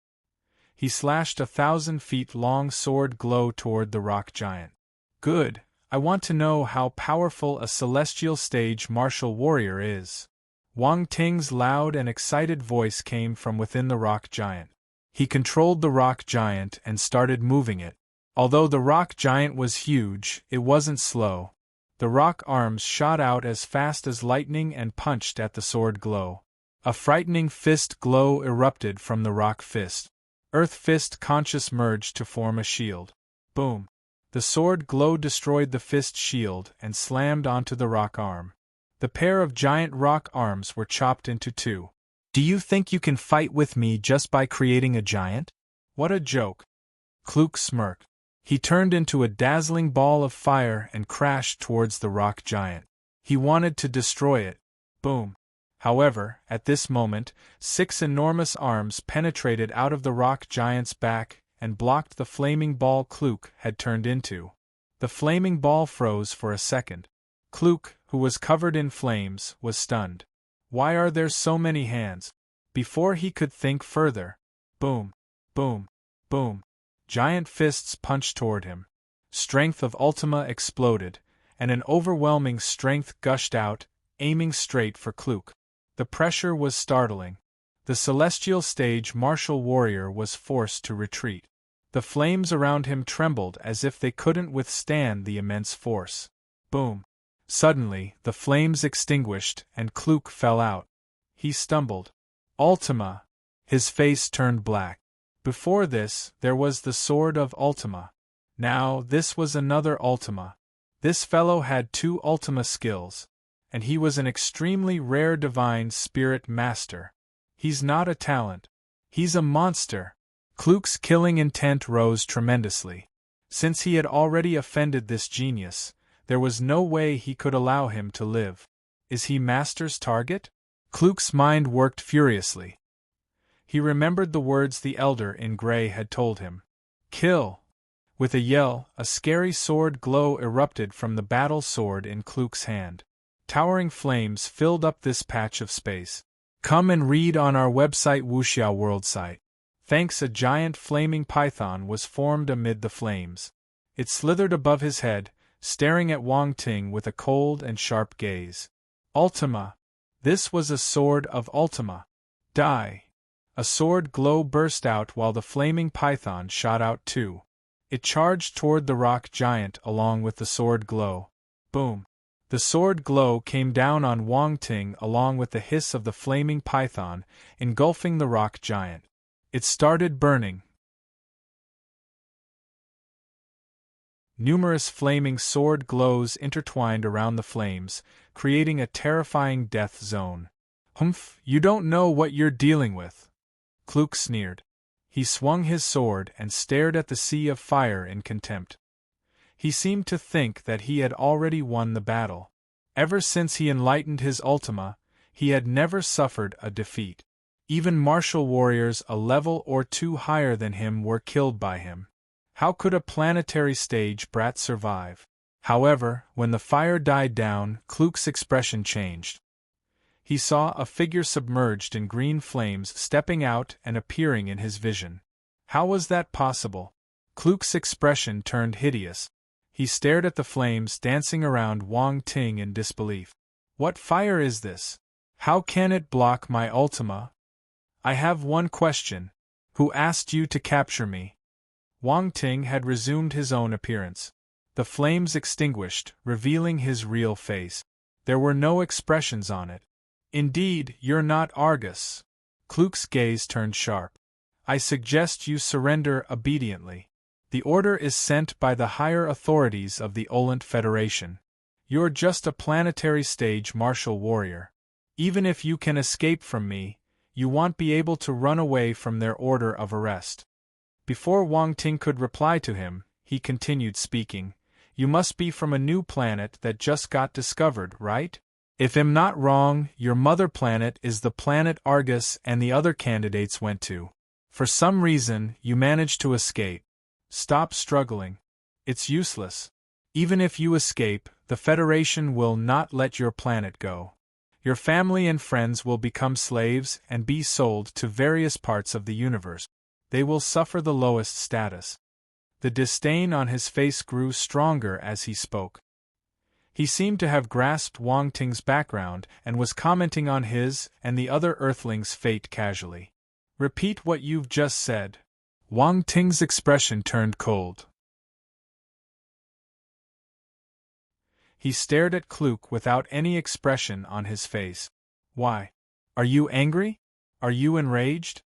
He slashed 1,000-feet-long sword glow toward the rock giant. Good, I want to know how powerful a celestial stage martial warrior is. Wang Ting's loud and excited voice came from within the rock giant. He controlled the rock giant and started moving it. Although the rock giant was huge, it wasn't slow. The rock arms shot out as fast as lightning and punched at the sword glow. A frightening fist glow erupted from the rock fist. Earth fist conscious merged to form a shield. Boom! The sword glow destroyed the fist shield and slammed onto the rock arm. The pair of giant rock arms were chopped into two. Do you think you can fight with me just by creating a giant? What a joke! Kluk smirked. He turned into a dazzling ball of fire and crashed towards the rock giant. He wanted to destroy it. Boom! However, at this moment, 6 enormous arms penetrated out of the rock giant's back and blocked the flaming ball Kluk had turned into. The flaming ball froze for a second. Kluk, who was covered in flames, was stunned. Why are there so many hands? Before he could think further, boom, boom, boom, giant fists punched toward him. Strength of Ultima exploded, and an overwhelming strength gushed out, aiming straight for Kluk. The pressure was startling. The celestial stage martial warrior was forced to retreat. The flames around him trembled as if they couldn't withstand the immense force. Boom! Suddenly, the flames extinguished and Kluk fell out. He stumbled. Ultima! His face turned black. Before this, there was the sword of Ultima. Now, this was another Ultima. This fellow had 2 Ultima skills, and he was an extremely rare divine spirit master. He's not a talent. He's a monster. Kluk's killing intent rose tremendously. Since he had already offended this genius, there was no way he could allow him to live. Is he Master's target? Kluk's mind worked furiously. He remembered the words the Elder in Grey had told him. Kill! With a yell, a scary sword glow erupted from the battle sword in Kluk's hand. Towering flames filled up this patch of space. Come and read on our website Wuxia World site. Thanks, a giant flaming python was formed amid the flames. It slithered above his head, staring at Wang Ting with a cold and sharp gaze. Ultima! This was a sword of Ultima. Die! A sword glow burst out while the flaming python shot out too. It charged toward the rock giant along with the sword glow. Boom! The sword glow came down on Wang Ting along with the hiss of the flaming python, engulfing the rock giant. It started burning. Numerous flaming sword glows intertwined around the flames, creating a terrifying death zone. Humph, you don't know what you're dealing with. Kluk sneered. He swung his sword and stared at the sea of fire in contempt. He seemed to think that he had already won the battle. Ever since he enlightened his Ultima, he had never suffered a defeat. Even martial warriors a level or 2 higher than him were killed by him. How could a planetary stage brat survive? However, when the fire died down, Kluk's expression changed. He saw a figure submerged in green flames stepping out and appearing in his vision. How was that possible? Kluk's expression turned hideous. He stared at the flames dancing around Wang Ting in disbelief. What fire is this? How can it block my Ultima? I have one question. Who asked you to capture me? Wang Ting had resumed his own appearance. The flames extinguished, revealing his real face. There were no expressions on it. Indeed, you're not Argus. Kluk's gaze turned sharp. I suggest you surrender obediently. The order is sent by the higher authorities of the Olent Federation. You're just a planetary stage martial warrior. Even if you can escape from me, you won't be able to run away from their order of arrest. Before Wang Ting could reply to him, he continued speaking. You must be from a new planet that just got discovered, right? If I'm not wrong, your mother planet is the planet Argus and the other candidates went to. For some reason, you managed to escape. Stop struggling. It's useless. Even if you escape, the Federation will not let your planet go. Your family and friends will become slaves and be sold to various parts of the universe. They will suffer the lowest status. The disdain on his face grew stronger as he spoke. He seemed to have grasped Wang Ting's background and was commenting on his and the other Earthlings' fate casually. "Repeat what you've just said." Wang Ting's expression turned cold. He stared at Kluk without any expression on his face. "Why? Are you angry? Are you enraged?"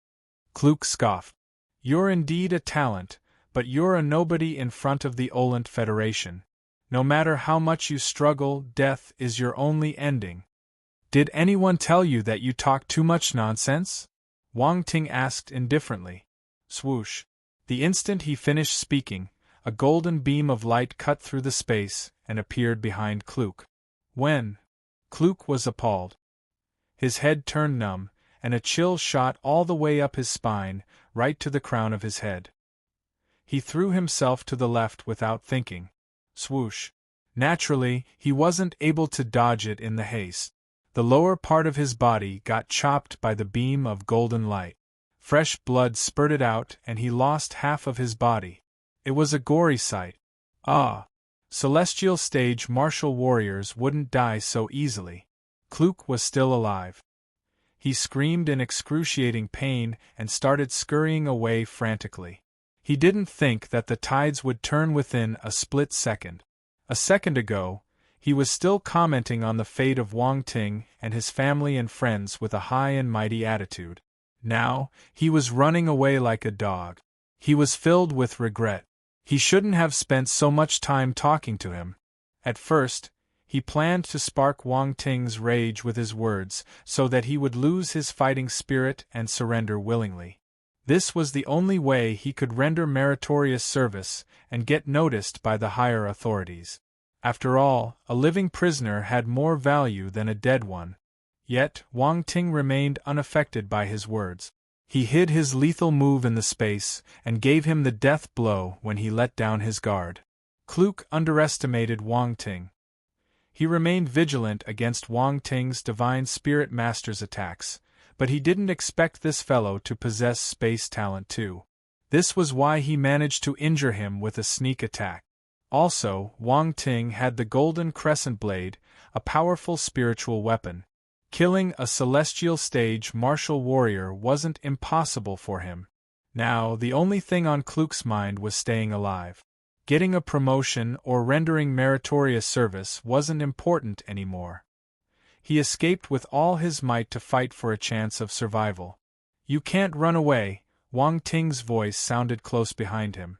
Kluk scoffed. "You're indeed a talent, but you're a nobody in front of the Olent Federation. No matter how much you struggle, death is your only ending." "Did anyone tell you that you talk too much nonsense?" Wang Ting asked indifferently. Swoosh. The instant he finished speaking, a golden beam of light cut through the space and appeared behind Kluk. When? Kluk was appalled. His head turned numb, and a chill shot all the way up his spine, right to the crown of his head. He threw himself to the left without thinking. Swoosh. Naturally, he wasn't able to dodge it in the haste. The lower part of his body got chopped by the beam of golden light. Fresh blood spurted out and he lost half of his body. It was a gory sight. Ah! Celestial stage martial warriors wouldn't die so easily. Kluk was still alive. He screamed in excruciating pain and started scurrying away frantically. He didn't think that the tides would turn within a split second. A second ago, he was still commenting on the fate of Wang Ting and his family and friends with a high and mighty attitude. Now, he was running away like a dog. He was filled with regret. He shouldn't have spent so much time talking to him. At first, he planned to spark Wang Ting's rage with his words so that he would lose his fighting spirit and surrender willingly. This was the only way he could render meritorious service and get noticed by the higher authorities. After all, a living prisoner had more value than a dead one. Yet, Wang Ting remained unaffected by his words. He hid his lethal move in the space and gave him the death blow when he let down his guard. Kluk underestimated Wang Ting. He remained vigilant against Wang Ting's Divine Spirit Master's attacks, but he didn't expect this fellow to possess space talent too. This was why he managed to injure him with a sneak attack. Also, Wang Ting had the Golden Crescent Blade, a powerful spiritual weapon. Killing a celestial stage martial warrior wasn't impossible for him. Now, the only thing on Kluk's mind was staying alive. Getting a promotion or rendering meritorious service wasn't important anymore. He escaped with all his might to fight for a chance of survival. "You can't run away," Wang Ting's voice sounded close behind him.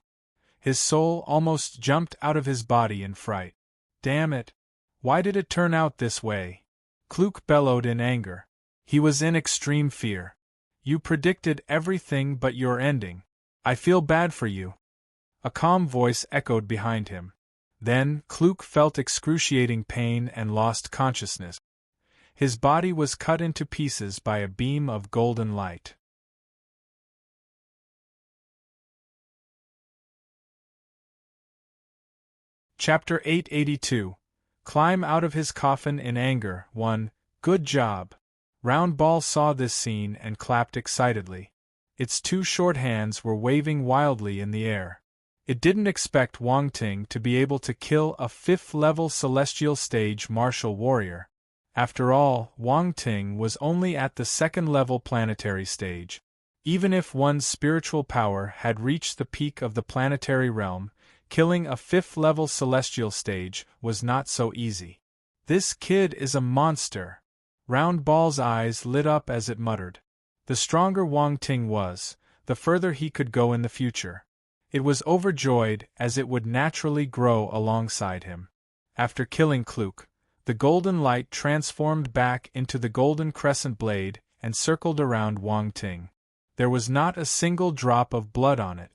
His soul almost jumped out of his body in fright. "Damn it! Why did it turn out this way?" Kluk bellowed in anger. He was in extreme fear. "You predicted everything but your ending. I feel bad for you." A calm voice echoed behind him. Then, Kluk felt excruciating pain and lost consciousness. His body was cut into pieces by a beam of golden light. Chapter 882. Climb out of his coffin in anger. 1. Good job. Round Ball saw this scene and clapped excitedly. Its two short hands were waving wildly in the air. It didn't expect Wang Ting to be able to kill a 5th-level celestial stage martial warrior. After all, Wang Ting was only at the 2nd-level planetary stage. Even if one's spiritual power had reached the peak of the planetary realm, killing a 5th-level celestial stage was not so easy. "This kid is a monster." Round Ball's eyes lit up as it muttered. The stronger Wang Ting was, the further he could go in the future. It was overjoyed as it would naturally grow alongside him. After killing Kluk, the golden light transformed back into the Golden Crescent Blade and circled around Wang Ting. There was not a single drop of blood on it.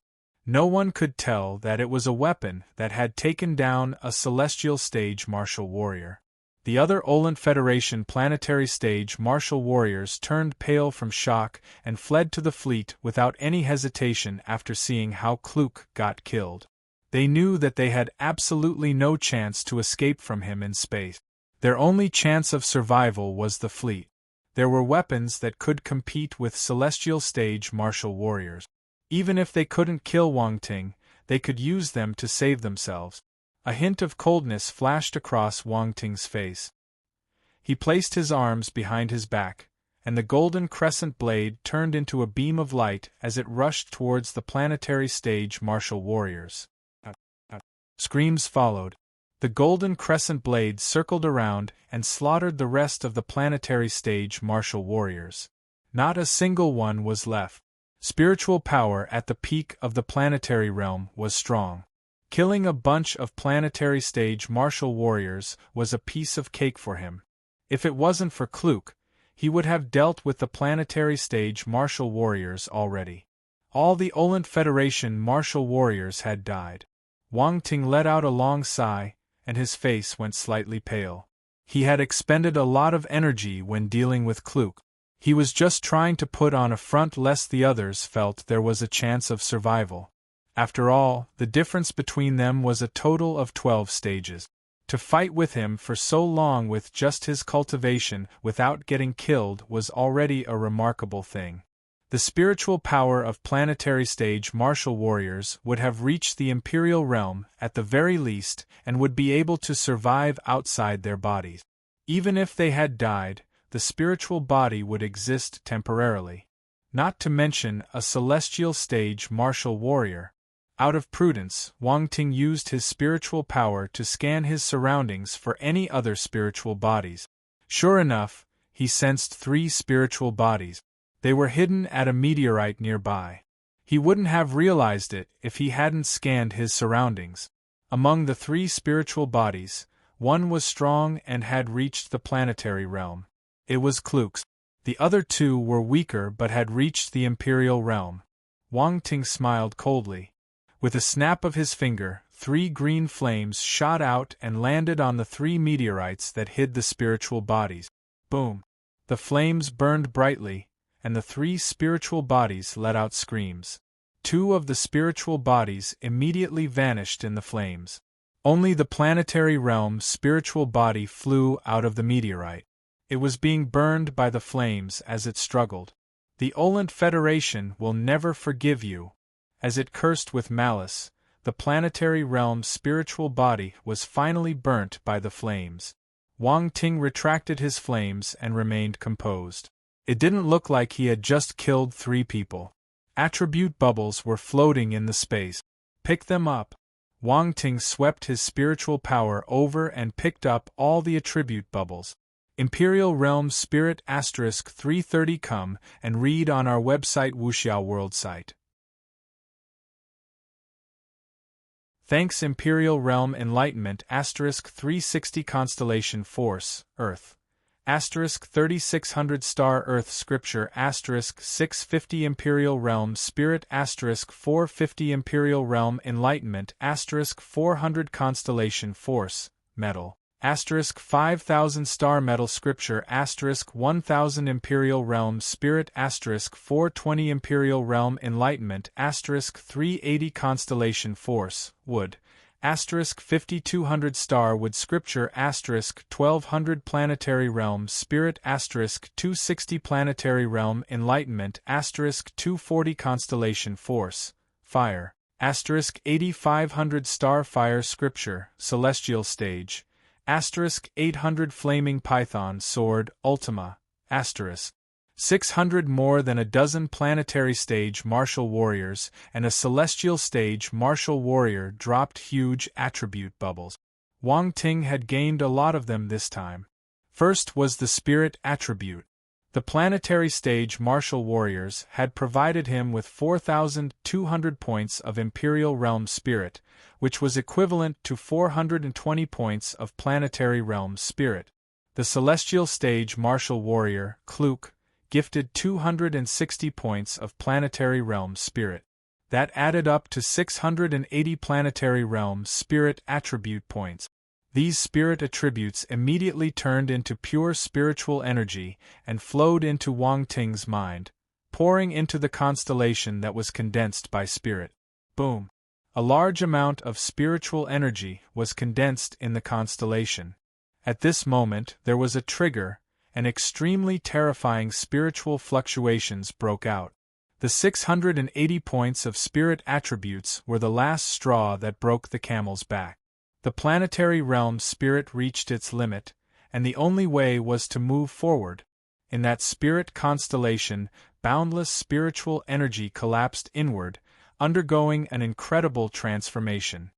No one could tell that it was a weapon that had taken down a celestial stage martial warrior. The other Olent Federation planetary stage martial warriors turned pale from shock and fled to the fleet without any hesitation after seeing how Kluk got killed. They knew that they had absolutely no chance to escape from him in space. Their only chance of survival was the fleet. There were weapons that could compete with celestial stage martial warriors. Even if they couldn't kill Wang Ting, they could use them to save themselves. A hint of coldness flashed across Wang Ting's face. He placed his arms behind his back, and the golden crescent blade turned into a beam of light as it rushed towards the planetary stage martial warriors. Screams followed. The golden crescent blade circled around and slaughtered the rest of the planetary stage martial warriors. Not a single one was left. Spiritual power at the peak of the planetary realm was strong. Killing a bunch of planetary stage martial warriors was a piece of cake for him. If it wasn't for Kluk, he would have dealt with the planetary stage martial warriors already. All the Olent Federation martial warriors had died. Wang Ting let out a long sigh, and his face went slightly pale. He had expended a lot of energy when dealing with Kluk. He was just trying to put on a front lest the others felt there was a chance of survival. After all, the difference between them was a total of 12 stages. To fight with him for so long with just his cultivation without getting killed was already a remarkable thing. The spiritual power of planetary stage martial warriors would have reached the Imperial realm at the very least and would be able to survive outside their bodies. Even if they had died, the spiritual body would exist temporarily. Not to mention a celestial stage martial warrior. Out of prudence, Wang Ting used his spiritual power to scan his surroundings for any other spiritual bodies. Sure enough, he sensed 3 spiritual bodies. They were hidden at a meteorite nearby. He wouldn't have realized it if he hadn't scanned his surroundings. Among the 3 spiritual bodies, one was strong and had reached the planetary realm. It was Kluk's. The other 2 were weaker but had reached the Imperial realm. Wang Ting smiled coldly. With a snap of his finger, 3 green flames shot out and landed on the 3 meteorites that hid the spiritual bodies. Boom! The flames burned brightly, and the 3 spiritual bodies let out screams. 2 of the spiritual bodies immediately vanished in the flames. Only the planetary realm spiritual body flew out of the meteorite. It was being burned by the flames as it struggled. The Olent Federation will never forgive you. As it cursed with malice, the planetary realm's spiritual body was finally burnt by the flames. Wang Ting retracted his flames and remained composed. It didn't look like he had just killed 3 people. Attribute bubbles were floating in the space. Pick them up. Wang Ting swept his spiritual power over and picked up all the attribute bubbles. Imperial Realm Spirit *330. Come and read on our website Wuxiao World site. Thanks Imperial Realm Enlightenment *360 Constellation Force, Earth. *3600 Star Earth Scripture *650 Imperial Realm Spirit *450 Imperial Realm Enlightenment *400 Constellation Force, Metal. *5000 Star Metal Scripture *1000 Imperial Realm Spirit *420 Imperial Realm Enlightenment *380 Constellation Force, Wood. *5200 Star Wood Scripture *1200 Planetary Realm Spirit *260 Planetary Realm Enlightenment *240 Constellation Force, Fire. *8500 Star Fire Scripture, Celestial Stage. *800 Flaming Python Sword, Ultima. 600 More than a dozen planetary stage martial warriors and a celestial stage martial warrior dropped huge attribute bubbles. Wang Ting had gained a lot of them this time. First was the spirit attribute. The planetary stage martial warriors had provided him with 4,200 points of Imperial Realm Spirit, which was equivalent to 420 points of Planetary Realm Spirit. The Celestial Stage Martial Warrior, Kluk, gifted 260 points of Planetary Realm Spirit. That added up to 680 Planetary Realm Spirit attribute points. These spirit attributes immediately turned into pure spiritual energy and flowed into Wang Ting's mind, pouring into the constellation that was condensed by spirit. Boom! A large amount of spiritual energy was condensed in the constellation. At this moment there was a trigger, and extremely terrifying spiritual fluctuations broke out. The 680 points of spirit attributes were the last straw that broke the camel's back. The planetary realm spirit reached its limit, and the only way was to move forward. In that spirit constellation, boundless spiritual energy collapsed inward, undergoing an incredible transformation.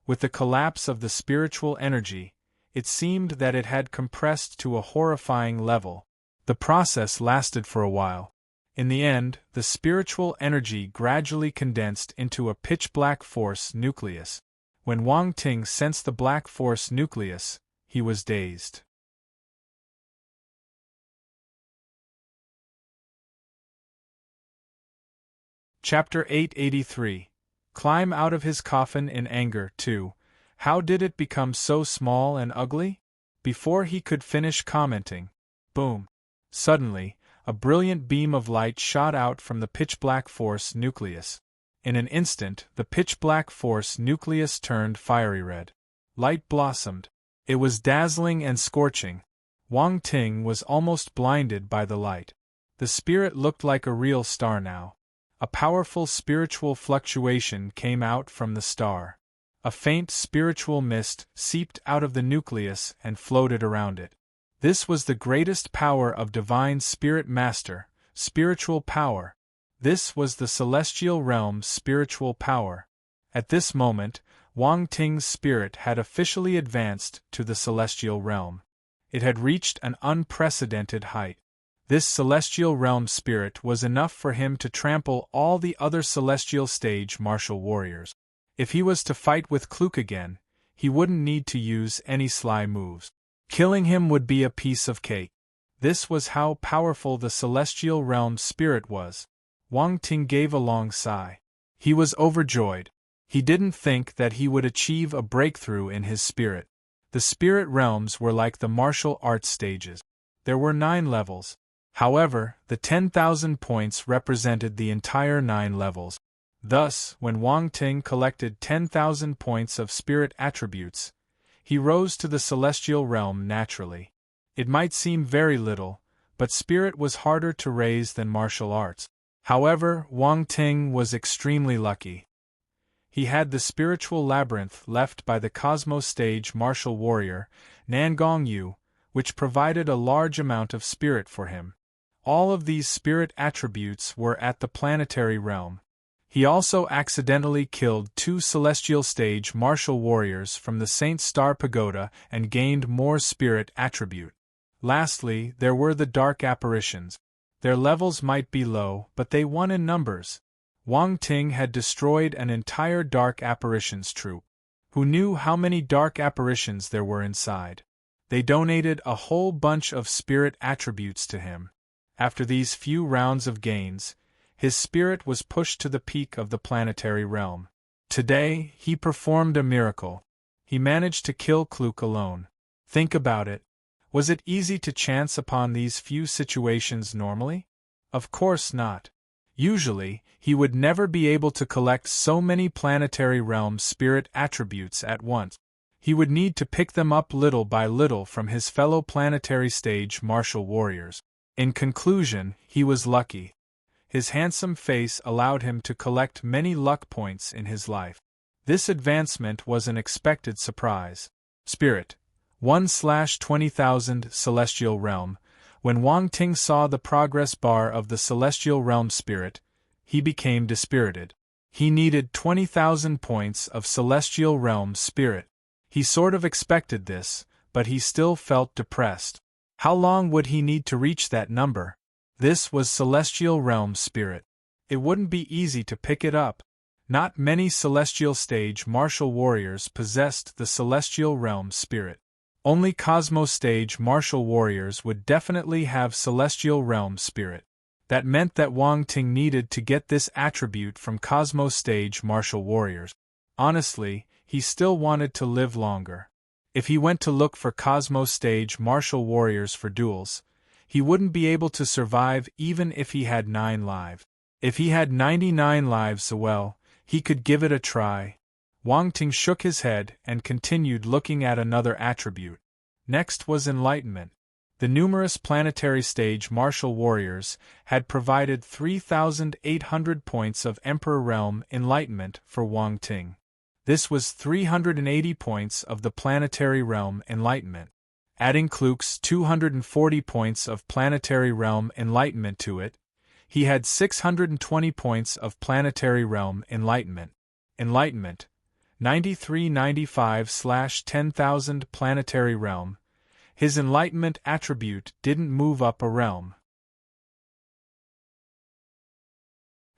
With the collapse of the spiritual energy, it seemed that it had compressed to a horrifying level. The process lasted for a while. In the end, the spiritual energy gradually condensed into a pitch-black force nucleus. When Wang Ting sensed the black force nucleus, he was dazed. Chapter 883. Climb out of his coffin in anger, 2. How did it become so small and ugly? Before he could finish commenting, boom! Suddenly, a brilliant beam of light shot out from the pitch-black force nucleus. In an instant, the pitch-black force nucleus turned fiery red. Light blossomed. It was dazzling and scorching. Wang Ting was almost blinded by the light. The spirit looked like a real star now. A powerful spiritual fluctuation came out from the star. A faint spiritual mist seeped out of the nucleus and floated around it. This was the greatest power of Divine Spirit Master, spiritual power. This was the celestial realm's spiritual power. At this moment, Wang Ting's spirit had officially advanced to the celestial realm. It had reached an unprecedented height. This celestial realm spirit was enough for him to trample all the other celestial stage martial warriors. If he was to fight with Kluk again, he wouldn't need to use any sly moves. Killing him would be a piece of cake. This was how powerful the celestial realm spirit was. Wang Ting gave a long sigh. He was overjoyed. He didn't think that he would achieve a breakthrough in his spirit. The spirit realms were like the martial arts stages. There were 9 levels. However, the 10,000 points represented the entire 9 levels. Thus, when Wang Ting collected 10,000 points of spirit attributes, he rose to the celestial realm naturally. It might seem very little, but spirit was harder to raise than martial arts. However, Wang Ting was extremely lucky. He had the spiritual labyrinth left by the Cosmos stage martial warrior, Nangong Yu, which provided a large amount of spirit for him. All of these spirit attributes were at the planetary realm. He also accidentally killed 2 celestial stage martial warriors from the Saint Star Pagoda and gained more spirit attribute. Lastly, there were the dark apparitions. Their levels might be low, but they won in numbers. Wang Ting had destroyed an entire dark apparitions troop. Who knew how many dark apparitions there were inside? They donated a whole bunch of spirit attributes to him. After these few rounds of gains, his spirit was pushed to the peak of the planetary realm. Today, he performed a miracle. He managed to kill Kluk alone. Think about it. Was it easy to chance upon these few situations normally? Of course not. Usually, he would never be able to collect so many planetary realm spirit attributes at once. He would need to pick them up little by little from his fellow planetary stage martial warriors. In conclusion, he was lucky. His handsome face allowed him to collect many luck points in his life. This advancement was an expected surprise. Spirit 1/20,000 Celestial Realm. When Wang Ting saw the progress bar of the Celestial Realm Spirit, he became dispirited. He needed 20,000 points of Celestial Realm Spirit. He sort of expected this, but he still felt depressed. How long would he need to reach that number? This was Celestial Realm Spirit. It wouldn't be easy to pick it up. Not many Celestial Stage martial warriors possessed the Celestial Realm Spirit. Only Cosmos Stage martial warriors would definitely have Celestial Realm Spirit. That meant that Wang Ting needed to get this attribute from Cosmos Stage martial warriors. Honestly, he still wanted to live longer. If he went to look for Cosmos Stage martial warriors for duels, he wouldn't be able to survive even if he had 9 lives. If he had 99 lives, well, he could give it a try. Wang Ting shook his head and continued looking at another attribute. Next was enlightenment. The numerous planetary stage martial warriors had provided 3,800 points of Emperor Realm enlightenment for Wang Ting. This was 380 points of the planetary realm enlightenment. Adding Kluk's 240 points of planetary realm enlightenment to it, he had 620 points of planetary realm enlightenment. Enlightenment 9395/10,000 planetary realm. His enlightenment attribute didn't move up a realm.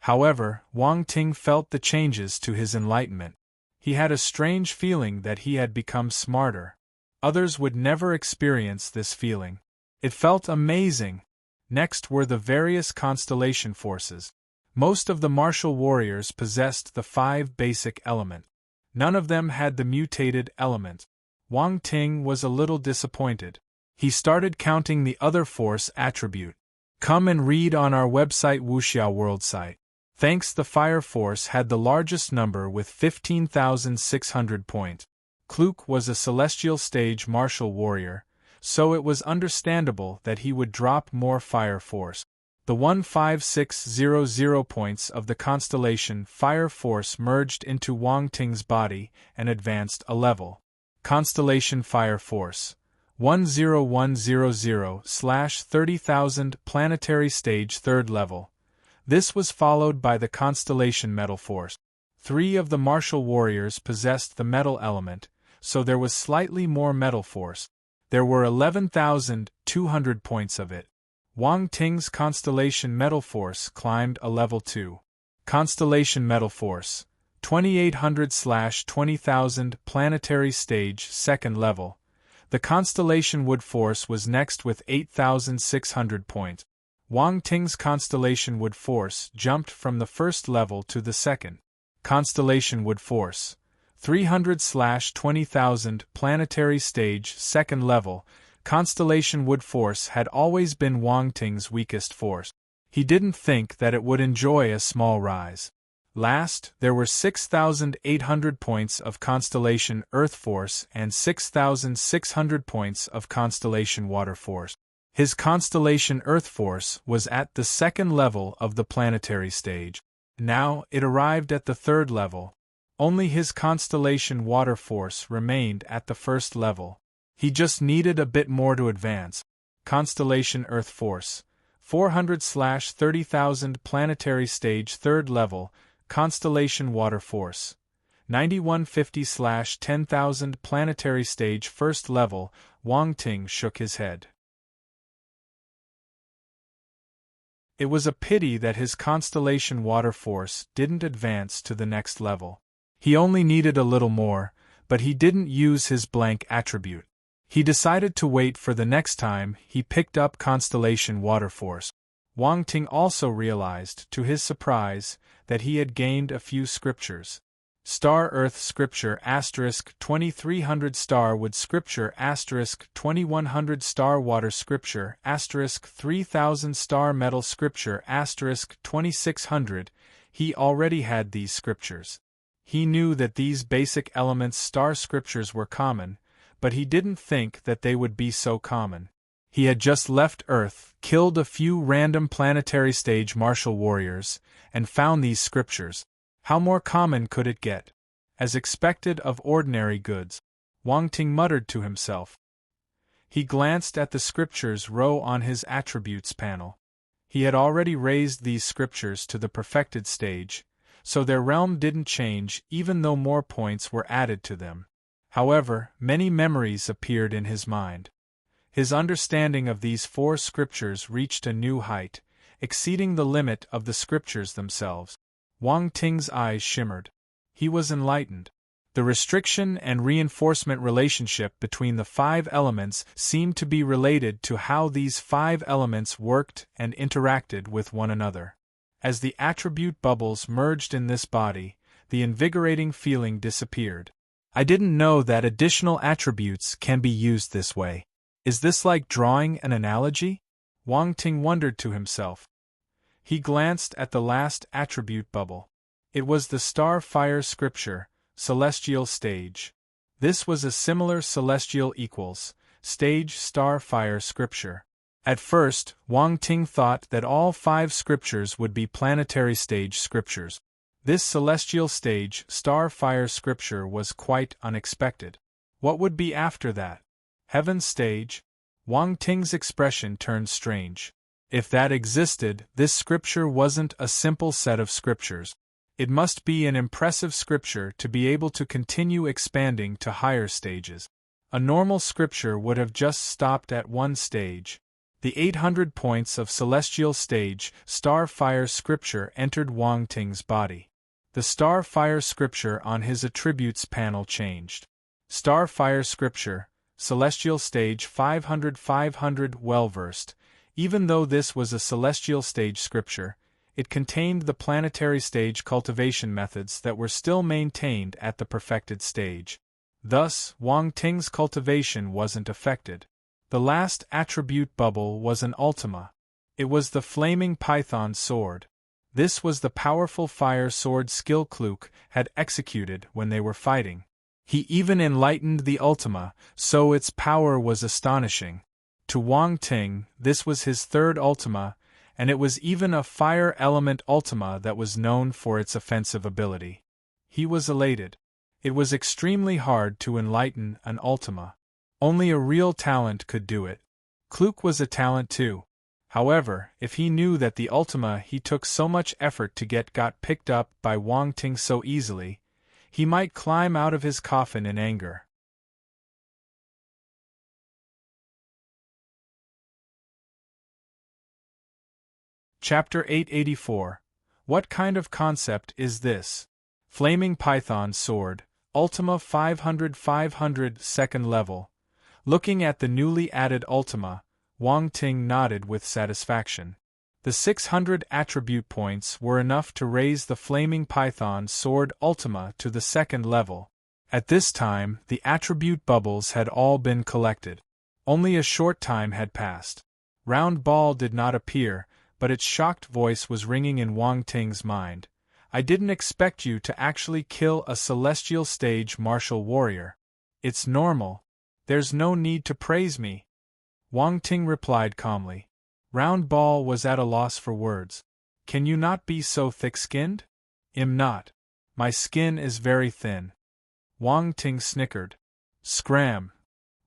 However, Wang Ting felt the changes to his enlightenment. He had a strange feeling that he had become smarter. Others would never experience this feeling. It felt amazing. Next were the various constellation forces. Most of the martial warriors possessed the 5 basic elements. None of them had the mutated element. Wang Ting was a little disappointed. He started counting the other force attribute. Come and read on our website Wuxia World site. Thanks, the fire force had the largest number with 15,600 points. Kluk was a celestial stage martial warrior, so it was understandable that he would drop more fire force. The 15600 points of the constellation fire force merged into Wang Ting's body and advanced a level. Constellation fire force 10100/30,000 planetary stage 3rd level. This was followed by the constellation metal force. 3 of the martial warriors possessed the metal element, so there was slightly more metal force. There were 11,200 points of it. Wang Ting's constellation metal force climbed a level 2. Constellation metal force 2,800/20,000 planetary stage 2nd level. The constellation wood force was next with 8,600 points. Wang Ting's constellation wood force jumped from the 1st level to the 2nd. Constellation wood force 300/20,000 planetary stage 2nd level. Constellation wood force had always been Wang Ting's weakest force. He didn't think that it would enjoy a small rise. Last, there were 6,800 points of constellation earth force and 6,600 points of constellation water force. His constellation earth force was at the 2nd level of the planetary stage. Now it arrived at the 3rd level. Only his constellation water force remained at the 1st level. He just needed a bit more to advance. Constellation earth force 400/30,000 planetary stage 3rd level. Constellation water force 9150/10,000 planetary stage 1st level. Wang Ting shook his head. It was a pity that his constellation water force didn't advance to the next level. He only needed a little more, but he didn't use his blank attribute. He decided to wait for the next time he picked up constellation water force. Wang Ting also realized, to his surprise, that he had gained a few scriptures. Star Earth Scripture *2300 Star Wood Scripture *2100 Star Water Scripture *3000 Star Metal Scripture *2600. He already had these scriptures. He knew that these basic elements star scriptures were common, but he didn't think that they would be so common. He had just left Earth, killed a few random planetary stage martial warriors, and found these scriptures. How more common could it get? As expected of ordinary goods, Wang Ting muttered to himself. He glanced at the scriptures row on his attributes panel. He had already raised these scriptures to the perfected stage, so their realm didn't change even though more points were added to them. However, many memories appeared in his mind. His understanding of these 4 scriptures reached a new height, exceeding the limit of the scriptures themselves. Wang Ting's eyes shimmered. He was enlightened. The restriction and reinforcement relationship between the 5 elements seemed to be related to how these 5 elements worked and interacted with one another. As the attribute bubbles merged in this body, the invigorating feeling disappeared. I didn't know that additional attributes can be used this way. Is this like drawing an analogy? Wang Ting wondered to himself. He glanced at the last attribute bubble. It was the Star Fire Scripture, Celestial Stage. This was a similar celestial equals, stage Star Fire Scripture. At first, Wang Ting thought that all 5 scriptures would be planetary stage scriptures. This celestial stage, Starfire scripture, was quite unexpected. What would be after that? Heaven's stage? Wang Ting's expression turned strange. If that existed, this scripture wasn't a simple set of scriptures. It must be an impressive scripture to be able to continue expanding to higher stages. A normal scripture would have just stopped at one stage. The 800 points of celestial stage, Starfire scripture, entered Wang Ting's body. The Starfire scripture on his attributes panel changed. Starfire scripture, celestial stage 500 well-versed. Even though this was a celestial stage scripture, it contained the planetary stage cultivation methods that were still maintained at the perfected stage. Thus, Wang Ting's cultivation wasn't affected. The last attribute bubble was an ultima. It was the flaming python sword. This was the powerful fire sword skill Kluk had executed when they were fighting. He even enlightened the ultima, so its power was astonishing. To Wang Ting, this was his third ultima, and it was even a fire element ultima that was known for its offensive ability. He was elated. It was extremely hard to enlighten an ultima. Only a real talent could do it. Kluk was a talent too. However, if he knew that the ultima he took so much effort to get got picked up by Wang Ting so easily, he might climb out of his coffin in anger. Chapter 884. What kind of concept is this? Flaming Python Sword, Ultima 500 second level. Looking at the newly added Ultima, Wang Ting nodded with satisfaction. The 600 attribute points were enough to raise the Flaming Python Sword Ultima to the second level. At this time, the attribute bubbles had all been collected. Only a short time had passed. Round Ball did not appear, but its shocked voice was ringing in Wang Ting's mind. I didn't expect you to actually kill a celestial stage martial warrior. It's normal. There's no need to praise me. Wang Ting replied calmly. Round Ball was at a loss for words. Can you not be so thick-skinned? I'm not. My skin is very thin. Wang Ting snickered. Scram.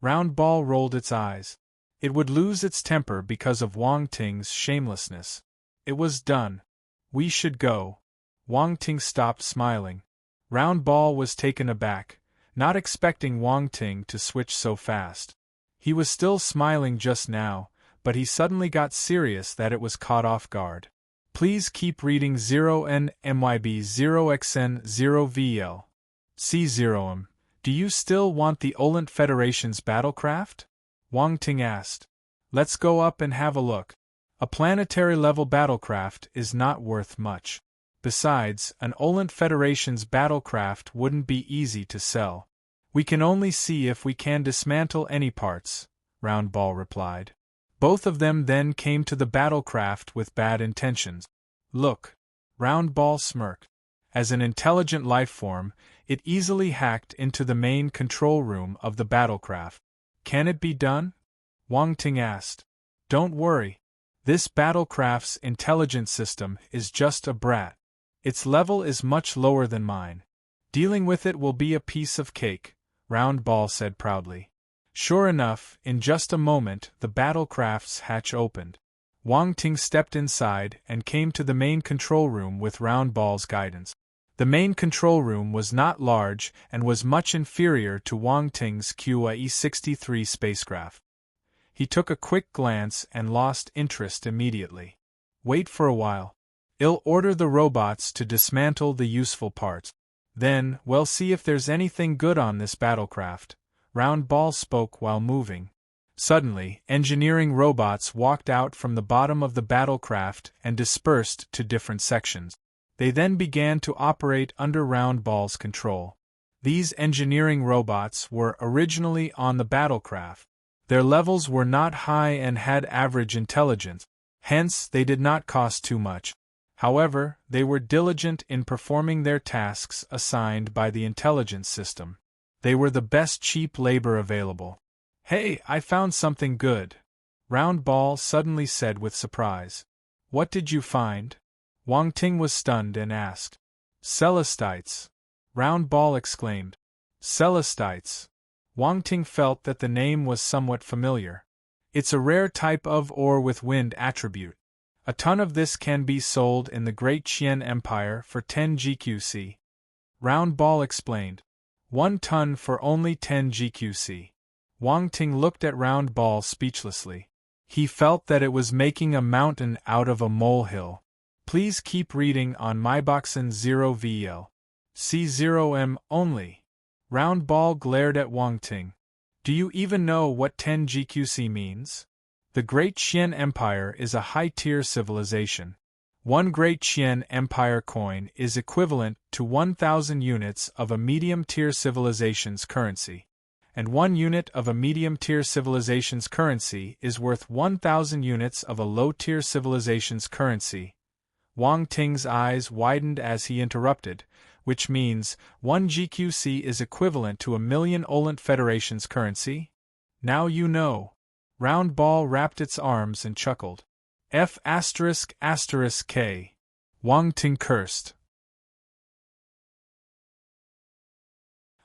Round Ball rolled its eyes. It would lose its temper because of Wang Ting's shamelessness. It was done. We should go. Wang Ting stopped smiling. Round Ball was taken aback, not expecting Wang Ting to switch so fast. He was still smiling just now, but he suddenly got serious that it was caught off guard. Please keep reading 0NMYB 0XN 0VL. C0M. Do you still want the Olent Federation's battlecraft? Wang Ting asked. Let's go up and have a look. A planetary-level battlecraft is not worth much. Besides, an Olent Federation's battlecraft wouldn't be easy to sell. We can only see if we can dismantle any parts, Round Ball replied. Both of them then came to the battlecraft with bad intentions. Look. Round Ball smirked. As an intelligent life form, it easily hacked into the main control room of the battlecraft. Can it be done? Wang Ting asked. Don't worry. This battlecraft's intelligence system is just a brat. Its level is much lower than mine. Dealing with it will be a piece of cake, Round Ball said proudly. Sure enough, in just a moment the battlecraft's hatch opened. Wang Ting stepped inside and came to the main control room with Round Ball's guidance. The main control room was not large and was much inferior to Wang Ting's QA-63 spacecraft. He took a quick glance and lost interest immediately. Wait for a while. I'll order the robots to dismantle the useful parts. Then, we'll see if there's anything good on this battlecraft. Round Ball spoke while moving. Suddenly, engineering robots walked out from the bottom of the battlecraft and dispersed to different sections. They then began to operate under Round Ball's control. These engineering robots were originally on the battlecraft. Their levels were not high and had average intelligence, hence they did not cost too much. However, they were diligent in performing their tasks assigned by the intelligence system. They were the best cheap labor available. Hey, I found something good, Round Ball suddenly said with surprise. What did you find? Wang Ting was stunned and asked. Celestites! Round Ball exclaimed. Celestites! Wang Ting felt that the name was somewhat familiar. It's a rare type of ore with wind attribute. A ton of this can be sold in the Great Qian Empire for 10 GQC. Round Ball explained. 1 ton for only 10 GQC. Wang Ting looked at Round Ball speechlessly. He felt that it was making a mountain out of a molehill. Please keep reading on myboxen 0VL. C0M only. Round Ball glared at Wang Ting. Do you even know what 10 GQC means? The Great Qian Empire is a high-tier civilization. 1 Great Qian Empire coin is equivalent to 1,000 units of a medium-tier civilization's currency. And 1 unit of a medium-tier civilization's currency is worth 1,000 units of a low-tier civilization's currency. Wang Ting's eyes widened as he interrupted, which means 1 GQC is equivalent to 1,000,000 Olent Federation's currency? Now you know. Round Ball wrapped its arms and chuckled. F***K. Wang Ting cursed.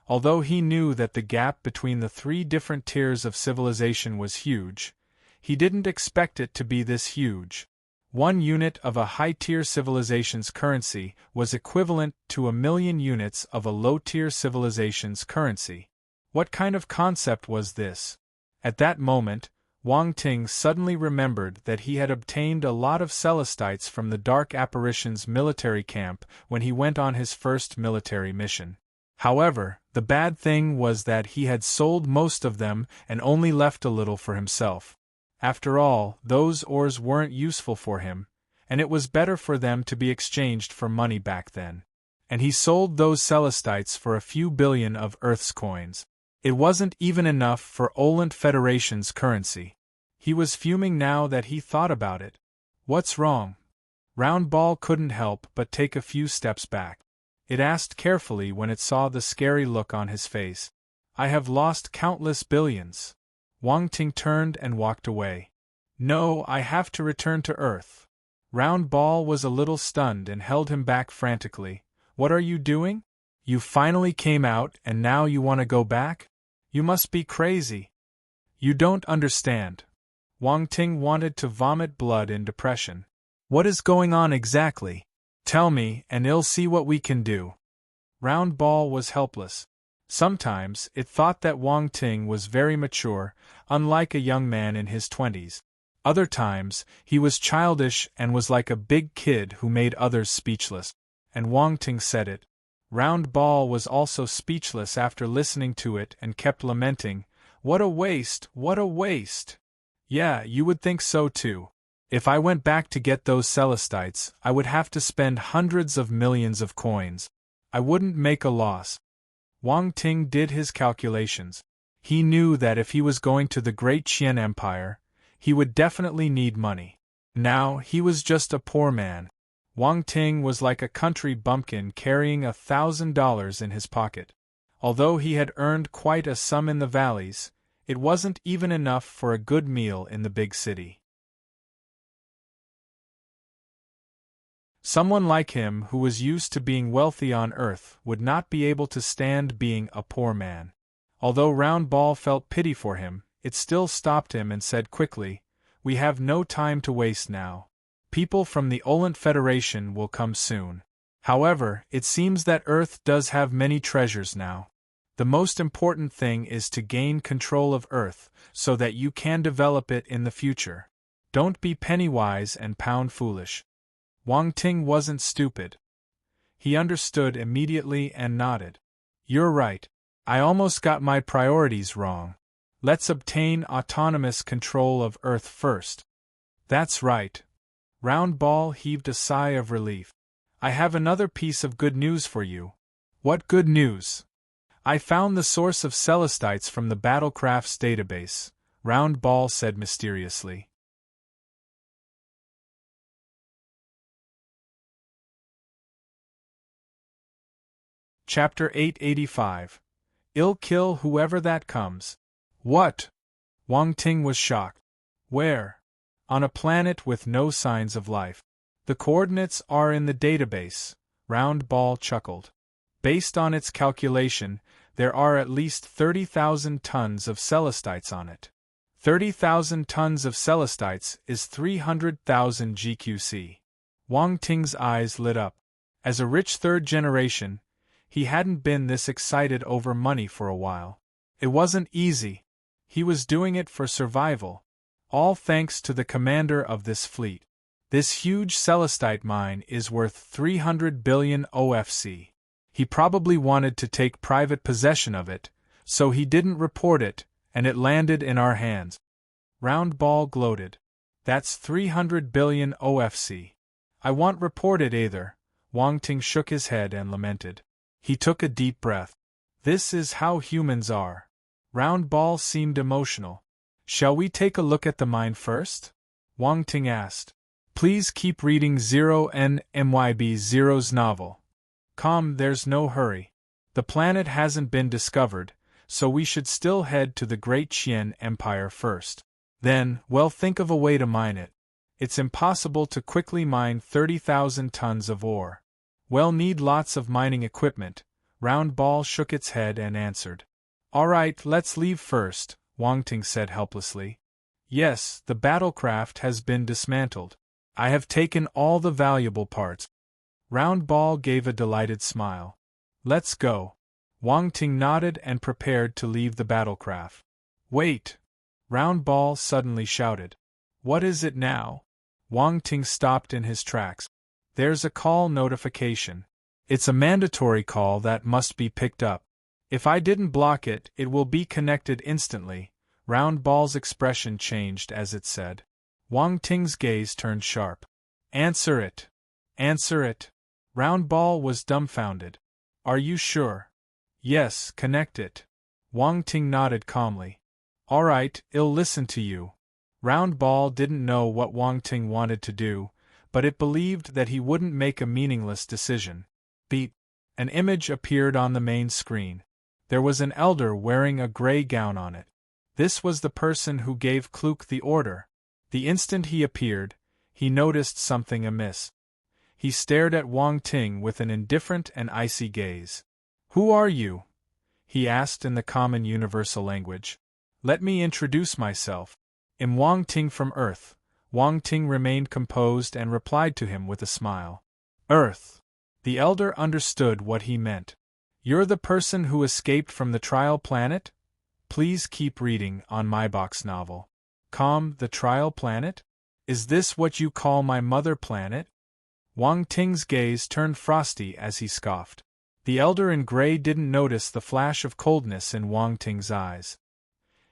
Although he knew that the gap between the 3 different tiers of civilization was huge, he didn't expect it to be this huge. 1 unit of a high-tier civilization's currency was equivalent to 1,000,000 units of a low-tier civilization's currency. What kind of concept was this? At that moment, Wang Ting suddenly remembered that he had obtained a lot of Celestites from the Dark Apparition's military camp when he went on his first military mission. However, the bad thing was that he had sold most of them and only left a little for himself. After all, those ores weren't useful for him, and it was better for them to be exchanged for money back then. And he sold those Celestites for a few billion of Earth's coins. It wasn't even enough for Olent Federation's currency. He was fuming now that he thought about it. What's wrong? Round Ball couldn't help but take a few steps back. It asked carefully when it saw the scary look on his face. I have lost countless billions. Wang Ting turned and walked away. No, I have to return to Earth. Round Ball was a little stunned and held him back frantically. What are you doing? You finally came out and now you want to go back? You must be crazy. You don't understand. Wang Ting wanted to vomit blood in depression. What is going on exactly? Tell me, and I'll see what we can do. Round Ball was helpless. Sometimes it thought that Wang Ting was very mature, unlike a young man in his 20s. Other times, he was childish and was like a big kid who made others speechless. And Wang Ting said it. Round Ball was also speechless after listening to it and kept lamenting, "What a waste, what a waste!" Yeah, you would think so too. If I went back to get those Celestites, I would have to spend hundreds of millions of coins. I wouldn't make a loss. Wang Ting did his calculations. He knew that if he was going to the Great Qian Empire, he would definitely need money. Now, he was just a poor man. Wang Ting was like a country bumpkin carrying $1,000 in his pocket. Although he had earned quite a sum in the valleys, it wasn't even enough for a good meal in the big city. Someone like him who was used to being wealthy on Earth would not be able to stand being a poor man. Although Round Ball felt pity for him, it still stopped him and said quickly, "We have no time to waste now. People from the Olent Federation will come soon. However, it seems that Earth does have many treasures now. The most important thing is to gain control of Earth so that you can develop it in the future. Don't be penny-wise and pound-foolish." Wang Ting wasn't stupid. He understood immediately and nodded. "You're right. I almost got my priorities wrong. Let's obtain autonomous control of Earth first." "That's right." Round Ball heaved a sigh of relief. "I have another piece of good news for you." "What good news?" "I found the source of Celestites from the Battlecraft's database," Round Ball said mysteriously. Chapter 885. I'll kill whoever that comes. What? Wang Ting was shocked. Where? On a planet with no signs of life. The coordinates are in the database, Round Ball chuckled. Based on its calculation, there are at least 30,000 tons of celestites on it. 30,000 tons of celestites is 300,000 GQC. Wang Ting's eyes lit up. As a rich third generation, he hadn't been this excited over money for a while. It wasn't easy. He was doing it for survival. All thanks to the commander of this fleet. This huge celestite mine is worth 300 billion OFC. He probably wanted to take private possession of it, so he didn't report it, and it landed in our hands. Round Ball gloated. That's 300 billion OFC. I want reported either. Wang Ting shook his head and lamented. He took a deep breath. This is how humans are. Round Ball seemed emotional. Shall we take a look at the mine first? Wang Ting asked. Please keep reading 0NMYB0's novel. There's no hurry. The planet hasn't been discovered, so we should still head to the Great Qian Empire first. Then, think of a way to mine it. It's impossible to quickly mine 30,000 tons of ore. Need lots of mining equipment. Round Ball shook its head and answered. Alright, let's leave first, Wang Ting said helplessly. Yes, the battlecraft has been dismantled. I have taken all the valuable parts. Round Ball gave a delighted smile. Let's go. Wang Ting nodded and prepared to leave the battlecraft. Wait! Round Ball suddenly shouted. What is it now? Wang Ting stopped in his tracks. There's a call notification. It's a mandatory call that must be picked up. If I didn't block it, it will be connected instantly. Round Ball's expression changed as it said. Wang Ting's gaze turned sharp. Answer it. Answer it. Round Ball was dumbfounded. Are you sure? Yes, connect it. Wang Ting nodded calmly. Alright, I'll listen to you. Round Ball didn't know what Wang Ting wanted to do, but it believed that he wouldn't make a meaningless decision. Beep. An image appeared on the main screen. There was an elder wearing a gray gown on it. This was the person who gave Kluk the order. The instant he appeared, he noticed something amiss. He stared at Wang Ting with an indifferent and icy gaze. Who are you? He asked in the common universal language. Let me introduce myself. I'm Wang Ting from Earth. Wang Ting remained composed and replied to him with a smile. Earth. The elder understood what he meant. You're the person who escaped from the trial planet? Please keep reading on my box novel. The trial planet? Is this what you call my mother planet? Wang Ting's gaze turned frosty as he scoffed. The elder in gray didn't notice the flash of coldness in Wang Ting's eyes.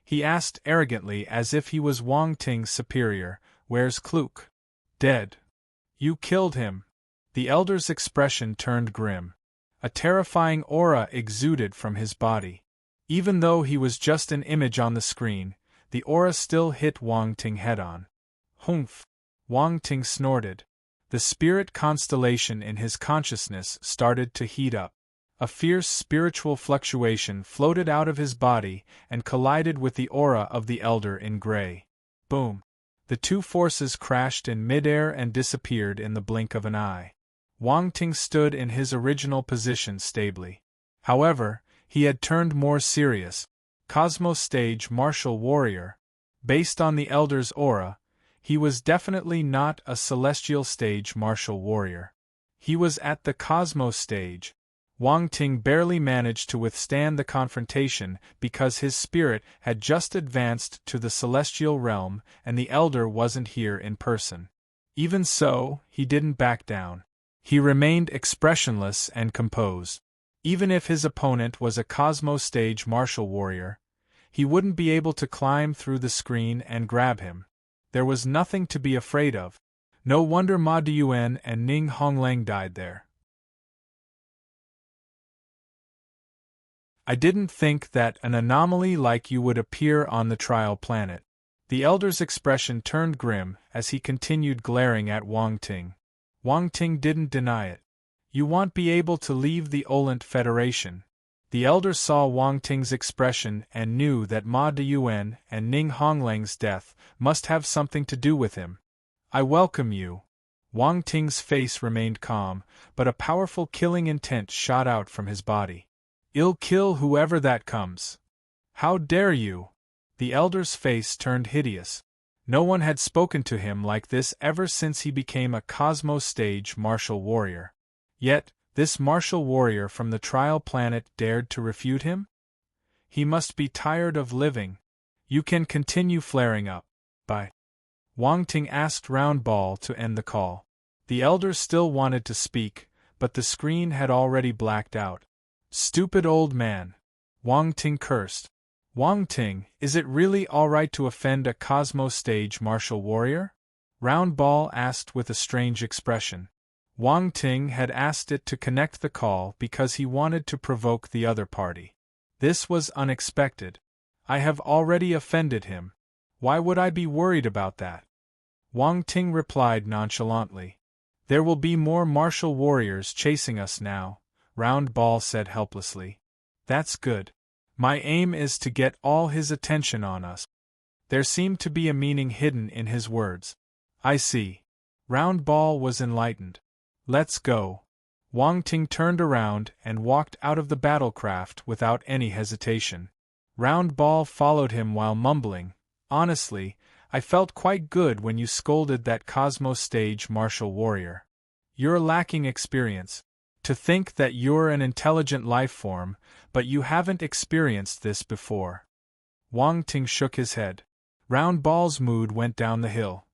He asked arrogantly as if he was Wang Ting's superior, Where's Kluk? Dead. You killed him. The elder's expression turned grim. A terrifying aura exuded from his body. Even though he was just an image on the screen, the aura still hit Wang Ting head-on. Humph! Wang Ting snorted. The spirit constellation in his consciousness started to heat up. A fierce spiritual fluctuation floated out of his body and collided with the aura of the elder in gray. Boom! The two forces crashed in midair and disappeared in the blink of an eye. Wang Ting stood in his original position stably. However, he had turned more serious. Cosmos Stage Martial Warrior. Based on the elder's aura, he was definitely not a Celestial Stage Martial Warrior. He was at the Cosmos Stage. Wang Ting barely managed to withstand the confrontation because his spirit had just advanced to the celestial realm and the elder wasn't here in person. Even so, he didn't back down. He remained expressionless and composed. Even if his opponent was a Cosmos Stage Martial Warrior, he wouldn't be able to climb through the screen and grab him. There was nothing to be afraid of. No wonder Ma Diyuan and Ning Hongleng died there. I didn't think that an anomaly like you would appear on the trial planet. The elder's expression turned grim as he continued glaring at Wang Ting. Wang Ting didn't deny it. You won't be able to leave the Olent Federation. The elder saw Wang Ting's expression and knew that Ma Diyuan and Ning Hongleng's death must have something to do with him. I welcome you. Wang Ting's face remained calm, but a powerful killing intent shot out from his body. "I'll kill whoever that comes. How dare you?" The elder's face turned hideous. No one had spoken to him like this ever since he became a Cosmos Stage martial warrior. Yet, this martial warrior from the trial planet dared to refute him? He must be tired of living. "You can continue flaring up." Bye. Wang Ting asked Round Ball to end the call. The elder still wanted to speak, but the screen had already blacked out. "Stupid old man!" Wang Ting cursed. "Wang Ting, is it really alright to offend a Cosmos Stage martial warrior?" Round Ball asked with a strange expression. Wang Ting had asked it to connect the call because he wanted to provoke the other party. This was unexpected. "I have already offended him. Why would I be worried about that?" Wang Ting replied nonchalantly. "There will be more martial warriors chasing us now," Round Ball said helplessly. "That's good. My aim is to get all his attention on us." There seemed to be a meaning hidden in his words. "I see." Round Ball was enlightened. "Let's go." Wang Ting turned around and walked out of the battlecraft without any hesitation. Round Ball followed him while mumbling, "Honestly, I felt quite good when you scolded that Cosmos Stage martial warrior. You're lacking experience. To think that you're an intelligent life form, but you haven't experienced this before." Wang Ting shook his head. Round Ball's mood went down the hill.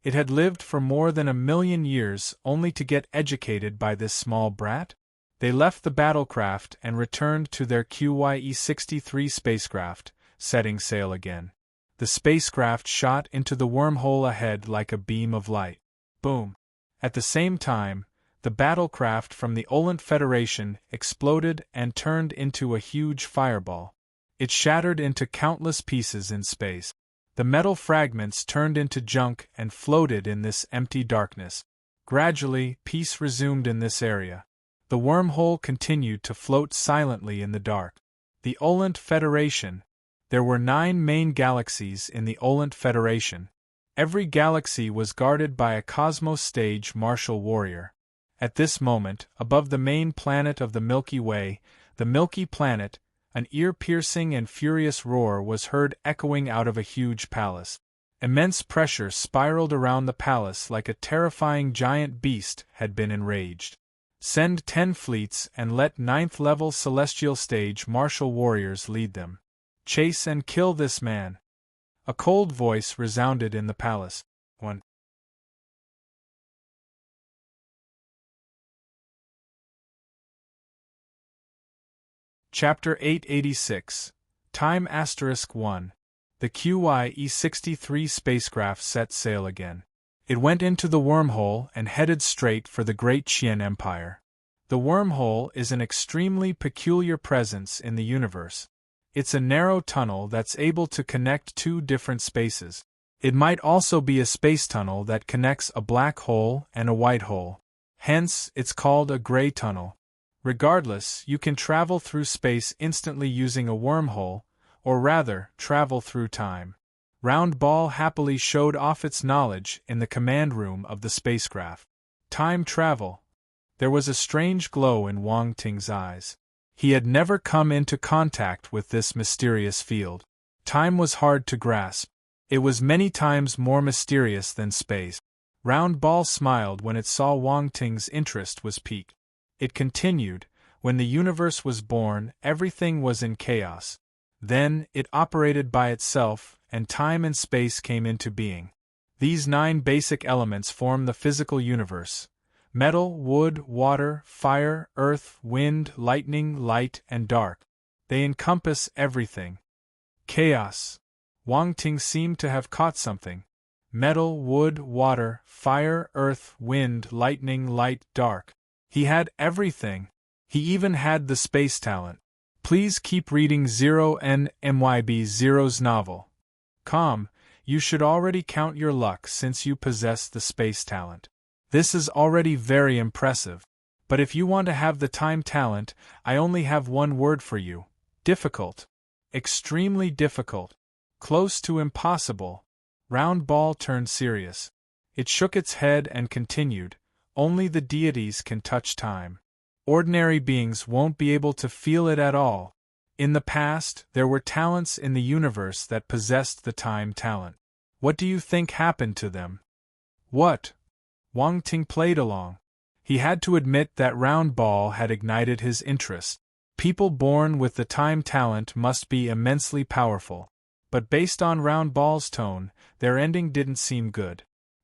It had lived for more than 1,000,000 years only to get educated by this small brat? They left the battlecraft and returned to their QYE-63 spacecraft, setting sail again. The spacecraft shot into the wormhole ahead like a beam of light. Boom! At the same time, the battlecraft from the Olent Federation exploded and turned into a huge fireball. It shattered into countless pieces in space. The metal fragments turned into junk and floated in this empty darkness. Gradually, peace resumed in this area. The wormhole continued to float silently in the dark. The Olent Federation. There were 9 main galaxies in the Olent Federation. Every galaxy was guarded by a Cosmos Stage martial warrior. At this moment, above the main planet of the Milky Way, the Milky Planet, an ear-piercing and furious roar was heard echoing out of a huge palace. Immense pressure spiraled around the palace like a terrifying giant beast had been enraged. "Send 10 fleets and let 9th-level Celestial Stage martial warriors lead them. Chase and kill this man." A cold voice resounded in the palace. 1. Chapter 886. Time *1. The QYE-63 spacecraft set sail again. It went into the wormhole and headed straight for the Great Qian Empire. The wormhole is an extremely peculiar presence in the universe. It's a narrow tunnel that's able to connect 2 different spaces. It might also be a space tunnel that connects a black hole and a white hole. Hence, it's called a gray tunnel. Regardless, you can travel through space instantly using a wormhole, or rather, travel through time. Round Ball happily showed off its knowledge in the command room of the spacecraft. Time travel. There was a strange glow in Wang Ting's eyes. He had never come into contact with this mysterious field. Time was hard to grasp. It was many times more mysterious than space. Round Ball smiled when it saw Wang Ting's interest was piqued. It continued, "When the universe was born, everything was in chaos. Then, it operated by itself, and time and space came into being. These 9 basic elements form the physical universe: metal, wood, water, fire, earth, wind, lightning, light, and dark. They encompass everything." Chaos. Wang Ting seemed to have caught something. Metal, wood, water, fire, earth, wind, lightning, light, dark. He had everything. He even had the space talent. Please keep reading 0NMYB0's novel. You should already count your luck since you possess the space talent. This is already very impressive. But if you want to have the time talent, I only have one word for you: difficult. Extremely difficult. Close to impossible. Round ball turned serious. It shook its head and continued, only the deities can touch time. Ordinary beings won't be able to feel it at all. In the past, there were talents in the universe that possessed the time talent. What do you think happened to them? What? Wang Ting played along. He had to admit that round ball had ignited his interest. People born with the time talent must be immensely powerful. But based on round ball's tone, their ending didn't seem good.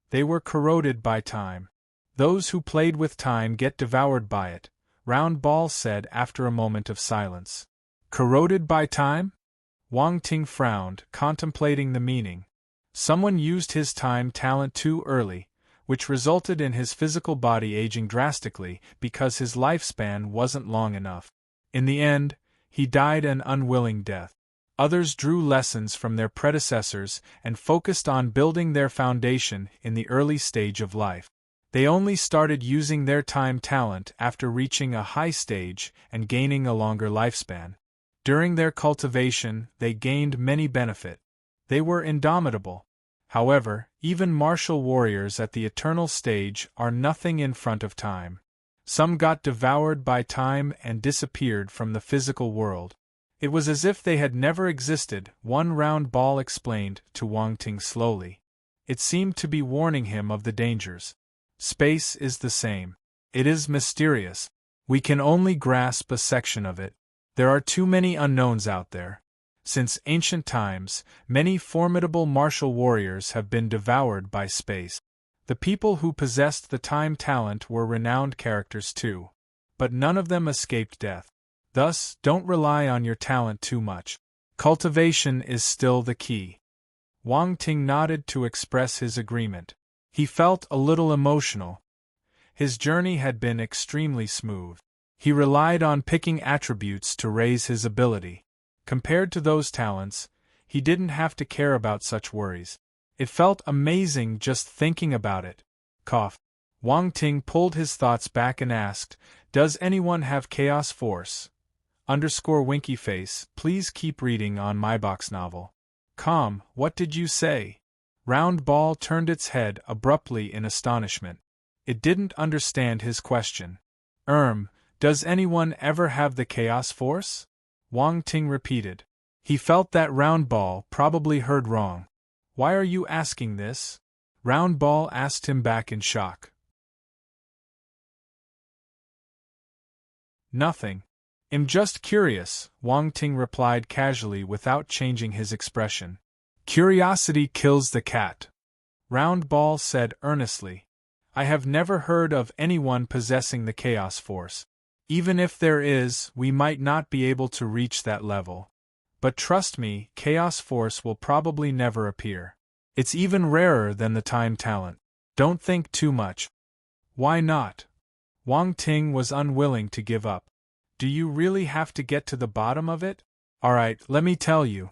They were corroded by time. Those who played with time get devoured by it, round ball said after a moment of silence. Corroded by time? Wang Ting frowned, contemplating the meaning. Someone used his time talent too early, which resulted in his physical body aging drastically because his lifespan wasn't long enough. In the end, he died an unwilling death. Others drew lessons from their predecessors and focused on building their foundation in the early stage of life. They only started using their time talent after reaching a high stage and gaining a longer lifespan. During their cultivation, they gained many benefits. They were indomitable. However, even martial warriors at the eternal stage are nothing in front of time. Some got devoured by time and disappeared from the physical world. It was as if they had never existed, one round ball explained to Wang Ting slowly. It seemed to be warning him of the dangers. Space is the same. It is mysterious. We can only grasp a section of it. There are too many unknowns out there. Since ancient times, many formidable martial warriors have been devoured by space. The people who possessed the time talent were renowned characters too. But none of them escaped death. Thus, don't rely on your talent too much. Cultivation is still the key. Wang Ting nodded to express his agreement. He felt a little emotional. His journey had been extremely smooth. He relied on picking attributes to raise his ability. Compared to those talents, he didn't have to care about such worries. It felt amazing just thinking about it. Cough. Wang Ting pulled his thoughts back and asked, "Does anyone have chaos force?" Winky face, please keep reading on my box novel. Calm, what did you say? Round ball turned its head abruptly in astonishment. It didn't understand his question. Does anyone ever have the chaos force? Wang Ting repeated. He felt that round ball probably heard wrong. Why are you asking this? Round ball asked him back in shock. Nothing. I'm just curious, Wang Ting replied casually without changing his expression. Curiosity kills the cat. Round ball said earnestly. I have never heard of anyone possessing the chaos force. Even if there is, we might not be able to reach that level. But trust me, chaos force will probably never appear. It's even rarer than the time talent. Don't think too much. Why not? Wang Ting was unwilling to give up. Do you really have to get to the bottom of it? Alright, let me tell you.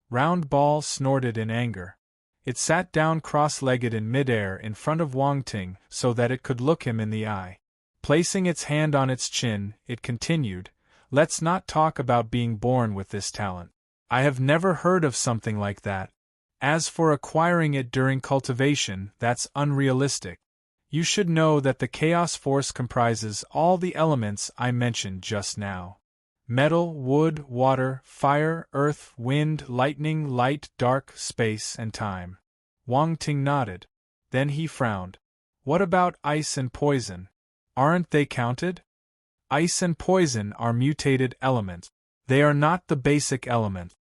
Round ball snorted in anger. It sat down cross-legged in midair in front of Wang Ting so that it could look him in the eye. Placing its hand on its chin, it continued, Let's not talk about being born with this talent. I have never heard of something like that. As for acquiring it during cultivation, that's unrealistic. You should know that the chaos force comprises all the elements I mentioned just now. Metal, wood, water, fire, earth, wind, lightning, light, dark, space, and time. Wang Ting nodded. Then he frowned. What about ice and poison? Aren't they counted? Ice and poison are mutated elements. They are not the basic element.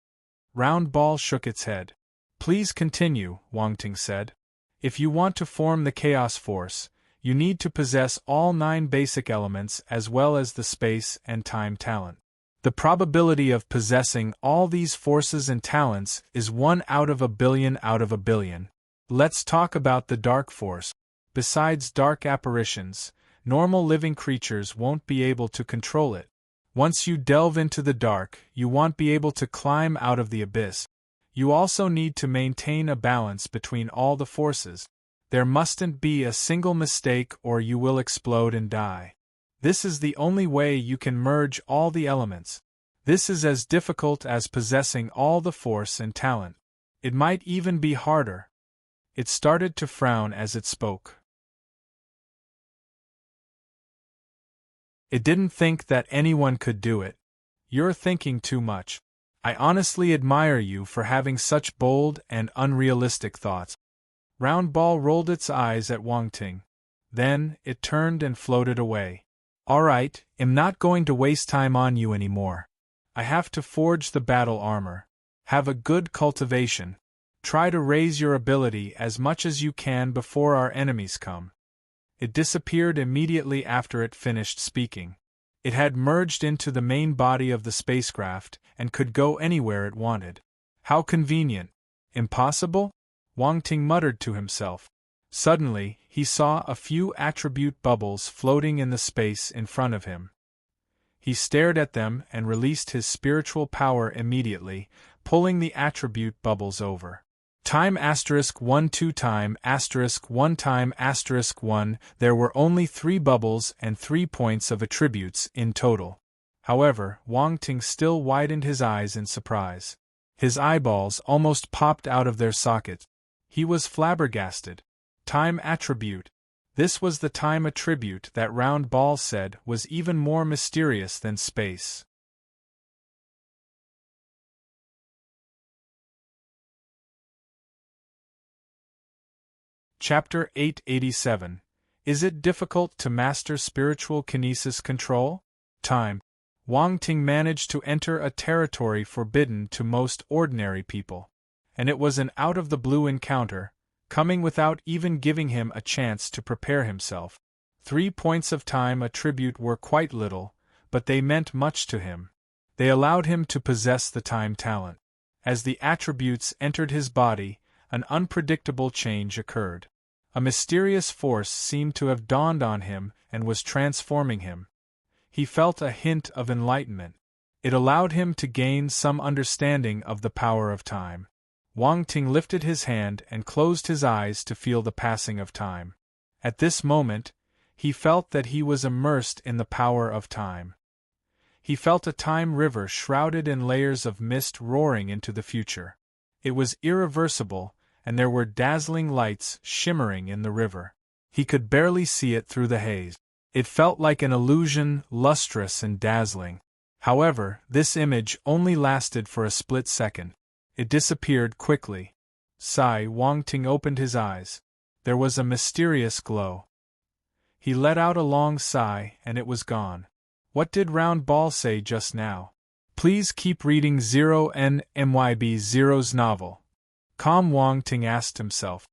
Round ball shook its head. Please continue, Wang Ting said. If you want to form the chaos force, you need to possess all 9 basic elements as well as the space and time talent. The probability of possessing all these forces and talents is 1 out of a billion out of a billion. Let's talk about the dark force. Besides dark apparitions, normal living creatures won't be able to control it. Once you delve into the dark, you won't be able to climb out of the abyss. You also need to maintain a balance between all the forces. There mustn't be a single mistake or you will explode and die. This is the only way you can merge all the elements. This is as difficult as possessing all the force and talent. It might even be harder. It started to frown as it spoke. It didn't think that anyone could do it. You're thinking too much. I honestly admire you for having such bold and unrealistic thoughts. Round Ball rolled its eyes at Wang Ting. Then, it turned and floated away. All right, I'm not going to waste time on you anymore. I have to forge the battle armor. Have a good cultivation. Try to raise your ability as much as you can before our enemies come. It disappeared immediately after it finished speaking. It had merged into the main body of the spacecraft and could go anywhere it wanted. How convenient. Impossible? Wang Ting muttered to himself. Suddenly, he saw a few attribute bubbles floating in the space in front of him. He stared at them and released his spiritual power immediately, pulling the attribute bubbles over. Time *1 2 time *1 time *1. There were only 3 bubbles and 3 points of attributes in total. However, Wang Ting still widened his eyes in surprise. His eyeballs almost popped out of their sockets. He was flabbergasted. Time attribute. This was the time attribute that Round Ball said was even more mysterious than space. Chapter 887. Is it difficult to master spiritual kinesis control? Time. Wang Ting managed to enter a territory forbidden to most ordinary people. And it was an out-of-the-blue encounter, coming without even giving him a chance to prepare himself. 3 points of time attribute were quite little, but they meant much to him. They allowed him to possess the time talent. As the attributes entered his body, an unpredictable change occurred. A mysterious force seemed to have dawned on him and was transforming him. He felt a hint of enlightenment. It allowed him to gain some understanding of the power of time. Wang Ting lifted his hand and closed his eyes to feel the passing of time. At this moment, he felt that he was immersed in the power of time. He felt a time river shrouded in layers of mist roaring into the future. It was irreversible, and there were dazzling lights shimmering in the river. He could barely see it through the haze. It felt like an illusion, lustrous and dazzling. However, this image only lasted for a split second. It disappeared quickly. Wang Ting opened his eyes. There was a mysterious glow. He let out a long sigh, and it was gone. What did Round Ball say just now? Please keep reading 0NMYB0's novel. Wang Ting asked himself.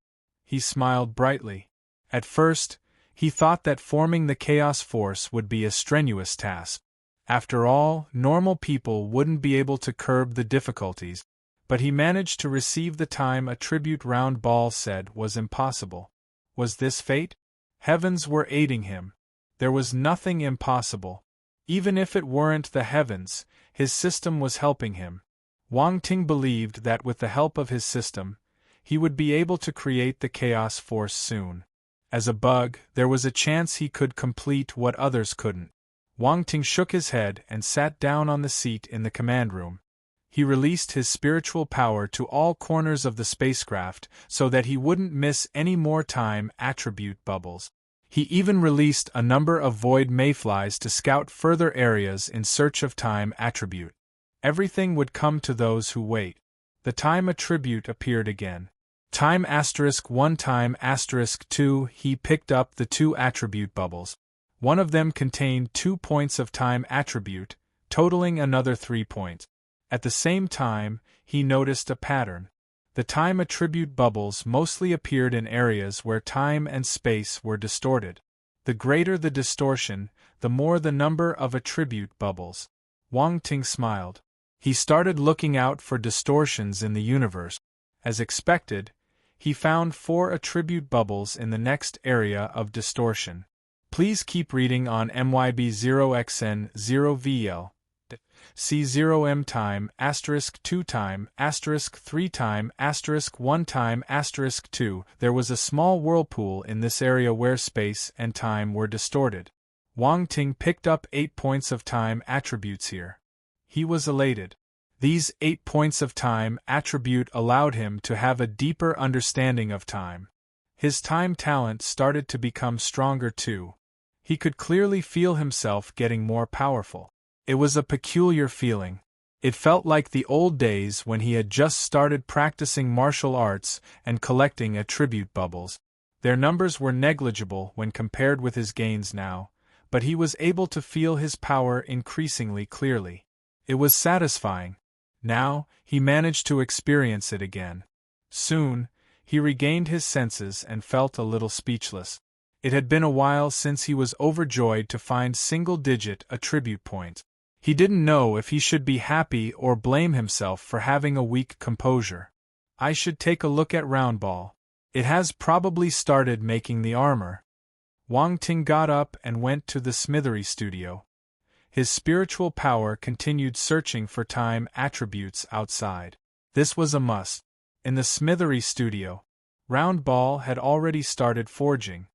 He smiled brightly. At first, he thought that forming the chaos force would be a strenuous task. After all, normal people wouldn't be able to curb the difficulties, but he managed to receive the time attribute Round Ball said was impossible. Was this fate? Heavens were aiding him. There was nothing impossible. Even if it weren't the heavens, his system was helping him. Wang Ting believed that with the help of his system, he would be able to create the chaos force soon. As a bug, there was a chance he could complete what others couldn't. Wang Ting shook his head and sat down on the seat in the command room. He released his spiritual power to all corners of the spacecraft so that he wouldn't miss any more time attribute bubbles. He even released a number of void mayflies to scout further areas in search of time attribute. Everything would come to those who wait. The time attribute appeared again. Time *1 time *2. He picked up the 2 attribute bubbles. One of them contained 2 points of time attribute, totaling another 3 points. At the same time, he noticed a pattern. The time attribute bubbles mostly appeared in areas where time and space were distorted. The greater the distortion, the more the number of attribute bubbles. Wang Ting smiled. He started looking out for distortions in the universe. As expected, he found 4 attribute bubbles in the next area of distortion. Please keep reading on MYB0XN0VL. C0M time *2 time *3 time *1 time *2. There was a small whirlpool in this area where space and time were distorted. Wang Ting picked up 8 points of time attributes here. He was elated. These 8 points of time attribute allowed him to have a deeper understanding of time. His time talent started to become stronger too. He could clearly feel himself getting more powerful. It was a peculiar feeling. It felt like the old days when he had just started practicing martial arts and collecting attribute bubbles. Their numbers were negligible when compared with his gains now, but he was able to feel his power increasingly clearly. It was satisfying. Now, he managed to experience it again. Soon, he regained his senses and felt a little speechless. It had been a while since he was overjoyed to find single-digit attribute points. He didn't know if he should be happy or blame himself for having a weak composure. I should take a look at Roundball. It has probably started making the armor. Wang Ting got up and went to the smithery studio. His spiritual power continued searching for time attributes outside. This was a must. In the smithery studio, Roundball had already started forging.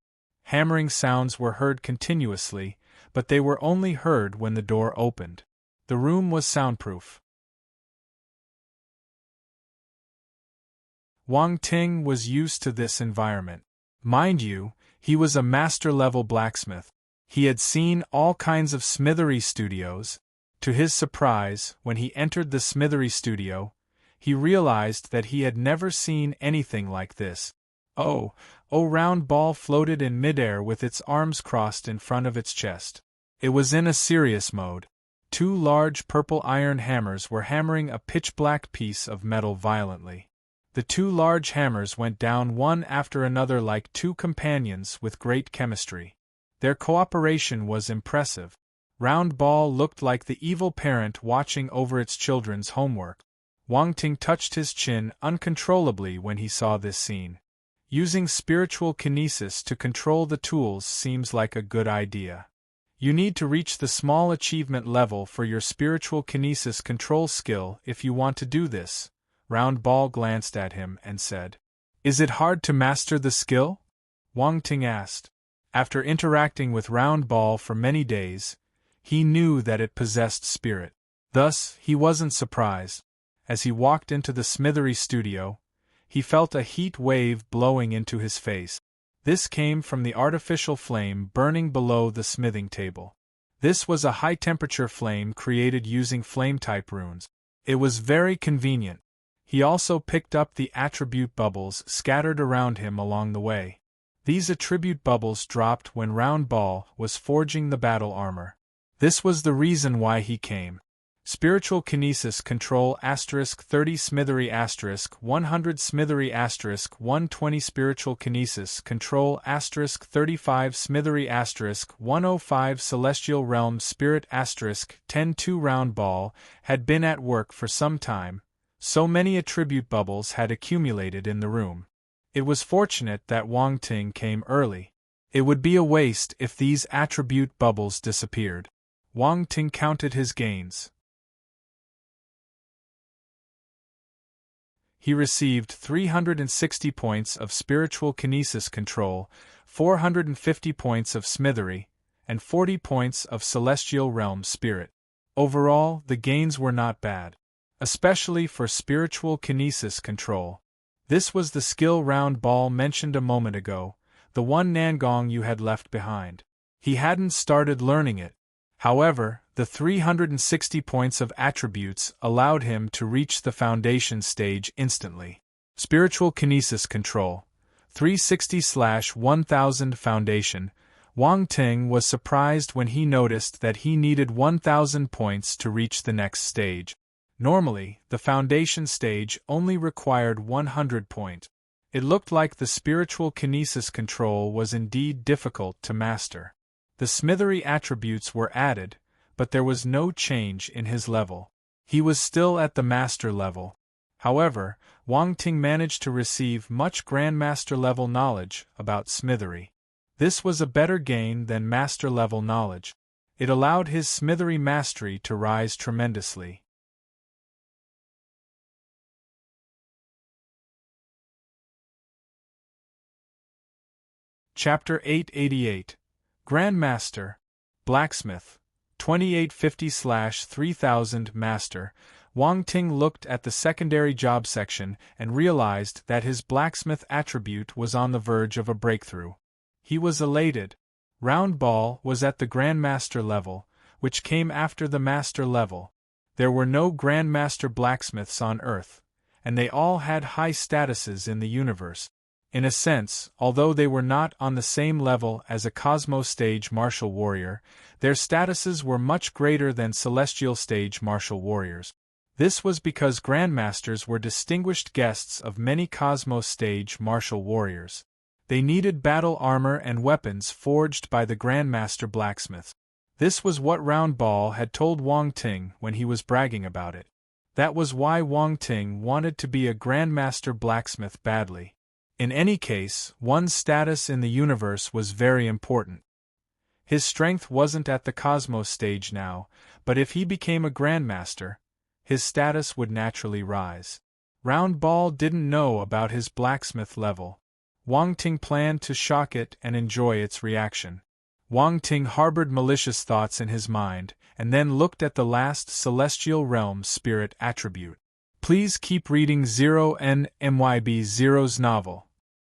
Hammering sounds were heard continuously, but they were only heard when the door opened. The room was soundproof. Wang Ting was used to this environment. Mind you, he was a master-level blacksmith. He had seen all kinds of smithery studios. To his surprise, when he entered the smithery studio, he realized that he had never seen anything like this. Oh, Roundball floated in midair with its arms crossed in front of its chest. It was in a serious mode. 2 large purple iron hammers were hammering a pitch-black piece of metal violently. The 2 large hammers went down one after another like 2 companions with great chemistry. Their cooperation was impressive. Roundball looked like the evil parent watching over its children's homework. Wang Ting touched his chin uncontrollably when he saw this scene. Using spiritual kinesis to control the tools seems like a good idea. You need to reach the small achievement level for your spiritual kinesis control skill if you want to do this. Roundball glanced at him and said, "Is it hard to master the skill?" Wang Ting asked. After interacting with Roundball for many days, he knew that it possessed spirit. Thus, he wasn't surprised. As he walked into the smithery studio, he felt a heat wave blowing into his face. This came from the artificial flame burning below the smithing table. This was a high-temperature flame created using flame-type runes. It was very convenient. He also picked up the attribute bubbles scattered around him along the way. These attribute bubbles dropped when Roundball was forging the battle armor. This was the reason why he came. Spiritual Kinesis Control *30 Smithery *100 Smithery *120 Spiritual Kinesis Control *35 Smithery *105 Celestial Realm Spirit *10-2 Roundball had been at work for some time, so many attribute bubbles had accumulated in the room. It was fortunate that Wang Ting came early. It would be a waste if these attribute bubbles disappeared. Wang Ting counted his gains. He received 360 points of Spiritual Kinesis Control, 450 points of Smithery, and 40 points of Celestial Realm Spirit. Overall, the gains were not bad, especially for Spiritual Kinesis Control. This was the skill Roundball mentioned a moment ago, the one Nangong you had left behind. He hadn't started learning it. However, the 360 points of attributes allowed him to reach the foundation stage instantly. Spiritual Kinesis Control 360/1000 Foundation. Wang Ting was surprised when he noticed that he needed 1000 points to reach the next stage. Normally, the foundation stage only required 100 points. It looked like the Spiritual Kinesis Control was indeed difficult to master. The smithery attributes were added, but there was no change in his level. He was still at the master level. However, Wang Ting managed to receive much grandmaster level knowledge about smithery. This was a better gain than master level knowledge. It allowed his smithery mastery to rise tremendously. Chapter 888 Grandmaster, Blacksmith, 2850/3000 Master. Wang Ting looked at the secondary job section and realized that his blacksmith attribute was on the verge of a breakthrough. He was elated. Round Ball was at the Grandmaster level, which came after the Master level. There were no Grandmaster blacksmiths on Earth, and they all had high statuses in the universe. In a sense, although they were not on the same level as a Cosmo Stage martial warrior, their statuses were much greater than Celestial Stage martial warriors. This was because Grandmasters were distinguished guests of many Cosmos Stage martial warriors. They needed battle armor and weapons forged by the Grandmaster blacksmiths. This was what Round Ball had told Wang Ting when he was bragging about it. That was why Wang Ting wanted to be a Grandmaster blacksmith badly. In any case, one's status in the universe was very important. His strength wasn't at the Cosmos Stage now, but if he became a Grandmaster, his status would naturally rise. Round Ball didn't know about his blacksmith level. Wang Ting planned to shock it and enjoy its reaction. Wang Ting harbored malicious thoughts in his mind, and then looked at the last Celestial Realm Spirit attribute. Please keep reading 0NMYB0's novel.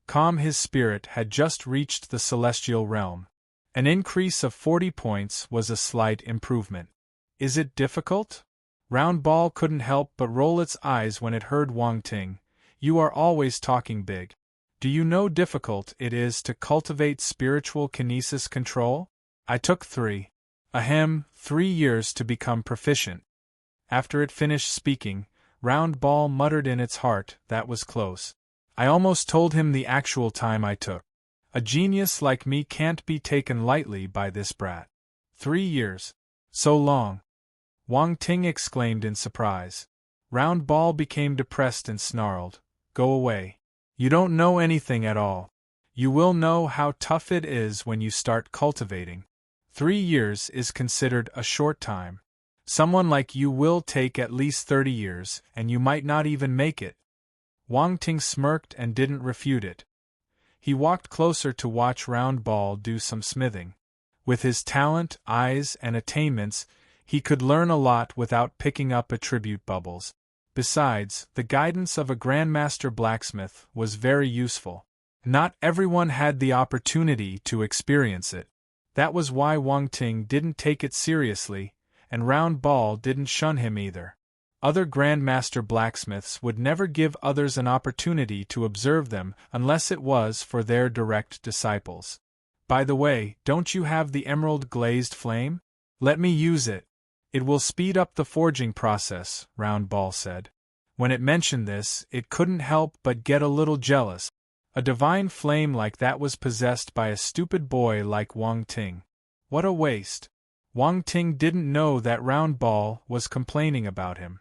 Calm. His spirit had just reached the Celestial Realm. An increase of 40 points was a slight improvement. Is it difficult? Round Ball couldn't help but roll its eyes when it heard Wang Ting. You are always talking big. Do you know difficult it is to cultivate spiritual kinesis control? I took 3 years to become proficient. After it finished speaking, Round Ball muttered in its heart, that was close. I almost told him the actual time I took. A genius like me can't be taken lightly by this brat. 3 years. So long. Wang Ting exclaimed in surprise. Round Ball became depressed and snarled. Go away. You don't know anything at all. You will know how tough it is when you start cultivating. 3 years is considered a short time. Someone like you will take at least 30 years, and you might not even make it. Wang Ting smirked and didn't refute it. He walked closer to watch Round Ball do some smithing. With his talent, eyes, and attainments, he could learn a lot without picking up attribute bubbles. Besides, the guidance of a Grandmaster blacksmith was very useful. Not everyone had the opportunity to experience it. That was why Wang Ting didn't take it seriously, and Round Ball didn't shun him either. Other Grandmaster blacksmiths would never give others an opportunity to observe them unless it was for their direct disciples. By the way, don't you have the emerald glazed flame? Let me use it. It will speed up the forging process, Round Ball said. When it mentioned this, it couldn't help but get a little jealous. A divine flame like that was possessed by a stupid boy like Wang Ting. What a waste. Wang Ting didn't know that Round Ball was complaining about him.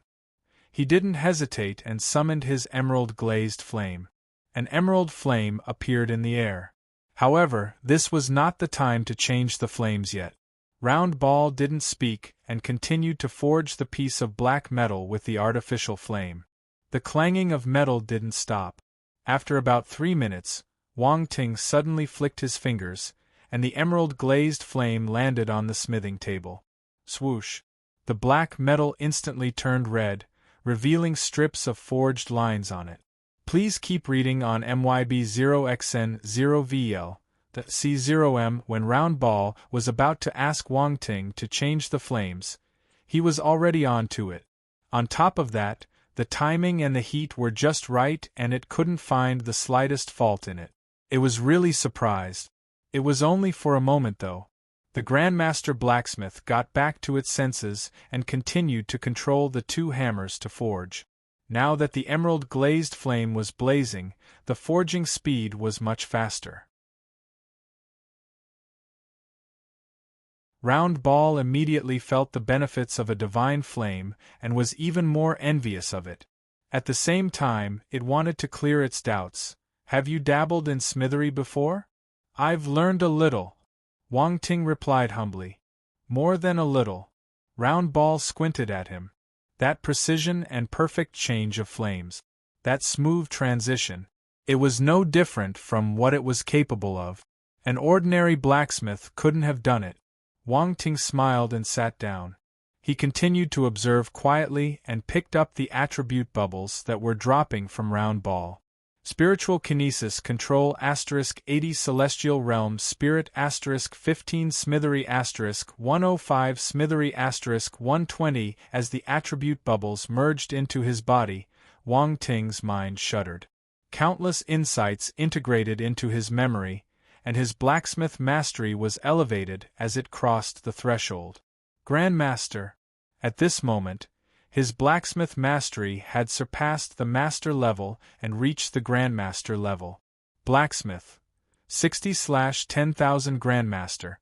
He didn't hesitate and summoned his emerald glazed flame. An emerald flame appeared in the air. However, this was not the time to change the flames yet. Round Ball didn't speak and continued to forge the piece of black metal with the artificial flame. The clanging of metal didn't stop. After about 3 minutes, Wang Ting suddenly flicked his fingers, and the emerald glazed flame landed on the smithing table. Swoosh! The black metal instantly turned red, revealing strips of forged lines on it. Please keep reading on MYB0XN0VL. The C0M. When Round Ball was about to ask Wang Ting to change the flames, he was already on to it. On top of that, the timing and the heat were just right and it couldn't find the slightest fault in it. It was really surprised. It was only for a moment though. The Grandmaster blacksmith got back to its senses and continued to control the 2 hammers to forge. Now that the emerald glazed flame was blazing, the forging speed was much faster. Round Ball immediately felt the benefits of a divine flame and was even more envious of it. At the same time, it wanted to clear its doubts. Have you dabbled in smithery before? I've learned a little. Wang Ting replied humbly. More than a little. Round Ball squinted at him. That precision and perfect change of flames. That smooth transition. It was no different from what it was capable of. An ordinary blacksmith couldn't have done it. Wang Ting smiled and sat down. He continued to observe quietly and picked up the attribute bubbles that were dropping from Round Ball. Spiritual Kinesis Control *80 Celestial Realm Spirit *15 Smithery *105 Smithery *120 As the attribute bubbles merged into his body, Wang Ting's mind shuddered. Countless insights integrated into his memory, and his blacksmith mastery was elevated as it crossed the threshold. Grandmaster. At this moment, his blacksmith mastery had surpassed the master level and reached the grandmaster level. Blacksmith. 60/10,000 Grandmaster.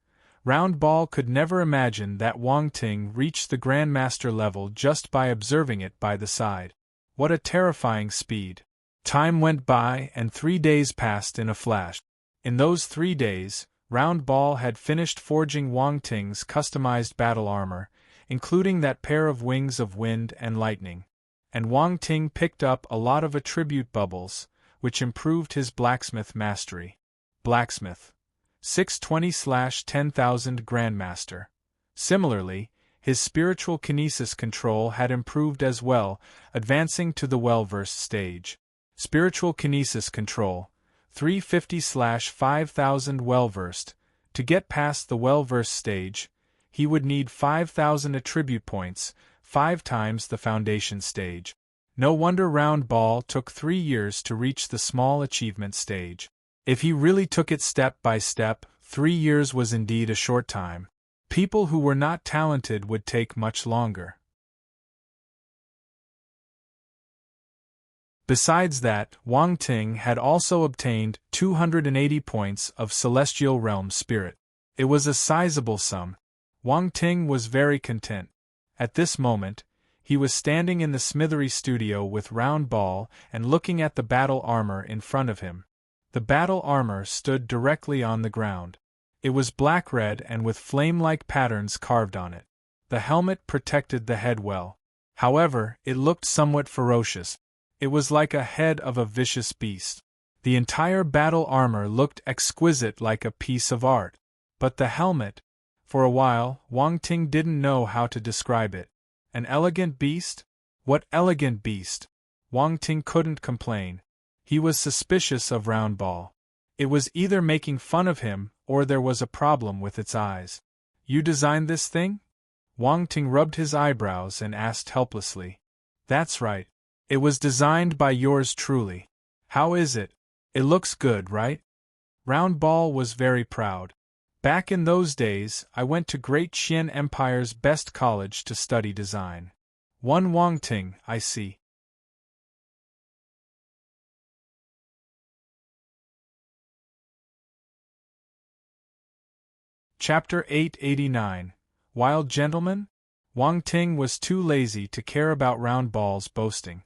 Round Ball could never imagine that Wang Ting reached the grandmaster level just by observing it by the side. What a terrifying speed. Time went by and 3 days passed in a flash. In those 3 days, Round Ball had finished forging Wang Ting's customized battle armor, including that pair of wings of wind and lightning. And Wang Ting picked up a lot of attribute bubbles, which improved his blacksmith mastery. Blacksmith. 620/10,000 Grandmaster. Similarly, his spiritual kinesis control had improved as well, advancing to the well-versed stage. Spiritual kinesis control. 350/5,000 well-versed. To get past the well-versed stage, he would need 5,000 attribute points, 5 times the foundation stage. No wonder Round Ball took 3 years to reach the small achievement stage. If he really took it step by step, 3 years was indeed a short time. People who were not talented would take much longer. Besides that, Wang Ting had also obtained 280 points of Celestial Realm Spirit. It was a sizable sum. Wang Ting was very content. At this moment, he was standing in the smithery studio with Round Ball and looking at the battle armor in front of him. The battle armor stood directly on the ground. It was black-red and with flame-like patterns carved on it. The helmet protected the head well. However, it looked somewhat ferocious. It was like a head of a vicious beast. The entire battle armor looked exquisite, like a piece of art. But the helmet... For a while, Wang Ting didn't know how to describe it. An elegant beast? What elegant beast? Wang Ting couldn't complain. He was suspicious of Round Ball. It was either making fun of him, or there was a problem with its eyes. You designed this thing? Wang Ting rubbed his eyebrows and asked helplessly. That's right. It was designed by yours truly. How is it? It looks good, right? Round Ball was very proud. Back in those days, I went to Great Qian Empire's best college to study design. One Wang Ting, I see. Chapter 889. Wild Gentleman? Wang Ting was too lazy to care about Round Ball's boasting.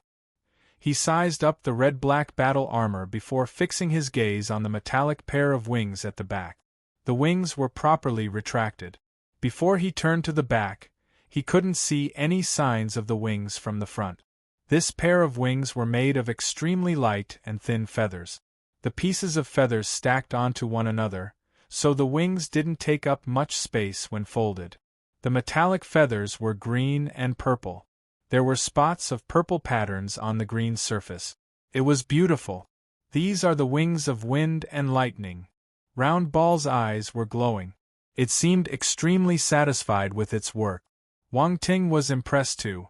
He sized up the red-black battle armor before fixing his gaze on the metallic pair of wings at the back. The wings were properly retracted. Before he turned to the back, he couldn't see any signs of the wings from the front. This pair of wings were made of extremely light and thin feathers. The pieces of feathers stacked onto one another, so the wings didn't take up much space when folded. The metallic feathers were green and purple. There were spots of purple patterns on the green surface. It was beautiful. These are the wings of wind and lightning. Round Ball's eyes were glowing. It seemed extremely satisfied with its work. Wang Ting was impressed too.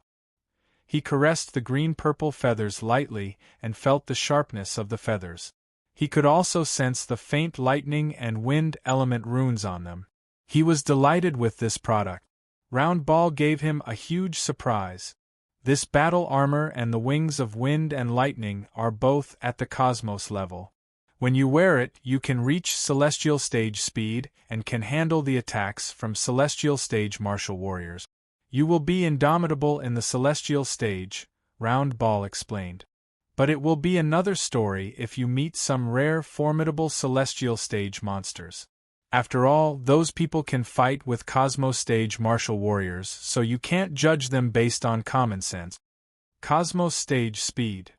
He caressed the green-purple feathers lightly and felt the sharpness of the feathers. He could also sense the faint lightning and wind element runes on them. He was delighted with this product. Round Ball gave him a huge surprise. This battle armor and the wings of wind and lightning are both at the cosmos level. When you wear it, you can reach celestial stage speed and can handle the attacks from celestial stage martial warriors. You will be indomitable in the celestial stage, Round Ball explained. But it will be another story if you meet some rare, formidable celestial stage monsters. After all, those people can fight with cosmos stage martial warriors, so you can't judge them based on common sense. Cosmos stage speed.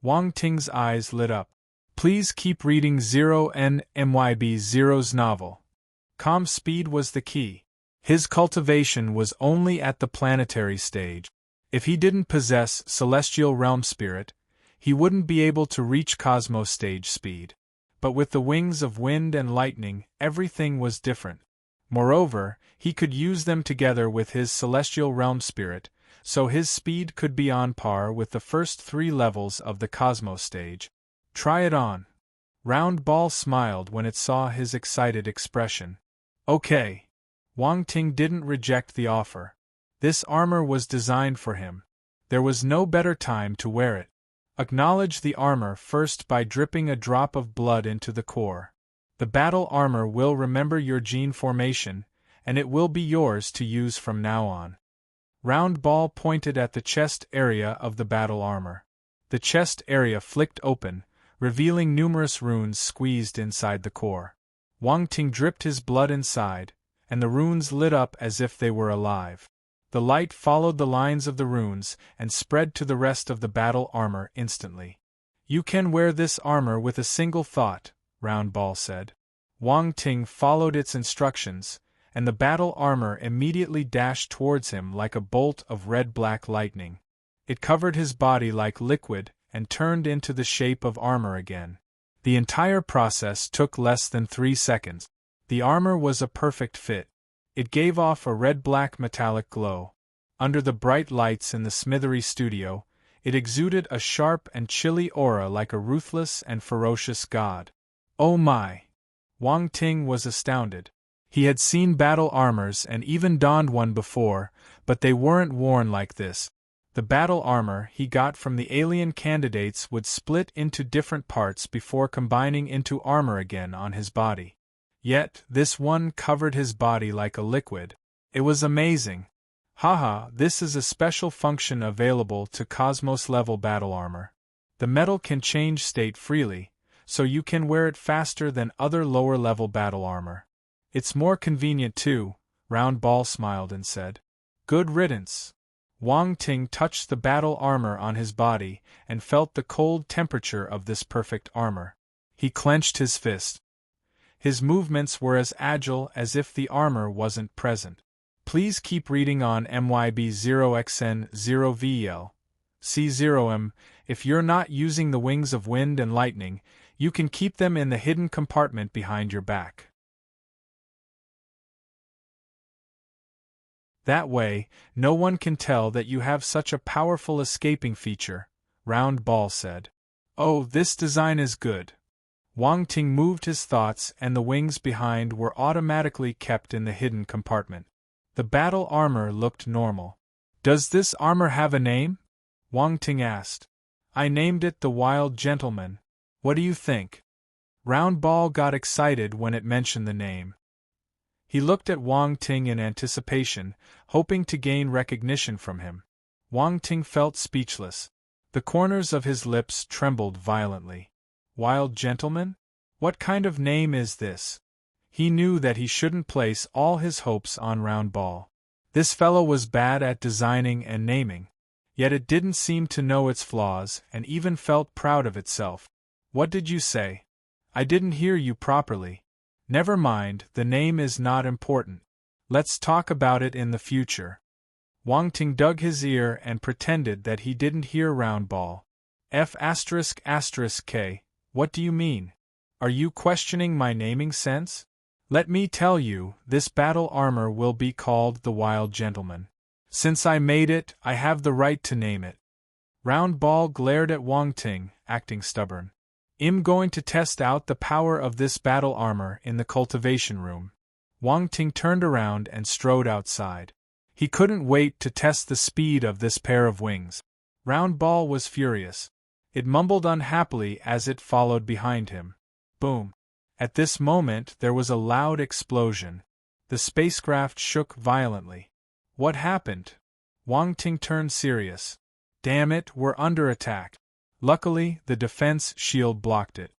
Wang Ting's eyes lit up. Please keep reading 0 NMYB 0's novel. Calm speed was the key. His cultivation was only at the planetary stage. If he didn't possess celestial realm spirit, he wouldn't be able to reach cosmos stage speed. But with the wings of wind and lightning, everything was different. Moreover, he could use them together with his celestial realm spirit, so his speed could be on par with the first 3 levels of the cosmos stage. Try it on. Round Ball smiled when it saw his excited expression. Okay. Wang Ting didn't reject the offer. This armor was designed for him. There was no better time to wear it. Acknowledge the armor first by dripping a drop of blood into the core. The battle armor will remember your gene formation, and it will be yours to use from now on. Round Ball pointed at the chest area of the battle armor. The chest area flicked open, revealing numerous runes squeezed inside the core. Wang Ting dripped his blood inside, and the runes lit up as if they were alive. The light followed the lines of the runes and spread to the rest of the battle armor instantly. You can wear this armor with a single thought, Round Ball said. Wang Ting followed its instructions, and the battle armor immediately dashed towards him like a bolt of red-black lightning. It covered his body like liquid and turned into the shape of armor again. The entire process took less than 3 seconds. The armor was a perfect fit. It gave off a red-black metallic glow. Under the bright lights in the Smithery studio, it exuded a sharp and chilly aura like a ruthless and ferocious god. Oh my! Wang Ting was astounded. He had seen battle armors and even donned one before, but they weren't worn like this. The battle armor he got from the alien candidates would split into different parts before combining into armor again on his body. Yet, this one covered his body like a liquid. It was amazing. Haha, this is a special function available to Cosmos-level battle armor. The metal can change state freely, so you can wear it faster than other lower-level battle armor. It's more convenient too, Round Ball smiled and said. Good riddance. Wang Ting touched the battle armor on his body and felt the cold temperature of this perfect armor. He clenched his fist. His movements were as agile as if the armor wasn't present. Please keep reading on MYB0XN0VL. C0M. If you're not using the wings of wind and lightning, you can keep them in the hidden compartment behind your back. That way, no one can tell that you have such a powerful escaping feature, Round Ball said. Oh, this design is good. Wang Ting moved his thoughts and the wings behind were automatically kept in the hidden compartment. The battle armor looked normal. Does this armor have a name? Wang Ting asked. I named it the Wild Gentleman. What do you think? Round Ball got excited when it mentioned the name. He looked at Wang Ting in anticipation, hoping to gain recognition from him. Wang Ting felt speechless. The corners of his lips trembled violently. Wild Gentleman? What kind of name is this? He knew that he shouldn't place all his hopes on Round Ball. This fellow was bad at designing and naming. Yet it didn't seem to know its flaws and even felt proud of itself. What did you say? I didn't hear you properly. Never mind, the name is not important. Let's talk about it in the future. Wang Ting dug his ear and pretended that he didn't hear Round Ball. F***K, what do you mean? Are you questioning my naming sense? Let me tell you, this battle armor will be called the Wild Gentleman. Since I made it, I have the right to name it. Round Ball glared at Wang Ting, acting stubborn. I'm going to test out the power of this battle armor in the cultivation room. Wang Ting turned around and strode outside. He couldn't wait to test the speed of this pair of wings. Round Ball was furious. It mumbled unhappily as it followed behind him. Boom. At this moment there was a loud explosion. The spacecraft shook violently. What happened? Wang Ting turned serious. Damn it, we're under attack. Luckily, the defense shield blocked it.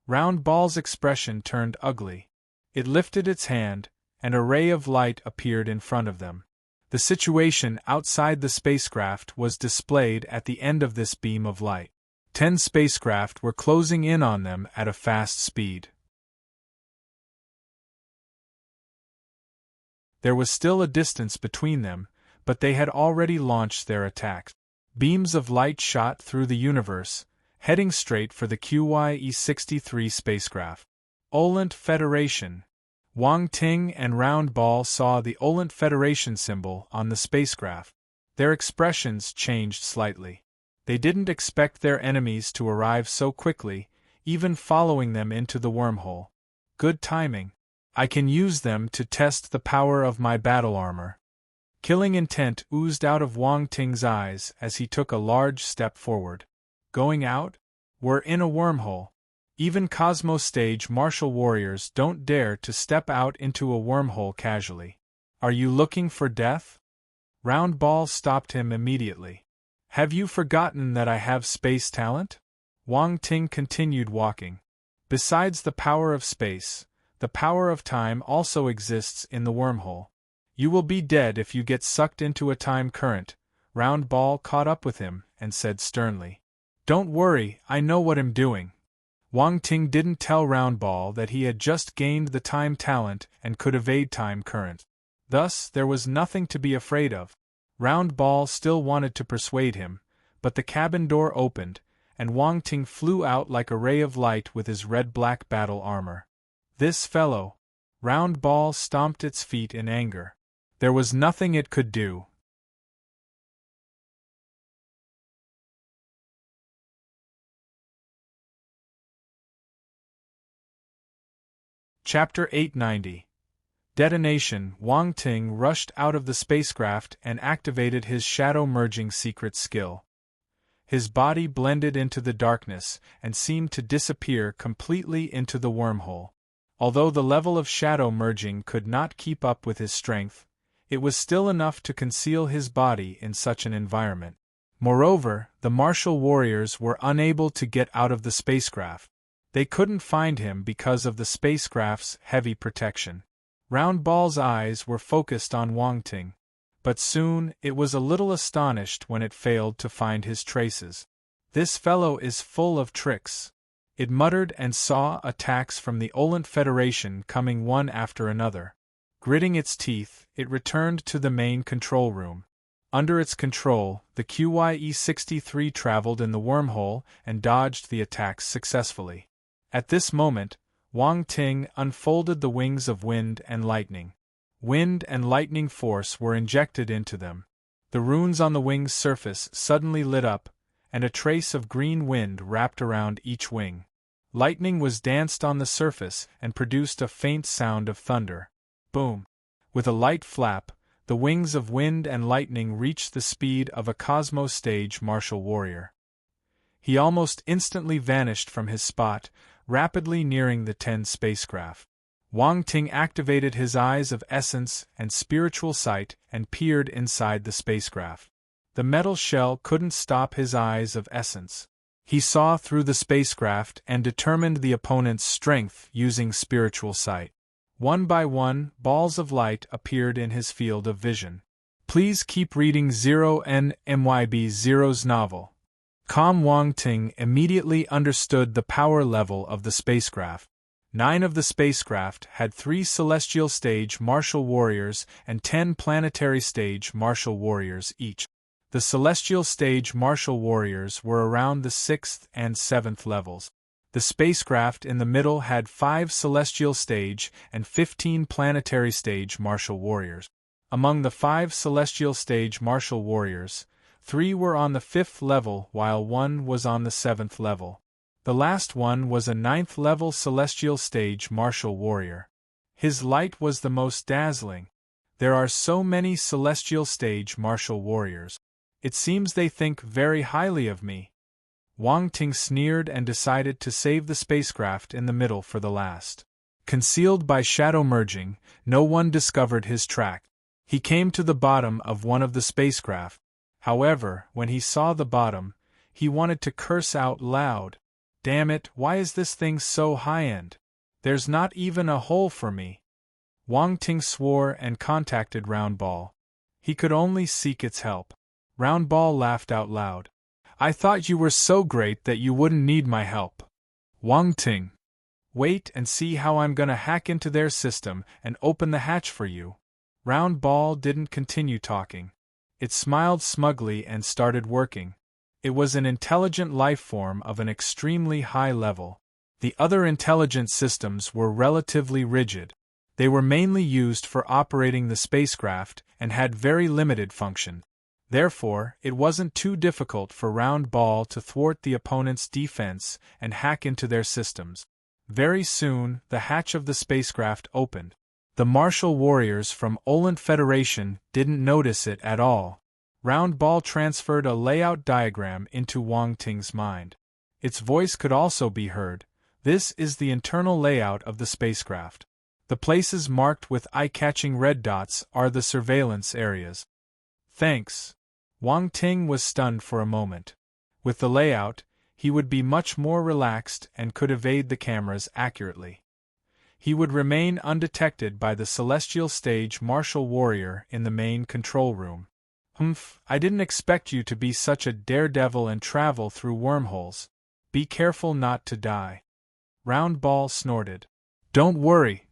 Round Ball's expression turned ugly. It lifted its hand, and a ray of light appeared in front of them. The situation outside the spacecraft was displayed at the end of this beam of light. 10 spacecraft were closing in on them at a fast speed. There was still a distance between them, but they had already launched their attacks. Beams of light shot through the universe, heading straight for the QYE-63 spacecraft. Olent Federation. Wang Ting and Round Ball saw the Olent Federation symbol on the spacecraft. Their expressions changed slightly. They didn't expect their enemies to arrive so quickly, even following them into the wormhole. Good timing. I can use them to test the power of my battle armor. Killing intent oozed out of Wang Ting's eyes as he took a large step forward. Going out? We're in a wormhole. Even Cosmos Stage martial warriors don't dare to step out into a wormhole casually. Are you looking for death? Round Ball stopped him immediately. Have you forgotten that I have space talent? Wang Ting continued walking. Besides the power of space, the power of time also exists in the wormhole. You will be dead if you get sucked into a time current. Round Ball caught up with him and said sternly. Don't worry, I know what I'm doing. Wang Ting didn't tell Round Ball that he had just gained the time talent and could evade time current. Thus, there was nothing to be afraid of. Round Ball still wanted to persuade him, but the cabin door opened, and Wang Ting flew out like a ray of light with his red-black battle armor. This fellow! Round Ball stomped its feet in anger. There was nothing it could do. Chapter 890. Detonation. Wang Ting rushed out of the spacecraft and activated his shadow-merging secret skill. His body blended into the darkness and seemed to disappear completely into the wormhole. Although the level of shadow merging could not keep up with his strength, it was still enough to conceal his body in such an environment. Moreover, the martial warriors were unable to get out of the spacecraft. They couldn't find him because of the spacecraft's heavy protection. Round Ball's eyes were focused on Wang Ting, but soon it was a little astonished when it failed to find his traces. This fellow is full of tricks. It muttered and saw attacks from the Olent Federation coming one after another. Gritting its teeth, it returned to the main control room. Under its control, the QYE-63 traveled in the wormhole and dodged the attacks successfully. At this moment, Wang Ting unfolded the wings of wind and lightning. Wind and lightning force were injected into them. The runes on the wing's surface suddenly lit up, and a trace of green wind wrapped around each wing. Lightning was danced on the surface and produced a faint sound of thunder. Boom! With a light flap, the wings of wind and lightning reached the speed of a Cosmos Stage martial warrior. He almost instantly vanished from his spot, rapidly nearing the 10 spacecraft. Wang Ting activated his eyes of essence and spiritual sight and peered inside the spacecraft. The metal shell couldn't stop his eyes of essence. He saw through the spacecraft and determined the opponent's strength using spiritual sight. One by one, balls of light appeared in his field of vision. Please keep reading 0NMYB0's novel. Wang Ting immediately understood the power level of the spacecraft. 9 of the spacecraft had 3 celestial stage martial warriors and 10 planetary stage martial warriors each. The celestial stage martial warriors were around the 6th and 7th levels. The spacecraft in the middle had 5 celestial stage and 15 planetary stage martial warriors. Among the 5 celestial stage martial warriors, 3 were on the 5th level while 1 was on the 7th level. The last one was a 9th level celestial stage martial warrior. His light was the most dazzling. There are so many celestial stage martial warriors. It seems they think very highly of me. Wang Ting sneered and decided to save the spacecraft in the middle for the last. Concealed by shadow merging, no one discovered his track. He came to the bottom of one of the spacecraft. However, when he saw the bottom, he wanted to curse out loud. Damn it, why is this thing so high-end? There's not even a hole for me. Wang Ting swore and contacted Round Ball. He could only seek its help. Round Ball laughed out loud. I thought you were so great that you wouldn't need my help. Wang Ting. Wait and see how I'm gonna hack into their system and open the hatch for you. Round Ball didn't continue talking. It smiled smugly and started working. It was an intelligent life form of an extremely high level. The other intelligent systems were relatively rigid. They were mainly used for operating the spacecraft and had very limited function. Therefore, it wasn't too difficult for Round Ball to thwart the opponent's defense and hack into their systems. Very soon, the hatch of the spacecraft opened. The martial warriors from Olent Federation didn't notice it at all. Round Ball transferred a layout diagram into Wang Ting's mind. Its voice could also be heard. This is the internal layout of the spacecraft. The places marked with eye-catching red dots are the surveillance areas. Thanks. Wang Ting was stunned for a moment. With the layout, he would be much more relaxed and could evade the cameras accurately. He would remain undetected by the celestial stage martial warrior in the main control room. I didn't expect you to be such a daredevil and travel through wormholes. Be careful not to die. Round Ball snorted. Don't worry.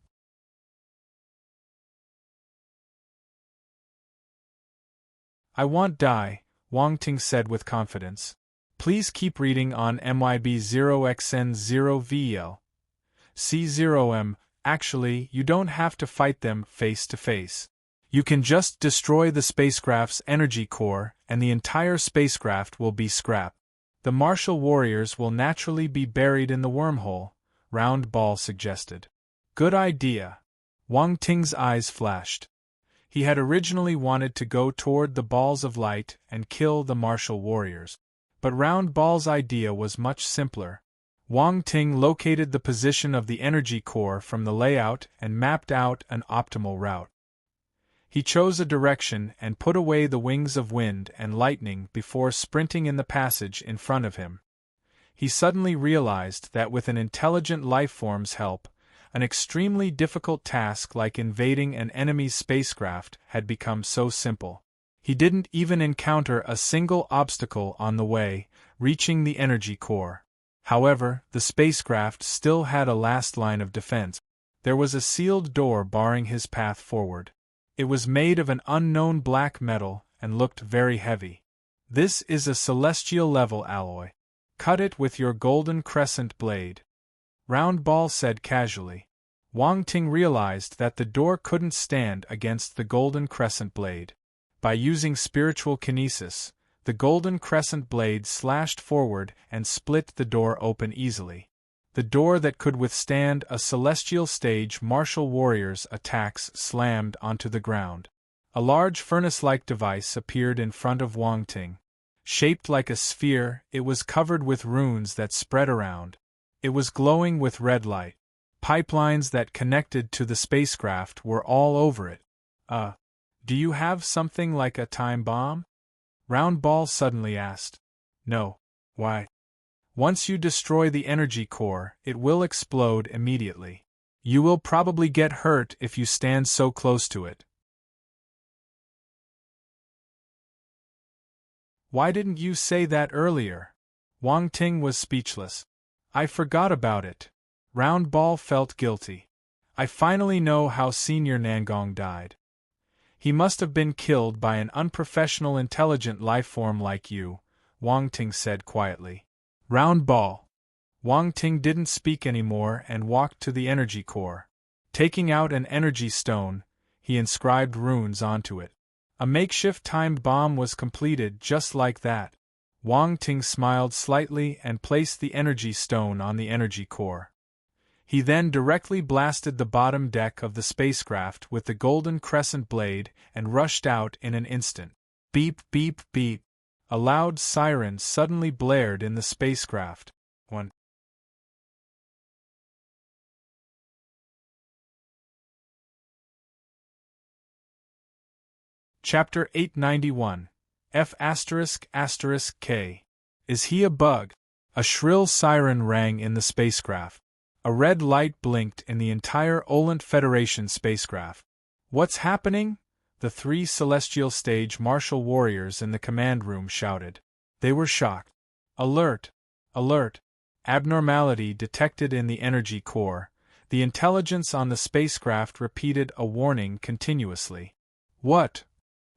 I won't die, Wang Ting said with confidence. Please keep reading on MYB0XN0VL. C0M, actually, you don't have to fight them face to face. You can just destroy the spacecraft's energy core and the entire spacecraft will be scrap. The martial warriors will naturally be buried in the wormhole, Round Ball suggested. Good idea. Wang Ting's eyes flashed. He had originally wanted to go toward the balls of light and kill the martial warriors. But Round Ball's idea was much simpler. Wang Ting located the position of the energy core from the layout and mapped out an optimal route. He chose a direction and put away the wings of wind and lightning before sprinting in the passage in front of him. He suddenly realized that with an intelligent lifeform's help, an extremely difficult task like invading an enemy's spacecraft had become so simple. He didn't even encounter a single obstacle on the way, reaching the energy core. However, the spacecraft still had a last line of defense. There was a sealed door barring his path forward. It was made of an unknown black metal and looked very heavy. This is a celestial level alloy. Cut it with your golden crescent blade. Round Ball said casually. Wang Ting realized that the door couldn't stand against the golden crescent blade. By using spiritual kinesis, the golden crescent blade slashed forward and split the door open easily. The door that could withstand a celestial stage martial warrior's attacks slammed onto the ground. A large furnace-like device appeared in front of Wang Ting. Shaped like a sphere, it was covered with runes that spread around. It was glowing with red light. Pipelines that connected to the spacecraft were all over it. Do you have something like a time bomb? Round Ball suddenly asked. No. Why? Once you destroy the energy core, it will explode immediately. You will probably get hurt if you stand so close to it. Why didn't you say that earlier? Wang Ting was speechless. I forgot about it. Round Ball felt guilty. I finally know how Senior Nangong died. He must have been killed by an unprofessional intelligent lifeform like you, Wang Ting said quietly. Round Ball. Wang Ting didn't speak anymore and walked to the energy core. Taking out an energy stone, he inscribed runes onto it. A makeshift timed bomb was completed just like that. Wang Ting smiled slightly and placed the energy stone on the energy core. He then directly blasted the bottom deck of the spacecraft with the golden crescent blade and rushed out in an instant. Beep, beep, beep. A loud siren suddenly blared in the spacecraft. 1. Chapter 891. F***K. Is he a bug? A shrill siren rang in the spacecraft. A red light blinked in the entire Olent Federation spacecraft. What's happening? The 3 celestial stage martial warriors in the command room shouted. They were shocked. Alert! Alert! Abnormality detected in the energy core. The intelligence on the spacecraft repeated a warning continuously. What?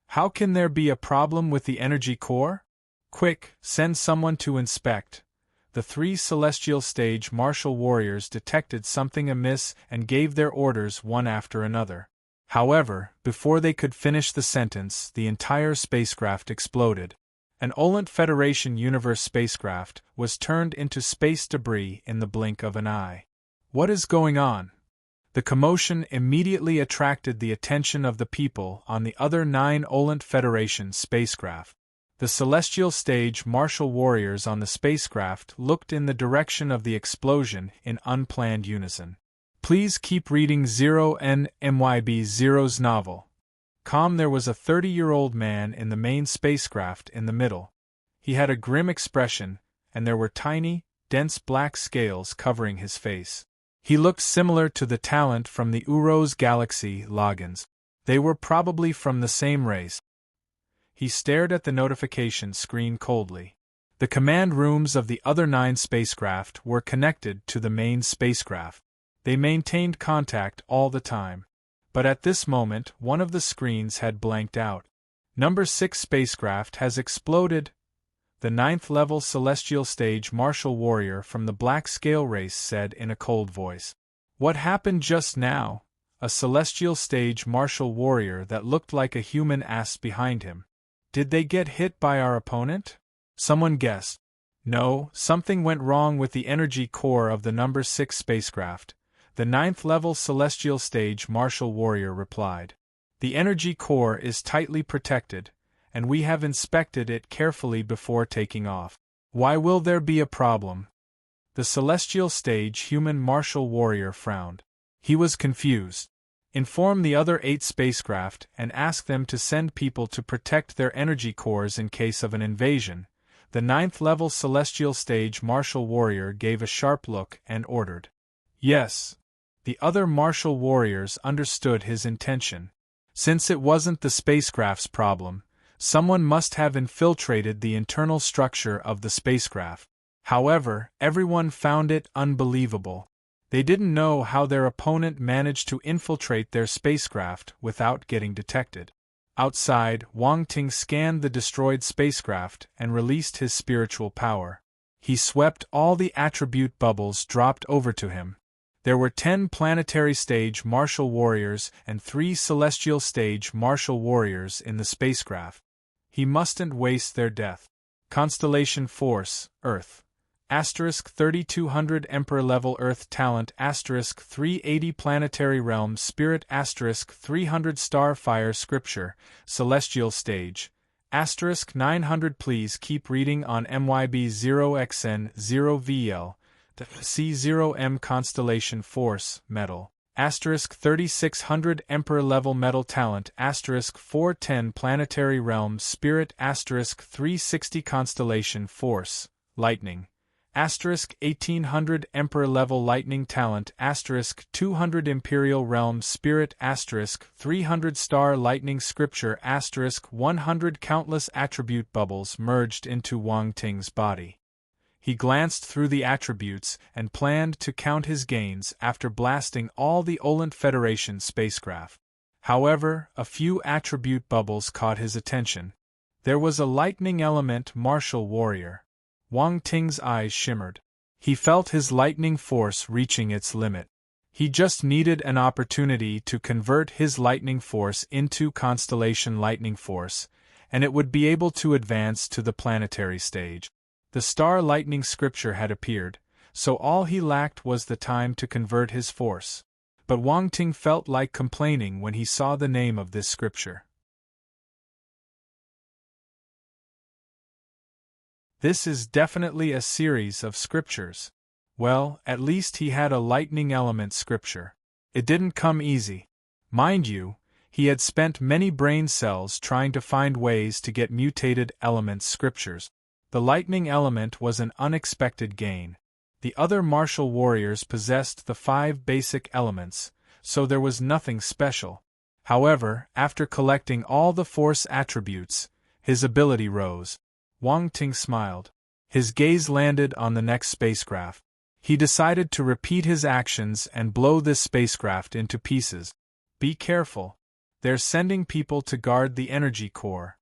How can there be a problem with the energy core? Quick, send someone to inspect. The 3 celestial stage martial warriors detected something amiss and gave their orders one after another. However, before they could finish the sentence, the entire spacecraft exploded. An Olent Federation Universe spacecraft was turned into space debris in the blink of an eye. What is going on? The commotion immediately attracted the attention of the people on the other 9 Olent Federation spacecraft. The celestial stage martial warriors on the spacecraft looked in the direction of the explosion in unplanned unison. Please keep reading 0NMYB0's novel. There was a 30-year-old man in the main spacecraft in the middle. He had a grim expression, and there were tiny, dense black scales covering his face. He looked similar to the talent from the Uros galaxy, Loggins. They were probably from the same race. He stared at the notification screen coldly. The command rooms of the other 9 spacecraft were connected to the main spacecraft. They maintained contact all the time. But at this moment, one of the screens had blanked out. Number 6 spacecraft has exploded. The 9th level celestial stage martial warrior from the Black Scale race said in a cold voice. What happened just now? A celestial stage martial warrior that looked like a human asked behind him. Did they get hit by our opponent? Someone guessed. No, something went wrong with the energy core of the number 6 spacecraft. The 9th level celestial stage martial warrior replied. The energy core is tightly protected, and we have inspected it carefully before taking off. Why will there be a problem? The celestial stage human martial warrior frowned. He was confused. Inform the other 8 spacecraft and ask them to send people to protect their energy cores in case of an invasion. The 9th level celestial stage martial warrior gave a sharp look and ordered. Yes. The other martial warriors understood his intention. Since it wasn't the spacecraft's problem, someone must have infiltrated the internal structure of the spacecraft. However, everyone found it unbelievable. They didn't know how their opponent managed to infiltrate their spacecraft without getting detected. Outside, Wang Ting scanned the destroyed spacecraft and released his spiritual power. He swept all the attribute bubbles dropped over to him. There were 10 planetary stage martial warriors and 3 celestial stage martial warriors in the spacecraft. He mustn't waste their death. Constellation Force, Earth. Asterisk 3200 Emperor level Earth talent asterisk 380 planetary realm spirit asterisk 300 Starfire scripture celestial stage asterisk 900 please keep reading on MYB 0XN0VL C0M Constellation Force Metal asterisk 3600 Emperor level metal talent asterisk 410 planetary realm spirit asterisk 360 Constellation Force Lightning asterisk 1800 Emperor level lightning talent asterisk 200 Imperial realm spirit asterisk 300 star lightning scripture asterisk 100 countless attribute bubbles merged into Wang Ting's body. He glanced through the attributes and planned to count his gains after blasting all the Olent Federation spacecraft. However, a few attribute bubbles caught his attention. There was a lightning element martial warrior. Wang Ting's eyes shimmered. He felt his lightning force reaching its limit. He just needed an opportunity to convert his lightning force into constellation lightning force, and it would be able to advance to the planetary stage. The star lightning scripture had appeared, so all he lacked was the time to convert his force. But Wang Ting felt like complaining when he saw the name of this scripture. This is definitely a series of scriptures. Well, at least he had a lightning element scripture. It didn't come easy. Mind you, he had spent many brain cells trying to find ways to get mutated element scriptures. The lightning element was an unexpected gain. The other martial warriors possessed the 5 basic elements, so there was nothing special. However, after collecting all the force attributes, his ability rose. Wang Ting smiled. His gaze landed on the next spacecraft. He decided to repeat his actions and blow this spacecraft into pieces. Be careful. They're sending people to guard the energy core.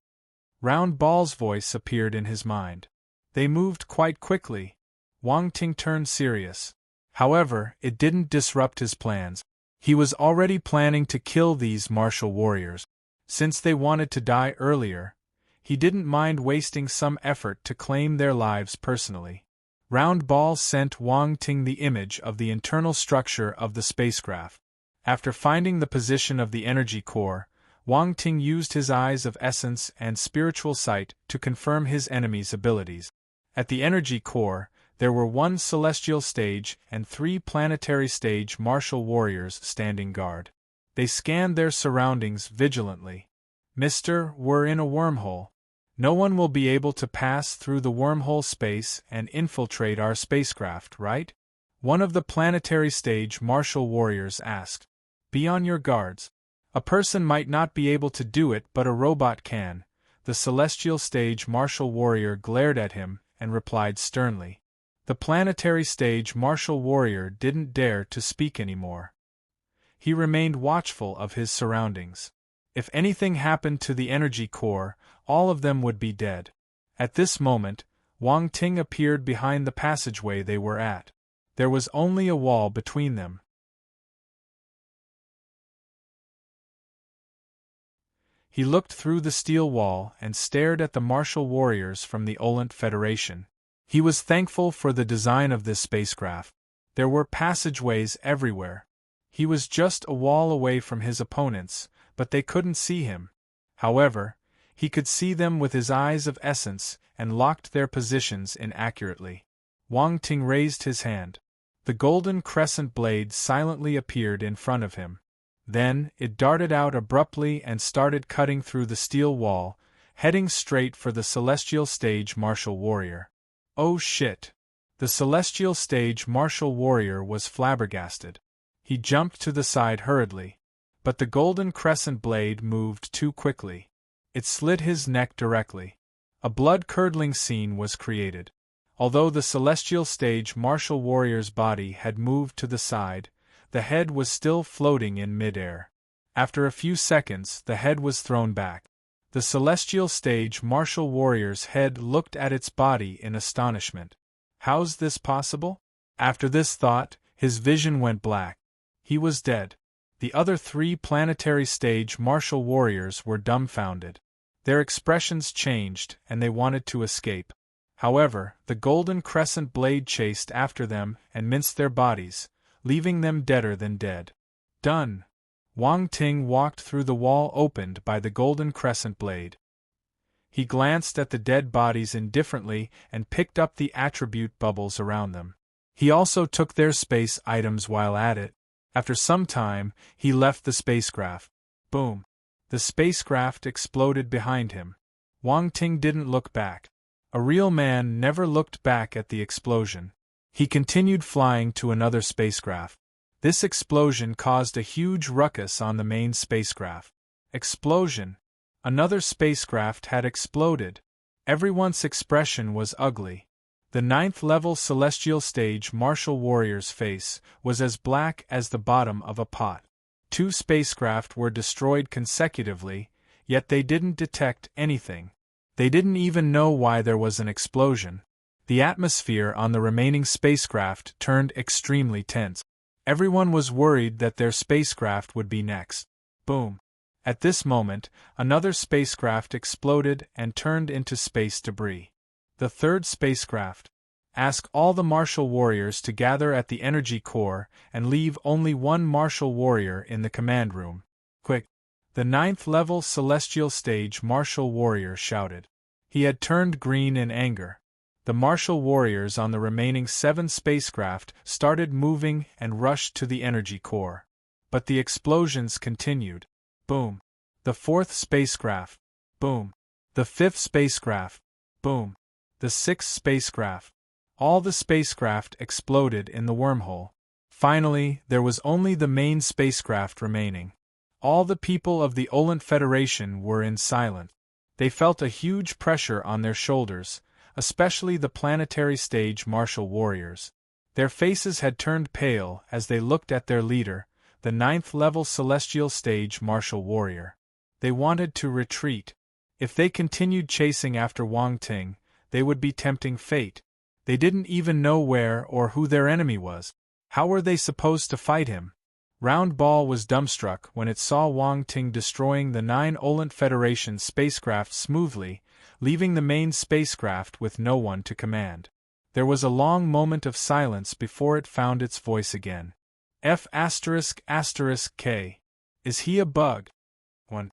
Round Ball's voice appeared in his mind. They moved quite quickly. Wang Ting turned serious. However, it didn't disrupt his plans. He was already planning to kill these martial warriors. Since they wanted to die earlier, he didn't mind wasting some effort to claim their lives personally. Round Ball sent Wang Ting the image of the internal structure of the spacecraft. After finding the position of the energy core, Wang Ting used his eyes of essence and spiritual sight to confirm his enemy's abilities. At the energy core, there were 1 celestial stage and 3 planetary stage martial warriors standing guard. They scanned their surroundings vigilantly. "Mister, we're in a wormhole. No one will be able to pass through the wormhole space and infiltrate our spacecraft, right?" one of the planetary stage martial warriors asked. "Be on your guards. A person might not be able to do it, but a robot can." The celestial stage martial warrior glared at him and replied sternly. The planetary stage martial warrior didn't dare to speak anymore. He remained watchful of his surroundings. If anything happened to the energy core, all of them would be dead. At this moment, Wang Ting appeared behind the passageway they were at. There was only a wall between them. He looked through the steel wall and stared at the martial warriors from the Olent Federation. He was thankful for the design of this spacecraft. There were passageways everywhere. He was just a wall away from his opponents, but they couldn't see him. However, he could see them with his eyes of essence and locked their positions inaccurately. Wang Ting raised his hand. The golden crescent blade silently appeared in front of him. Then, it darted out abruptly and started cutting through the steel wall, heading straight for the celestial stage martial warrior. Oh shit! The celestial stage martial warrior was flabbergasted. He jumped to the side hurriedly. But the golden crescent blade moved too quickly. It slit his neck directly. A blood-curdling scene was created. Although the celestial stage martial warrior's body had moved to the side, the head was still floating in mid-air. After a few seconds, the head was thrown back. The celestial stage martial warrior's head looked at its body in astonishment. How's this possible? After this thought, his vision went black. He was dead. The other 3 planetary stage martial warriors were dumbfounded. Their expressions changed, and they wanted to escape. However, the golden crescent blade chased after them and minced their bodies, leaving them deader than dead. Done. Wang Ting walked through the wall opened by the golden crescent blade. He glanced at the dead bodies indifferently and picked up the attribute bubbles around them. He also took their space items while at it. After some time, he left the spacecraft. Boom! The spacecraft exploded behind him. Wang Ting didn't look back. A real man never looked back at the explosion. He continued flying to another spacecraft. This explosion caused a huge ruckus on the main spacecraft. Explosion! Another spacecraft had exploded. Everyone's expression was ugly. The 9th-level celestial stage martial warrior's face was as black as the bottom of a pot. 2 spacecraft were destroyed consecutively, yet they didn't detect anything. They didn't even know why there was an explosion. The atmosphere on the remaining spacecraft turned extremely tense. Everyone was worried that their spacecraft would be next. Boom! At this moment, another spacecraft exploded and turned into space debris. The 3rd spacecraft. Ask all the martial warriors to gather at the energy core and leave only 1 martial warrior in the command room. Quick! The 9th-level celestial stage martial warrior shouted. He had turned green in anger. The martial warriors on the remaining 7 spacecraft started moving and rushed to the energy core. But the explosions continued. Boom! The 4th spacecraft. Boom! The 5th spacecraft. Boom! The 6th spacecraft. All the spacecraft exploded in the wormhole. Finally, there was only the main spacecraft remaining. All the people of the Olent Federation were in silence. They felt a huge pressure on their shoulders, especially the planetary stage martial warriors. Their faces had turned pale as they looked at their leader, the 9th-level celestial stage martial warrior. They wanted to retreat. If they continued chasing after Wang Ting, they would be tempting fate. They didn't even know where or who their enemy was. How were they supposed to fight him? Round Ball was dumbstruck when it saw Wang Ting destroying the 9 Olent Federation spacecraft smoothly, leaving the main spacecraft with no one to command. There was a long moment of silence before it found its voice again. F***K. Is he a bug? 1.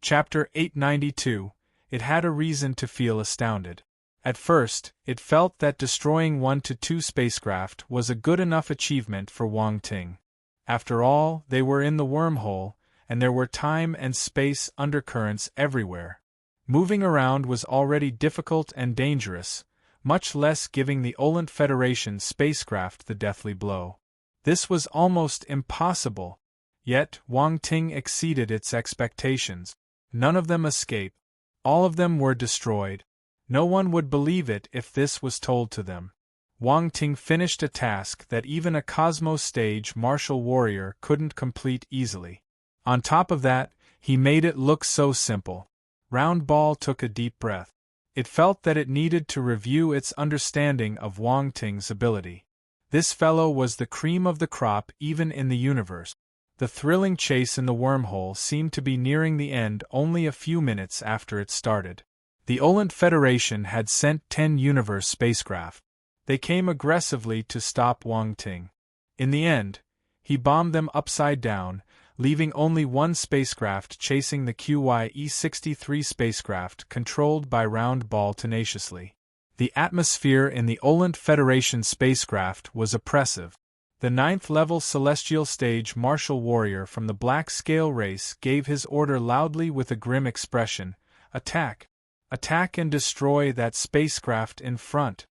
Chapter 892. It had a reason to feel astounded. At first, it felt that destroying 1 to 2 spacecraft was a good enough achievement for Wang Ting. After all, they were in the wormhole, and there were time and space undercurrents everywhere. Moving around was already difficult and dangerous, much less giving the Olent Federation spacecraft the deathly blow. This was almost impossible. Yet, Wang Ting exceeded its expectations. None of them escaped. All of them were destroyed. No one would believe it if this was told to them. Wang Ting finished a task that even a Cosmos Stage martial warrior couldn't complete easily. On top of that, he made it look so simple. Round Ball took a deep breath. It felt that it needed to review its understanding of Wang Ting's ability. This fellow was the cream of the crop even in the universe. The thrilling chase in the wormhole seemed to be nearing the end only a few minutes after it started. The Olent Federation had sent 10 universe spacecraft. They came aggressively to stop Wang Ting. In the end, he bombed them upside down, leaving only 1 spacecraft chasing the QYE-63 spacecraft controlled by Round Ball tenaciously. The atmosphere in the Olent Federation spacecraft was oppressive. The 9th-level celestial stage martial warrior from the Black Scale race gave his order loudly with a grim expression, "Attack! Attack and destroy that spacecraft in front!"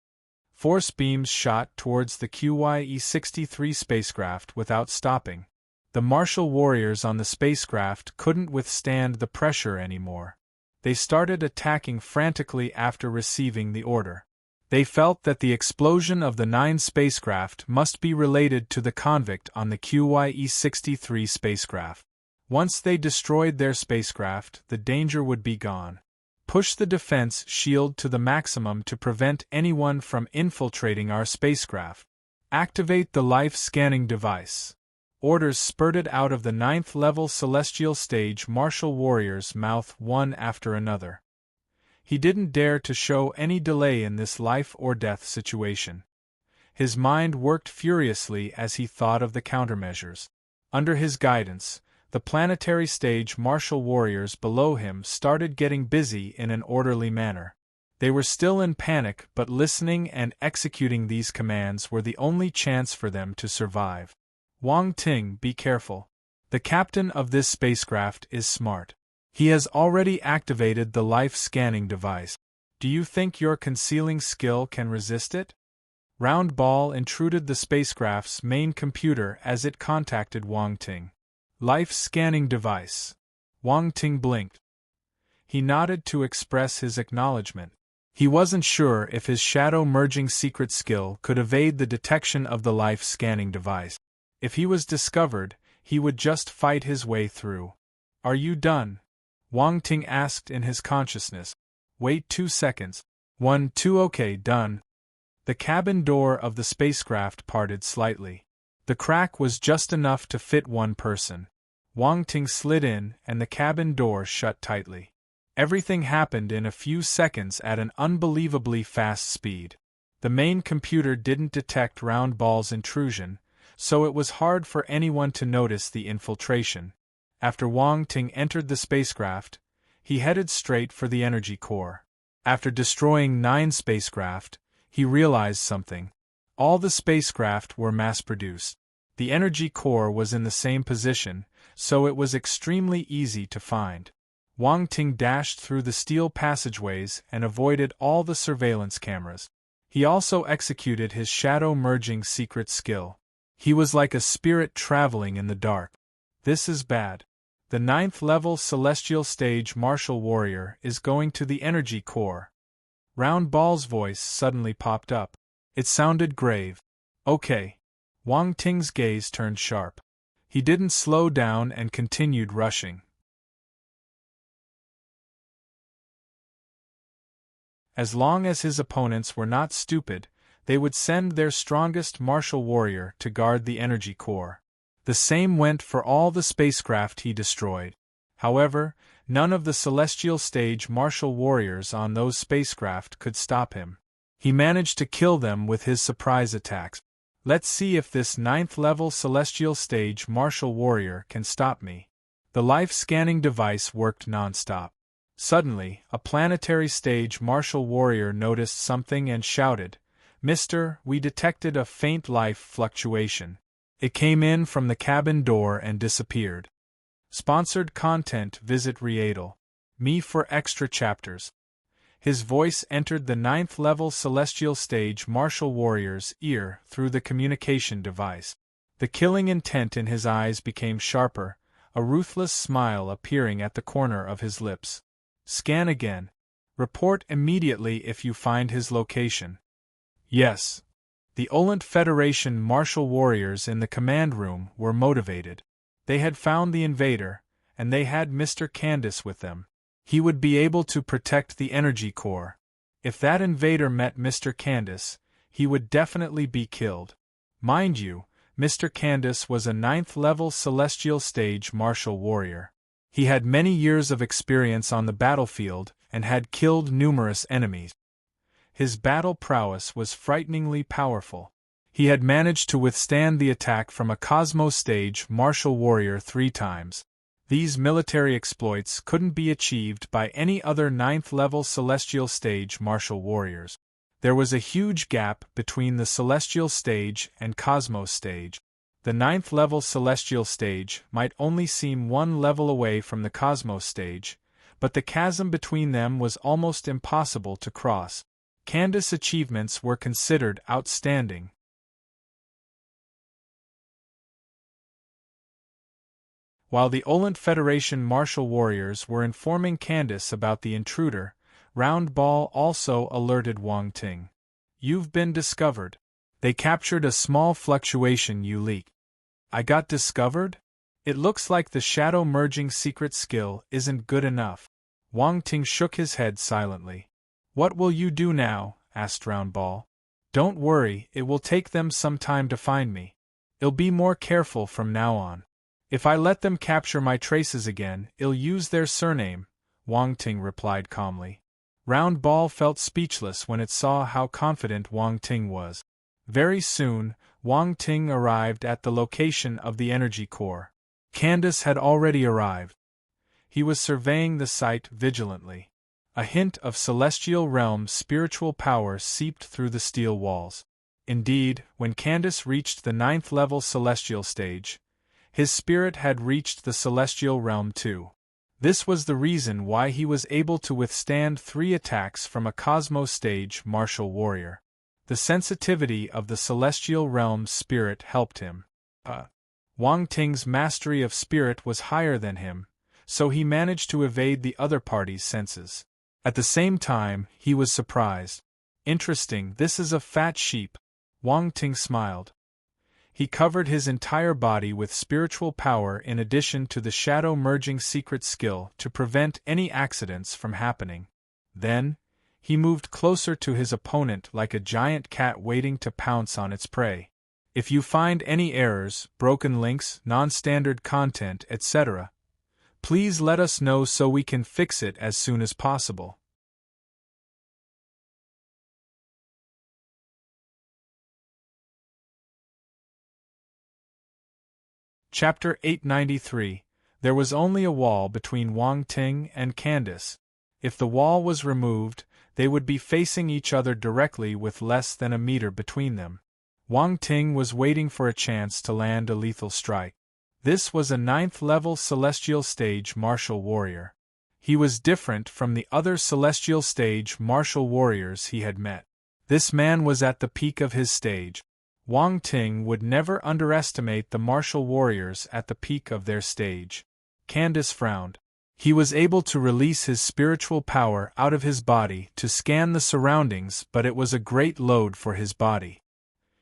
Force beams shot towards the QYE-63 spacecraft without stopping. The martial warriors on the spacecraft couldn't withstand the pressure anymore. They started attacking frantically after receiving the order. They felt that the explosion of the 9 spacecraft must be related to the convict on the QYE-63 spacecraft. Once they destroyed their spacecraft, the danger would be gone. Push the defense shield to the maximum to prevent anyone from infiltrating our spacecraft. Activate the life-scanning device. Orders spurted out of the 9th-level celestial stage martial warrior's mouth one after another. He didn't dare to show any delay in this life-or-death situation. His mind worked furiously as he thought of the countermeasures. Under his guidance, the planetary stage martial warriors below him started getting busy in an orderly manner. They were still in panic, but listening and executing these commands were the only chance for them to survive. Wang Ting, be careful. The captain of this spacecraft is smart. He has already activated the life-scanning device. Do you think your concealing skill can resist it? Round Ball intruded the spacecraft's main computer as it contacted Wang Ting. Life-scanning device. Wang Ting blinked. He nodded to express his acknowledgement. He wasn't sure if his shadow-merging secret skill could evade the detection of the life-scanning device. If he was discovered, he would just fight his way through. Are you done? Wang Ting asked in his consciousness. Wait 2 seconds. 1, 2 okay, done. The cabin door of the spacecraft parted slightly. The crack was just enough to fit one person. Wang Ting slid in and the cabin door shut tightly. Everything happened in a few seconds at an unbelievably fast speed. The main computer didn't detect Round Ball's intrusion, so it was hard for anyone to notice the infiltration. After Wang Ting entered the spacecraft, he headed straight for the energy core. After destroying 9 spacecraft, he realized something. All the spacecraft were mass-produced. The energy core was in the same position, so it was extremely easy to find. Wang Ting dashed through the steel passageways and avoided all the surveillance cameras. He also executed his shadow-merging secret skill. He was like a spirit traveling in the dark. This is bad. The 9th level celestial stage martial warrior is going to the energy core. Round Ball's voice suddenly popped up. It sounded grave. Okay. Wang Ting's gaze turned sharp. He didn't slow down and continued rushing. As long as his opponents were not stupid, they would send their strongest martial warrior to guard the energy core. The same went for all the spacecraft he destroyed. However, none of the celestial stage martial warriors on those spacecraft could stop him. He managed to kill them with his surprise attacks. Let's see if this 9th level celestial stage martial warrior can stop me. The life-scanning device worked non-stop. Suddenly, a planetary stage martial warrior noticed something and shouted, "Mister, we detected a faint life fluctuation." It came in from the cabin door and disappeared. Sponsored content. Visit Readle.me for extra chapters. His voice entered the 9th level celestial stage martial warrior's ear through the communication device. The killing intent in his eyes became sharper, a ruthless smile appearing at the corner of his lips. Scan again. Report immediately if you find his location. Yes. The Olent Federation martial warriors in the command room were motivated. They had found the invader, and they had Mr. Candace with them. He would be able to protect the energy core. If that invader met Mr. Candace, he would definitely be killed. Mind you, Mr. Candace was a 9th level celestial stage martial warrior. He had many years of experience on the battlefield and had killed numerous enemies. His battle prowess was frighteningly powerful. He had managed to withstand the attack from a Cosmo stage martial warrior 3 times. These military exploits couldn't be achieved by any other 9th level celestial stage martial warriors. There was a huge gap between the celestial stage and Cosmo stage. The 9th level celestial stage might only seem 1 level away from the Cosmo stage, but the chasm between them was almost impossible to cross. Candace's achievements were considered outstanding. While the Olent Federation martial warriors were informing Candace about the intruder, Round Ball also alerted Wang Ting. "You've been discovered. They captured a small fluctuation you leaked." "I got discovered? It looks like the shadow merging secret skill isn't good enough." Wang Ting shook his head silently. "What will you do now?" asked Round Ball. "Don't worry, it will take them some time to find me. I'll be more careful from now on. If I let them capture my traces again, I'll use their surname," Wang Ting replied calmly. Round Ball felt speechless when it saw how confident Wang Ting was. Very soon, Wang Ting arrived at the location of the energy core. Candace had already arrived. He was surveying the site vigilantly. A hint of celestial realm spiritual power seeped through the steel walls. Indeed, when Candace reached the 9th level celestial stage, his spirit had reached the celestial realm too. This was the reason why he was able to withstand 3 attacks from a Cosmo stage martial warrior. The sensitivity of the celestial realm spirit helped him. Wang Ting's mastery of spirit was higher than him, so he managed to evade the other party's senses. At the same time, he was surprised. "Interesting, this is a fat sheep." Wang Ting smiled. He covered his entire body with spiritual power in addition to the shadow merging secret skill to prevent any accidents from happening. Then, he moved closer to his opponent like a giant cat waiting to pounce on its prey. "If you find any errors, broken links, non-standard content, etc., please let us know so we can fix it as soon as possible." Chapter 893. There was only a wall between Wang Ting and Candace. If the wall was removed, they would be facing each other directly with less than a meter between them. Wang Ting was waiting for a chance to land a lethal strike. This was a 9th level celestial stage martial warrior. He was different from the other celestial stage martial warriors he had met. This man was at the peak of his stage. Wang Ting would never underestimate the martial warriors at the peak of their stage. Candace frowned. He was able to release his spiritual power out of his body to scan the surroundings, but it was a great load for his body.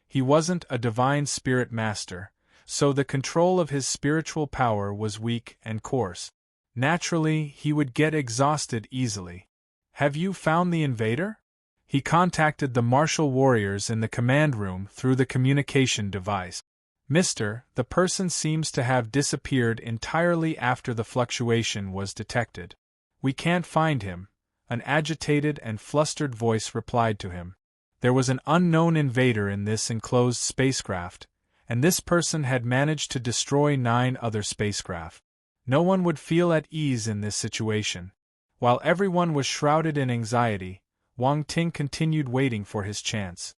He wasn't a divine spirit master, so the control of his spiritual power was weak and coarse. Naturally, he would get exhausted easily. Have you found the invader? He contacted the martial warriors in the command room through the communication device. Mister, the person seems to have disappeared entirely after the fluctuation was detected. We can't find him, an agitated and flustered voice replied to him. There was an unknown invader in this enclosed spacecraft, and this person had managed to destroy 9 other spacecraft. No one would feel at ease in this situation. While everyone was shrouded in anxiety, Wang Ting continued waiting for his chance.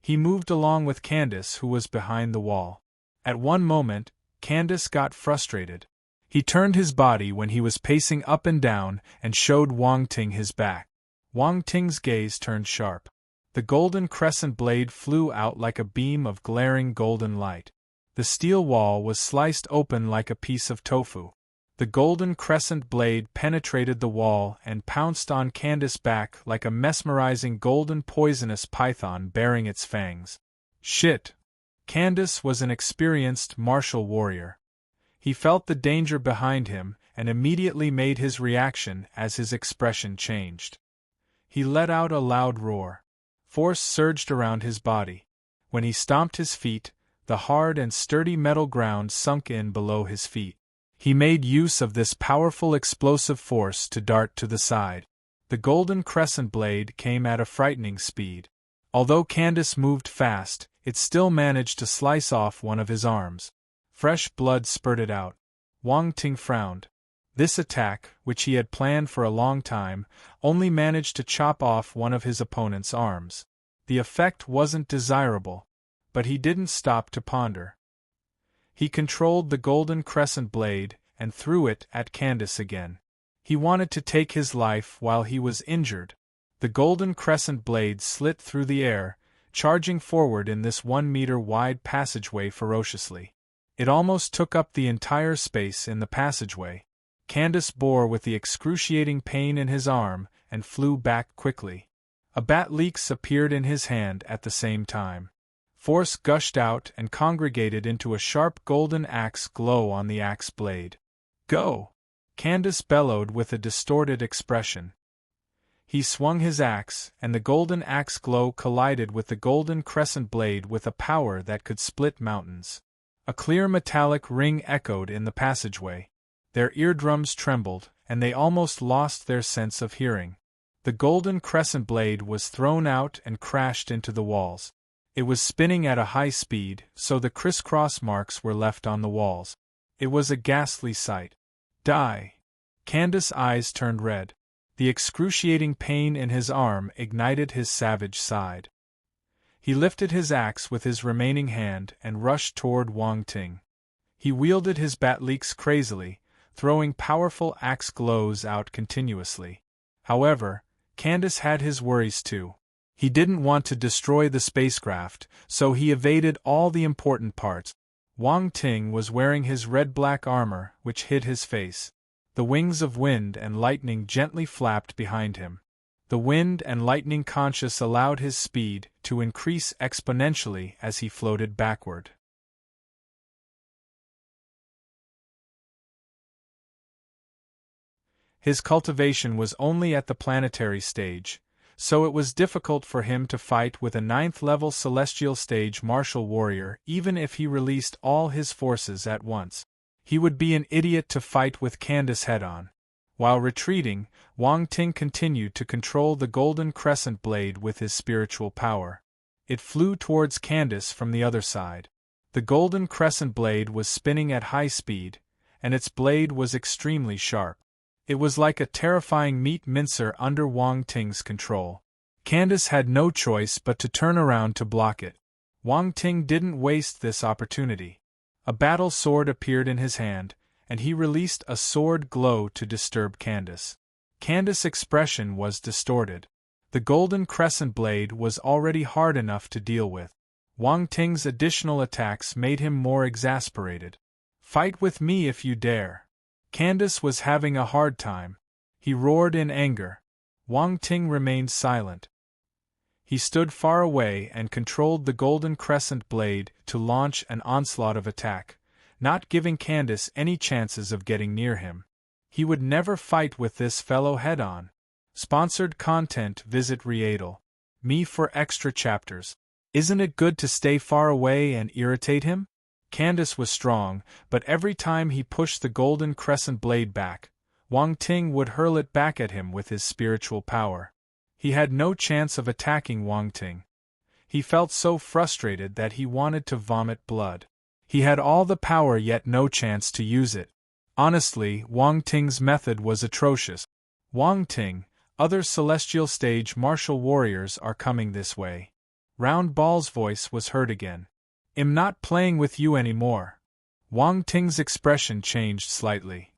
He moved along with Candace, who was behind the wall. At one moment, Candace got frustrated. He turned his body when he was pacing up and down and showed Wang Ting his back. Wang Ting's gaze turned sharp. The golden crescent blade flew out like a beam of glaring golden light. The steel wall was sliced open like a piece of tofu. The golden crescent blade penetrated the wall and pounced on Candace's back like a mesmerizing golden poisonous python baring its fangs. Shit! Candace was an experienced martial warrior. He felt the danger behind him and immediately made his reaction as his expression changed. He let out a loud roar. Force surged around his body. When he stomped his feet, the hard and sturdy metal ground sunk in below his feet. He made use of this powerful explosive force to dart to the side. The golden crescent blade came at a frightening speed. Although Candace moved fast, it still managed to slice off one of his arms. Fresh blood spurted out. Wang Ting frowned. This attack, which he had planned for a long time, only managed to chop off one of his opponent's arms. The effect wasn't desirable, but he didn't stop to ponder. He controlled the golden crescent blade and threw it at Candace again. He wanted to take his life while he was injured. The golden crescent blade slit through the air, charging forward in this 1-meter-wide passageway ferociously. It almost took up the entire space in the passageway. Candace bore with the excruciating pain in his arm and flew back quickly. A bat leaks appeared in his hand at the same time. Force gushed out and congregated into a sharp golden axe glow on the axe blade. Go! Candace bellowed with a distorted expression. He swung his axe, and the golden axe glow collided with the golden crescent blade with a power that could split mountains. A clear metallic ring echoed in the passageway. Their eardrums trembled, and they almost lost their sense of hearing. The golden crescent blade was thrown out and crashed into the walls. It was spinning at a high speed, so the crisscross marks were left on the walls. It was a ghastly sight. Die! Candace's eyes turned red. The excruciating pain in his arm ignited his savage side. He lifted his axe with his remaining hand and rushed toward Wang Ting. He wielded his batleeks crazily, throwing powerful axe glows out continuously. However, Candace had his worries too. He didn't want to destroy the spacecraft, so he evaded all the important parts. Wang Ting was wearing his red-black armor, which hid his face. The wings of wind and lightning gently flapped behind him. The wind and lightning conscious allowed his speed to increase exponentially as he floated backward. His cultivation was only at the planetary stage, so it was difficult for him to fight with a 9th-level celestial stage martial warrior even if he released all his forces at once. He would be an idiot to fight with Candace head-on. While retreating, Wang Ting continued to control the golden crescent blade with his spiritual power. It flew towards Candace from the other side. The golden crescent blade was spinning at high speed, and its blade was extremely sharp. It was like a terrifying meat mincer under Wang Ting's control. Candace had no choice but to turn around to block it. Wang Ting didn't waste this opportunity. A battle sword appeared in his hand, and he released a sword glow to disturb Candace. Candace's expression was distorted. The golden crescent blade was already hard enough to deal with. Wang Ting's additional attacks made him more exasperated. Fight with me if you dare. Candace was having a hard time. He roared in anger. Wang Ting remained silent. He stood far away and controlled the golden crescent blade to launch an onslaught of attack, not giving Candace any chances of getting near him. He would never fight with this fellow head-on. Sponsored content. Visit Readle.me for extra chapters. Isn't it good to stay far away and irritate him? Candace was strong, but every time he pushed the golden crescent blade back, Wang Ting would hurl it back at him with his spiritual power. He had no chance of attacking Wang Ting. He felt so frustrated that he wanted to vomit blood. He had all the power yet no chance to use it. Honestly, Wang Ting's method was atrocious. Wang Ting, other celestial stage martial warriors are coming this way. Round Ball's voice was heard again. I'm not playing with you anymore. Wang Ting's expression changed slightly.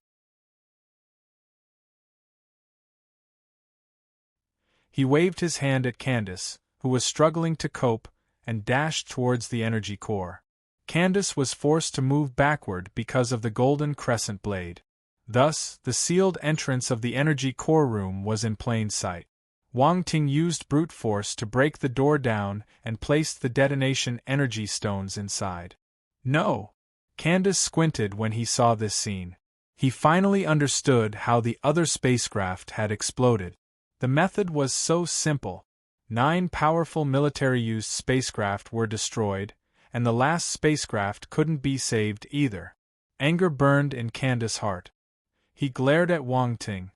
He waved his hand at Candace, who was struggling to cope, and dashed towards the energy core. Candace was forced to move backward because of the golden crescent blade. Thus, the sealed entrance of the energy core room was in plain sight. Wang Ting used brute force to break the door down and placed the detonation energy stones inside. No! Candace squinted when he saw this scene. He finally understood how the other spacecraft had exploded. The method was so simple. 9 powerful military-used spacecraft were destroyed, and the last spacecraft couldn't be saved either. Anger burned in Candace's heart. He glared at Wang Ting.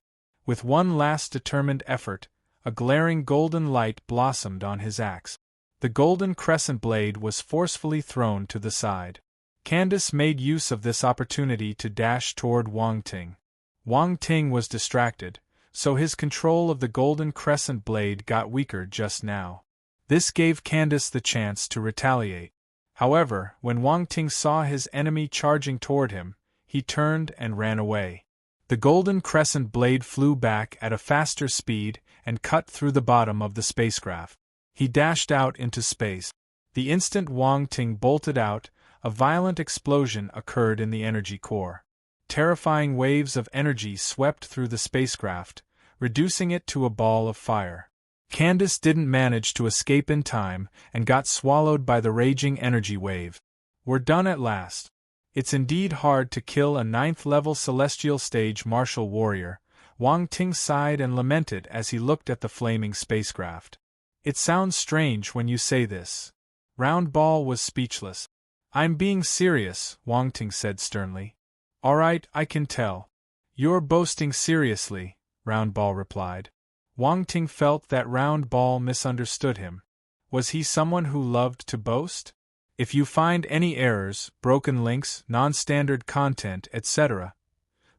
With one last determined effort, a glaring golden light blossomed on his axe. The golden crescent blade was forcefully thrown to the side. Candace made use of this opportunity to dash toward Wang Ting. Wang Ting was distracted, so his control of the golden crescent blade got weaker just now. This gave Candace the chance to retaliate. However, when Wang Ting saw his enemy charging toward him, he turned and ran away. The golden crescent blade flew back at a faster speed and cut through the bottom of the spacecraft. He dashed out into space. The instant Wang Ting bolted out, a violent explosion occurred in the energy core. Terrifying waves of energy swept through the spacecraft, reducing it to a ball of fire. Candace didn't manage to escape in time and got swallowed by the raging energy wave. We're done at last. It's indeed hard to kill a 9th-level celestial stage martial warrior. Wang Ting sighed and lamented as he looked at the flaming spacecraft. It sounds strange when you say this. Round Ball was speechless. I'm being serious, Wang Ting said sternly. All right, I can tell. You're boasting seriously, Round Ball replied. Wang Ting felt that Round Ball misunderstood him. Was he someone who loved to boast? If you find any errors, broken links, non-standard content, etc.,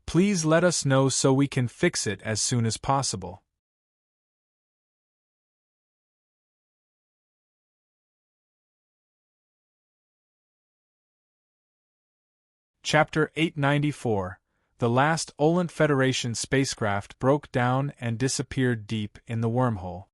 please let us know so we can fix it as soon as possible. Chapter 894. The last Olent Federation spacecraft broke down and disappeared deep in the wormhole.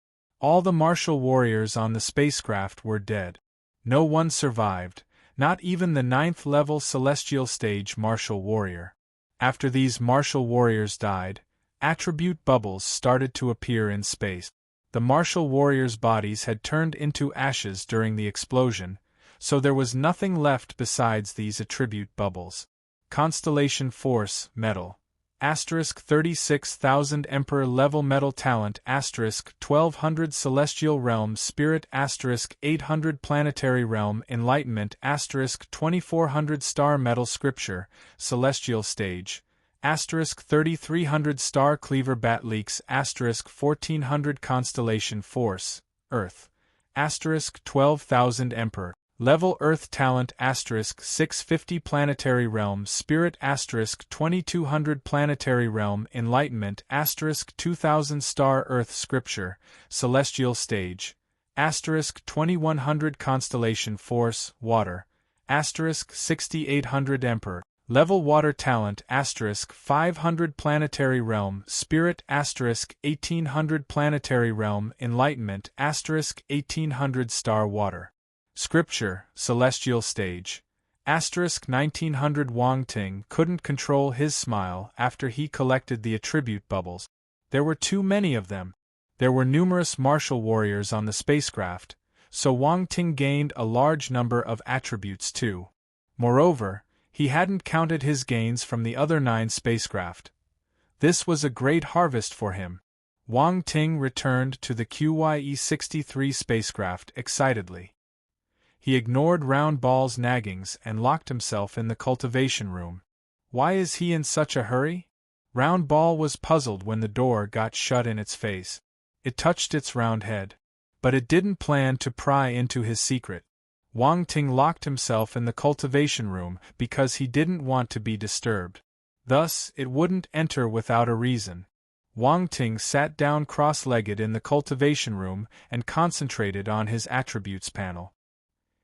All the martial warriors on the spacecraft were dead. No one survived, not even the 9th-level celestial stage martial warrior. After these martial warriors died, attribute bubbles started to appear in space. The martial warriors' bodies had turned into ashes during the explosion, so there was nothing left besides these attribute bubbles. Constellation Force, Metal. Asterisk 36,000 Emperor Level Metal Talent Asterisk 1200 Celestial Realm Spirit Asterisk 800 Planetary Realm Enlightenment Asterisk 2400 Star Metal Scripture, Celestial Stage Asterisk 3300 Star Cleaver Bat Leaks Asterisk 1400 Constellation Force, Earth Asterisk 12,000 Emperor Level Earth Talent Asterisk 650 Planetary Realm Spirit Asterisk 2200 Planetary Realm Enlightenment Asterisk 2000 Star Earth Scripture, Celestial Stage Asterisk 2100 Constellation Force, Water Asterisk 6800 Emperor Level Water Talent Asterisk 500 Planetary Realm Spirit Asterisk 1800 Planetary Realm Enlightenment Asterisk 1800 Star Water Scripture, Celestial Stage *1900 Wang Ting couldn't control his smile after he collected the attribute bubbles. There were too many of them. There were numerous martial warriors on the spacecraft, so Wang Ting gained a large number of attributes too. Moreover, he hadn't counted his gains from the other 9 spacecraft. This was a great harvest for him. Wang Ting returned to the QYE-63 spacecraft excitedly. He ignored Round Ball's naggings and locked himself in the cultivation room. Why is he in such a hurry? Round Ball was puzzled when the door got shut in its face. It touched its round head. But it didn't plan to pry into his secret. Wang Ting locked himself in the cultivation room because he didn't want to be disturbed. Thus, it wouldn't enter without a reason. Wang Ting sat down cross-legged in the cultivation room and concentrated on his attributes panel.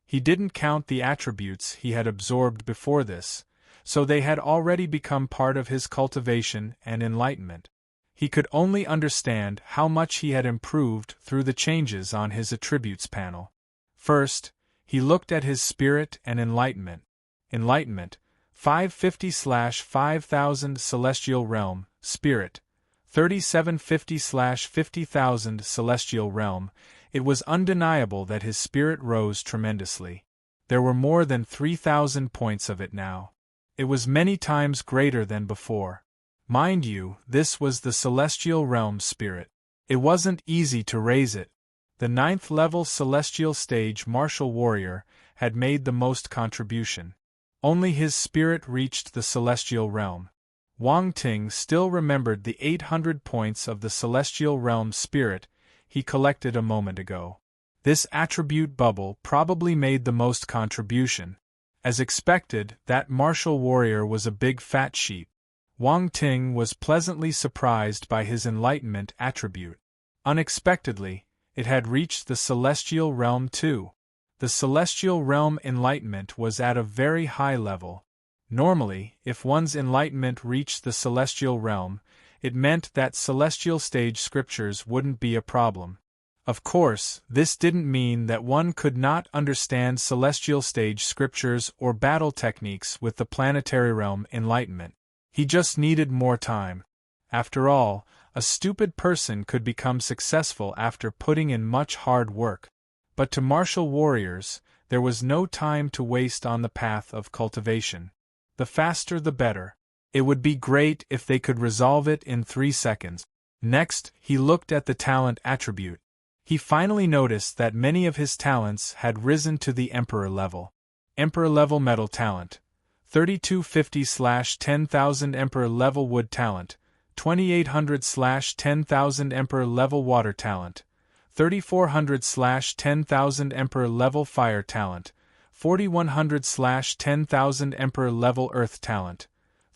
He didn't count the attributes he had absorbed before this, so they had already become part of his cultivation and enlightenment. He could only understand how much he had improved through the changes on his attributes panel. First, he looked at his spirit and enlightenment. Enlightenment, 550/5000 Celestial Realm, Spirit, 3750/50,000 Celestial Realm. It was undeniable that his spirit rose tremendously. There were more than 3,000 points of it now. It was many times greater than before. Mind you, this was the Celestial Realm spirit. It wasn't easy to raise it. The 9th level Celestial Stage Martial Warrior had made the most contribution. Only his spirit reached the Celestial Realm. Wang Ting still remembered the 800 points of the Celestial Realm spirit he collected a moment ago. This attribute bubble probably made the most contribution. As expected, that martial warrior was a big fat sheep. Wang Ting was pleasantly surprised by his enlightenment attribute. Unexpectedly, it had reached the Celestial Realm too. The Celestial Realm enlightenment was at a very high level. Normally, if one's enlightenment reached the Celestial Realm, it meant that Celestial Stage scriptures wouldn't be a problem. Of course, this didn't mean that one could not understand Celestial Stage scriptures or battle techniques with the Planetary Realm enlightenment. He just needed more time. After all, a stupid person could become successful after putting in much hard work. But to martial warriors, there was no time to waste on the path of cultivation. The faster the better. It would be great if they could resolve it in 3 seconds. Next, he looked at the talent attribute. He finally noticed that many of his talents had risen to the Emperor level. Emperor level Metal Talent, 3250/10,000 Emperor level Wood Talent, 2800/10,000 Emperor level Water Talent, 3400/10,000 Emperor level Fire Talent, 4100/10,000 Emperor level Earth Talent,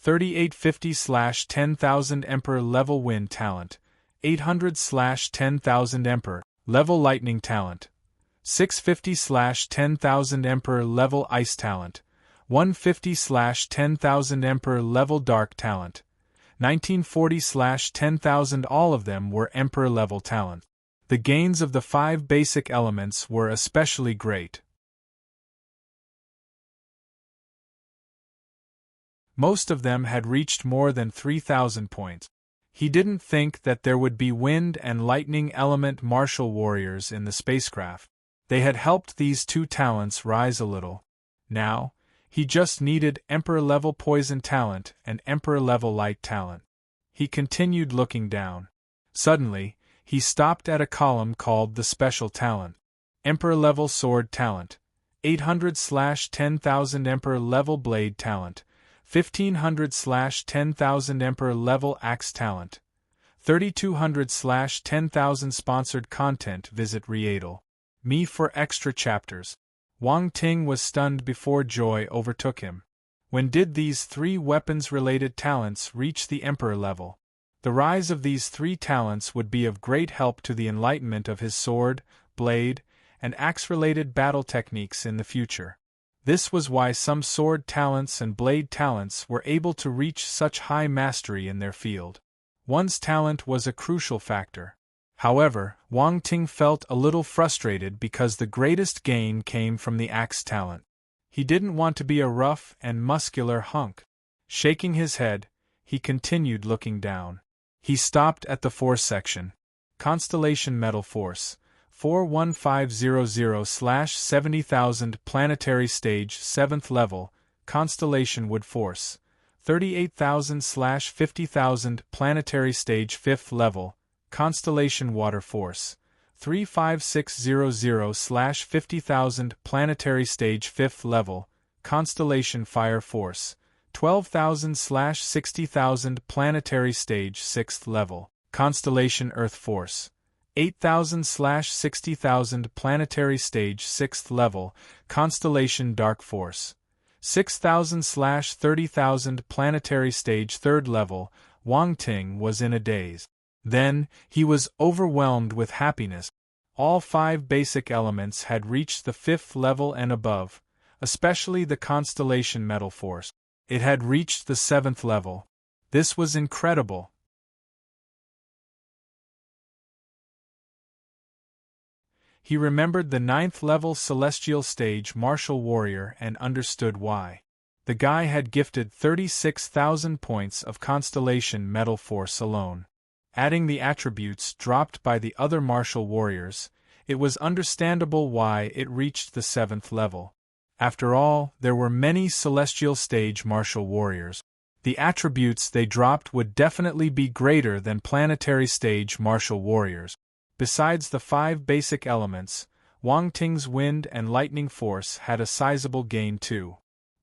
3850/10,000 Emperor level Wind Talent, 800/10,000 Emperor level Lightning Talent, 650/10,000 Emperor level Ice Talent, 150/10,000 Emperor level Dark Talent, 1940/10,000. All of them were Emperor level talent. The gains of the 5 basic elements were especially great. Most of them had reached more than 3,000 points. He didn't think that there would be wind and lightning element martial warriors in the spacecraft. They had helped these 2 talents rise a little. Now, he just needed Emperor-level Poison Talent and Emperor-level Light Talent. He continued looking down. Suddenly, he stopped at a column called the Special Talent. Emperor-level Sword Talent, 800/10,000 Emperor-level Blade Talent, 1500/10,000 Emperor-level Axe Talent, 3200/10,000 Sponsored Content. Visit Readel Me for extra chapters. Wang Ting was stunned before joy overtook him. When did these 3 weapons-related talents reach the Emperor level? The rise of these 3 talents would be of great help to the enlightenment of his sword, blade, and axe-related battle techniques in the future. This was why some sword talents and blade talents were able to reach such high mastery in their field. One's talent was a crucial factor. However, Wang Ting felt a little frustrated because the greatest gain came from the axe talent. He didn't want to be a rough and muscular hunk. Shaking his head, he continued looking down. He stopped at the force section. Constellation Metal Force, 41500/70,000 Planetary Stage 7th Level, Constellation Wood Force, 38,000/50,000 Planetary Stage 5th Level, Constellation Water Force, 35600/50,000 Planetary Stage 5th Level, Constellation Fire Force, 12,000/60,000 Planetary Stage 6th Level, Constellation Earth Force, 8,000/60,000 Planetary Stage 6th Level, Constellation Dark Force, 6,000/30,000 Planetary Stage 3rd Level. Wang Ting was in a daze. Then, he was overwhelmed with happiness. All 5 basic elements had reached the 5th level and above, especially the Constellation Metal Force. It had reached the 7th level. This was incredible. He remembered the 9th level Celestial Stage Martial Warrior and understood why. The guy had gifted 36,000 points of Constellation Metal Force alone. Adding the attributes dropped by the other martial warriors, it was understandable why it reached the 7th level. After all, there were many Celestial Stage martial warriors. The attributes they dropped would definitely be greater than Planetary Stage martial warriors. Besides the 5 basic elements, Wang Ting's Wind and Lightning Force had a sizable gain too.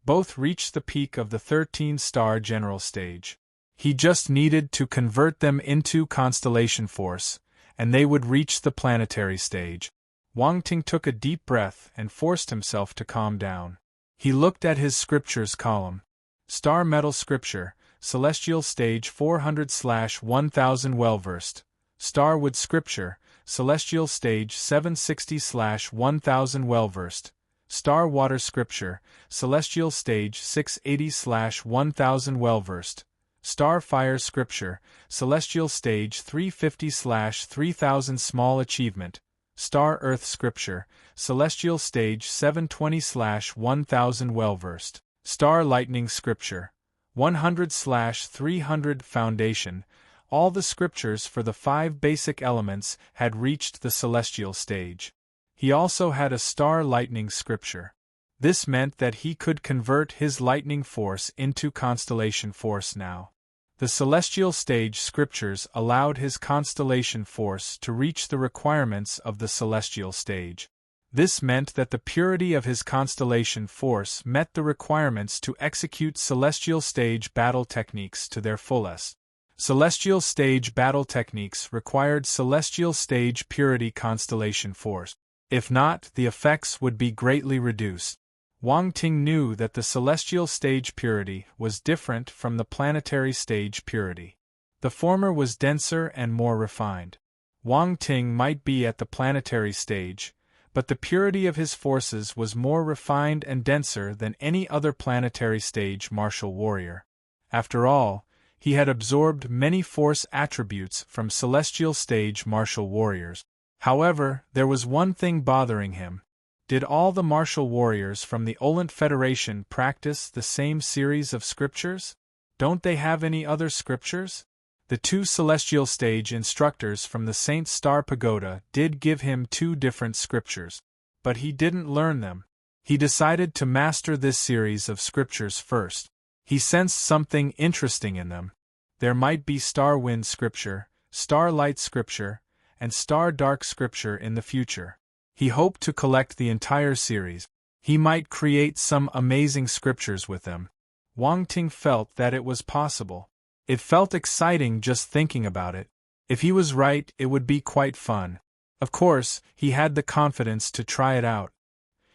Both reached the peak of the 13-star General Stage. He just needed to convert them into Constellation Force, and they would reach the Planetary Stage. Wang Ting took a deep breath and forced himself to calm down. He looked at his scriptures column. Star Metal Scripture, Celestial Stage 400/1000 Well-versed. Star Wood Scripture, Celestial Stage 760/1000 Well-versed. Star Water Scripture, Celestial Stage 680/1000 Well-versed. Star Fire Scripture, Celestial Stage 350/3000 Small Achievement. Star Earth Scripture, Celestial Stage 720/1000 Well-versed. Star Lightning Scripture, 100/300 Foundation. All the scriptures for the 5 basic elements had reached the Celestial Stage. He also had a Star Lightning Scripture. This meant that he could convert his Lightning Force into Constellation Force now. The Celestial Stage scriptures allowed his Constellation Force to reach the requirements of the Celestial Stage. This meant that the purity of his Constellation Force met the requirements to execute Celestial Stage battle techniques to their fullest. Celestial Stage battle techniques required Celestial Stage purity Constellation Force. If not, the effects would be greatly reduced. Wang Ting knew that the Celestial Stage purity was different from the Planetary Stage purity. The former was denser and more refined. Wang Ting might be at the Planetary Stage, but the purity of his forces was more refined and denser than any other Planetary Stage martial warrior. After all, he had absorbed many force attributes from Celestial Stage martial warriors. However, there was one thing bothering him. Did all the martial warriors from the Olent Federation practice the same series of scriptures? Don't they have any other scriptures? The 2 Celestial Stage instructors from the Saint Star Pagoda did give him 2 different scriptures, but he didn't learn them. He decided to master this series of scriptures first. He sensed something interesting in them. There might be Star Wind Scripture, Star Light Scripture, and Star Dark Scripture in the future. He hoped to collect the entire series. He might create some amazing scriptures with them. Wang Ting felt that it was possible. It felt exciting just thinking about it. If he was right, it would be quite fun. Of course, he had the confidence to try it out.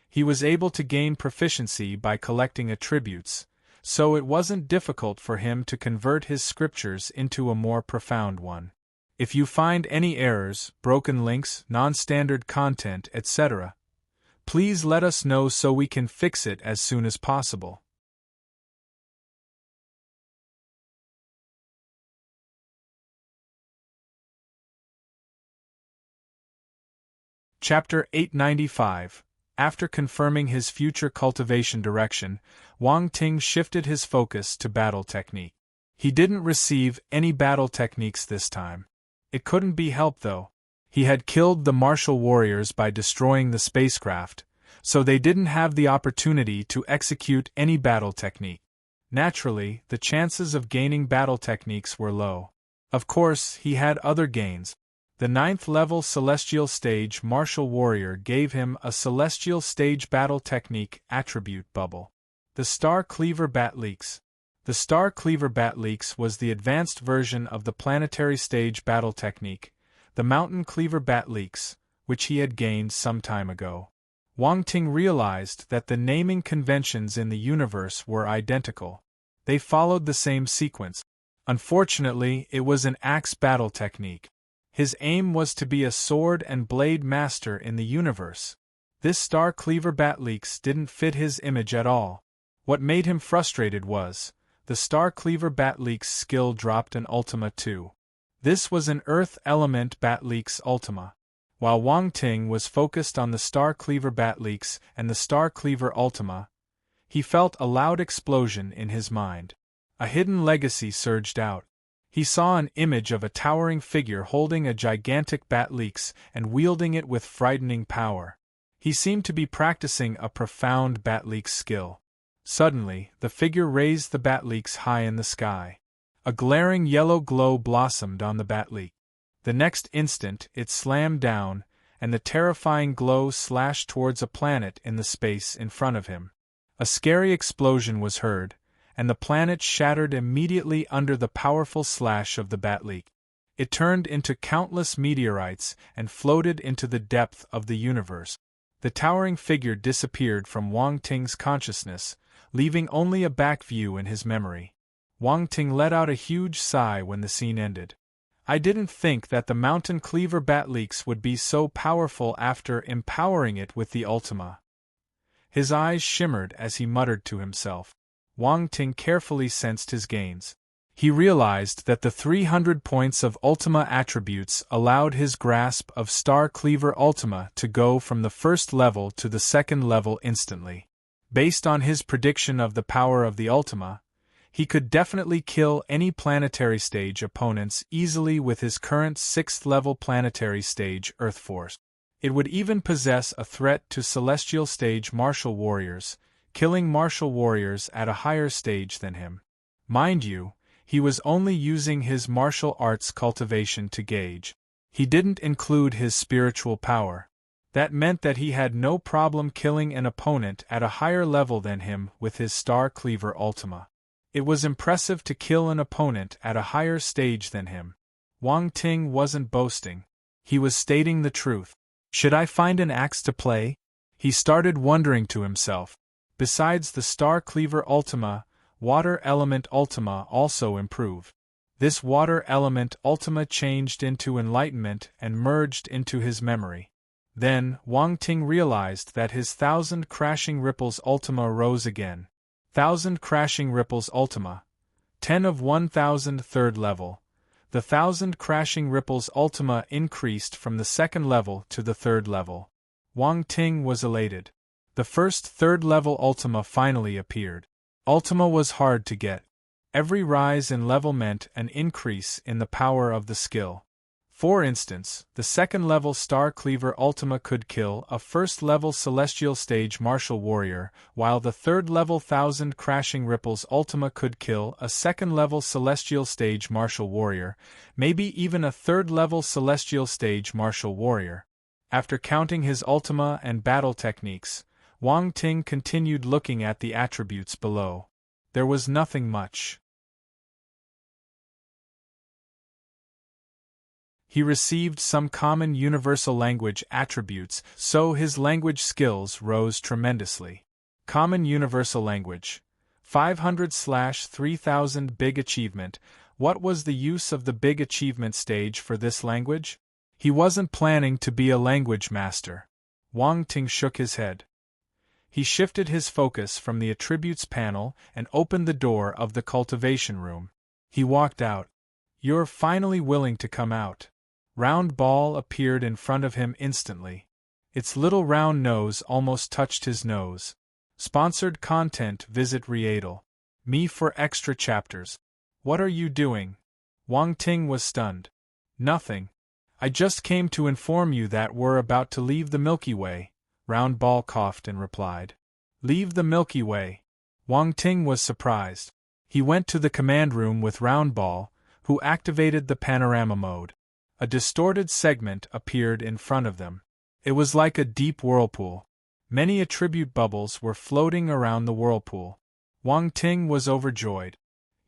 He was able to gain proficiency by collecting attributes, so it wasn't difficult for him to convert his scriptures into a more profound one. If you find any errors, broken links, non-standard content, etc., please let us know so we can fix it as soon as possible. Chapter 895, After confirming his future cultivation direction, Wang Ting shifted his focus to battle technique. He didn't receive any battle techniques this time. It couldn't be helped though. He had killed the martial warriors by destroying the spacecraft, so they didn't have the opportunity to execute any battle technique. Naturally, the chances of gaining battle techniques were low. Of course, he had other gains. The 9th level Celestial Stage Martial Warrior gave him a Celestial Stage Battle Technique attribute bubble. The Star Cleaver Bat Leaks. The Star Cleaver Bat Leaks was the advanced version of the Planetary Stage Battle Technique, the Mountain Cleaver Bat Leaks, which he had gained some time ago. Wang Ting realized that the naming conventions in the universe were identical. They followed the same sequence. Unfortunately, it was an axe battle technique. His aim was to be a sword and blade master in the universe. This Star Cleaver Bat Leaks didn't fit his image at all. What made him frustrated was, the Star Cleaver Bat Leaks skill dropped an Ultima too. This was an Earth Element Bat Leaks Ultima. While Wang Ting was focused on the Star Cleaver Bat Leaks and the Star Cleaver Ultima, he felt a loud explosion in his mind. A hidden legacy surged out. He saw an image of a towering figure holding a gigantic bat leaks and wielding it with frightening power. He seemed to be practicing a profound bat leaks skill. Suddenly, the figure raised the bat leaks high in the sky. A glaring yellow glow blossomed on the bat leak. The next instant, it slammed down, and the terrifying glow slashed towards a planet in the space in front of him. A scary explosion was heard, and the planet shattered immediately under the powerful slash of the bat leak. It turned into countless meteorites and floated into the depth of the universe. The towering figure disappeared from Wang Ting's consciousness, leaving only a back view in his memory. Wang Ting let out a huge sigh when the scene ended. I didn't think that the Mountain Cleaver Bat Leaks would be so powerful after empowering it with the Ultima. His eyes shimmered as he muttered to himself. Wang Ting carefully sensed his gains. He realized that the 300 points of Ultima attributes allowed his grasp of Star Cleaver Ultima to go from the first level to the second level instantly. Based on his prediction of the power of the Ultima, he could definitely kill any planetary stage opponents easily with his current 6th level planetary stage Earth Force. It would even possess a threat to Celestial Stage Martial Warriors, killing martial warriors at a higher stage than him. Mind you, he was only using his martial arts cultivation to gauge. He didn't include his spiritual power. That meant that he had no problem killing an opponent at a higher level than him with his Star Cleaver Ultima. It was impressive to kill an opponent at a higher stage than him. Wang Ting wasn't boasting. He was stating the truth. Should I find an axe to play? He started wondering to himself. Besides the Star Cleaver Ultima, Water Element Ultima also improved. This Water Element Ultima changed into Enlightenment and merged into his memory. Then, Wang Ting realized that his 1000 Crashing Ripples Ultima rose again. 1000 Crashing Ripples Ultima. 10 of 1000 third level. The 1000 Crashing Ripples Ultima increased from the second level to the third level. Wang Ting was elated. The first third level Ultima finally appeared. Ultima was hard to get. Every rise in level meant an increase in the power of the skill. For instance, the second level Star Cleaver Ultima could kill a first level Celestial Stage Martial Warrior, while the third level 1000 Crashing Ripples Ultima could kill a second level Celestial Stage Martial Warrior, maybe even a third level Celestial Stage Martial Warrior. After counting his Ultima and battle techniques, Wang Ting continued looking at the attributes below. There was nothing much. He received some common universal language attributes, so his language skills rose tremendously. Common universal language. 500/3000 Big Achievement. What was the use of the Big Achievement stage for this language? He wasn't planning to be a language master. Wang Ting shook his head. He shifted his focus from the attributes panel and opened the door of the cultivation room. He walked out. You're finally willing to come out. Round Ball appeared in front of him instantly. Its little round nose almost touched his nose. Sponsored content. Visit Readle. Me for extra chapters. What are you doing? Wang Ting was stunned. Nothing. I just came to inform you that we're about to leave the Milky Way, Round Ball coughed and replied. Leave the Milky Way? Wang Ting was surprised. He went to the command room with Round Ball, who activated the panorama mode. A distorted segment appeared in front of them. It was like a deep whirlpool. Many attribute bubbles were floating around the whirlpool. Wang Ting was overjoyed.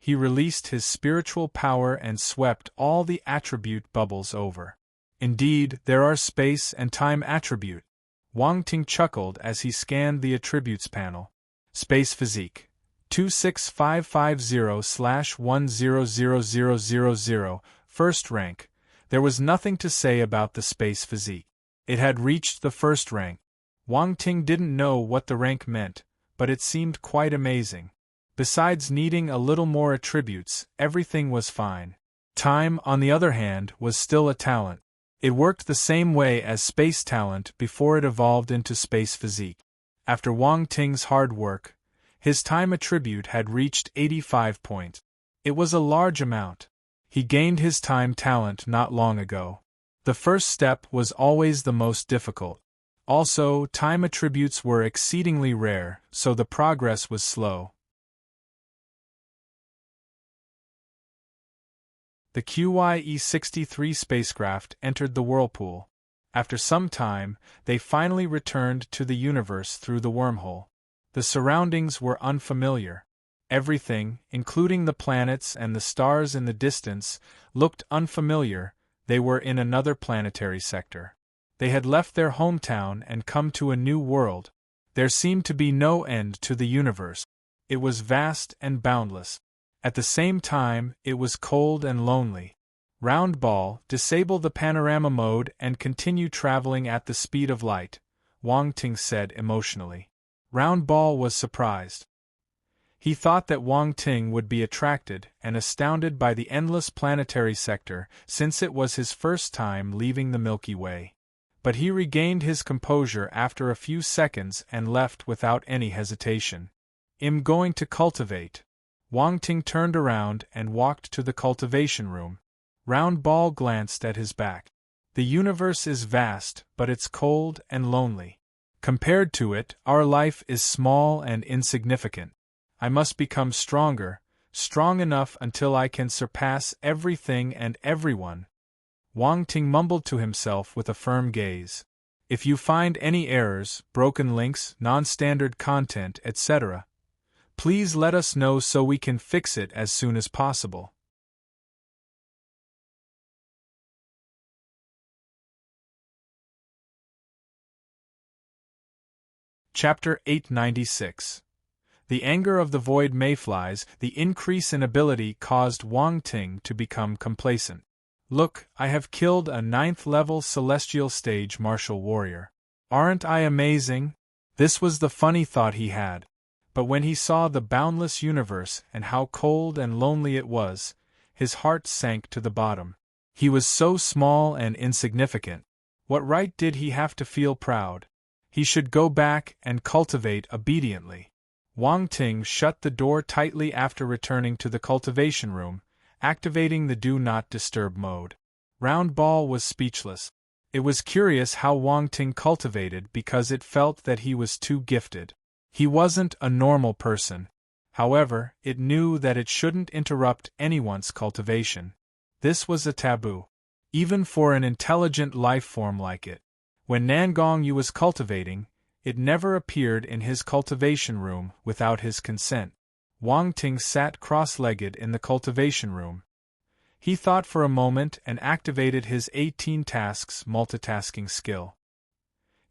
He released his spiritual power and swept all the attribute bubbles over. Indeed, there are space and time attribute. Wang Ting chuckled as he scanned the attributes panel. Space Physique 26550/100000, first rank. There was nothing to say about the Space Physique. It had reached the first rank. Wang Ting didn't know what the rank meant, but it seemed quite amazing. Besides needing a little more attributes, everything was fine. Time, on the other hand, was still a talent. It worked the same way as Space Talent before it evolved into Space Physique. After Wang Ting's hard work, his time attribute had reached 85 points. It was a large amount. He gained his time talent not long ago. The first step was always the most difficult. Also, time attributes were exceedingly rare, so the progress was slow. The QYE-63 spacecraft entered the whirlpool. After some time, they finally returned to the universe through the wormhole. The surroundings were unfamiliar. Everything, including the planets and the stars in the distance, looked unfamiliar. They were in another planetary sector. They had left their hometown and come to a new world. There seemed to be no end to the universe. It was vast and boundless. At the same time, it was cold and lonely. Round Ball, disable the panorama mode and continue traveling at the speed of light, Wang Ting said emotionally. Round Ball was surprised. He thought that Wang Ting would be attracted and astounded by the endless planetary sector, since it was his first time leaving the Milky Way. But he regained his composure after a few seconds and left without any hesitation. I'm going to cultivate. Wang Ting turned around and walked to the cultivation room. Round Ball glanced at his back. The universe is vast, but it's cold and lonely. Compared to it, our life is small and insignificant. I must become stronger, strong enough until I can surpass everything and everyone. Wang Ting mumbled to himself with a firm gaze. If you find any errors, broken links, non-standard content, etc., please let us know so we can fix it as soon as possible. Chapter 896. The anger of the void mayflies. The increase in ability caused Wang Ting to become complacent. Look, I have killed a 9th-level celestial stage martial warrior. Aren't I amazing? This was the funny thought he had. But when he saw the boundless universe and how cold and lonely it was, his heart sank to the bottom. He was so small and insignificant. What right did he have to feel proud? He should go back and cultivate obediently. Wang Ting shut the door tightly after returning to the cultivation room, activating the Do Not Disturb mode. Round Ball was speechless. It was curious how Wang Ting cultivated because it felt that he was too gifted. He wasn't a normal person. However, it knew that it shouldn't interrupt anyone's cultivation. This was a taboo. Even for an intelligent life form like it. When Nangong Yu was cultivating, it never appeared in his cultivation room without his consent. Wang Ting sat cross-legged in the cultivation room. He thought for a moment and activated his 18 tasks multitasking skill.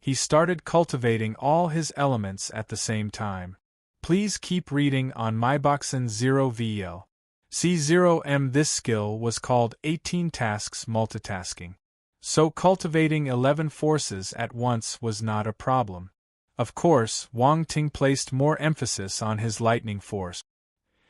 He started cultivating all his elements at the same time. Please keep reading on MyBoxen 0VL. C0M. This skill was called 18 tasks multitasking. So cultivating 11 forces at once was not a problem. Of course, Wang Ting placed more emphasis on his lightning force.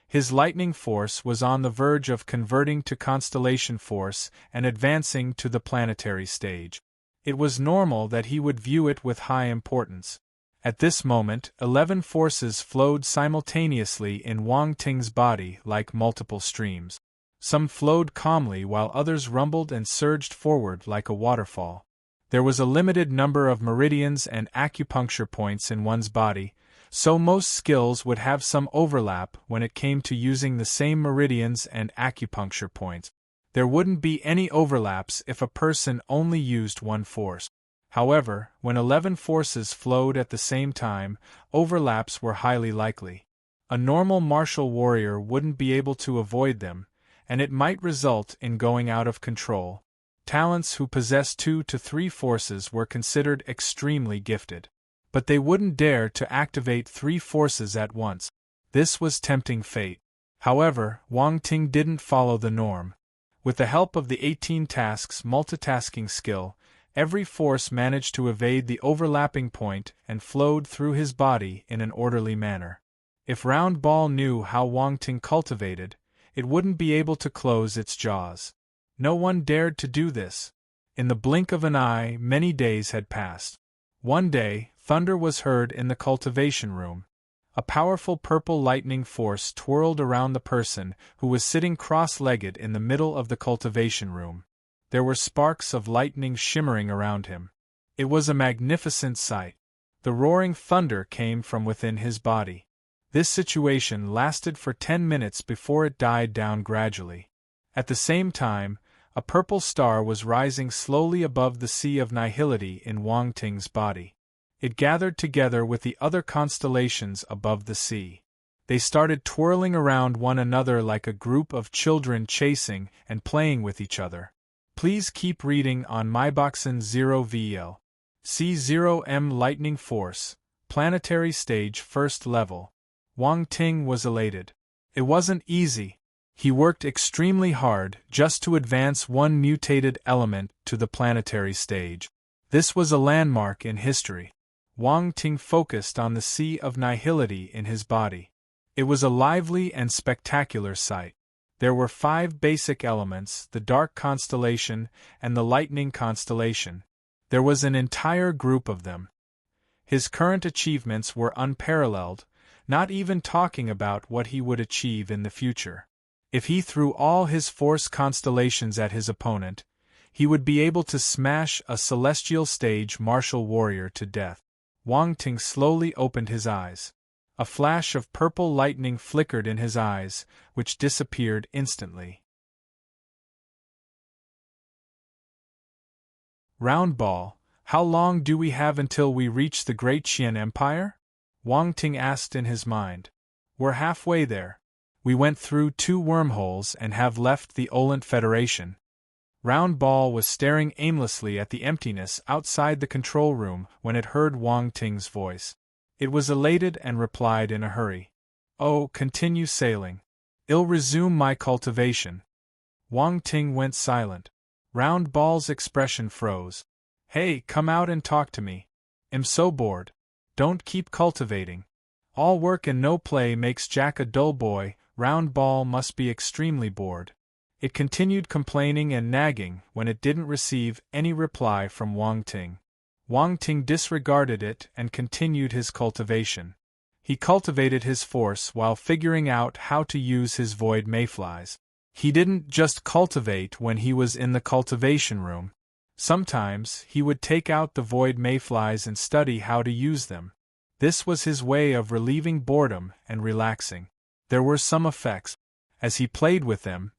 His lightning force was on the verge of converting to constellation force and advancing to the planetary stage. It was normal that he would view it with high importance. At this moment, 11 forces flowed simultaneously in Wang Ting's body like multiple streams. Some flowed calmly while others rumbled and surged forward like a waterfall. There was a limited number of meridians and acupuncture points in one's body, so most skills would have some overlap when it came to using the same meridians and acupuncture points. There wouldn't be any overlaps if a person only used one force. However, when 11 forces flowed at the same time, overlaps were highly likely. A normal martial warrior wouldn't be able to avoid them, and it might result in going out of control. Talents who possess 2 to 3 forces were considered extremely gifted. But they wouldn't dare to activate 3 forces at once. This was tempting fate. However, Wang Ting didn't follow the norm. With the help of the 18 tasks multitasking skill, every force managed to evade the overlapping point and flowed through his body in an orderly manner. If Round Ball knew how Wang Ting cultivated, it wouldn't be able to close its jaws. No one dared to do this. In the blink of an eye, many days had passed. One day, thunder was heard in the cultivation room. A powerful purple lightning force twirled around the person who was sitting cross-legged in the middle of the cultivation room. There were sparks of lightning shimmering around him. It was a magnificent sight. The roaring thunder came from within his body. This situation lasted for 10 minutes before it died down gradually. At the same time, a purple star was rising slowly above the sea of nihility in Wang Ting's body. It gathered together with the other constellations above the sea. They started twirling around one another like a group of children chasing and playing with each other. Please keep reading on myboxen 0VL. C0M Lightning Force, Planetary Stage First Level. Wang Ting was elated. It wasn't easy. He worked extremely hard just to advance one mutated element to the planetary stage. This was a landmark in history. Wang Ting focused on the sea of nihility in his body. It was a lively and spectacular sight. There were 5 basic elements, the dark constellation and the lightning constellation. There was an entire group of them. His current achievements were unparalleled, not even talking about what he would achieve in the future. If he threw all his force constellations at his opponent, he would be able to smash a celestial stage martial warrior to death. Wang Ting slowly opened his eyes. A flash of purple lightning flickered in his eyes, which disappeared instantly. Round Ball, how long do we have until we reach the Great Qian Empire? Wang Ting asked in his mind. We're halfway there. We went through 2 wormholes and have left the Olent Federation. Round Ball was staring aimlessly at the emptiness outside the control room when it heard Wang Ting's voice. It was elated and replied in a hurry. Oh, continue sailing. I'll resume my cultivation. Wang Ting went silent. Round Ball's expression froze. Hey, come out and talk to me. I'm so bored. Don't keep cultivating. All work and no play makes Jack a dull boy. Round Ball must be extremely bored. It continued complaining and nagging when it didn't receive any reply from Wang Ting. Wang Ting disregarded it and continued his cultivation. He cultivated his force while figuring out how to use his void mayflies. He didn't just cultivate when he was in the cultivation room. Sometimes he would take out the void mayflies and study how to use them. This was his way of relieving boredom and relaxing. There were some effects. As he played with them,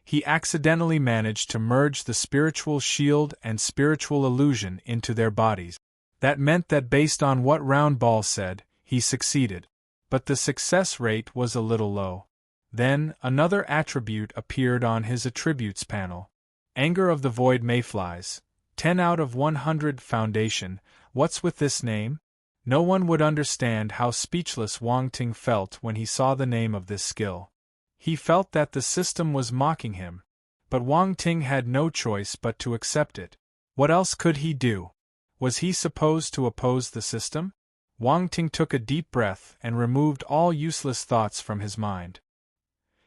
he accidentally managed to merge the spiritual shield and spiritual illusion into their bodies. That meant that based on what Round Ball said, he succeeded. But the success rate was a little low. Then, another attribute appeared on his attributes panel. Anger of the Void Mayflies. 10 out of 100 Foundation. What's with this name? No one would understand how speechless Wang Ting felt when he saw the name of this skill. He felt that the system was mocking him. But Wang Ting had no choice but to accept it. What else could he do? Was he supposed to oppose the system? Wang Ting took a deep breath and removed all useless thoughts from his mind.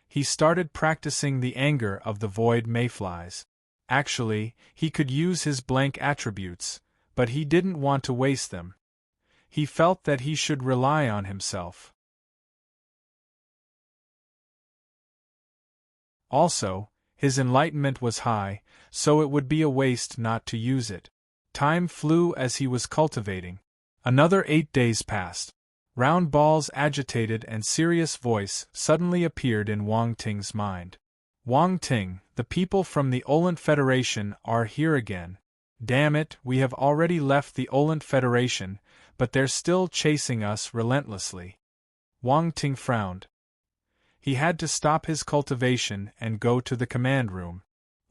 He started practicing the anger of the Void Mayflies. Actually, he could use his blank attributes, but he didn't want to waste them. He felt that he should rely on himself. Also, his enlightenment was high, so it would be a waste not to use it. Time flew as he was cultivating. Another 8 days passed. Round Ball's agitated and serious voice suddenly appeared in Wang Ting's mind. Wang Ting, the people from the Olent Federation are here again. Damn it, we have already left the Olent Federation, but they're still chasing us relentlessly. Wang Ting frowned. He had to stop his cultivation and go to the command room.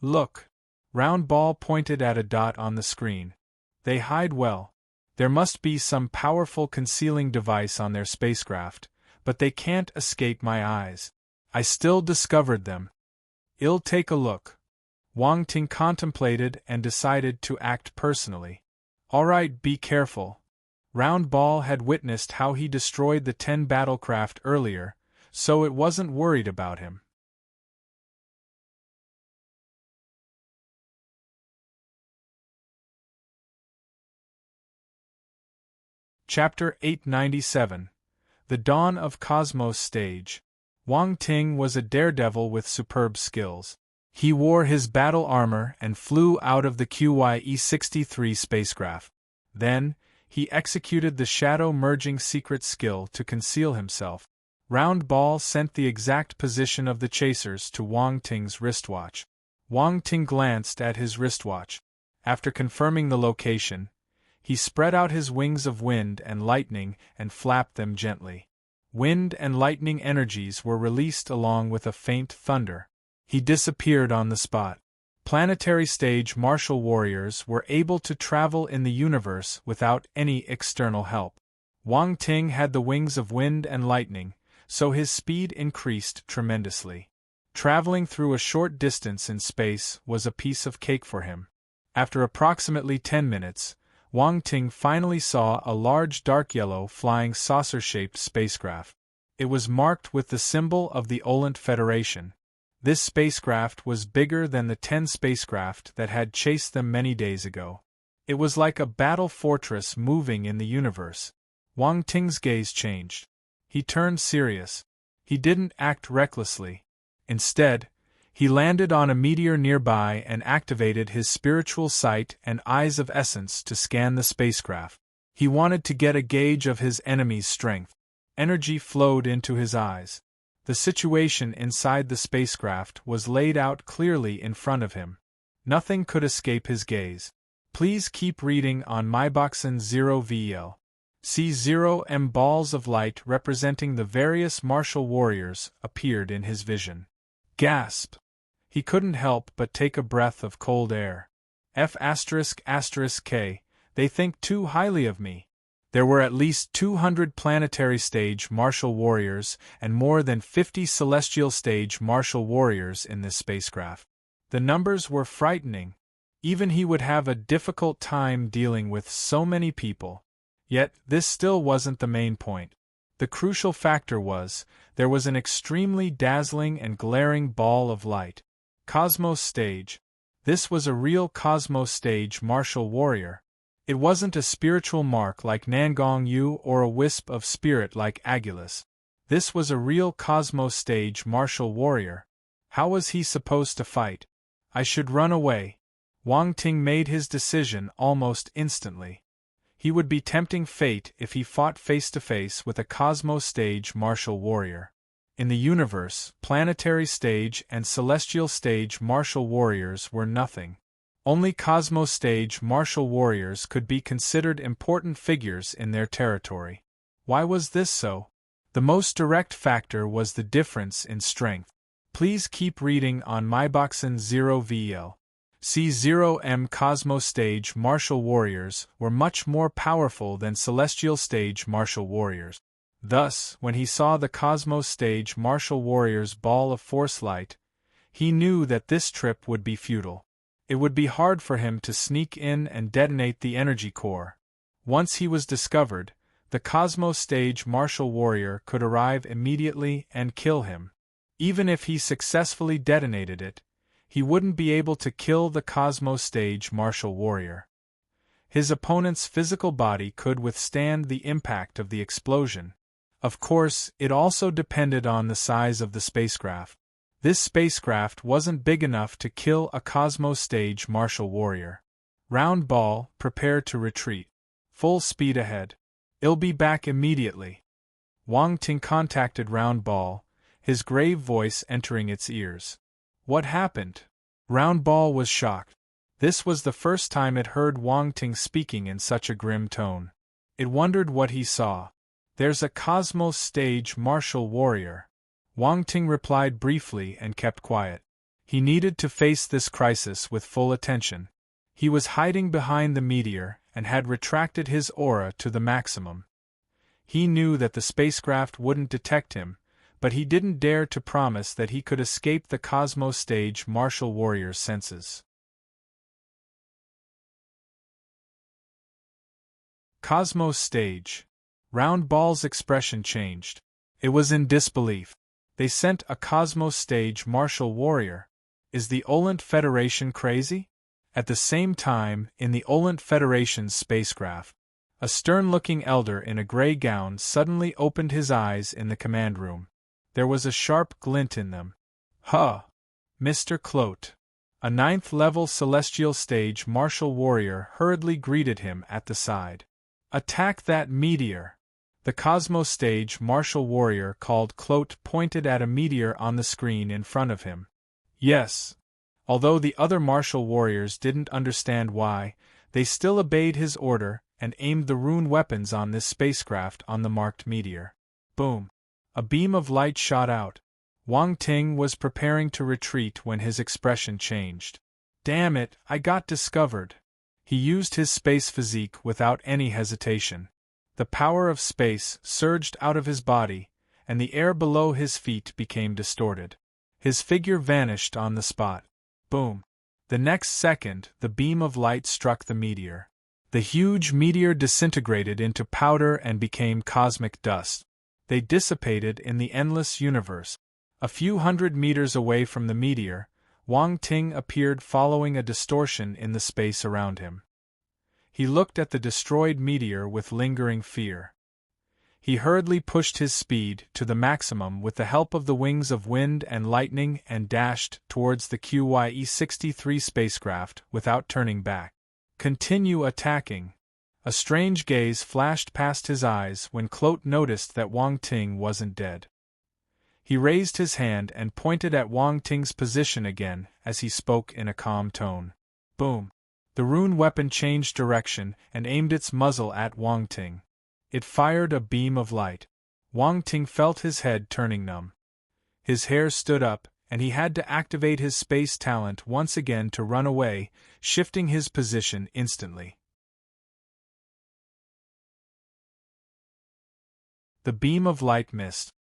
Look. Round Ball pointed at a dot on the screen. They hide well. There must be some powerful concealing device on their spacecraft, but they can't escape my eyes. I still discovered them. I'll take a look. Wang Ting contemplated and decided to act personally. All right, be careful. Round Ball had witnessed how he destroyed the 10 battlecraft earlier, so it wasn't worried about him. Chapter 897. The Dawn of Cosmos Stage. Wang Ting was a daredevil with superb skills. He wore his battle armor and flew out of the QYE-63 spacecraft. Then, he executed the shadow-merging secret skill to conceal himself. Round Ball sent the exact position of the chasers to Wang Ting's wristwatch. Wang Ting glanced at his wristwatch. After confirming the location, he spread out his wings of wind and lightning and flapped them gently. Wind and lightning energies were released along with a faint thunder. He disappeared on the spot. Planetary stage martial warriors were able to travel in the universe without any external help. Wang Ting had the wings of wind and lightning, so his speed increased tremendously. Traveling through a short distance in space was a piece of cake for him. After approximately 10 minutes, Wang Ting finally saw a large dark yellow flying saucer-shaped spacecraft. It was marked with the symbol of the Olent Federation. This spacecraft was bigger than the 10 spacecraft that had chased them many days ago. It was like a battle fortress moving in the universe. Wang Ting's gaze changed. He turned serious. He didn't act recklessly. Instead, he landed on a meteor nearby and activated his spiritual sight and eyes of essence to scan the spacecraft. He wanted to get a gauge of his enemy's strength. Energy flowed into his eyes. The situation inside the spacecraft was laid out clearly in front of him. Nothing could escape his gaze. Please keep reading on MyBoxen 0VL. See 0M balls of light representing the various martial warriors appeared in his vision. Gasp! He couldn't help but take a breath of cold air. F***K, they think too highly of me. There were at least 200 planetary stage martial warriors and more than 50 celestial stage martial warriors in this spacecraft. The numbers were frightening. Even he would have a difficult time dealing with so many people. Yet, this still wasn't the main point. The crucial factor was, there was an extremely dazzling and glaring ball of light. Cosmos Stage. This was a real Cosmos Stage martial warrior. It wasn't a spiritual mark like Nangong Yu or a wisp of spirit like Agulus. This was a real Cosmos Stage martial warrior. How was he supposed to fight? I should run away. Wang Ting made his decision almost instantly. He would be tempting fate if he fought face-to-face with a Cosmos Stage martial warrior. In the universe, planetary stage and celestial stage martial warriors were nothing. Only Cosmos Stage martial warriors could be considered important figures in their territory. Why was this so? The most direct factor was the difference in strength. Please keep reading on MyBoxen 0VL. C0M Cosmos Stage martial warriors were much more powerful than celestial stage martial warriors. Thus, when he saw the Cosmos Stage martial warrior's ball of force light, he knew that this trip would be futile. It would be hard for him to sneak in and detonate the energy core. Once he was discovered, the Cosmos Stage martial warrior could arrive immediately and kill him. Even if he successfully detonated it, he wouldn't be able to kill the Cosmos Stage martial warrior. His opponent's physical body could withstand the impact of the explosion. Of course, it also depended on the size of the spacecraft. This spacecraft wasn't big enough to kill a Cosmos Stage martial warrior. Round ball, prepare to retreat. Full speed ahead. I'll be back immediately. Wang Ting contacted Round Ball, his grave voice entering its ears. What happened? Round Ball was shocked. This was the first time it heard Wang Ting speaking in such a grim tone. It wondered what he saw. There's a Cosmos Stage martial warrior. Wang Ting replied briefly and kept quiet. He needed to face this crisis with full attention. He was hiding behind the meteor and had retracted his aura to the maximum. He knew that the spacecraft wouldn't detect him, but he didn't dare to promise that he could escape the Cosmos Stage martial warrior's senses. Cosmos Stage. Round Ball's expression changed. It was in disbelief. They sent a Cosmos Stage martial warrior. Is the Olent Federation crazy? At the same time, in the Olent Federation's spacecraft, a stern-looking elder in a gray gown suddenly opened his eyes in the command room. There was a sharp glint in them. Huh! Mr. Clote. A 9th-level Celestial Stage martial warrior hurriedly greeted him at the side. Attack that meteor! The Cosmos Stage martial warrior called Clote pointed at a meteor on the screen in front of him. Yes. Although the other martial warriors didn't understand why, they still obeyed his order and aimed the rune weapons on this spacecraft on the marked meteor. Boom! A beam of light shot out. Wang Ting was preparing to retreat when his expression changed. Damn it, I got discovered. He used his space physique without any hesitation. The power of space surged out of his body, and the air below his feet became distorted. His figure vanished on the spot. Boom! The next second, the beam of light struck the meteor. The huge meteor disintegrated into powder and became cosmic dust. They dissipated in the endless universe. A few hundred meters away from the meteor, Wang Ting appeared following a distortion in the space around him. He looked at the destroyed meteor with lingering fear. He hurriedly pushed his speed to the maximum with the help of the wings of wind and lightning and dashed towards the QYE-63 spacecraft without turning back. Continue attacking. A strange gaze flashed past his eyes when Clote noticed that Wang Ting wasn't dead. He raised his hand and pointed at Wang Ting's position again as he spoke in a calm tone. Boom! The rune weapon changed direction and aimed its muzzle at Wang Ting. It fired a beam of light. Wang Ting felt his head turning numb. His hair stood up, and he had to activate his space talent once again to run away, shifting his position instantly. The beam of light missed.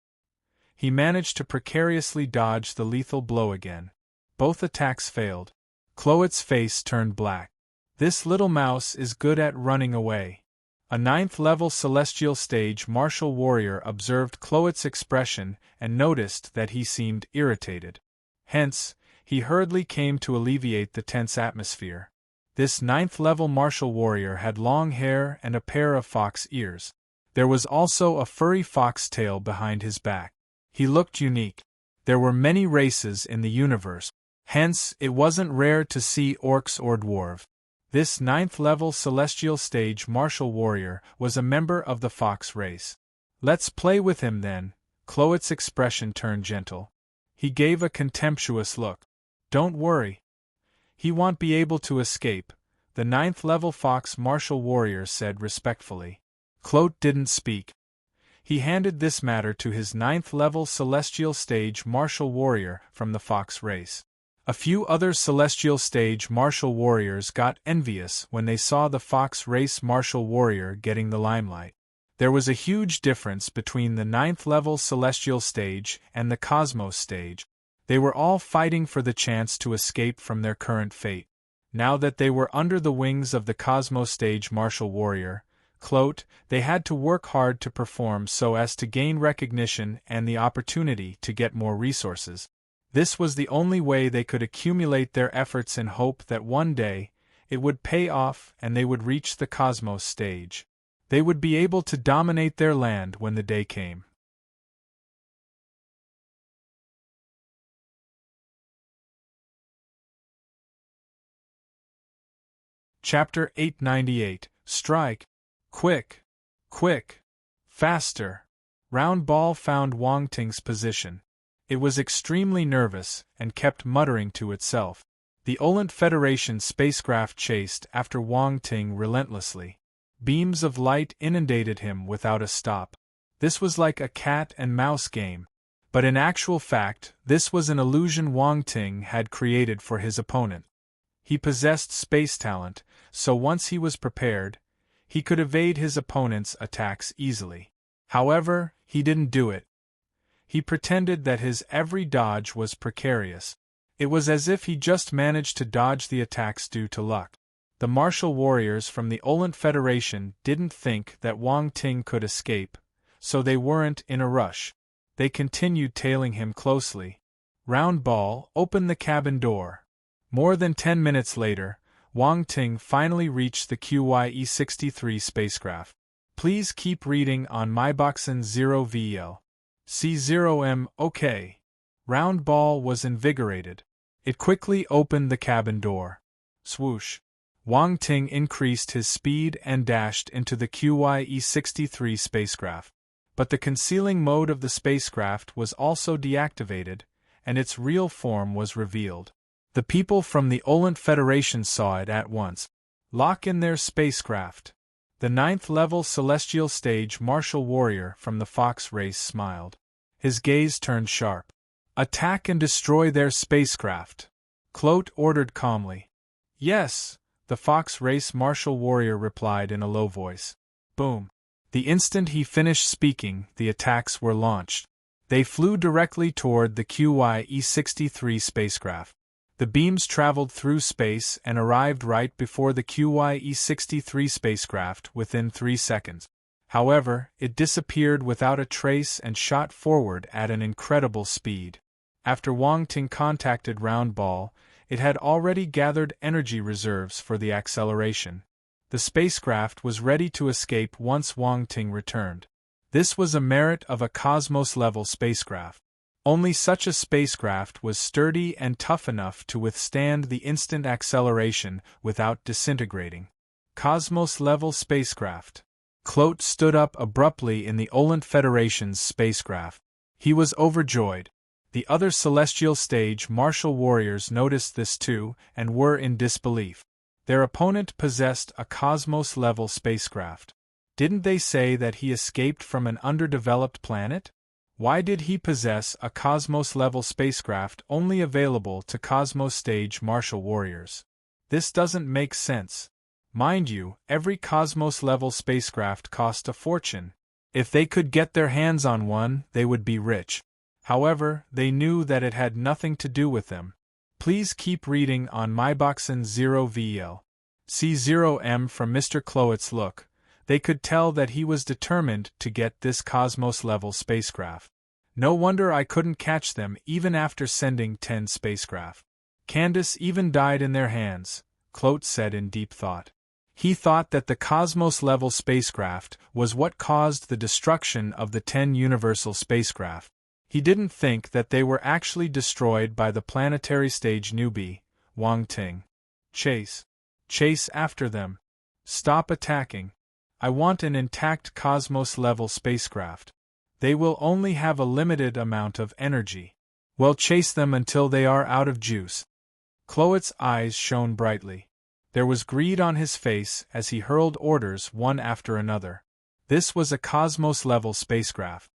He managed to precariously dodge the lethal blow again. Both attacks failed. Clote's face turned black. This little mouse is good at running away. A 9th-level Celestial Stage martial warrior observed Clote's expression and noticed that he seemed irritated. Hence, he hurriedly came to alleviate the tense atmosphere. This 9th-level martial warrior had long hair and a pair of fox ears. There was also a furry fox tail behind his back. He looked unique. There were many races in the universe. Hence, it wasn't rare to see orcs or dwarves. This 9th-level Celestial Stage martial warrior was a member of the fox race. Let's play with him then. Clote's expression turned gentle. He gave a contemptuous look. Don't worry. He won't be able to escape, the 9th-level fox martial warrior said respectfully. Clote didn't speak. He handed this matter to his 9th-level Celestial Stage martial warrior from the fox race. A few other Celestial Stage martial warriors got envious when they saw the fox race martial warrior getting the limelight. There was a huge difference between the 9th-level Celestial Stage and the Cosmos Stage. They were all fighting for the chance to escape from their current fate. Now that they were under the wings of the Cosmos Stage martial warrior, Clote, they had to work hard to perform so as to gain recognition and the opportunity to get more resources. This was the only way they could accumulate their efforts in hope that one day, it would pay off and they would reach the cosmos stage. They would be able to dominate their land when the day came. Chapter 898. Strike! Quick! Quick! Faster! Round Ball found Wang Ting's position. It was extremely nervous and kept muttering to itself. The Olent Federation spacecraft chased after Wang Ting relentlessly. Beams of light inundated him without a stop. This was like a cat-and-mouse game. But in actual fact, this was an illusion Wang Ting had created for his opponent. He possessed space talent, so once he was prepared, he could evade his opponent's attacks easily. However, he didn't do it. He pretended that his every dodge was precarious. It was as if he just managed to dodge the attacks due to luck. The martial warriors from the Olent Federation didn't think that Wang Ting could escape, so they weren't in a rush. They continued tailing him closely. Round Ball opened the cabin door. More than 10 minutes later, Wang Ting finally reached the QYE-63 spacecraft. Please keep reading on myboxen 0VL. C0M, OK. Round Ball was invigorated. It quickly opened the cabin door. Swoosh. Wang Ting increased his speed and dashed into the QYE-63 spacecraft. But the concealing mode of the spacecraft was also deactivated, and its real form was revealed. The people from the Olent Federation saw it at once. Lock in their spacecraft. The 9th-level celestial stage martial warrior from the Fox race smiled. His gaze turned sharp. Attack and destroy their spacecraft. Clote ordered calmly. Yes, the Fox race martial warrior replied in a low voice. Boom. The instant he finished speaking, the attacks were launched. They flew directly toward the QYE-63 spacecraft. The beams traveled through space and arrived right before the QYE-63 spacecraft within 3 seconds. However, it disappeared without a trace and shot forward at an incredible speed. After Wang Ting contacted Round Ball, it had already gathered energy reserves for the acceleration. The spacecraft was ready to escape once Wang Ting returned. This was a merit of a Cosmos-level spacecraft. Only such a spacecraft was sturdy and tough enough to withstand the instant acceleration without disintegrating. Cosmos-level spacecraft. Clote stood up abruptly in the Olent Federation's spacecraft. He was overjoyed. The other celestial stage martial warriors noticed this too and were in disbelief. Their opponent possessed a Cosmos-level spacecraft. Didn't they say that he escaped from an underdeveloped planet? Why did he possess a Cosmos-level spacecraft only available to Cosmos-stage martial warriors? This doesn't make sense. Mind you, every Cosmos-level spacecraft cost a fortune. If they could get their hands on one, they would be rich. However, they knew that it had nothing to do with them. Please keep reading on myboxen 0VL. C0M from Mr. Cloet's look. They could tell that he was determined to get this Cosmos-level spacecraft. No wonder I couldn't catch them even after sending 10 spacecraft. Candace even died in their hands, Clote said in deep thought. He thought that the Cosmos-level spacecraft was what caused the destruction of the 10 universal spacecraft. He didn't think that they were actually destroyed by the planetary stage newbie, Wang Ting. Chase. Chase after them. Stop attacking. I want an intact Cosmos-level spacecraft. They will only have a limited amount of energy. Well, chase them until they are out of juice. Cloet's eyes shone brightly. There was greed on his face as he hurled orders one after another. This was a Cosmos-level spacecraft.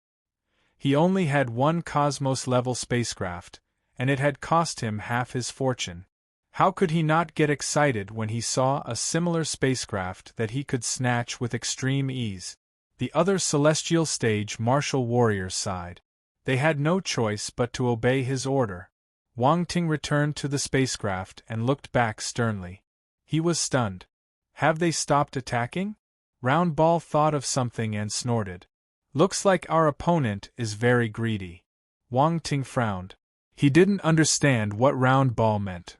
He only had one Cosmos-level spacecraft, and it had cost him half his fortune. How could he not get excited when he saw a similar spacecraft that he could snatch with extreme ease? The other celestial stage martial warriors sighed. They had no choice but to obey his order. Wang Ting returned to the spacecraft and looked back sternly. He was stunned. Have they stopped attacking? Round Ball thought of something and snorted. Looks like our opponent is very greedy. Wang Ting frowned. He didn't understand what round ball meant.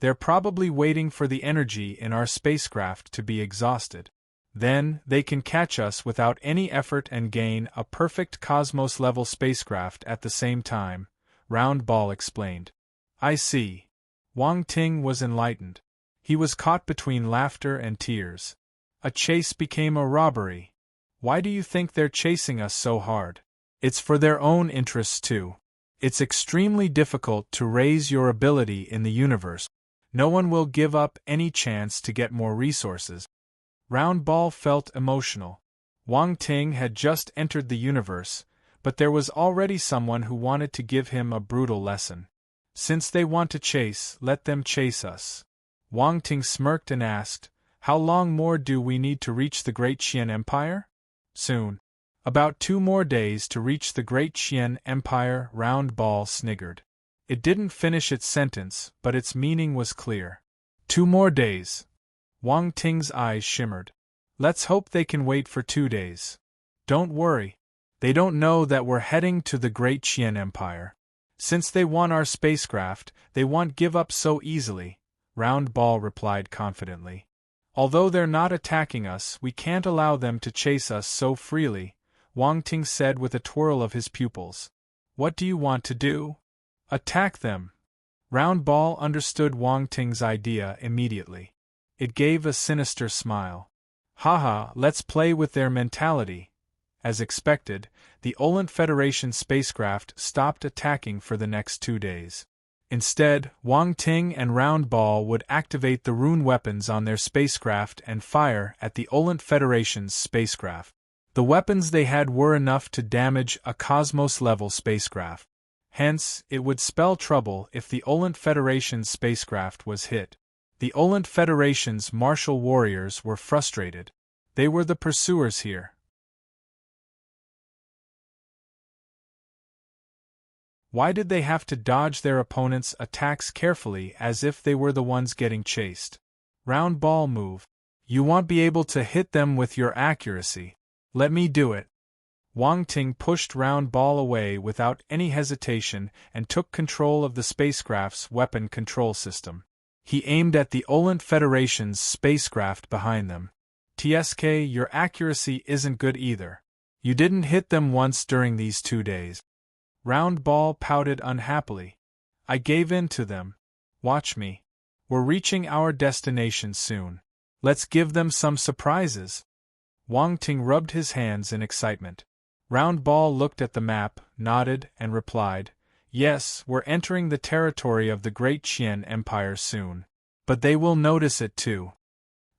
They're probably waiting for the energy in our spacecraft to be exhausted. Then, they can catch us without any effort and gain a perfect cosmos-level spacecraft at the same time, Round Ball explained. I see. Wang Ting was enlightened. He was caught between laughter and tears. A chase became a robbery. Why do you think they're chasing us so hard? It's for their own interests too. It's extremely difficult to raise your ability in the universe. No one will give up any chance to get more resources. Round Ball felt emotional. Wang Ting had just entered the universe, but there was already someone who wanted to give him a brutal lesson. Since they want to chase, let them chase us. Wang Ting smirked and asked, how long more do we need to reach the Great Qian Empire? Soon. About 2 more days to reach the Great Qian Empire, Round Ball sniggered. It didn't finish its sentence, but its meaning was clear. 2 more days. Wang Ting's eyes shimmered. Let's hope they can wait for 2 days. Don't worry. They don't know that we're heading to the Great Qian Empire. Since they want our spacecraft, they won't give up so easily, Round Ball replied confidently. Although they're not attacking us, we can't allow them to chase us so freely, Wang Ting said with a twirl of his pupils. What do you want to do? Attack them. Round Ball understood Wang Ting's idea immediately. It gave a sinister smile. Haha, let's play with their mentality. As expected, the Olent Federation spacecraft stopped attacking for the next 2 days. Instead, Wang Ting and Round Ball would activate the rune weapons on their spacecraft and fire at the Olent Federation's spacecraft. The weapons they had were enough to damage a Cosmos-level spacecraft. Hence, it would spell trouble if the Olent Federation's spacecraft was hit. The Olent Federation's martial warriors were frustrated. They were the pursuers here. Why did they have to dodge their opponents' attacks carefully as if they were the ones getting chased? Round Ball move. You won't be able to hit them with your accuracy. Let me do it. Wang Ting pushed Round Ball away without any hesitation and took control of the spacecraft's weapon control system. He aimed at the Olent Federation's spacecraft behind them. TSK, your accuracy isn't good either. You didn't hit them once during these 2 days. Round Ball pouted unhappily. I gave in to them. Watch me. We're reaching our destination soon. Let's give them some surprises. Wang Ting rubbed his hands in excitement. Round Ball looked at the map, nodded, and replied, Yes, we're entering the territory of the Great Qian Empire soon. But they will notice it too.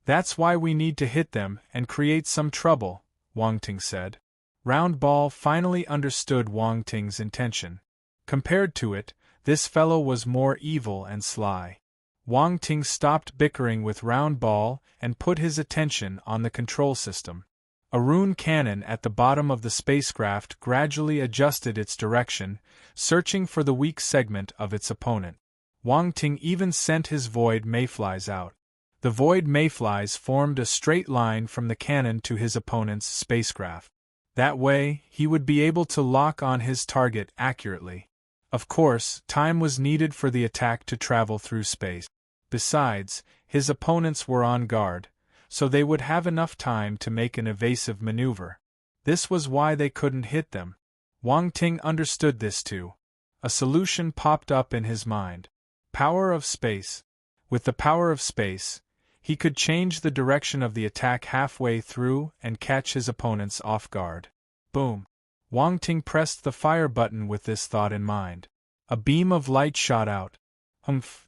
That's why we need to hit them and create some trouble, Wang Ting said. Round Ball finally understood Wang Ting's intention. Compared to it, this fellow was more evil and sly. Wang Ting stopped bickering with Round Ball and put his attention on the control system. A rune cannon at the bottom of the spacecraft gradually adjusted its direction, searching for the weak segment of its opponent. Wang Ting even sent his void mayflies out. The void mayflies formed a straight line from the cannon to his opponent's spacecraft. That way, he would be able to lock on his target accurately. Of course, time was needed for the attack to travel through space. Besides, his opponents were on guard, so they would have enough time to make an evasive maneuver. This was why they couldn't hit them. Wang Ting understood this too. A solution popped up in his mind. Power of space. With the power of space, he could change the direction of the attack halfway through and catch his opponents off guard. Boom. Wang Ting pressed the fire button with this thought in mind. A beam of light shot out.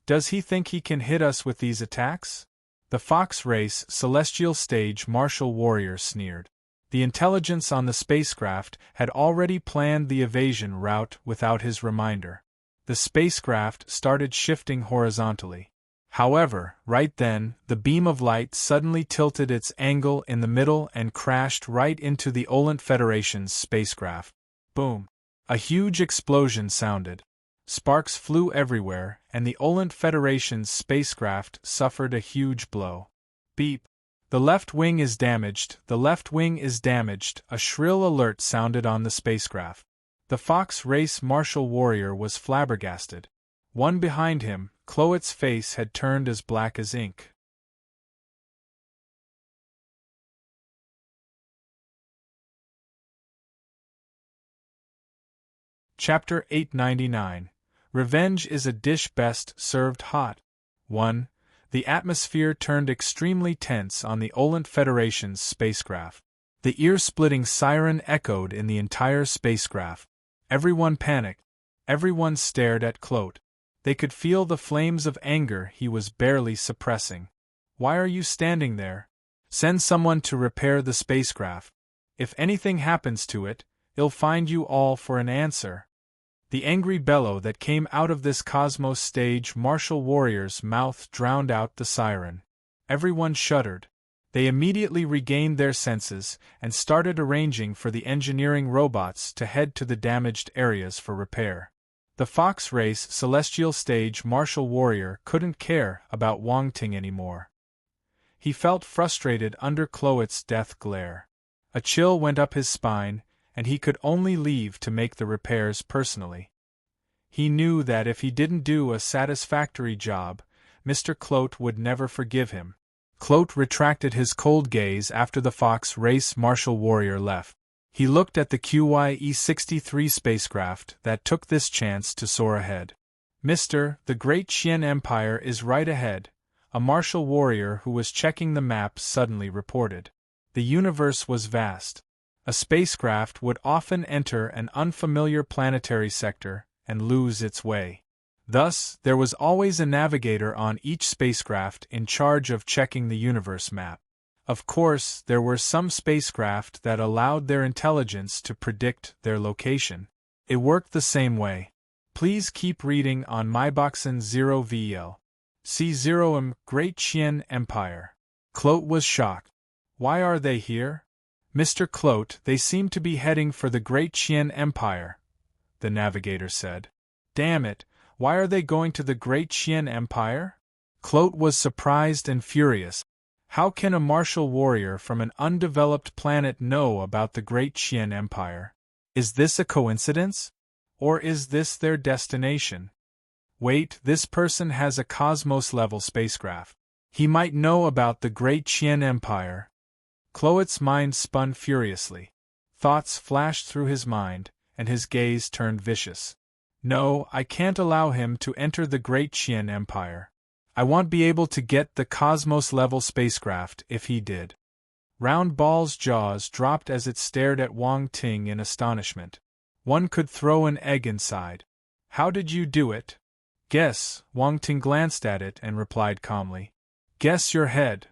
Does he think he can hit us with these attacks? The Fox Race Celestial Stage martial warrior sneered. The intelligence on the spacecraft had already planned the evasion route without his reminder. The spacecraft started shifting horizontally. However, right then, the beam of light suddenly tilted its angle in the middle and crashed right into the Olent Federation's spacecraft. Boom! A huge explosion sounded. Sparks flew everywhere, and the Olent Federation's spacecraft suffered a huge blow. Beep! The left wing is damaged, the left wing is damaged, a shrill alert sounded on the spacecraft. The Fox Race martial warrior was flabbergasted. One behind him, Chloet's face had turned as black as ink. Chapter 899. Revenge is a dish best served hot. 1. The atmosphere turned extremely tense on the Olent Federation's spacecraft. The ear-splitting siren echoed in the entire spacecraft. Everyone panicked. Everyone stared at Clote. They could feel the flames of anger he was barely suppressing. Why are you standing there? Send someone to repair the spacecraft. If anything happens to it, I'll find you all for an answer. The angry bellow that came out of this Cosmos stage martial warrior's mouth drowned out the siren. Everyone shuddered. They immediately regained their senses and started arranging for the engineering robots to head to the damaged areas for repair. The Fox Race celestial stage martial warrior couldn't care about Wang Ting anymore. He felt frustrated under Chloet's death glare. A chill went up his spine, and he could only leave to make the repairs personally. He knew that if he didn't do a satisfactory job, Mr. Clote would never forgive him. Clote retracted his cold gaze after the Fox Race martial warrior left. He looked at the QYE-63 spacecraft that took this chance to soar ahead. "Mr. The Great Qian Empire is right ahead," a martial warrior who was checking the map suddenly reported. The universe was vast. A spacecraft would often enter an unfamiliar planetary sector and lose its way. Thus, there was always a navigator on each spacecraft in charge of checking the universe map. Of course, there were some spacecraft that allowed their intelligence to predict their location. It worked the same way. Please keep reading on MyBoxen 0VL. C0M Great Qian Empire. Clote was shocked. Why are they here? Mr. Clote, they seem to be heading for the Great Qian Empire, the navigator said. Damn it, why are they going to the Great Qian Empire? Clote was surprised and furious. How can a martial warrior from an undeveloped planet know about the Great Qian Empire? Is this a coincidence? Or is this their destination? Wait, this person has a Cosmos-level spacecraft. He might know about the Great Qian Empire. Chloet's mind spun furiously. Thoughts flashed through his mind, and his gaze turned vicious. No, I can't allow him to enter the Great Qian Empire. I won't be able to get the Cosmos-level spacecraft if he did. Round Ball's jaws dropped as it stared at Wang Ting in astonishment. One could throw an egg inside. How did you do it? Guess. Wang Ting glanced at it and replied calmly. Guess your head.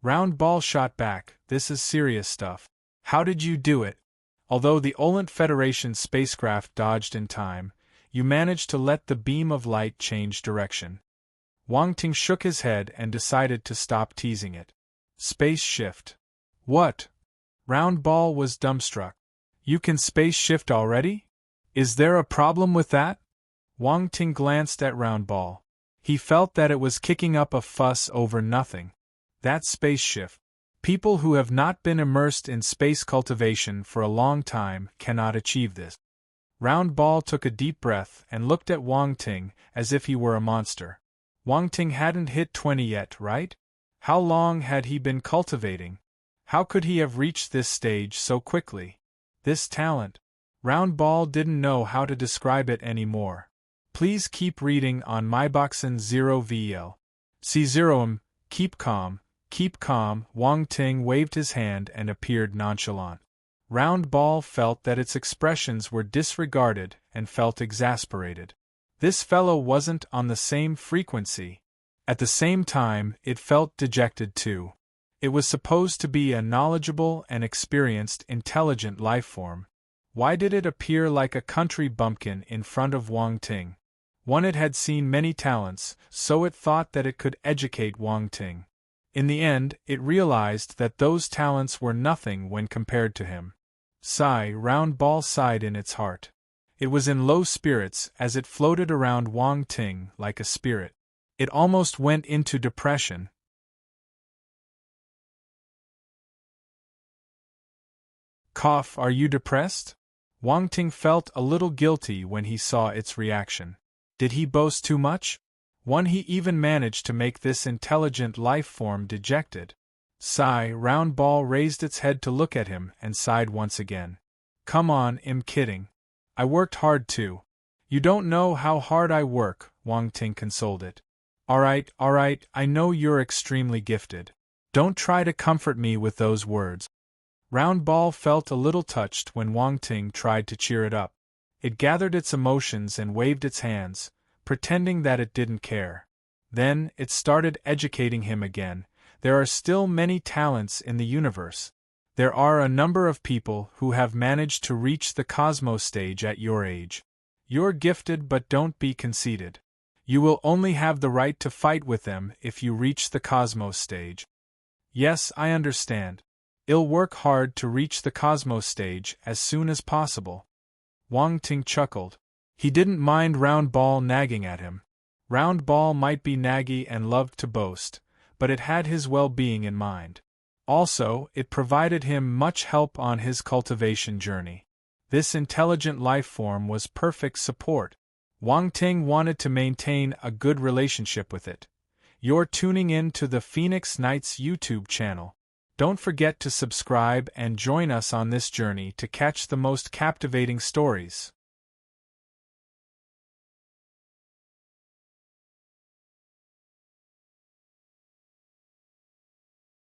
Round Ball shot back, this is serious stuff. How did you do it? Although the Olent Federation spacecraft dodged in time, you managed to let the beam of light change direction. Wang Ting shook his head and decided to stop teasing it. Space shift. What? Round Ball was dumbstruck. You can space shift already? Is there a problem with that? Wang Ting glanced at Round Ball. He felt that it was kicking up a fuss over nothing. That space shift. People who have not been immersed in space cultivation for a long time cannot achieve this. Round Ball took a deep breath and looked at Wang Ting as if he were a monster. Wang Ting hadn't hit 20 yet, right? How long had he been cultivating? How could he have reached this stage so quickly? This talent. Round Ball didn't know how to describe it anymore. Please keep reading on MyBoxen 0VL. C0M, keep calm, keep calm. Wang Ting waved his hand and appeared nonchalant. Round Ball felt that its expressions were disregarded and felt exasperated. This fellow wasn't on the same frequency. At the same time, it felt dejected too. It was supposed to be a knowledgeable and experienced, intelligent life form. Why did it appear like a country bumpkin in front of Wang Ting? It had seen many talents, so it thought that it could educate Wang Ting. In the end, it realized that those talents were nothing when compared to him. Sigh, Round Ball sighed in its heart. It was in low spirits as it floated around Wang Ting like a spirit. It almost went into depression. Cough, are you depressed? Wang Ting felt a little guilty when he saw its reaction. Did he boast too much? He even managed to make this intelligent life form dejected. Sigh, Round Ball raised its head to look at him and sighed once again. Come on, I'm kidding. I worked hard too. You don't know how hard I work, Wang Ting consoled it. Alright, I know you're extremely gifted. Don't try to comfort me with those words. Round Ball felt a little touched when Wang Ting tried to cheer it up. It gathered its emotions and waved its hands, pretending that it didn't care. Then, it started educating him again. There are still many talents in the universe. There are a number of people who have managed to reach the cosmos stage at your age. You're gifted, but don't be conceited. You will only have the right to fight with them if you reach the cosmos stage. Yes, I understand. I'll work hard to reach the cosmos stage as soon as possible. Wang Ting chuckled. He didn't mind Round Ball nagging at him. Round Ball might be naggy and loved to boast, but it had his well-being in mind. Also, it provided him much help on his cultivation journey. This intelligent life form was perfect support. Wang Ting wanted to maintain a good relationship with it. You're tuning in to the Phoenix Knights YouTube channel. Don't forget to subscribe and join us on this journey to catch the most captivating stories.